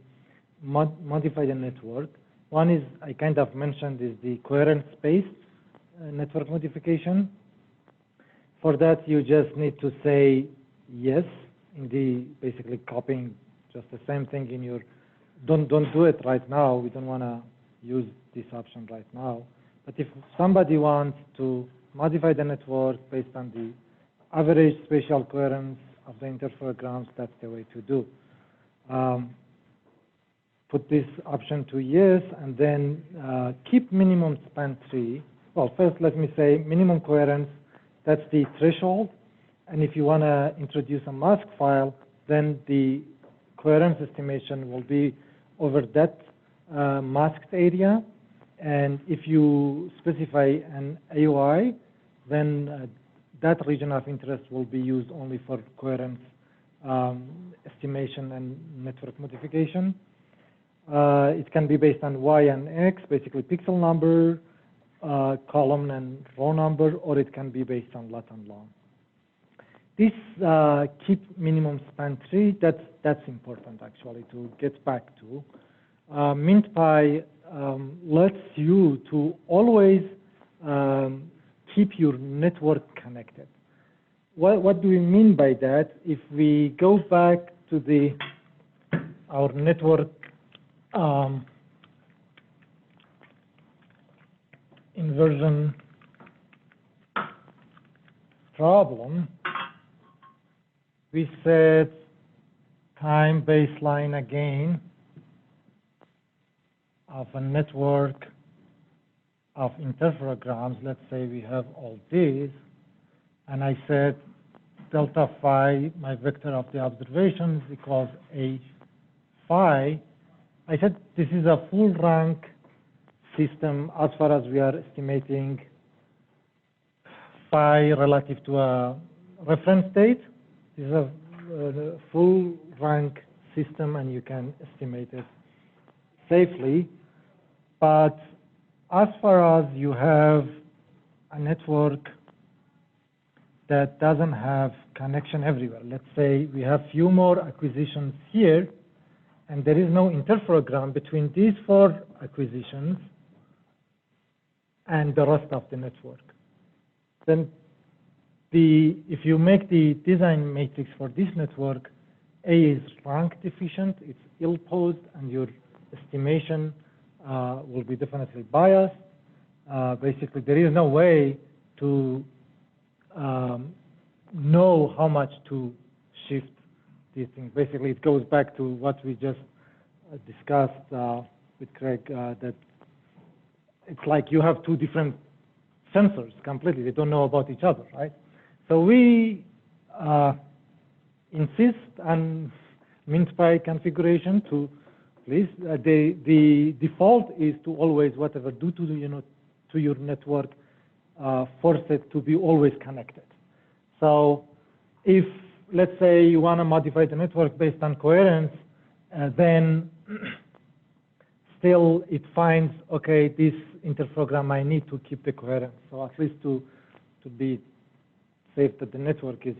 modify the network. One is, I kind of mentioned, is the coherence-based network modification. For that, you just need to say yes in the basically copying just the same thing in your. Don't do it right now. We don't want to use this option right now. But if somebody wants to modify the network based on the average spatial coherence of the interferograms, that's the way to do. Put this option to yes, and then keep minimum span 3. Well, first let me say minimum coherence, that's the threshold. And if you want to introduce a mask file, then the coherence estimation will be over that masked area. And if you specify an AOI, then that region of interest will be used only for coherence estimation and network modification. It can be based on Y and X, basically pixel number, column and row number, or it can be based on lat and long. This keep minimum span 3, that's important actually to get back to. MintPy lets you to always keep your network connected. What do we mean by that? If we go back to our network inversion problem, we set time baseline again of a network of interferograms. Let's say we have all these, and I said delta phi, my vector of the observations, equals a phi. I said this is a full rank system as far as we are estimating phi relative to a reference state. This is a full rank system, and you can estimate it safely. But as far as you have a network that doesn't have connection everywhere, let's say we have few more acquisitions here, and there is no interferogram between these 4 acquisitions and the rest of the network, then if you make the design matrix for this network, A is rank deficient, it's ill-posed, and your estimation will be definitely biased. Basically, there is no way to know how much to shift these things. Basically, it goes back to what we just discussed with Craig, that it's like you have 2 different sensors completely. They don't know about each other, right? So we insist on MintPy configuration to please. The default is to always, whatever do to your network, force it to be always connected. So if, let's say, you want to modify the network based on coherence, then still it finds, okay, this interferogram, I need to keep the coherence. So at least to be safe that the network is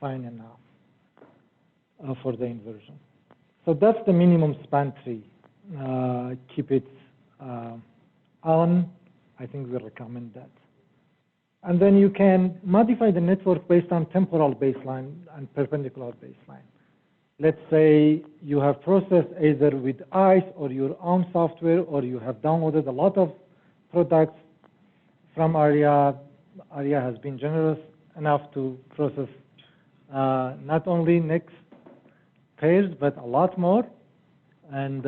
fine enough for the inversion. So that's the minimum span 3. Keep it on. I think we recommend that. And then you can modify the network based on temporal baseline and perpendicular baseline. Let's say you have processed either with ICE or your own software, or you have downloaded a lot of products from ARIA. ARIA has been generous enough to process not only next pairs, but a lot more. And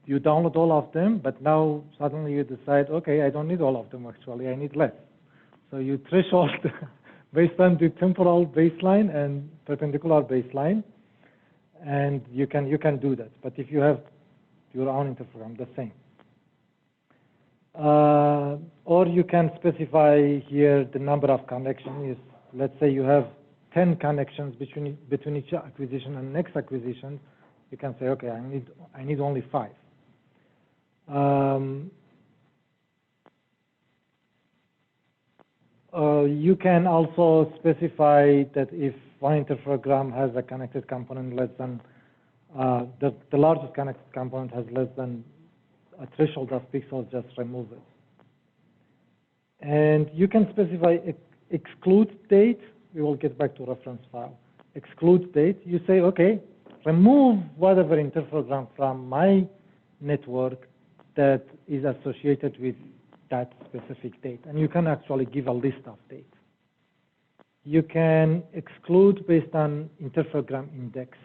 you download all of them, but now suddenly you decide, okay, I don't need all of them actually, I need less. So you threshold based on the temporal baseline and perpendicular baseline, and you can do that. But if you have your own interferogram, the same. Or you can specify here the number of connections. Let's say you have 10 connections between each acquisition and next acquisition. You can say, okay, I need only 5. You can also specify that if one interferogram has a connected component less than, the largest connected component has less than a threshold of pixels, just remove it. And you can specify exclude date. We will get back to reference file. Exclude date. You say, okay, remove whatever interferogram from my network that is associated with that specific date. And you can actually give a list of dates. You can exclude based on interferogram index.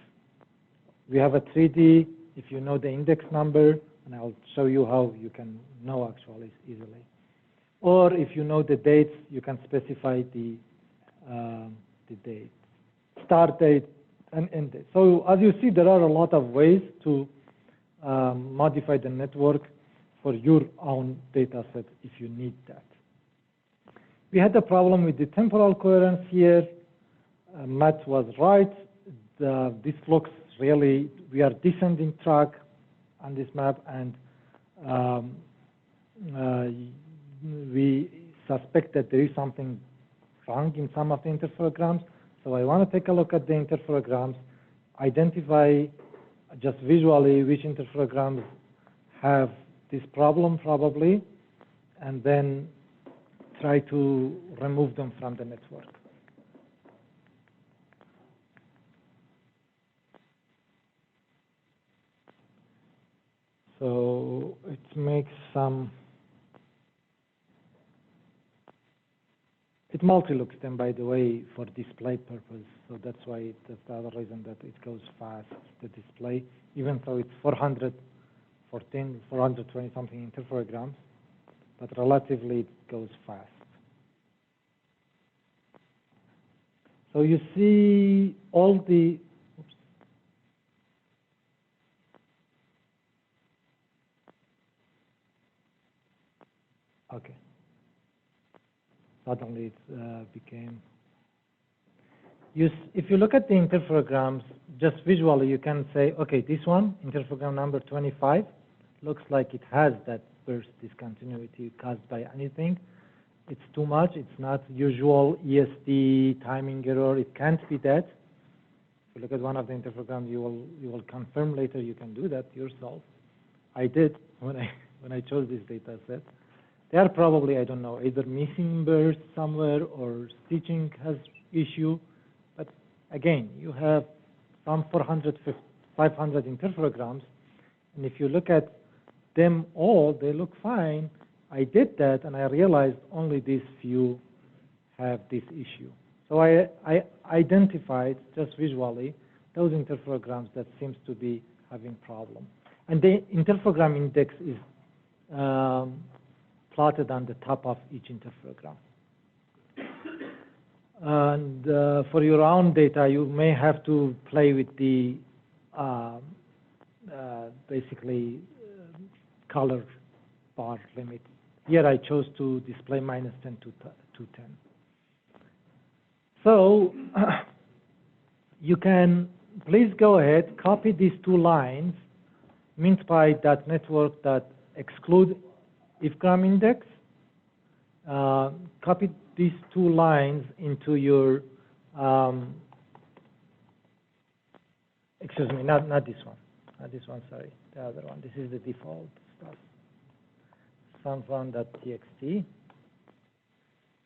We have a 3D, if you know the index number, and I'll show you how you can know actually easily. Or if you know the dates, you can specify the date, start date, and end date. So as you see, there are a lot of ways to modify the network for your own data set if you need that. We had a problem with the temporal coherence here. Matt was right. This looks really, we are descending track on this map, and we suspect that there is something wrong in some of the interferograms. So I want to take a look at the interferograms, identify just visually which interferograms have this problem probably, and then try to remove them from the network. So it makes some, it multi-looks them, by the way, for display purpose. So that's why, that's the other reason that it goes fast, the display, even though it's 420 something interferograms, but relatively it goes fast. So you see all the, oops. Okay. Suddenly it became, if you look at the interferograms, just visually you can say, okay, this one, interferogram number 25, looks like it has that burst discontinuity caused by anything. It's too much, it's not usual ESD timing error, it can't be that. If you look at one of the interferograms, you will confirm later you can do that yourself. I did when I chose this data set. They are probably, I don't know, either missing burst somewhere or stitching has issue. But again, you have some 400, 500 interferograms, and if you look at them all, they look fine. I did that, and I realized only these few have this issue. So I identified, just visually, those interferograms that seems to be having problem. And the interferogram index is plotted on the top of each interferogram. And for your own data, you may have to play with the basically color bar limit. Here I chose to display -10 to 10. So you can please go ahead, copy these two lines, minspy.network.exclude ifgram index, copy these two lines into your, excuse me, not this one, sorry, the other one. This is the default stuff. Sunfun.txt.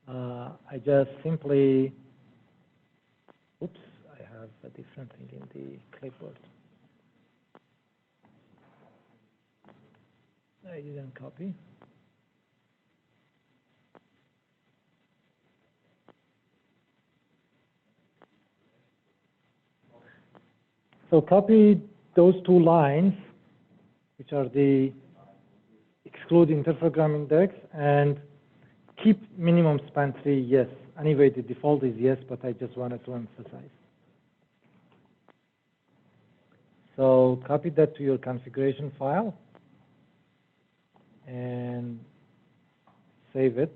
I just simply, oops, I have a different thing in the clipboard. I didn't copy. So copy those two lines, which are the exclude interferogram index, and keep minimum span 3 yes. Anyway, the default is yes, but I just wanted to emphasize. So copy that to your configuration file and save it.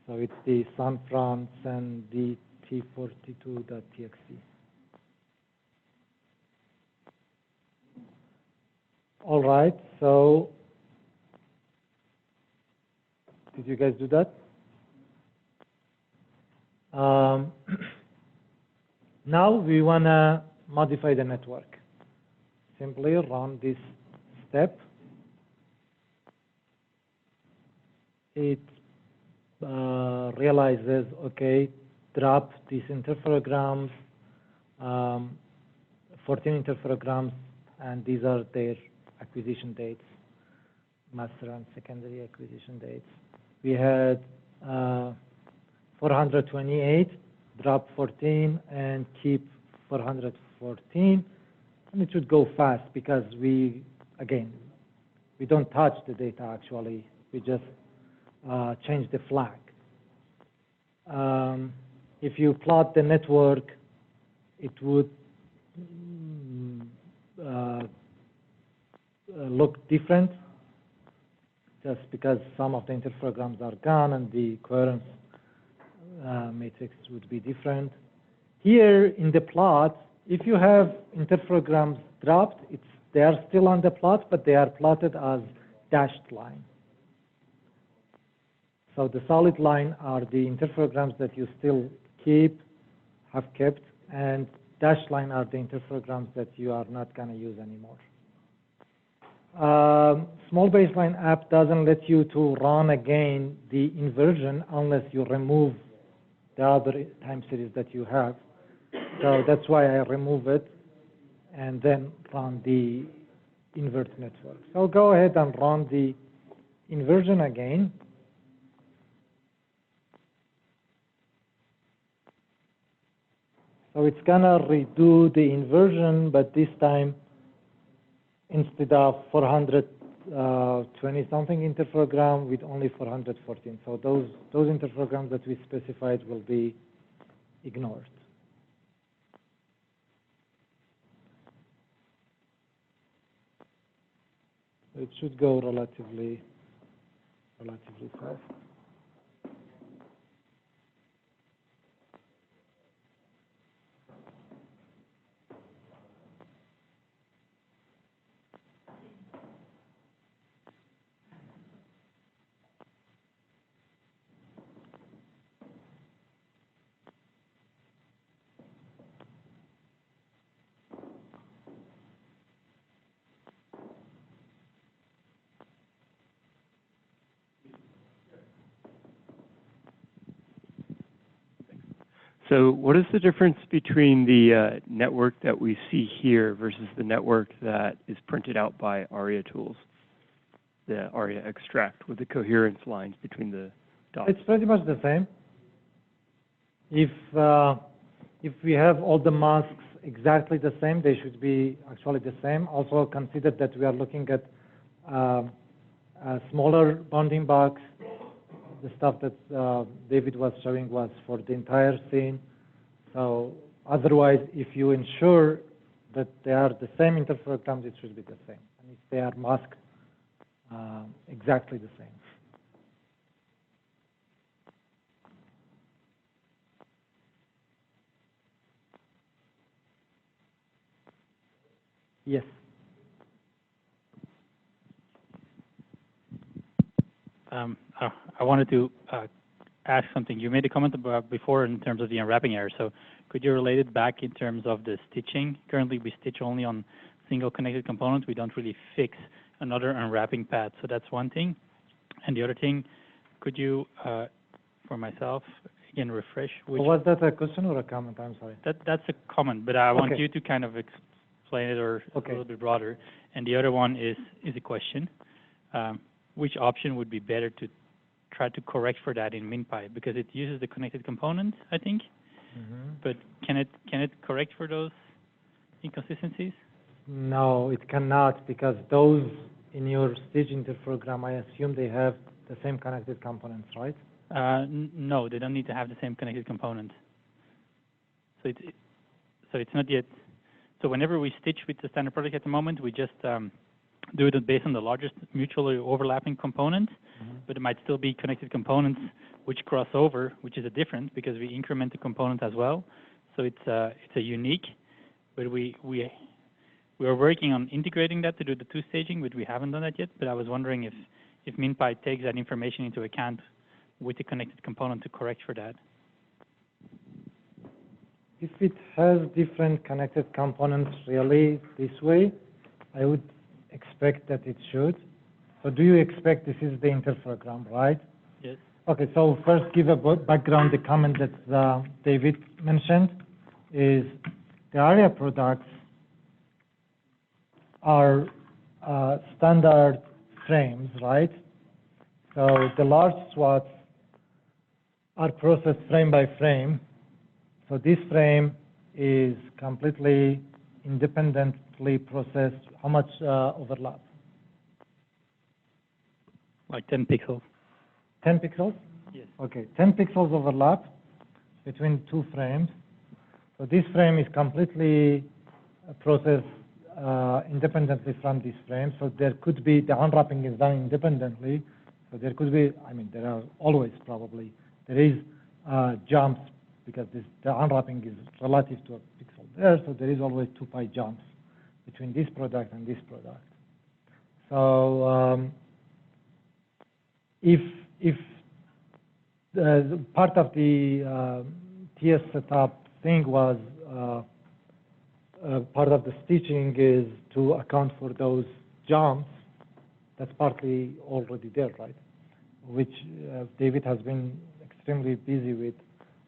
So it's the Sanfran dt42.txt. All right, so did you guys do that? Now we want to modify the network. Simply run this step it realizes, okay, drop these interferograms, 14 interferograms, and these are their acquisition dates, master and secondary acquisition dates. We had 428, drop 14, and keep 414, and it should go fast because we don't touch the data actually, we just change the flag. If you plot the network, it would look different just because some of the interferograms are gone and the coherence matrix would be different. Here in the plot, if you have interferograms dropped, they are still on the plot, but they are plotted as dashed line. So the solid line are the interferograms that you still have kept, and dashed line are the interferograms that you are not going to use anymore. Small baseline app doesn't let you to run again the inversion unless you remove the other time series that you have. So that's why I remove it and then run the invert network. So go ahead and run the inversion again. So it's gonna redo the inversion, but this time instead of 420 something interferogram with only 414. So those interferograms that we specified will be ignored. It should go relatively fast. So what is the difference between the network that we see here versus the network that is printed out by ARIA tools, the ARIA extract with the coherence lines between the dots? It's pretty much the same. If we have all the masks exactly the same, they should be actually the same. Also consider that we are looking at a smaller bounding box. The stuff that David was showing was for the entire scene. So otherwise, if you ensure that they are the same interferograms, it should be the same. And if they are masked, exactly the same. Yes. I wanted to ask something. You made a comment about before in terms of the unwrapping error. So could you relate it back in terms of the stitching? Currently, we stitch only on single connected components. We don't really fix another unwrapping path. So that's one thing. And the other thing, could you, for myself, again, refresh? Was that a question or a comment? I'm sorry. That's a comment, but I want you to kind of explain it or a little bit broader. And the other one is a question. Which option would be better to try to correct for that in MinPy? Because it uses the connected component, I think. But can it correct for those inconsistencies? No, it cannot, because those in your stitch interferogram, I assume they have the same connected components, right? No, they don't need to have the same connected component. So it's not yet. So whenever we stitch with the standard product at the moment, we just do it based on the largest mutually overlapping component, but it might still be connected components which cross over, which is a difference because we increment the component as well. So it's a unique, but we are working on integrating that to do the two staging, but we haven't done that yet. But I was wondering if MinPy takes that information into account with the connected component to correct for that. If it has different connected components really this way, I would expect that it should. So do you expect this is the interferogram, right? Yes. Okay, so first give a background. The comment that David mentioned is the area products are standard frames, right? So the large swaths are processed frame by frame. So this frame is completely independently processed. How much overlap? Like 10 pixels. 10 pixels? Yes. Okay, 10 pixels overlap between two frames. So this frame is completely processed independently from this frame. So there could be, the unwrapping is done independently. So there could be, I mean, there are always probably, there is jumps because the unwrapping is relative to a pixel there. So there is always 2 pi jumps between this product and this product. So if part of the TS setup thing was part of the stitching is to account for those jumps, that's partly already there, right? Which David has been extremely busy with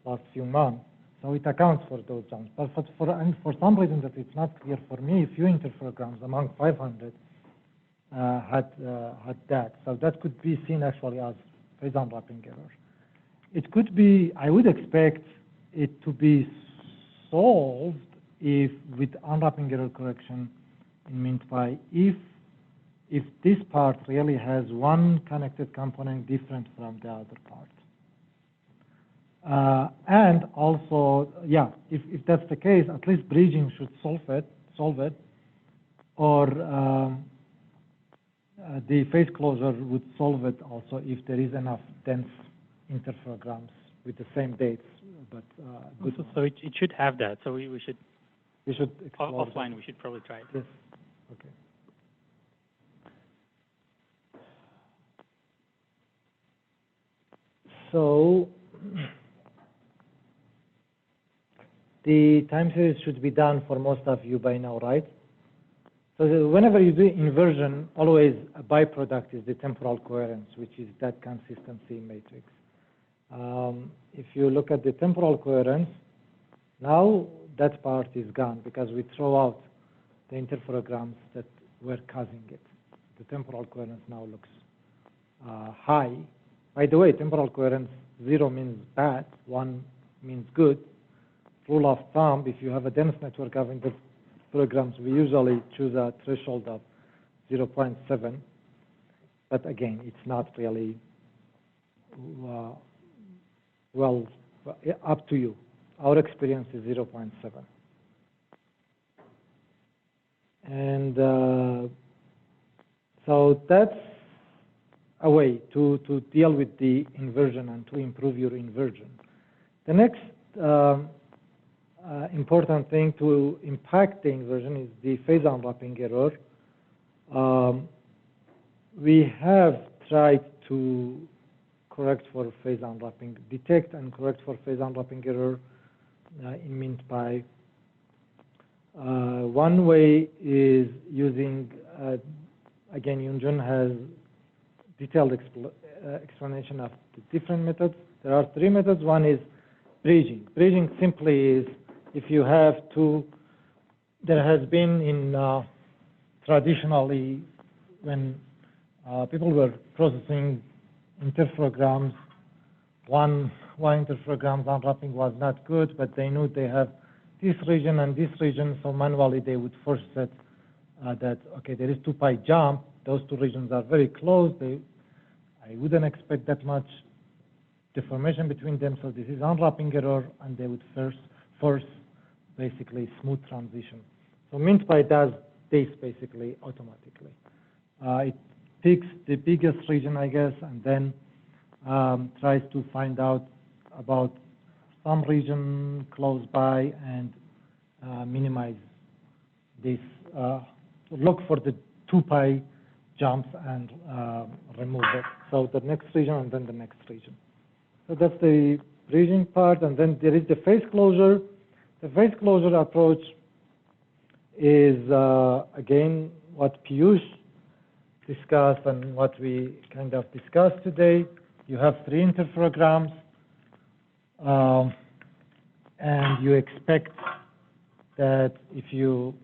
last few months. So it accounts for those jumps. But for some reason that it's not clear for me, few interferograms among 500 had that. So that could be seen actually as phase unwrapping error. It could be, I would expect it to be solved if with unwrapping error correction in MintPy, if this part really has one connected component different from the other part. And also, yeah, if that's the case, at least bridging should solve it, or the phase closure would solve it also if there is enough dense interferograms with the same dates. But good. So it should have that. So we should explore offline. that. We should probably try it. Yes. Okay. So the time series should be done for most of you by now, right? So whenever you do inversion, always a byproduct is the temporal coherence, which is that consistency matrix. If you look at the temporal coherence, now that part is gone because we throw out the interferograms that were causing it. The temporal coherence now looks high. By the way, temporal coherence, 0 means bad, 1 means good. Rule of thumb, if you have a dense network of interferograms, we usually choose a threshold of 0.7. But again, it's not really well, up to you. Our experience is 0.7. And so that's a way to deal with the inversion and to improve your inversion. The next important thing to impact the inversion is the phase unwrapping error. We have tried to correct for phase unwrapping, detect and correct for phase unwrapping error in MintPy. One way is using, again, Yunjun has detailed explanation of the different methods. There are 3 methods. One is bridging. Bridging simply is if you have two, there has been in traditionally when people were processing interferograms, one interferograms unwrapping was not good, but they knew they have this region and this region, so manually they would first set that, okay, there is 2 pi jump, those 2 regions are very close, I wouldn't expect that much deformation between them, so this is unwrapping error, and they would first force basically smooth transition. So MintPy does this basically automatically. It picks the biggest region, I guess, and then tries to find out about some region close by and minimize this, look for the 2 pi jumps and remove it. So the next region and then the next region. So that's the bridging part, and then there is the phase closure. The phase closure approach is, again, what Piyush discussed and what we kind of discussed today. you have 3 interferograms, and you expect that if you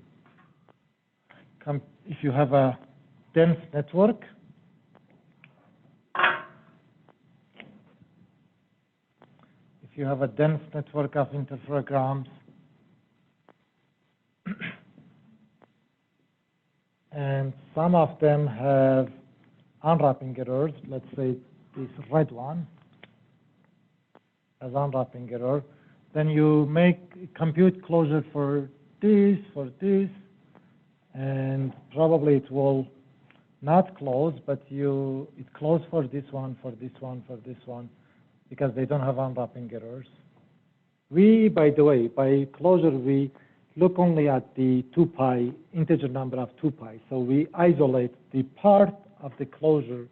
have a dense network, of interferograms, and some of them have unwrapping errors, let's say this red one has unwrapping error, then you compute closure for this, and probably it will not close, but it close for this one, because they don't have unwrapping errors. By the way, by closure, we look only at the 2 pi, integer number of 2 pi. So we isolate the part of the closure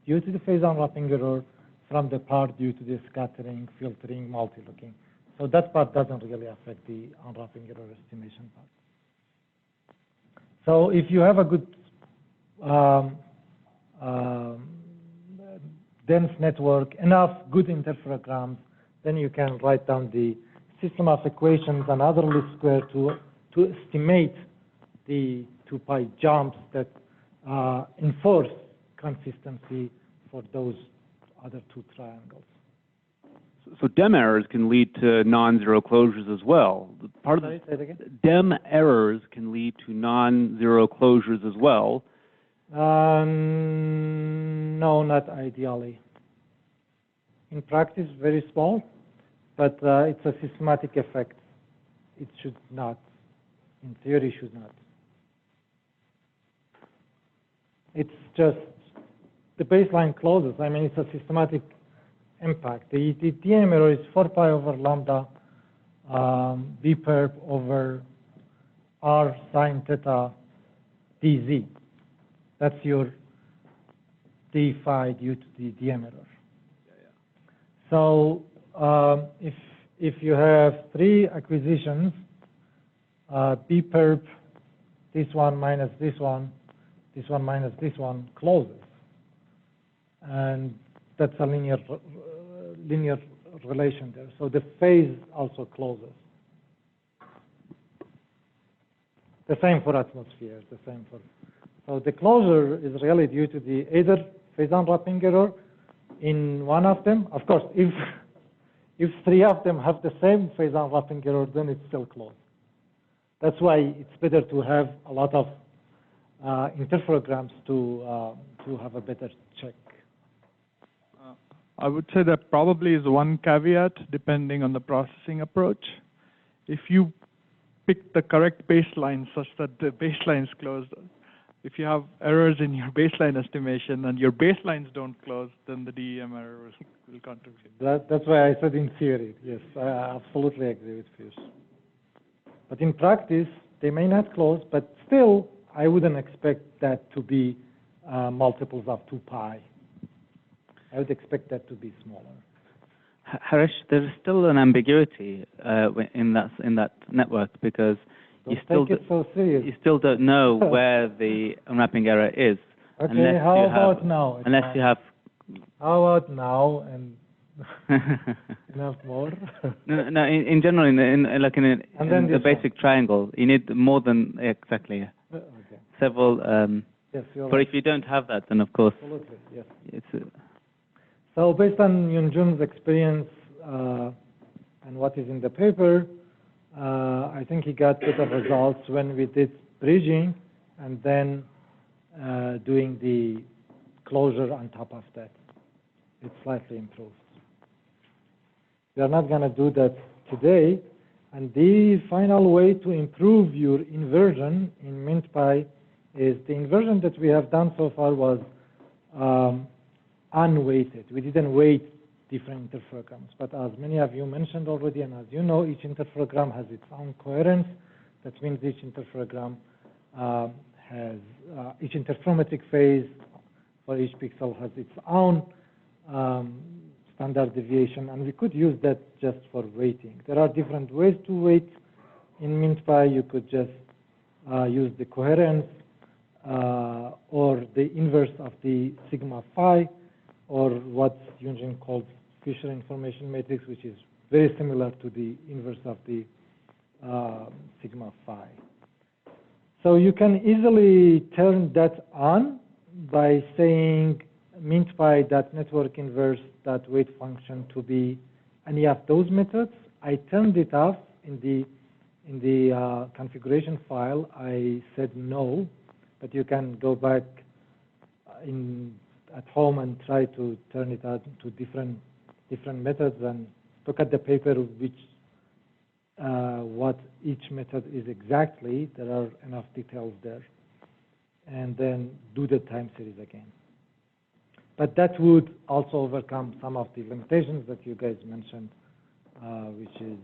due to the phase unwrapping error from the part due to the scattering, filtering, multi-looking. So that part doesn't really affect the unwrapping error estimation part. So if you have a good dense network, enough good interferograms, then you can write down the system of equations and other least square to estimate the 2 pi jumps that enforce consistency for those other 2 triangles. So DEM errors can lead to non-zero closures as well. Sorry, say it again? DEM errors can lead to non-zero closures as well. No, not ideally. In practice, very small, but it's a systematic effect. It should not. In theory, should not. It's just the baseline closes. I mean, it's a systematic impact. The DM error is 4 pi over lambda B perp over R sine theta dz. That's your d phi due to the DM error. So if you have 3 acquisitions, B perp, this one minus this one minus this one closes, and that's a linear relation there. So the phase also closes. The same for atmosphere. So the closure is really due to the either phase unwrapping error in one of them. Of course, if 3 of them have the same phase unwrapping error, then it's still closed. That's why it's better to have a lot of interferograms to have a better check. I would say that probably is one caveat depending on the processing approach. If you pick the correct baseline such that the baseline is closed, if you have errors in your baseline estimation and your baselines don't close, then the DEM error will contribute. That's why I said in theory, yes, I absolutely agree with Pius. But in practice, they may not close, but still, I wouldn't expect that to be multiples of 2 pi. I would expect that to be smaller. Harish, there's still an ambiguity in that network because you still don't know where the unwrapping error is. Okay, how about now? Unless you have. How about now and enough more? No. In general, in the basic triangle, you need more than exactly several. Yes, you're but right. if you don't have that, then of course. Absolutely, yes. It's. So based on Yunjun's experience and what is in the paper, I think he got better results when we did bridging and then doing the closure on top of that. It slightly improved. We are not going to do that today. And the final way to improve your inversion in MintPy is the inversion that we have done so far was unweighted. We didn't weight different interferograms. But as many of you mentioned already, and as you know, each interferogram has its own coherence. That means each interferogram has, each interferometric phase for each pixel has its own standard deviation. And we could use that just for weighting. There are different ways to weight in MintPy. You could just use the coherence or the inverse of the sigma phi or what's usually called Fisher information matrix, which is very similar to the inverse of the sigma phi. So you can easily turn that on by saying mint_pi.network inverse.weight function to be any of those methods. I turned it off in the configuration file. I said no, but you can go back at home and try to turn it out to different methods and look at the paper which what each method is exactly. There are enough details there, and then do the time series again. But that would also overcome some of the limitations that you guys mentioned, which is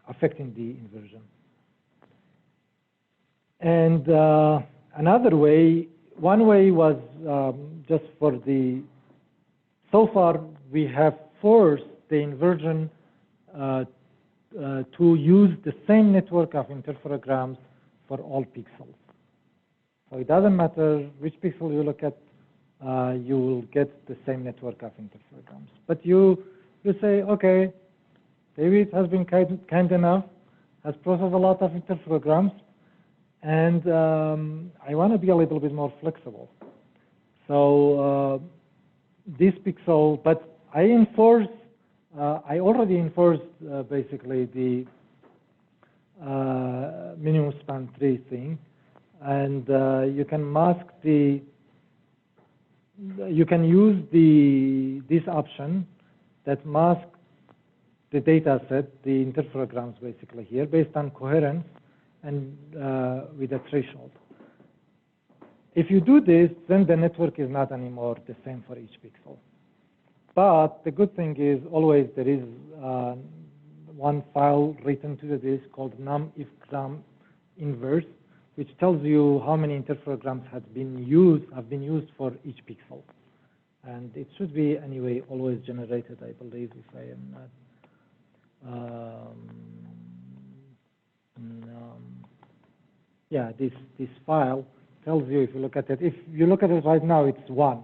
affecting the inversion. And another way, one way was just for the, so far we have forced the inversion to use the same network of interferograms for all pixels. So it doesn't matter which pixel you look at, you will get the same network of interferograms. But you say, okay, David has been kind enough, has processed a lot of interferograms, and I want to be a little bit more flexible. So this pixel, but I already enforced basically the minimum span 3 thing, and you can mask the, you can use this option that masks the data set, the interferograms basically here, based on coherence and with a threshold. If you do this, then the network is not anymore the same for each pixel. But the good thing is always there is one file written to the disk called num_if_gram inverse, which tells you how many interferograms have been used for each pixel. And it should be anyway always generated, I believe, if I am not. Yeah, this file tells you, if you look at it, if you look at it right now, it's 1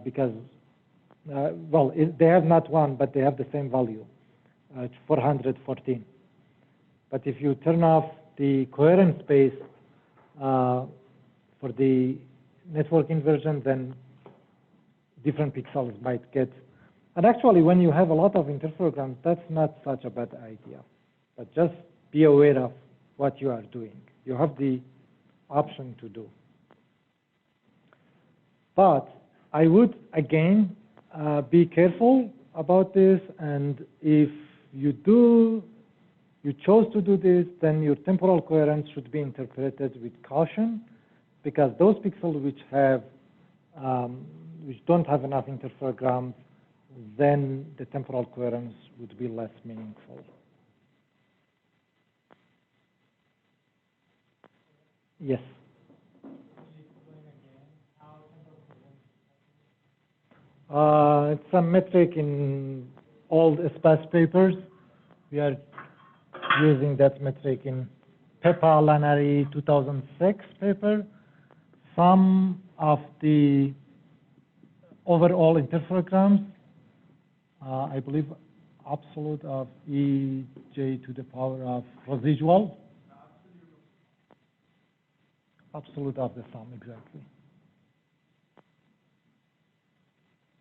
because well, they have not 1, but they have the same value. It's 414. But if you turn off the coherent space for the network inversion, then different pixels might get. And actually, when you have a lot of interferograms, that's not such a bad idea. But just be aware of what you are doing. You have the option to do. But I would, again, be careful about this. And if you chose to do this, then your temporal coherence should be interpreted with caution, because those pixels which don't have enough interferograms, then the temporal coherence would be less meaningful. Yes. It's a metric in old SPAS papers. We are using that metric in PEPA Lanari 2006 paper. Sum of the overall interferograms, I believe absolute of EJ to the power of residual. Absolute of the sum, exactly.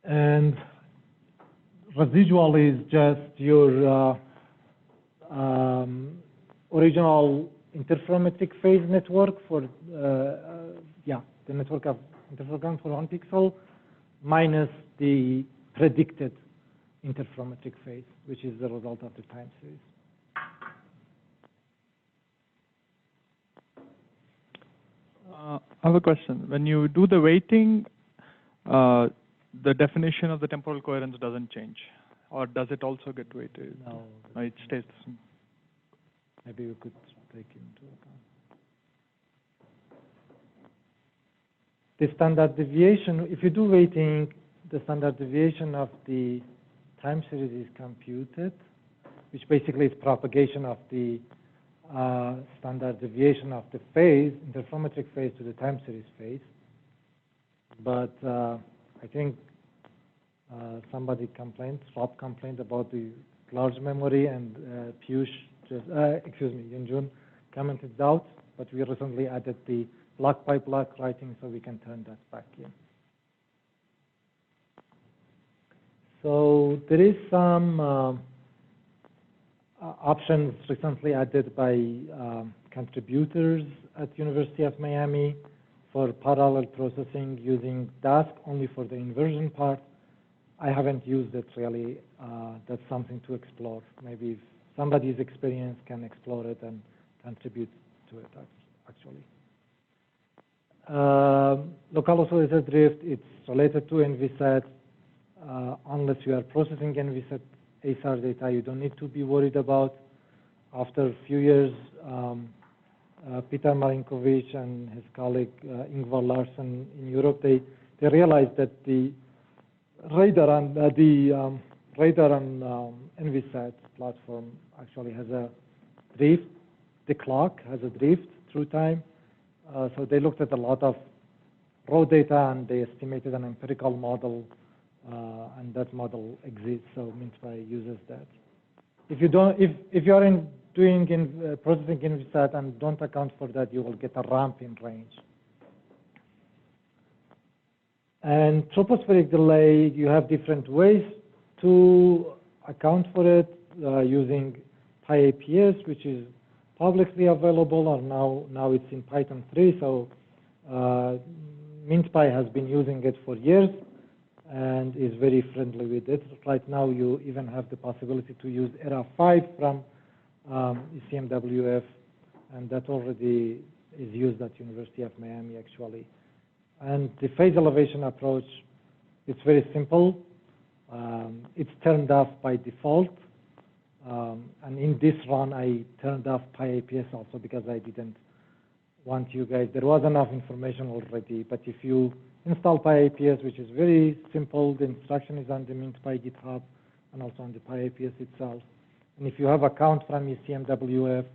And residual is just your original interferometric phase network for, the network of interferograms for 1 pixel minus the predicted interferometric phase, which is the result of the time series. I have a question. When you do the weighting, the definition of the temporal coherence doesn't change, or does it also get weighted? No. It stays the same. Maybe we could take into account. The standard deviation, if you do weighting, the standard deviation of the time series is computed, which basically is propagation of the standard deviation of the phase, interferometric phase to the time series phase. But I think somebody complained, Rob complained about the large memory, and Piyush, Yunjun commented out, but we recently added the block by block writing, so we can turn that back in. So there is some options recently added by contributors at University of Miami for parallel processing using Dask only for the inversion part. I haven't used it really. That's something to explore. Maybe if somebody's experience can explore it and contribute to it, actually. Local oscillator drift, it's related to NVSat. Unless you are processing NVSat InSAR data, you don't need to be worried about. After a few years, Peter Marinkovic and his colleague Ingvar Larsson in Europe, they realized that the radar and NVSat platform actually has a drift. The clock has a drift through time. So they looked at a lot of raw data and they estimated an empirical model, and that model exists. So MintPy uses that. If you don't, if you are processing NVSat and don't account for that, you will get a ramp in range. And tropospheric delay, you have different ways to account for it using PyAPS, which is publicly available, or now it's in Python 3. So MintPy has been using it for years and is very friendly with it. Right now, you even have the possibility to use ERA 5 from ECMWF, and that already is used at University of Miami, actually. And the phase elevation approach, it's very simple. It's turned off by default. And in this run, I turned off PyAPS also because I didn't want you guys. There was enough information already. But if you install PyAPS, which is very simple, the instruction is on the MintPy GitHub and also on the PyAPS itself. And if you have account from ECMWF,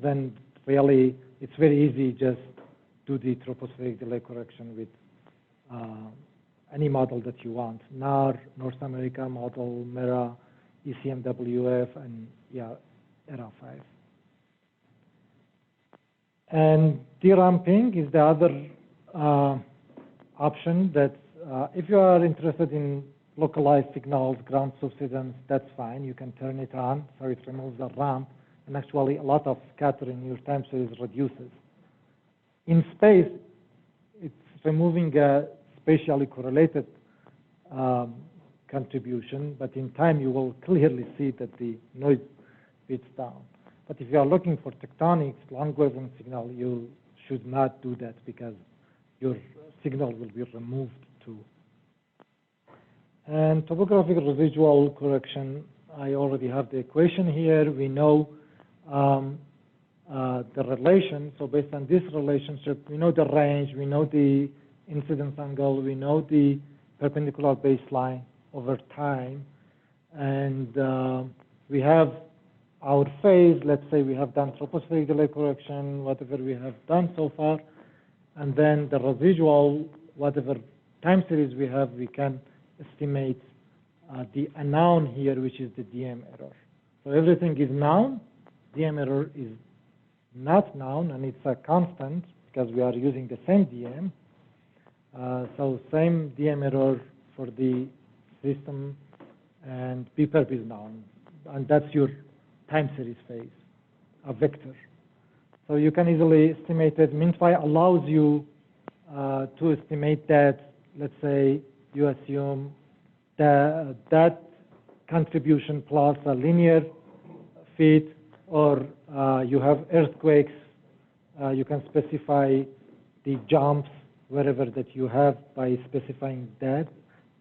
then really it's very easy. Just do the tropospheric delay correction with any model that you want. NAR, North America model, MERA, ECMWF, and yeah, ERA 5. And deramping is the other option that if you are interested in localized signals, ground subsidence, that's fine. You can turn it on, so it removes the ramp, and actually a lot of scattering, your time series reduces. In space, it's removing a spatially correlated contribution, but in time you will clearly see that the noise fits down. But if you are looking for tectonics, long wavelength signal, you should not do that because your signal will be removed too. And topographic residual correction, I already have the equation here. We know the relation. So based on this relationship, we know the range, we know the incidence angle, we know the perpendicular baseline over time, and we have our phase. Let's say we have done tropospheric delay correction, whatever we have done so far, and then the residual, whatever time series we have, we can estimate the unknown here, which is the DM error. So everything is known. DM error is not known, and it's a constant because we are using the same DM. So same DM error for the system, and P-perp is known, and that's your time series phase, a vector. So you can easily estimate it. MintPy allows you to estimate that. Let's say you assume that contribution plus a linear fit, or you have earthquakes. You can specify the jumps wherever that you have by specifying that,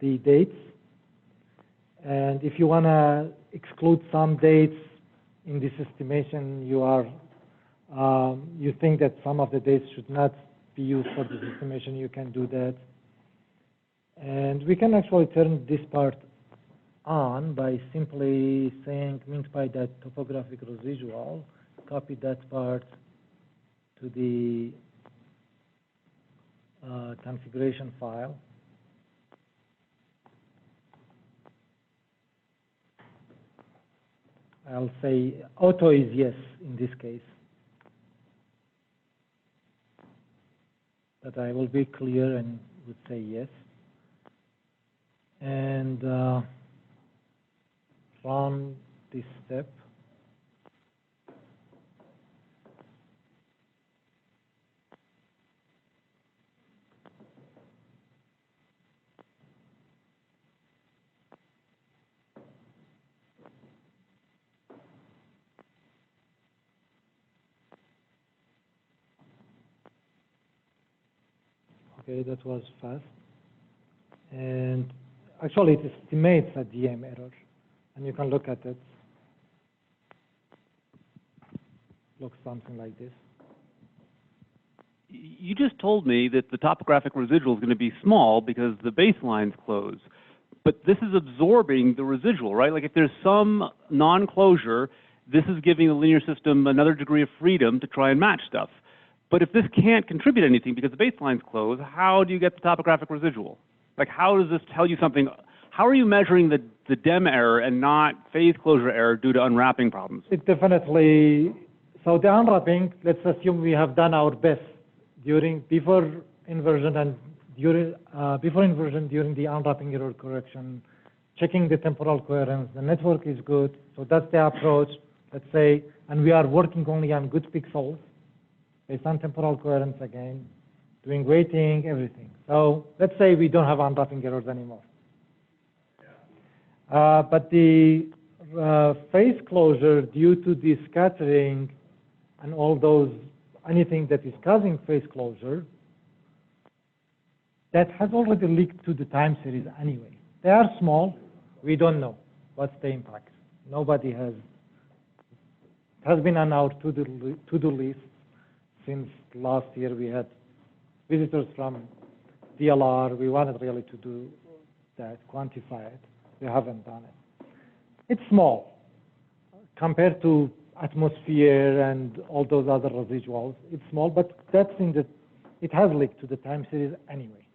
the dates. And if you want to exclude some dates in this estimation, you think that some of the dates should not be used for this estimation, you can do that. And we can actually turn this part on by simply saying MintPy.topographic residual, copy that part to the configuration file. I'll say auto is yes in this case. But I will be clear and would say yes. And run this step. Okay, that was fast. And actually, it estimates a DM error. And you can look at it. Looks something like this. You just told me that the topographic residual is going to be small because the baseline's closed. But this is absorbing the residual, right? Like if there's some non-closure, this is giving the linear system another degree of freedom to try and match stuff. But if this can't contribute anything because the baseline's closed, how do you get the topographic residual? Like how does this tell you something? How are you measuring the DEM error and not phase closure error due to unwrapping problems? It definitely, so the unwrapping, let's assume we have done our best before inversion and during the unwrapping error correction, checking the temporal coherence, the network is good, so that's the approach, let's say, and we are working only on good pixels, based on temporal coherence again, doing weighting, everything. So let's say we don't have unwrapping errors anymore. But the phase closure due to the scattering and all those, anything that is causing phase closure, that has already leaked to the time series anyway. They are small. We don't know what's the impact. Nobody has. It has been on our to-do list since last year. We had visitors from DLR. We wanted really to do that, quantify it. We haven't done it. It's small compared to atmosphere and all those other residuals. It's small, but that's it has leaked to the time series anyway.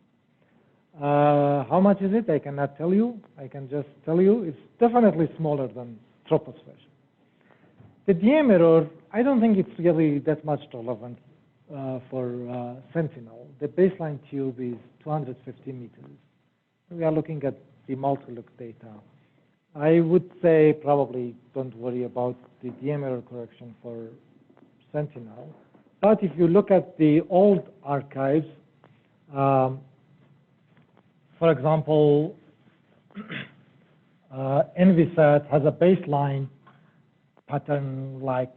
How much is it? I cannot tell you. I can just tell you it's definitely smaller than troposphere. The DM error, I don't think it's really that much relevant for Sentinel. The baseline tube is 250 meters. We are looking at the multi-look data. I would say probably don't worry about the DM error correction for Sentinel. But if you look at the old archives, for example, NVSAT has a baseline pattern like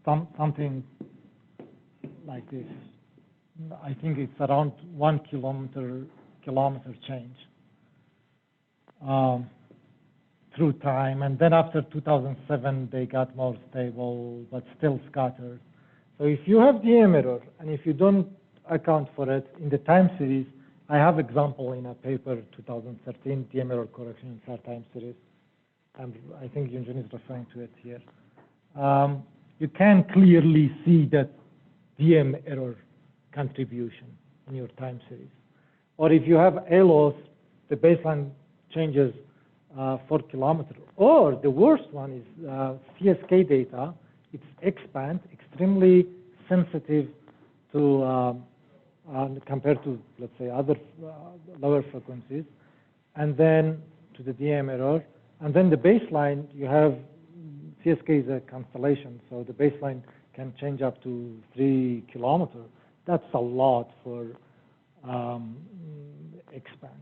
something like this. I think it's around 1 kilometer change through time. And then after 2007, they got more stable, but still scattered. So if you have DM error, and if you don't account for it in the time series, I have example in a paper 2013 DM error correction in SAR time series, and I think Yunjin is referring to it here. You can clearly see that DM error contribution in your time series. Or if you have ALOS, the baseline changes 4 kilometers. Or the worst one is CSK data. It's expand, extremely sensitive to compared to, let's say, other lower frequencies, and then to the DM error. And then the baseline, you have CSK is a constellation, so the baseline can change up to 3 kilometers. That's a lot for expand.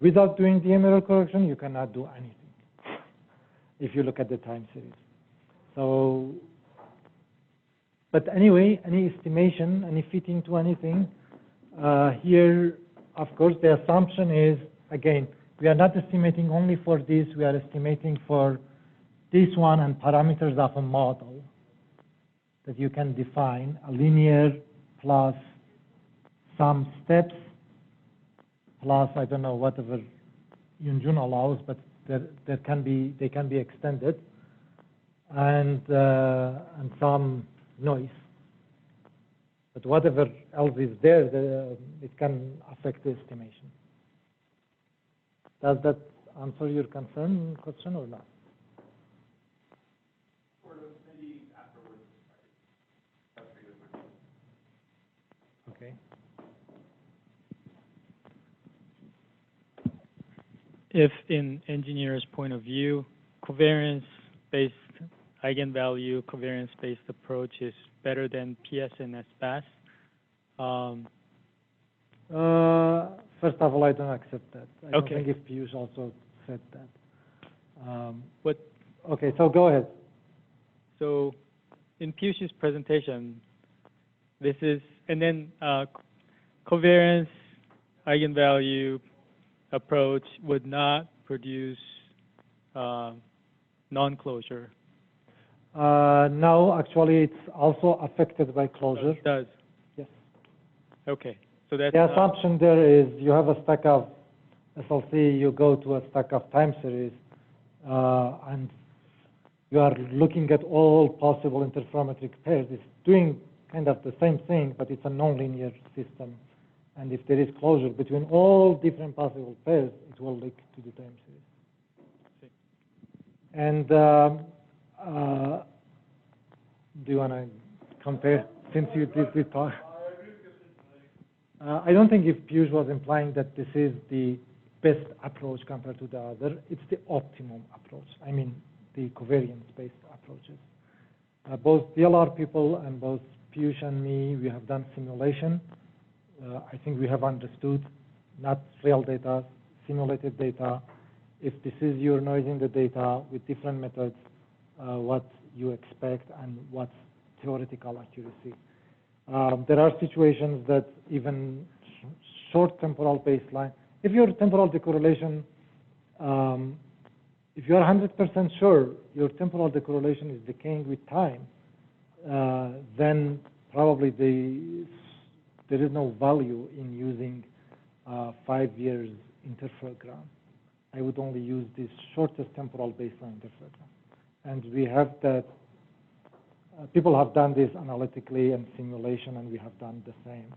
Without doing DM error correction, you cannot do anything if you look at the time series. So, but anyway, any estimation, any fitting to anything, here, of course, the assumption is, again, we are not estimating only for this, we are estimating for this one and parameters of a model that you can define, a linear plus some steps, plus, I don't know, whatever Yunjun allows, but they can be extended, and some noise. But whatever else is there, it can affect the estimation. Does that answer your question or not? if in engineer's point of view, covariance-based eigenvalue, covariance-based approach is better than PS and SBAS? First of all, I don't accept that. I don't Okay. think if Piyush also said that. What? Okay, so go ahead. So in Piyush's presentation, this is, and then covariance eigenvalue approach would not produce non-closure. No, actually, it's also affected by closure. It does? Yes. Okay. So that's The assumption there is you have a stack of SLC, you go to a stack of time series, and you are looking at all possible interferometric pairs. It's doing kind of the same thing, but it's a nonlinear system. And if there is closure between all different possible pairs, it will leak to the time series. And do you want to compare, since you did talk? I don't think if Piyush was implying that this is the best approach compared to the other, it's the optimum approach. I mean, the covariance-based approaches. Both DLR people and both Piyush and me, we have done simulation. I think we have understood, not real data, simulated data. If this is your noise in the data with different methods, what you expect and what's theoretical accuracy. There are situations that even short temporal baseline, if your temporal decorrelation, if you are 100% sure your temporal decorrelation is decaying with time, then probably there is no value in using 5 years interferogram. I would only use this shortest temporal baseline interferogram. And we have that, people have done this analytically and simulation, and we have done the same.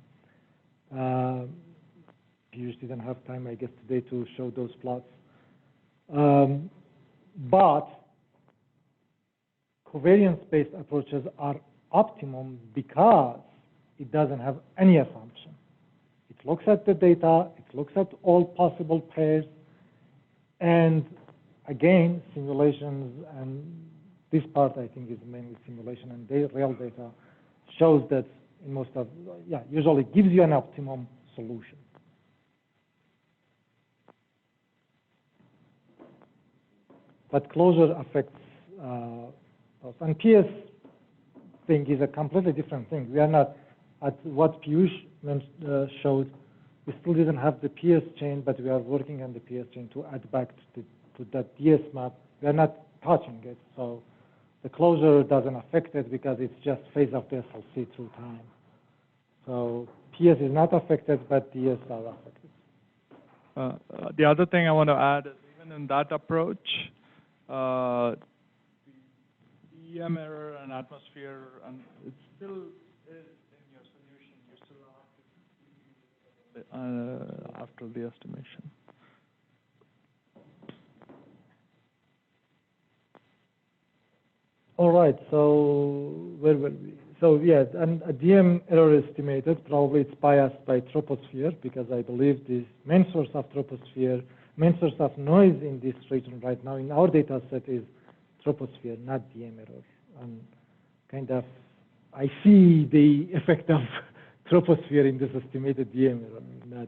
Piyush didn't have time, I guess, today to show those plots. But covariance-based approaches are optimum because it doesn't have any assumption. It looks at the data, it looks at all possible pairs, and again, simulations, and this part I think is mainly simulation, and real data shows that in most of, usually gives you an optimum solution. But closure affects us. And PS thing is a completely different thing. We are not at what Piyush showed. We still didn't have the PS chain, but we are working on the PS chain to add back to that DS map. We are not touching it, so the closure doesn't affect it because it's just phase of the SLC through time. So PS is not affected, but DS are affected. The other thing I want to add is even in that approach, the EM error and atmosphere, and it still is in your solution. You still have to after the estimation. All right, so where were we? So yeah, and a DM error estimated, probably it's biased by troposphere, because I believe the main source of troposphere, main source of noise in this region right now in our data set is troposphere, not DM error. And kind of, I see the effect of troposphere in this estimated DM error,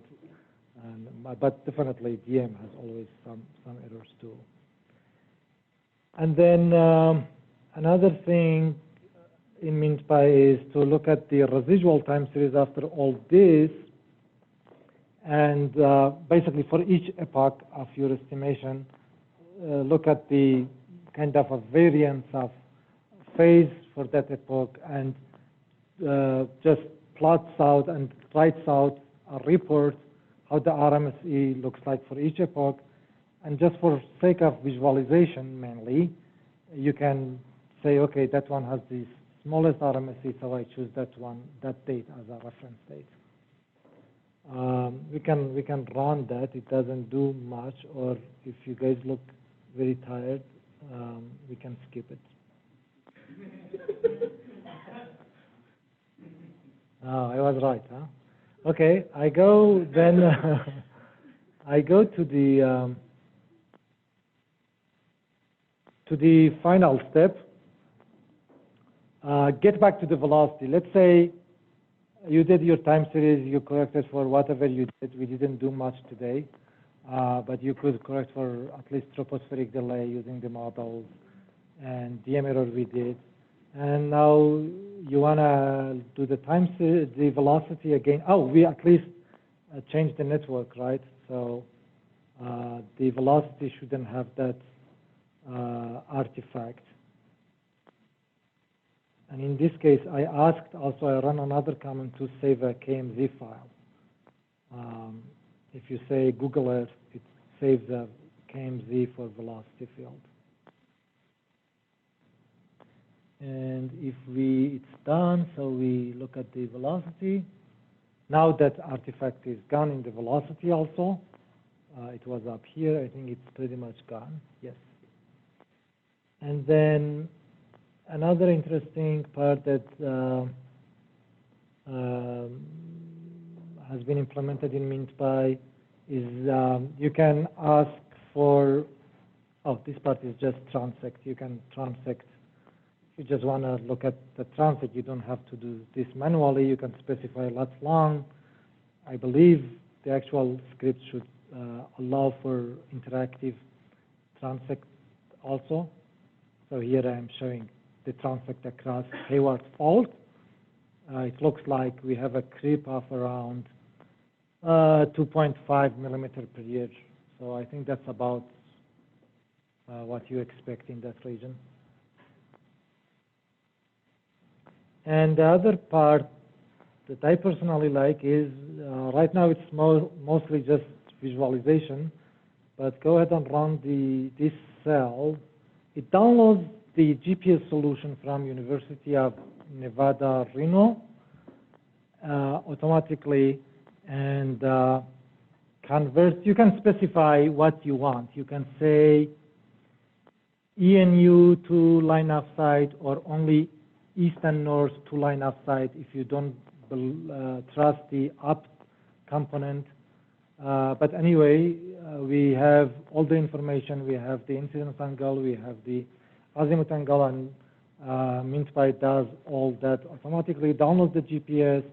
but definitely DM has always some errors too. And then another thing in MintPy is to look at the residual time series after all this, and basically for each epoch of your estimation, look at the kind of a variance of phase for that epoch, and just plots out and writes out a report how the RMSE looks like for each epoch. And just for sake of visualization mainly, you can say, okay, that one has the smallest RMSE, so I choose that one, that date as a reference date. We can run that. It doesn't do much, or if you guys look very tired, we can skip it. Oh, I was right, huh? Okay, I go then. I go to the to the final step. Get back to the velocity. Let's say you did your time series, you corrected for whatever you did. We didn't do much today, but you could correct for at least tropospheric delay using the models and DM error we did. And now you want to do the time series, the velocity again. Oh, we at least changed the network, right? So the velocity shouldn't have that artifact. And in this case, I run another command to save a KMZ file. If you say Google Earth, it saves a KMZ for velocity field. And if it's done, so we look at the velocity. Now that artifact is gone in the velocity also. It was up here. I think it's pretty much gone. Yes. And then another interesting part that has been implemented in MintPy is you can ask for, this part is just transect. You can transect. If you just want to look at the transect, you don't have to do this manually. You can specify lots long. I believe the actual script should allow for interactive transect also. So here I am showing the transect across Hayward Fault. It looks like we have a creep of around 2.5 millimeter per year. So I think that's about what you expect in that region. And the other part that I personally like is, right now it's mostly just visualization, but go ahead and run this cell. It downloads the GPS solution from University of Nevada, Reno, automatically, and converts. You can specify what you want. You can say ENU to line of sight, or only east and north to line of sight if you don't trust the up component. But anyway, we have all the information. We have the incidence angle, we have the azimuth angle, and MintPy does all that automatically. Downloads the GPS,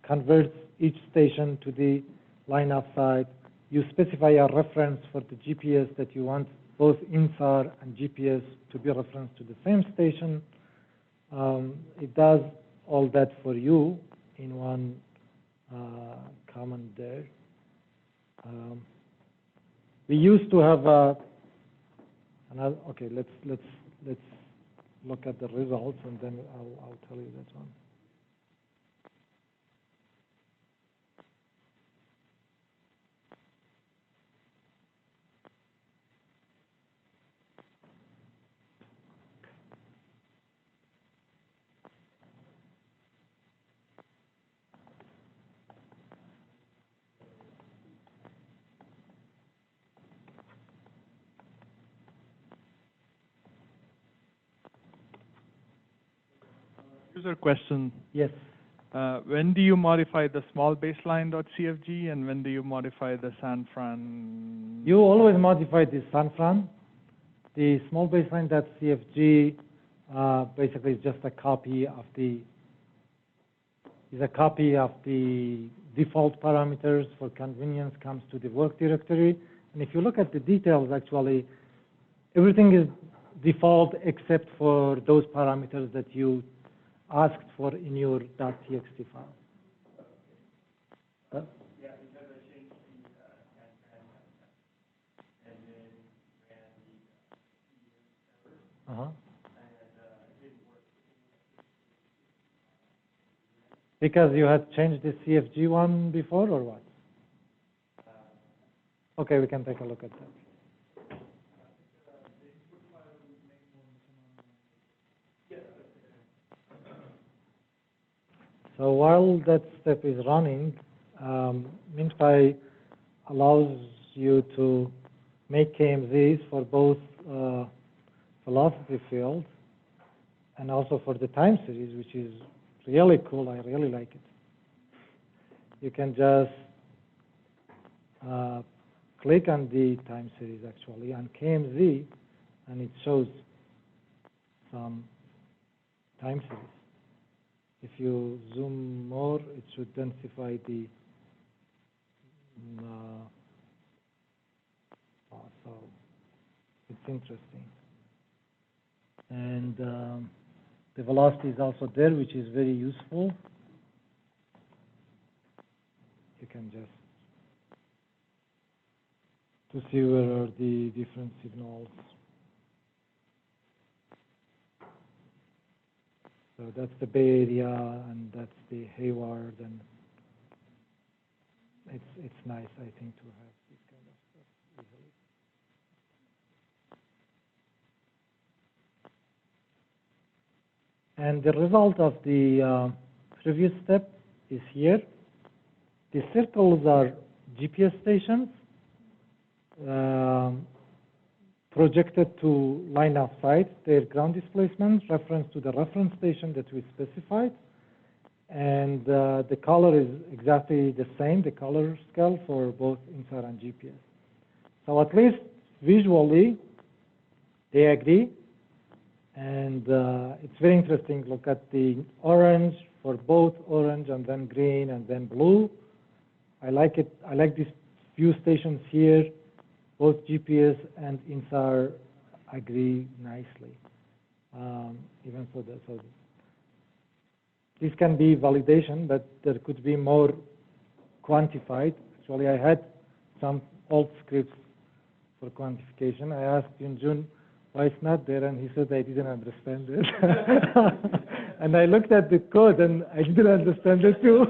converts each station to the line of sight. You specify a reference for the GPS that you want both InSAR and GPS to be referenced to the same station. It does all that for you in one command there. We used to have another. Okay, let's look at the results, and then I'll tell you that one. User question. Yes. When do you modify the small baseline.cfg, and when do you modify the San Fran? You always modify the San Fran. The small baseline.cfg basically is just a copy of the default parameters. For convenience, comes to the work directory. And if you look at the details, actually, everything is default except for those parameters that you asked for in your .txt file. Yeah, because I changed the and then ran the it didn't work. Because you had changed the CFG one before, or what? Okay, we can take a look at that. So while that step is running, MintPy allows you to make KMZs for both velocity fields and also for the time series, which is really cool. I really like it. You can just click on the time series, actually, on KMZ, and it shows some time series. If you zoom more, it should densify the so it's interesting. And the velocity is also there, which is very useful. You can just to see where are the different signals. So that's the Bay Area, and that's the Hayward, and it's nice, I think, to have this kind of stuff easily. And the result of the previous step is here. The circles are GPS stations projected to line of sight, their ground displacement, reference to the reference station that we specified. And the color is exactly the same, the color scale for both InSAR and GPS. So at least visually, they agree. And it's very interesting. Look at the orange for both orange and then green and then blue. I like it. I like these few stations here. Both GPS and InSAR agree nicely. Even so, this can be validation, but there could be more quantified. Actually, I had some old scripts for quantification. I asked Yunjun why it's not there, and he said I didn't understand it. And I looked at the code, and I didn't understand it too.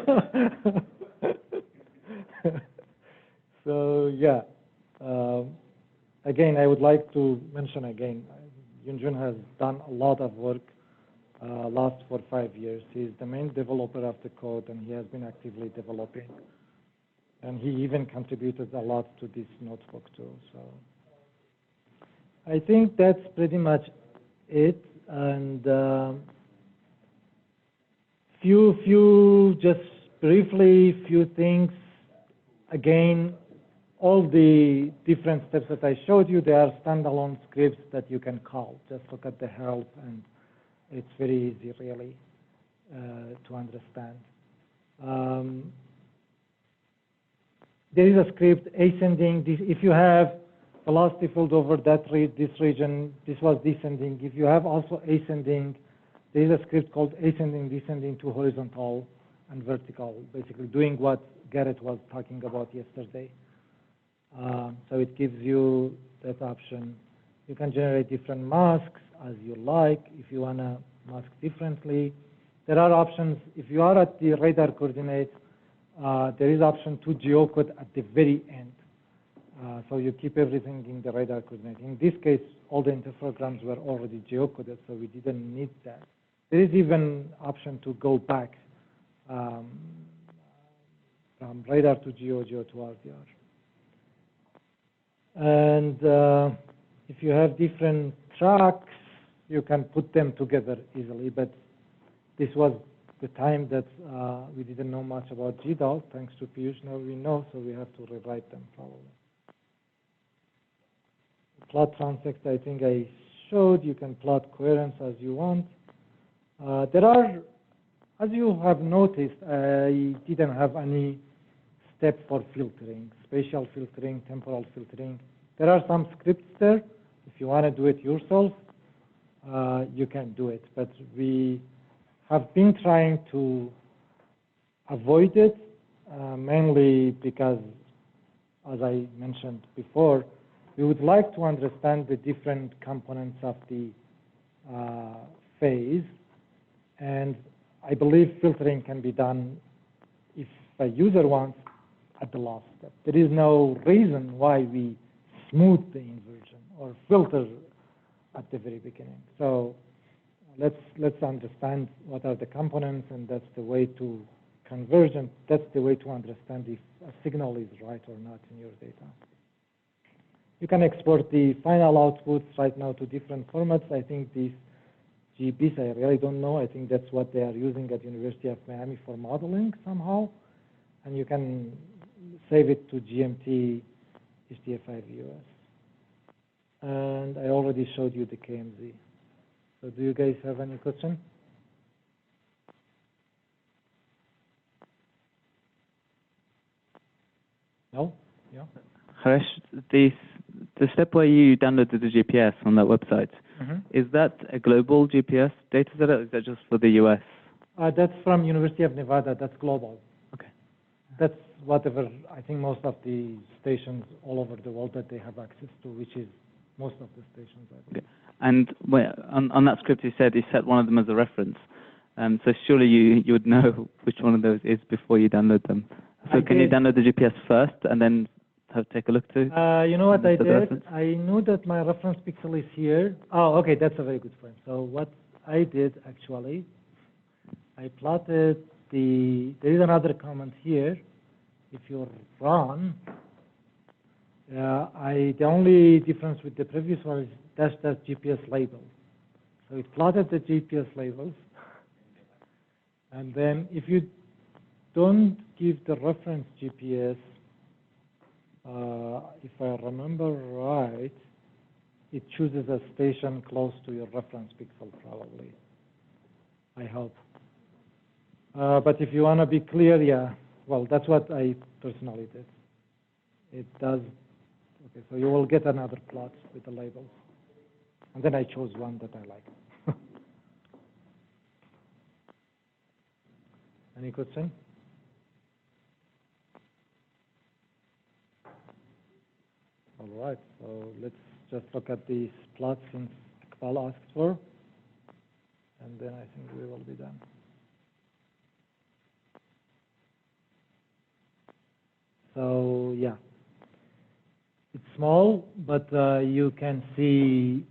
So yeah. Again, I would like to mention again, Yunjun has done a lot of work last 4 or 5 years. He's the main developer of the code, and he has been actively developing. And he even contributed a lot to this notebook too. So I think that's pretty much it. And just briefly, few things. Again, all the different steps that I showed you, they are standalone scripts that you can call. Just look at the help, and it's very easy, really, to understand. There is a script ascending. If you have velocity field over this region, this was descending. If you have also ascending, there is a script called ascending, descending to horizontal and vertical, basically doing what Garrett was talking about yesterday. So it gives you that option. You can generate different masks as you like if you want to mask differently. There are options. If you are at the radar coordinate, there is option to geocode at the very end. So you keep everything in the radar coordinate. In this case, all the interferograms were already geocoded, so we didn't need that. There is even option to go back from radar to geo, geo to RDR. And if you have different tracks, you can put them together easily. But this was the time that we didn't know much about GDAL. Thanks to Piyush, now we know, so we have to rewrite them probably. Plot transect, I think I showed. You can plot coherence as you want. There are, as you have noticed, I didn't have any step for filtering, spatial filtering, temporal filtering. There are some scripts there. If you want to do it yourself, you can do it. But we have been trying to avoid it, mainly because, as I mentioned before, we would like to understand the different components of the phase. And I believe filtering can be done if a user wants at the last step. There is no reason why we smooth the inversion or filter at the very beginning. So let's understand what are the components, and that's the way to convergent. That's the way to understand if a signal is right or not in your data. You can export the final outputs right now to different formats. I think these GBs, I really don't know. I think that's what they are using at University of Miami for modeling somehow. And you can save it to GMT HDF5 US. And I already showed you the KMZ. So do you guys have any question? No? Yeah? Haresh, the step where you downloaded the GPS on that website, is that a global GPS data set, or is that just for the US? That's from University of Nevada. That's global. Okay. That's whatever, I think most of the stations all over the world that they have access to, which is most of the stations, I believe. Okay. And on that script you said you set one of them as a reference. So surely you would know which one of those is before you download them. So can you download the GPS first and then take a look too? You know what I did? I knew that my reference pixel is here. Oh, okay, that's a very good point. So what I did actually, I plotted there is another comment here. If you run, the only difference with the previous one is that's GPS label. So it plotted the GPS labels. And then if you don't give the reference GPS, if I remember right, it chooses a station close to your reference pixel probably. I hope. But if you want to be clear, yeah, well, that's what I personally did. It does. Okay, so you will get another plot with the labels. And then I chose one that I like. Any question? All right, so let's just look at these plots since Iqbal asked for, and then I think we will be done. So yeah, it's small, but you can see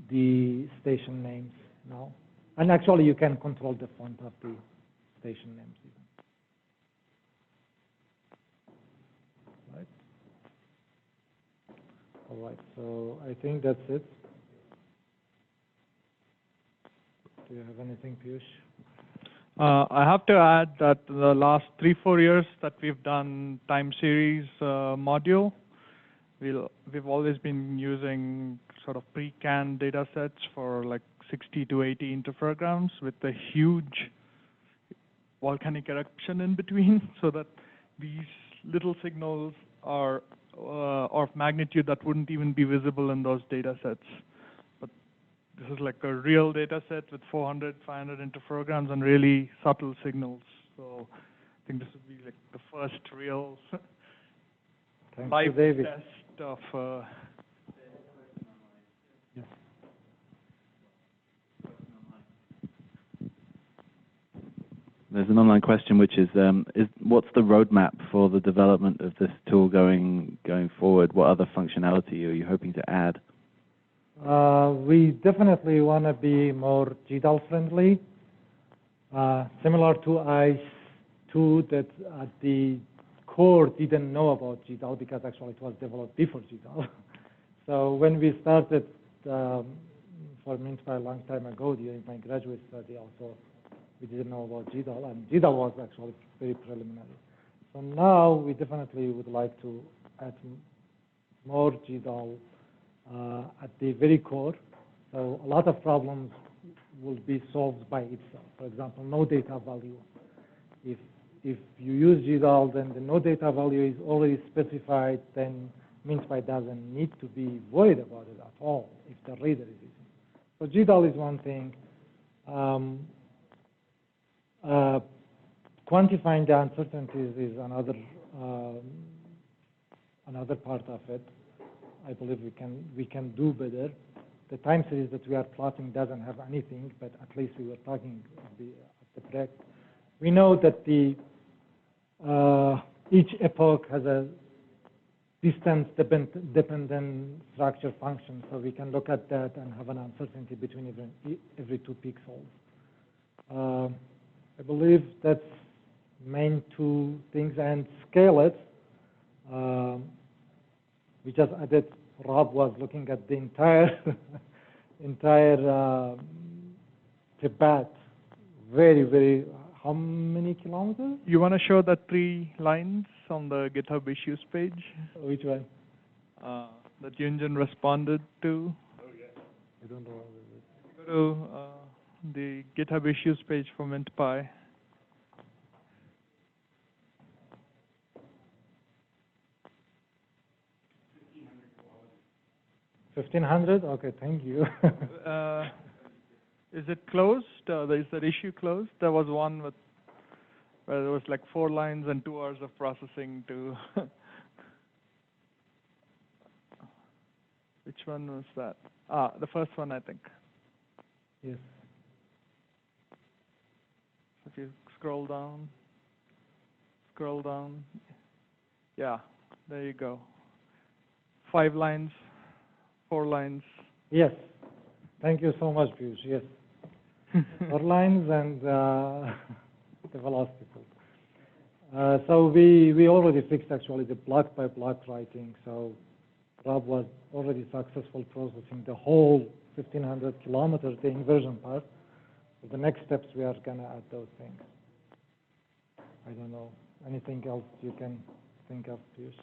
the station names now. And actually, you can control the font of the station names even. Right. All right, so I think that's it. Do you have anything, Piyush? I have to add that the last 3-4 years that we've done time series module, we've always been using sort of pre-canned data sets for like 60 to 80 interferograms with a huge volcanic eruption in between, so that these little signals are of magnitude that wouldn't even be visible in those data sets. But this is like a real data set with 400, 500 interferograms and really subtle signals. So I think this would be like the first real live test of yes. There's an online question, which is what's the roadmap for the development of this tool going forward? What other functionality are you hoping to add? We definitely want to be more GDAL friendly, similar to ICE2 that at the core didn't know about GDAL because actually it was developed before GDAL. So when we started for MINSPIRE a long time ago during my graduate study also, we didn't know about GDAL, and GDAL was actually very preliminary. So now we definitely would like to add more GDAL at the very core. So a lot of problems will be solved by itself. For example, no data value. If you use GDAL, then the no data value is already specified, then MINSPIRE doesn't need to be worried about it at all if the reader is using it. So GDAL is one thing. Quantifying the uncertainties is another part of it. I believe we can do better. The time series that we are plotting doesn't have anything, but at least we were talking at the break. We know that each epoch has a distance-dependent structure function, so we can look at that and have an uncertainty between every 2 pixels. I believe that's main 2 things, and scale it. We just added, Rob was looking at the entire Tibet, very, how many kilometers? You want to show the 3 lines on the GitHub issues page? Which one? That Yunjin responded to. Oh, yeah. I don't know what it is. to the GitHub issues page for MintPy. 1,500? Okay, thank you. Is it closed? Is that issue closed? There was one where there was like 4 lines and 2 hours of processing to. Which one was that? The first one, I think. Yes. If you scroll down. Yeah, there you go. 5 lines, 4 lines. Yes. Thank you so much, Piyush. Yes. 4 lines and the velocity field. So we already fixed actually the block by block writing. So Rob was already successful processing the whole 1,500 kilometers, the inversion part. So the next steps we are gonna add those things. I don't know. Anything else you can think of, Piyush?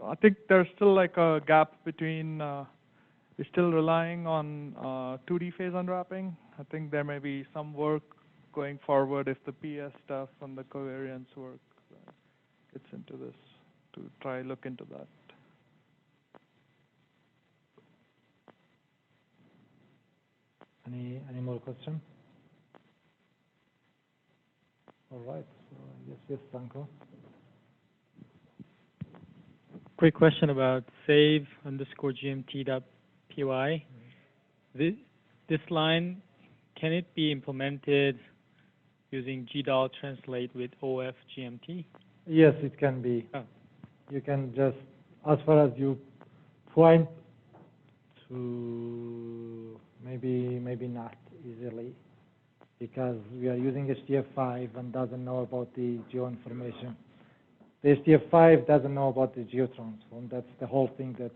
I think there's still like a gap between, we're still relying on 2D phase unwrapping. I think there may be some work going forward if the PS stuff and the covariance work gets into this, to try look into that. Any more questions? All right. So yes, Sanko. Quick question about save_gmt.py. This line, can it be implemented using GDAL translate with OFGMT? Yes, it can be. Oh. You can just, as far as you point to, maybe not easily, because we are using HDF5 and doesn't know about the geo information. The HDF5 doesn't know about the geotransform. That's the whole thing that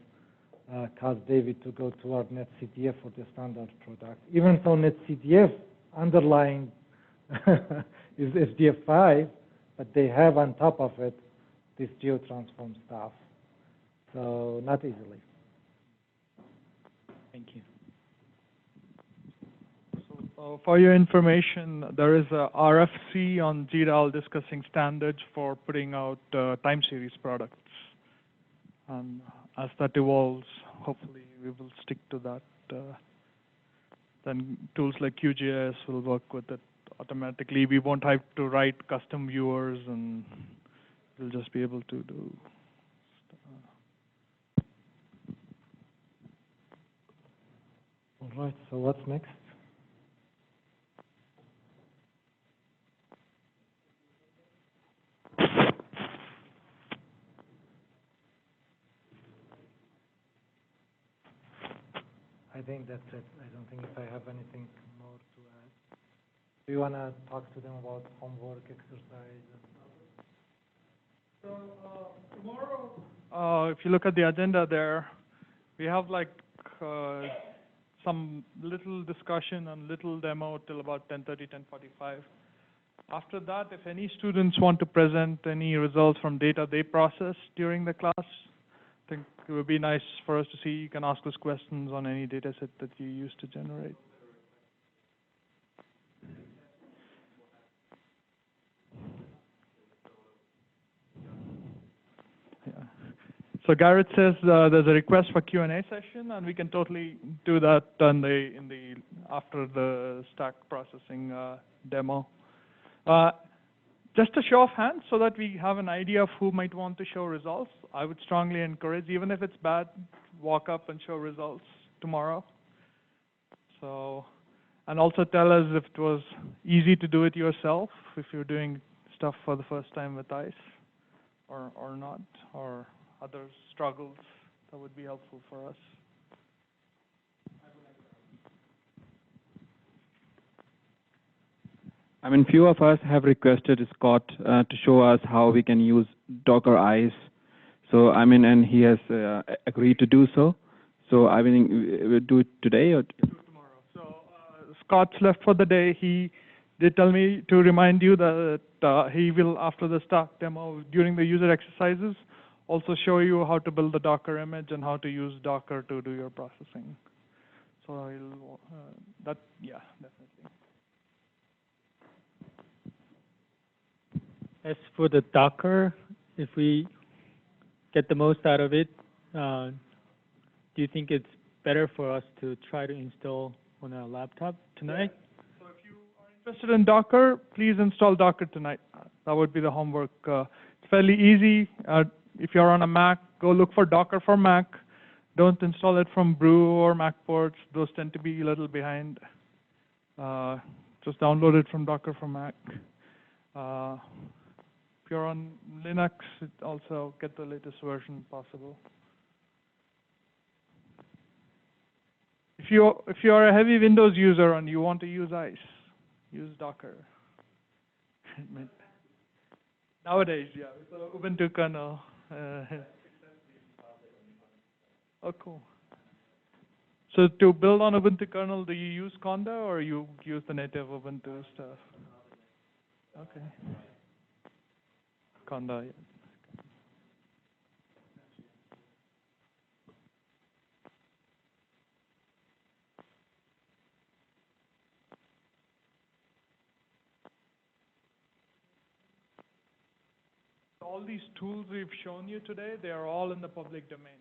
caused David to go toward NetCDF for the standard product. Even though NetCDF underlying is HDF5, but they have on top of it this geotransform stuff. So not easily. Thank you. So for your information, there is a RFC on GDAL discussing standards for putting out time series products. And as that evolves, hopefully we will stick to that. Then tools like QGIS will work with it automatically. We won't have to write custom viewers, and we'll just be able to do. All right, so what's next? I think that's it. I don't think if I have anything more to add. Do you want to talk to them about homework, exercise? So tomorrow, if you look at the agenda there, we have like some little discussion and little demo till about 10:30, 10:45. After that, if any students want to present any results from data they processed during the class, I think it would be nice for us to see. You can ask us questions on any data set that you used to generate. Yeah. So Garrett says there's a request for Q&A session, and we can totally do that after the stack processing demo. Just a show of hands so that we have an idea of who might want to show results. I would strongly encourage, even if it's bad, walk up and show results tomorrow. So, and also tell us if it was easy to do it yourself, if you're doing stuff for the first time with ICE, or not, or other struggles. That would be helpful for us. I mean, few of us have requested Scott to show us how we can use Docker ICE. So, I mean, and he has agreed to do so. So, I mean, we'll do it today or tomorrow. So, Scott's left for the day. He did tell me to remind you that he will, after the stack demo, during the user exercises, also show you how to build the Docker image and how to use Docker to do your processing. I'll, that, yeah, definitely. As for the Docker, if we get the most out of it, do you think it's better for us to try to install on a laptop tonight? So if you are interested in Docker, please install Docker tonight. That would be the homework. It's fairly easy. If you're on a Mac, go look for Docker for Mac. Don't install it from Brew or MacPorts. Those tend to be a little behind. Just download it from Docker for Mac. If you're on Linux, also get the latest version possible. If you're a heavy Windows user and you want to use ICE, use Docker. Nowadays, yeah, with the Ubuntu kernel. Oh, cool. So to build on Ubuntu kernel, do you use Conda or you use the native Ubuntu stuff? Okay. Conda, yeah. All these tools we've shown you today, they are all in the public domain.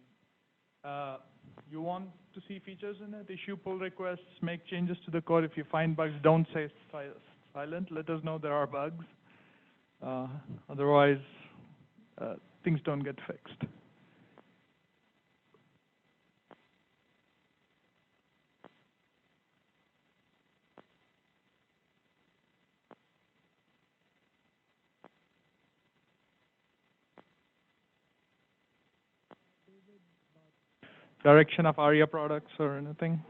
You want to see features in it, issue pull requests, make changes to the code. If you find bugs, don't say silent. Let us know there are bugs. Otherwise, things don't get fixed. Direction of ARIA products or anything?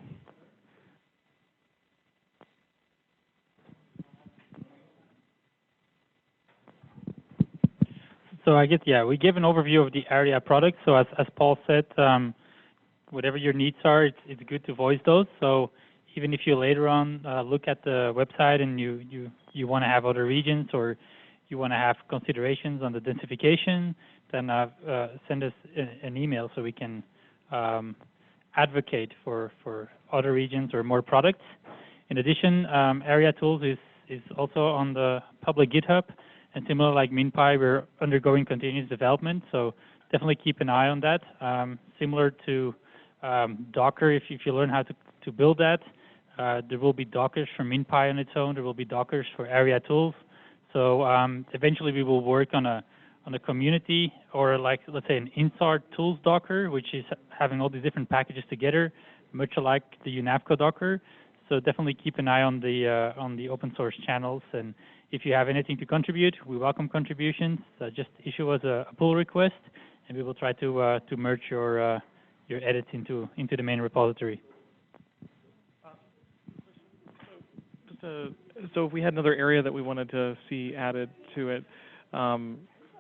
So I guess, yeah, we gave an overview of the ARIA products. So as Paul said, whatever your needs are, it's good to voice those. So even if you later on look at the website and you want to have other regions or you want to have considerations on the densification, then send us an email so we can advocate for other regions or more products. In addition, ARIA Tools is also on the public GitHub, and similar like MinPy, we're undergoing continuous development, so definitely keep an eye on that. Similar to Docker, if you learn how to build that, there will be Dockers for MinPy on its own, there will be Dockers for ARIA Tools. So eventually we will work on a community, or like, let's say, an InSAR tools Docker, which is having all these different packages together, much like the UNAVCO Docker. So definitely keep an eye on the open source channels, and if you have anything to contribute, we welcome contributions. Just issue us a pull request, and we will try to merge your edits into the main repository. So if we had another area that we wanted to see added to it,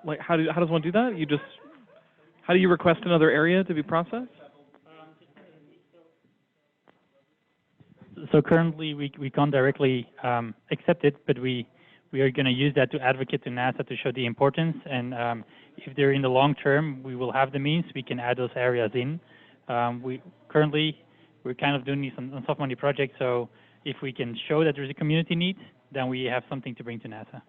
like how does one do that? How do you request another area to be processed? So currently we can't directly accept it, but we are going to use that to advocate to NASA to show the importance. And if they're in the long term, we will have the means, we can add those areas in. We're kind of doing this on soft money projects, so if we can show that there's a community need, then we have something to bring to NASA.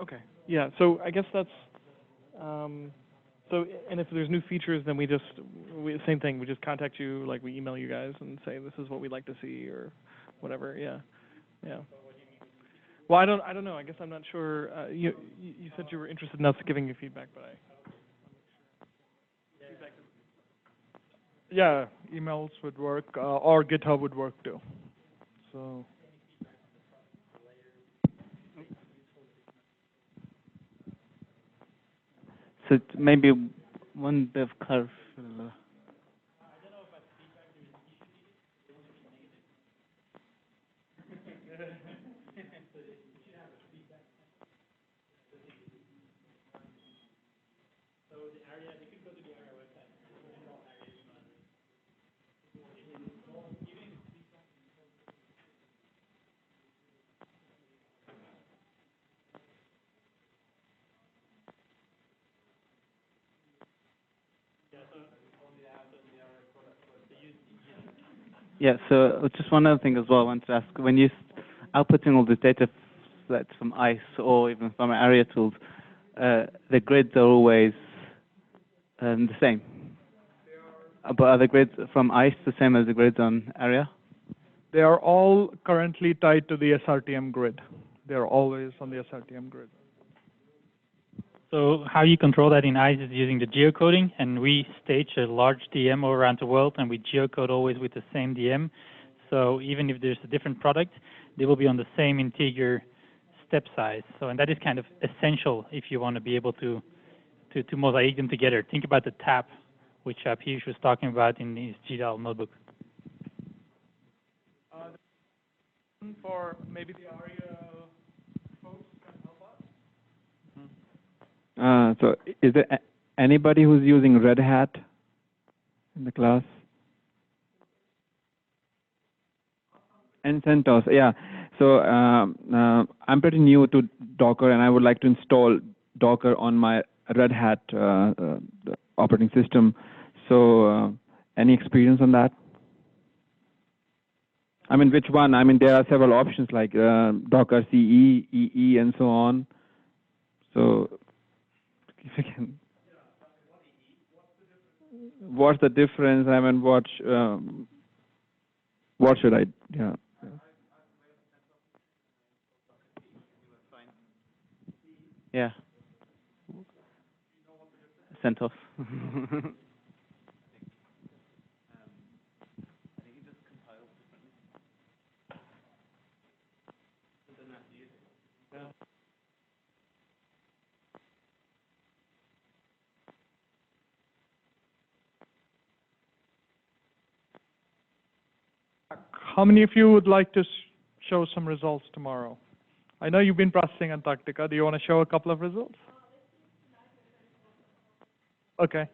Okay. Yeah. So I guess that's so. And if there's new features, then same thing. We just contact you, like we email you guys and say this is what we'd like to see or whatever. Yeah. Yeah. Well, I don't know. I guess I'm not sure. You said you were interested in us giving you feedback, but yeah, emails would work, or GitHub would work too. So. So maybe one bit of clarification. Yeah, so just one other thing as well I wanted to ask. When you're outputting all the data sets from ICE or even from area tools, the grids are always the same. But are the grids from ICE the same as the grids on area? They are all currently tied to the SRTM grid. They are always on the SRTM grid. So how you control that in ICE is using the geocoding, and we stage a large DM all around the world, and we geocode always with the same DM. So even if there's a different product, they will be on the same integer step size. So, and that is kind of essential if you want to be able to mosaic them together. Think about the tap, which Piyush was talking about in his GDAL notebook. For maybe the ARIA folks can help us. So is there anybody who's using Red Hat in the class? And CentOS, yeah. So I'm pretty new to Docker, and I would like to install Docker on my Red Hat operating system. So any experience on that? I mean, which one? I mean, there are several options like Docker CE, EE, and so on. So if you can, what's the difference? I mean, what should I? Yeah. Yeah. CentOS. How many of you would like to show some results tomorrow? I know you've been processing Antarctica. Do you want to show a couple of results? Okay.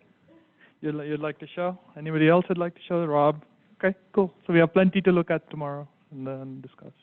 You'd like to show? Anybody else would like to show? Rob? Okay, cool. So we have plenty to look at tomorrow and then discuss.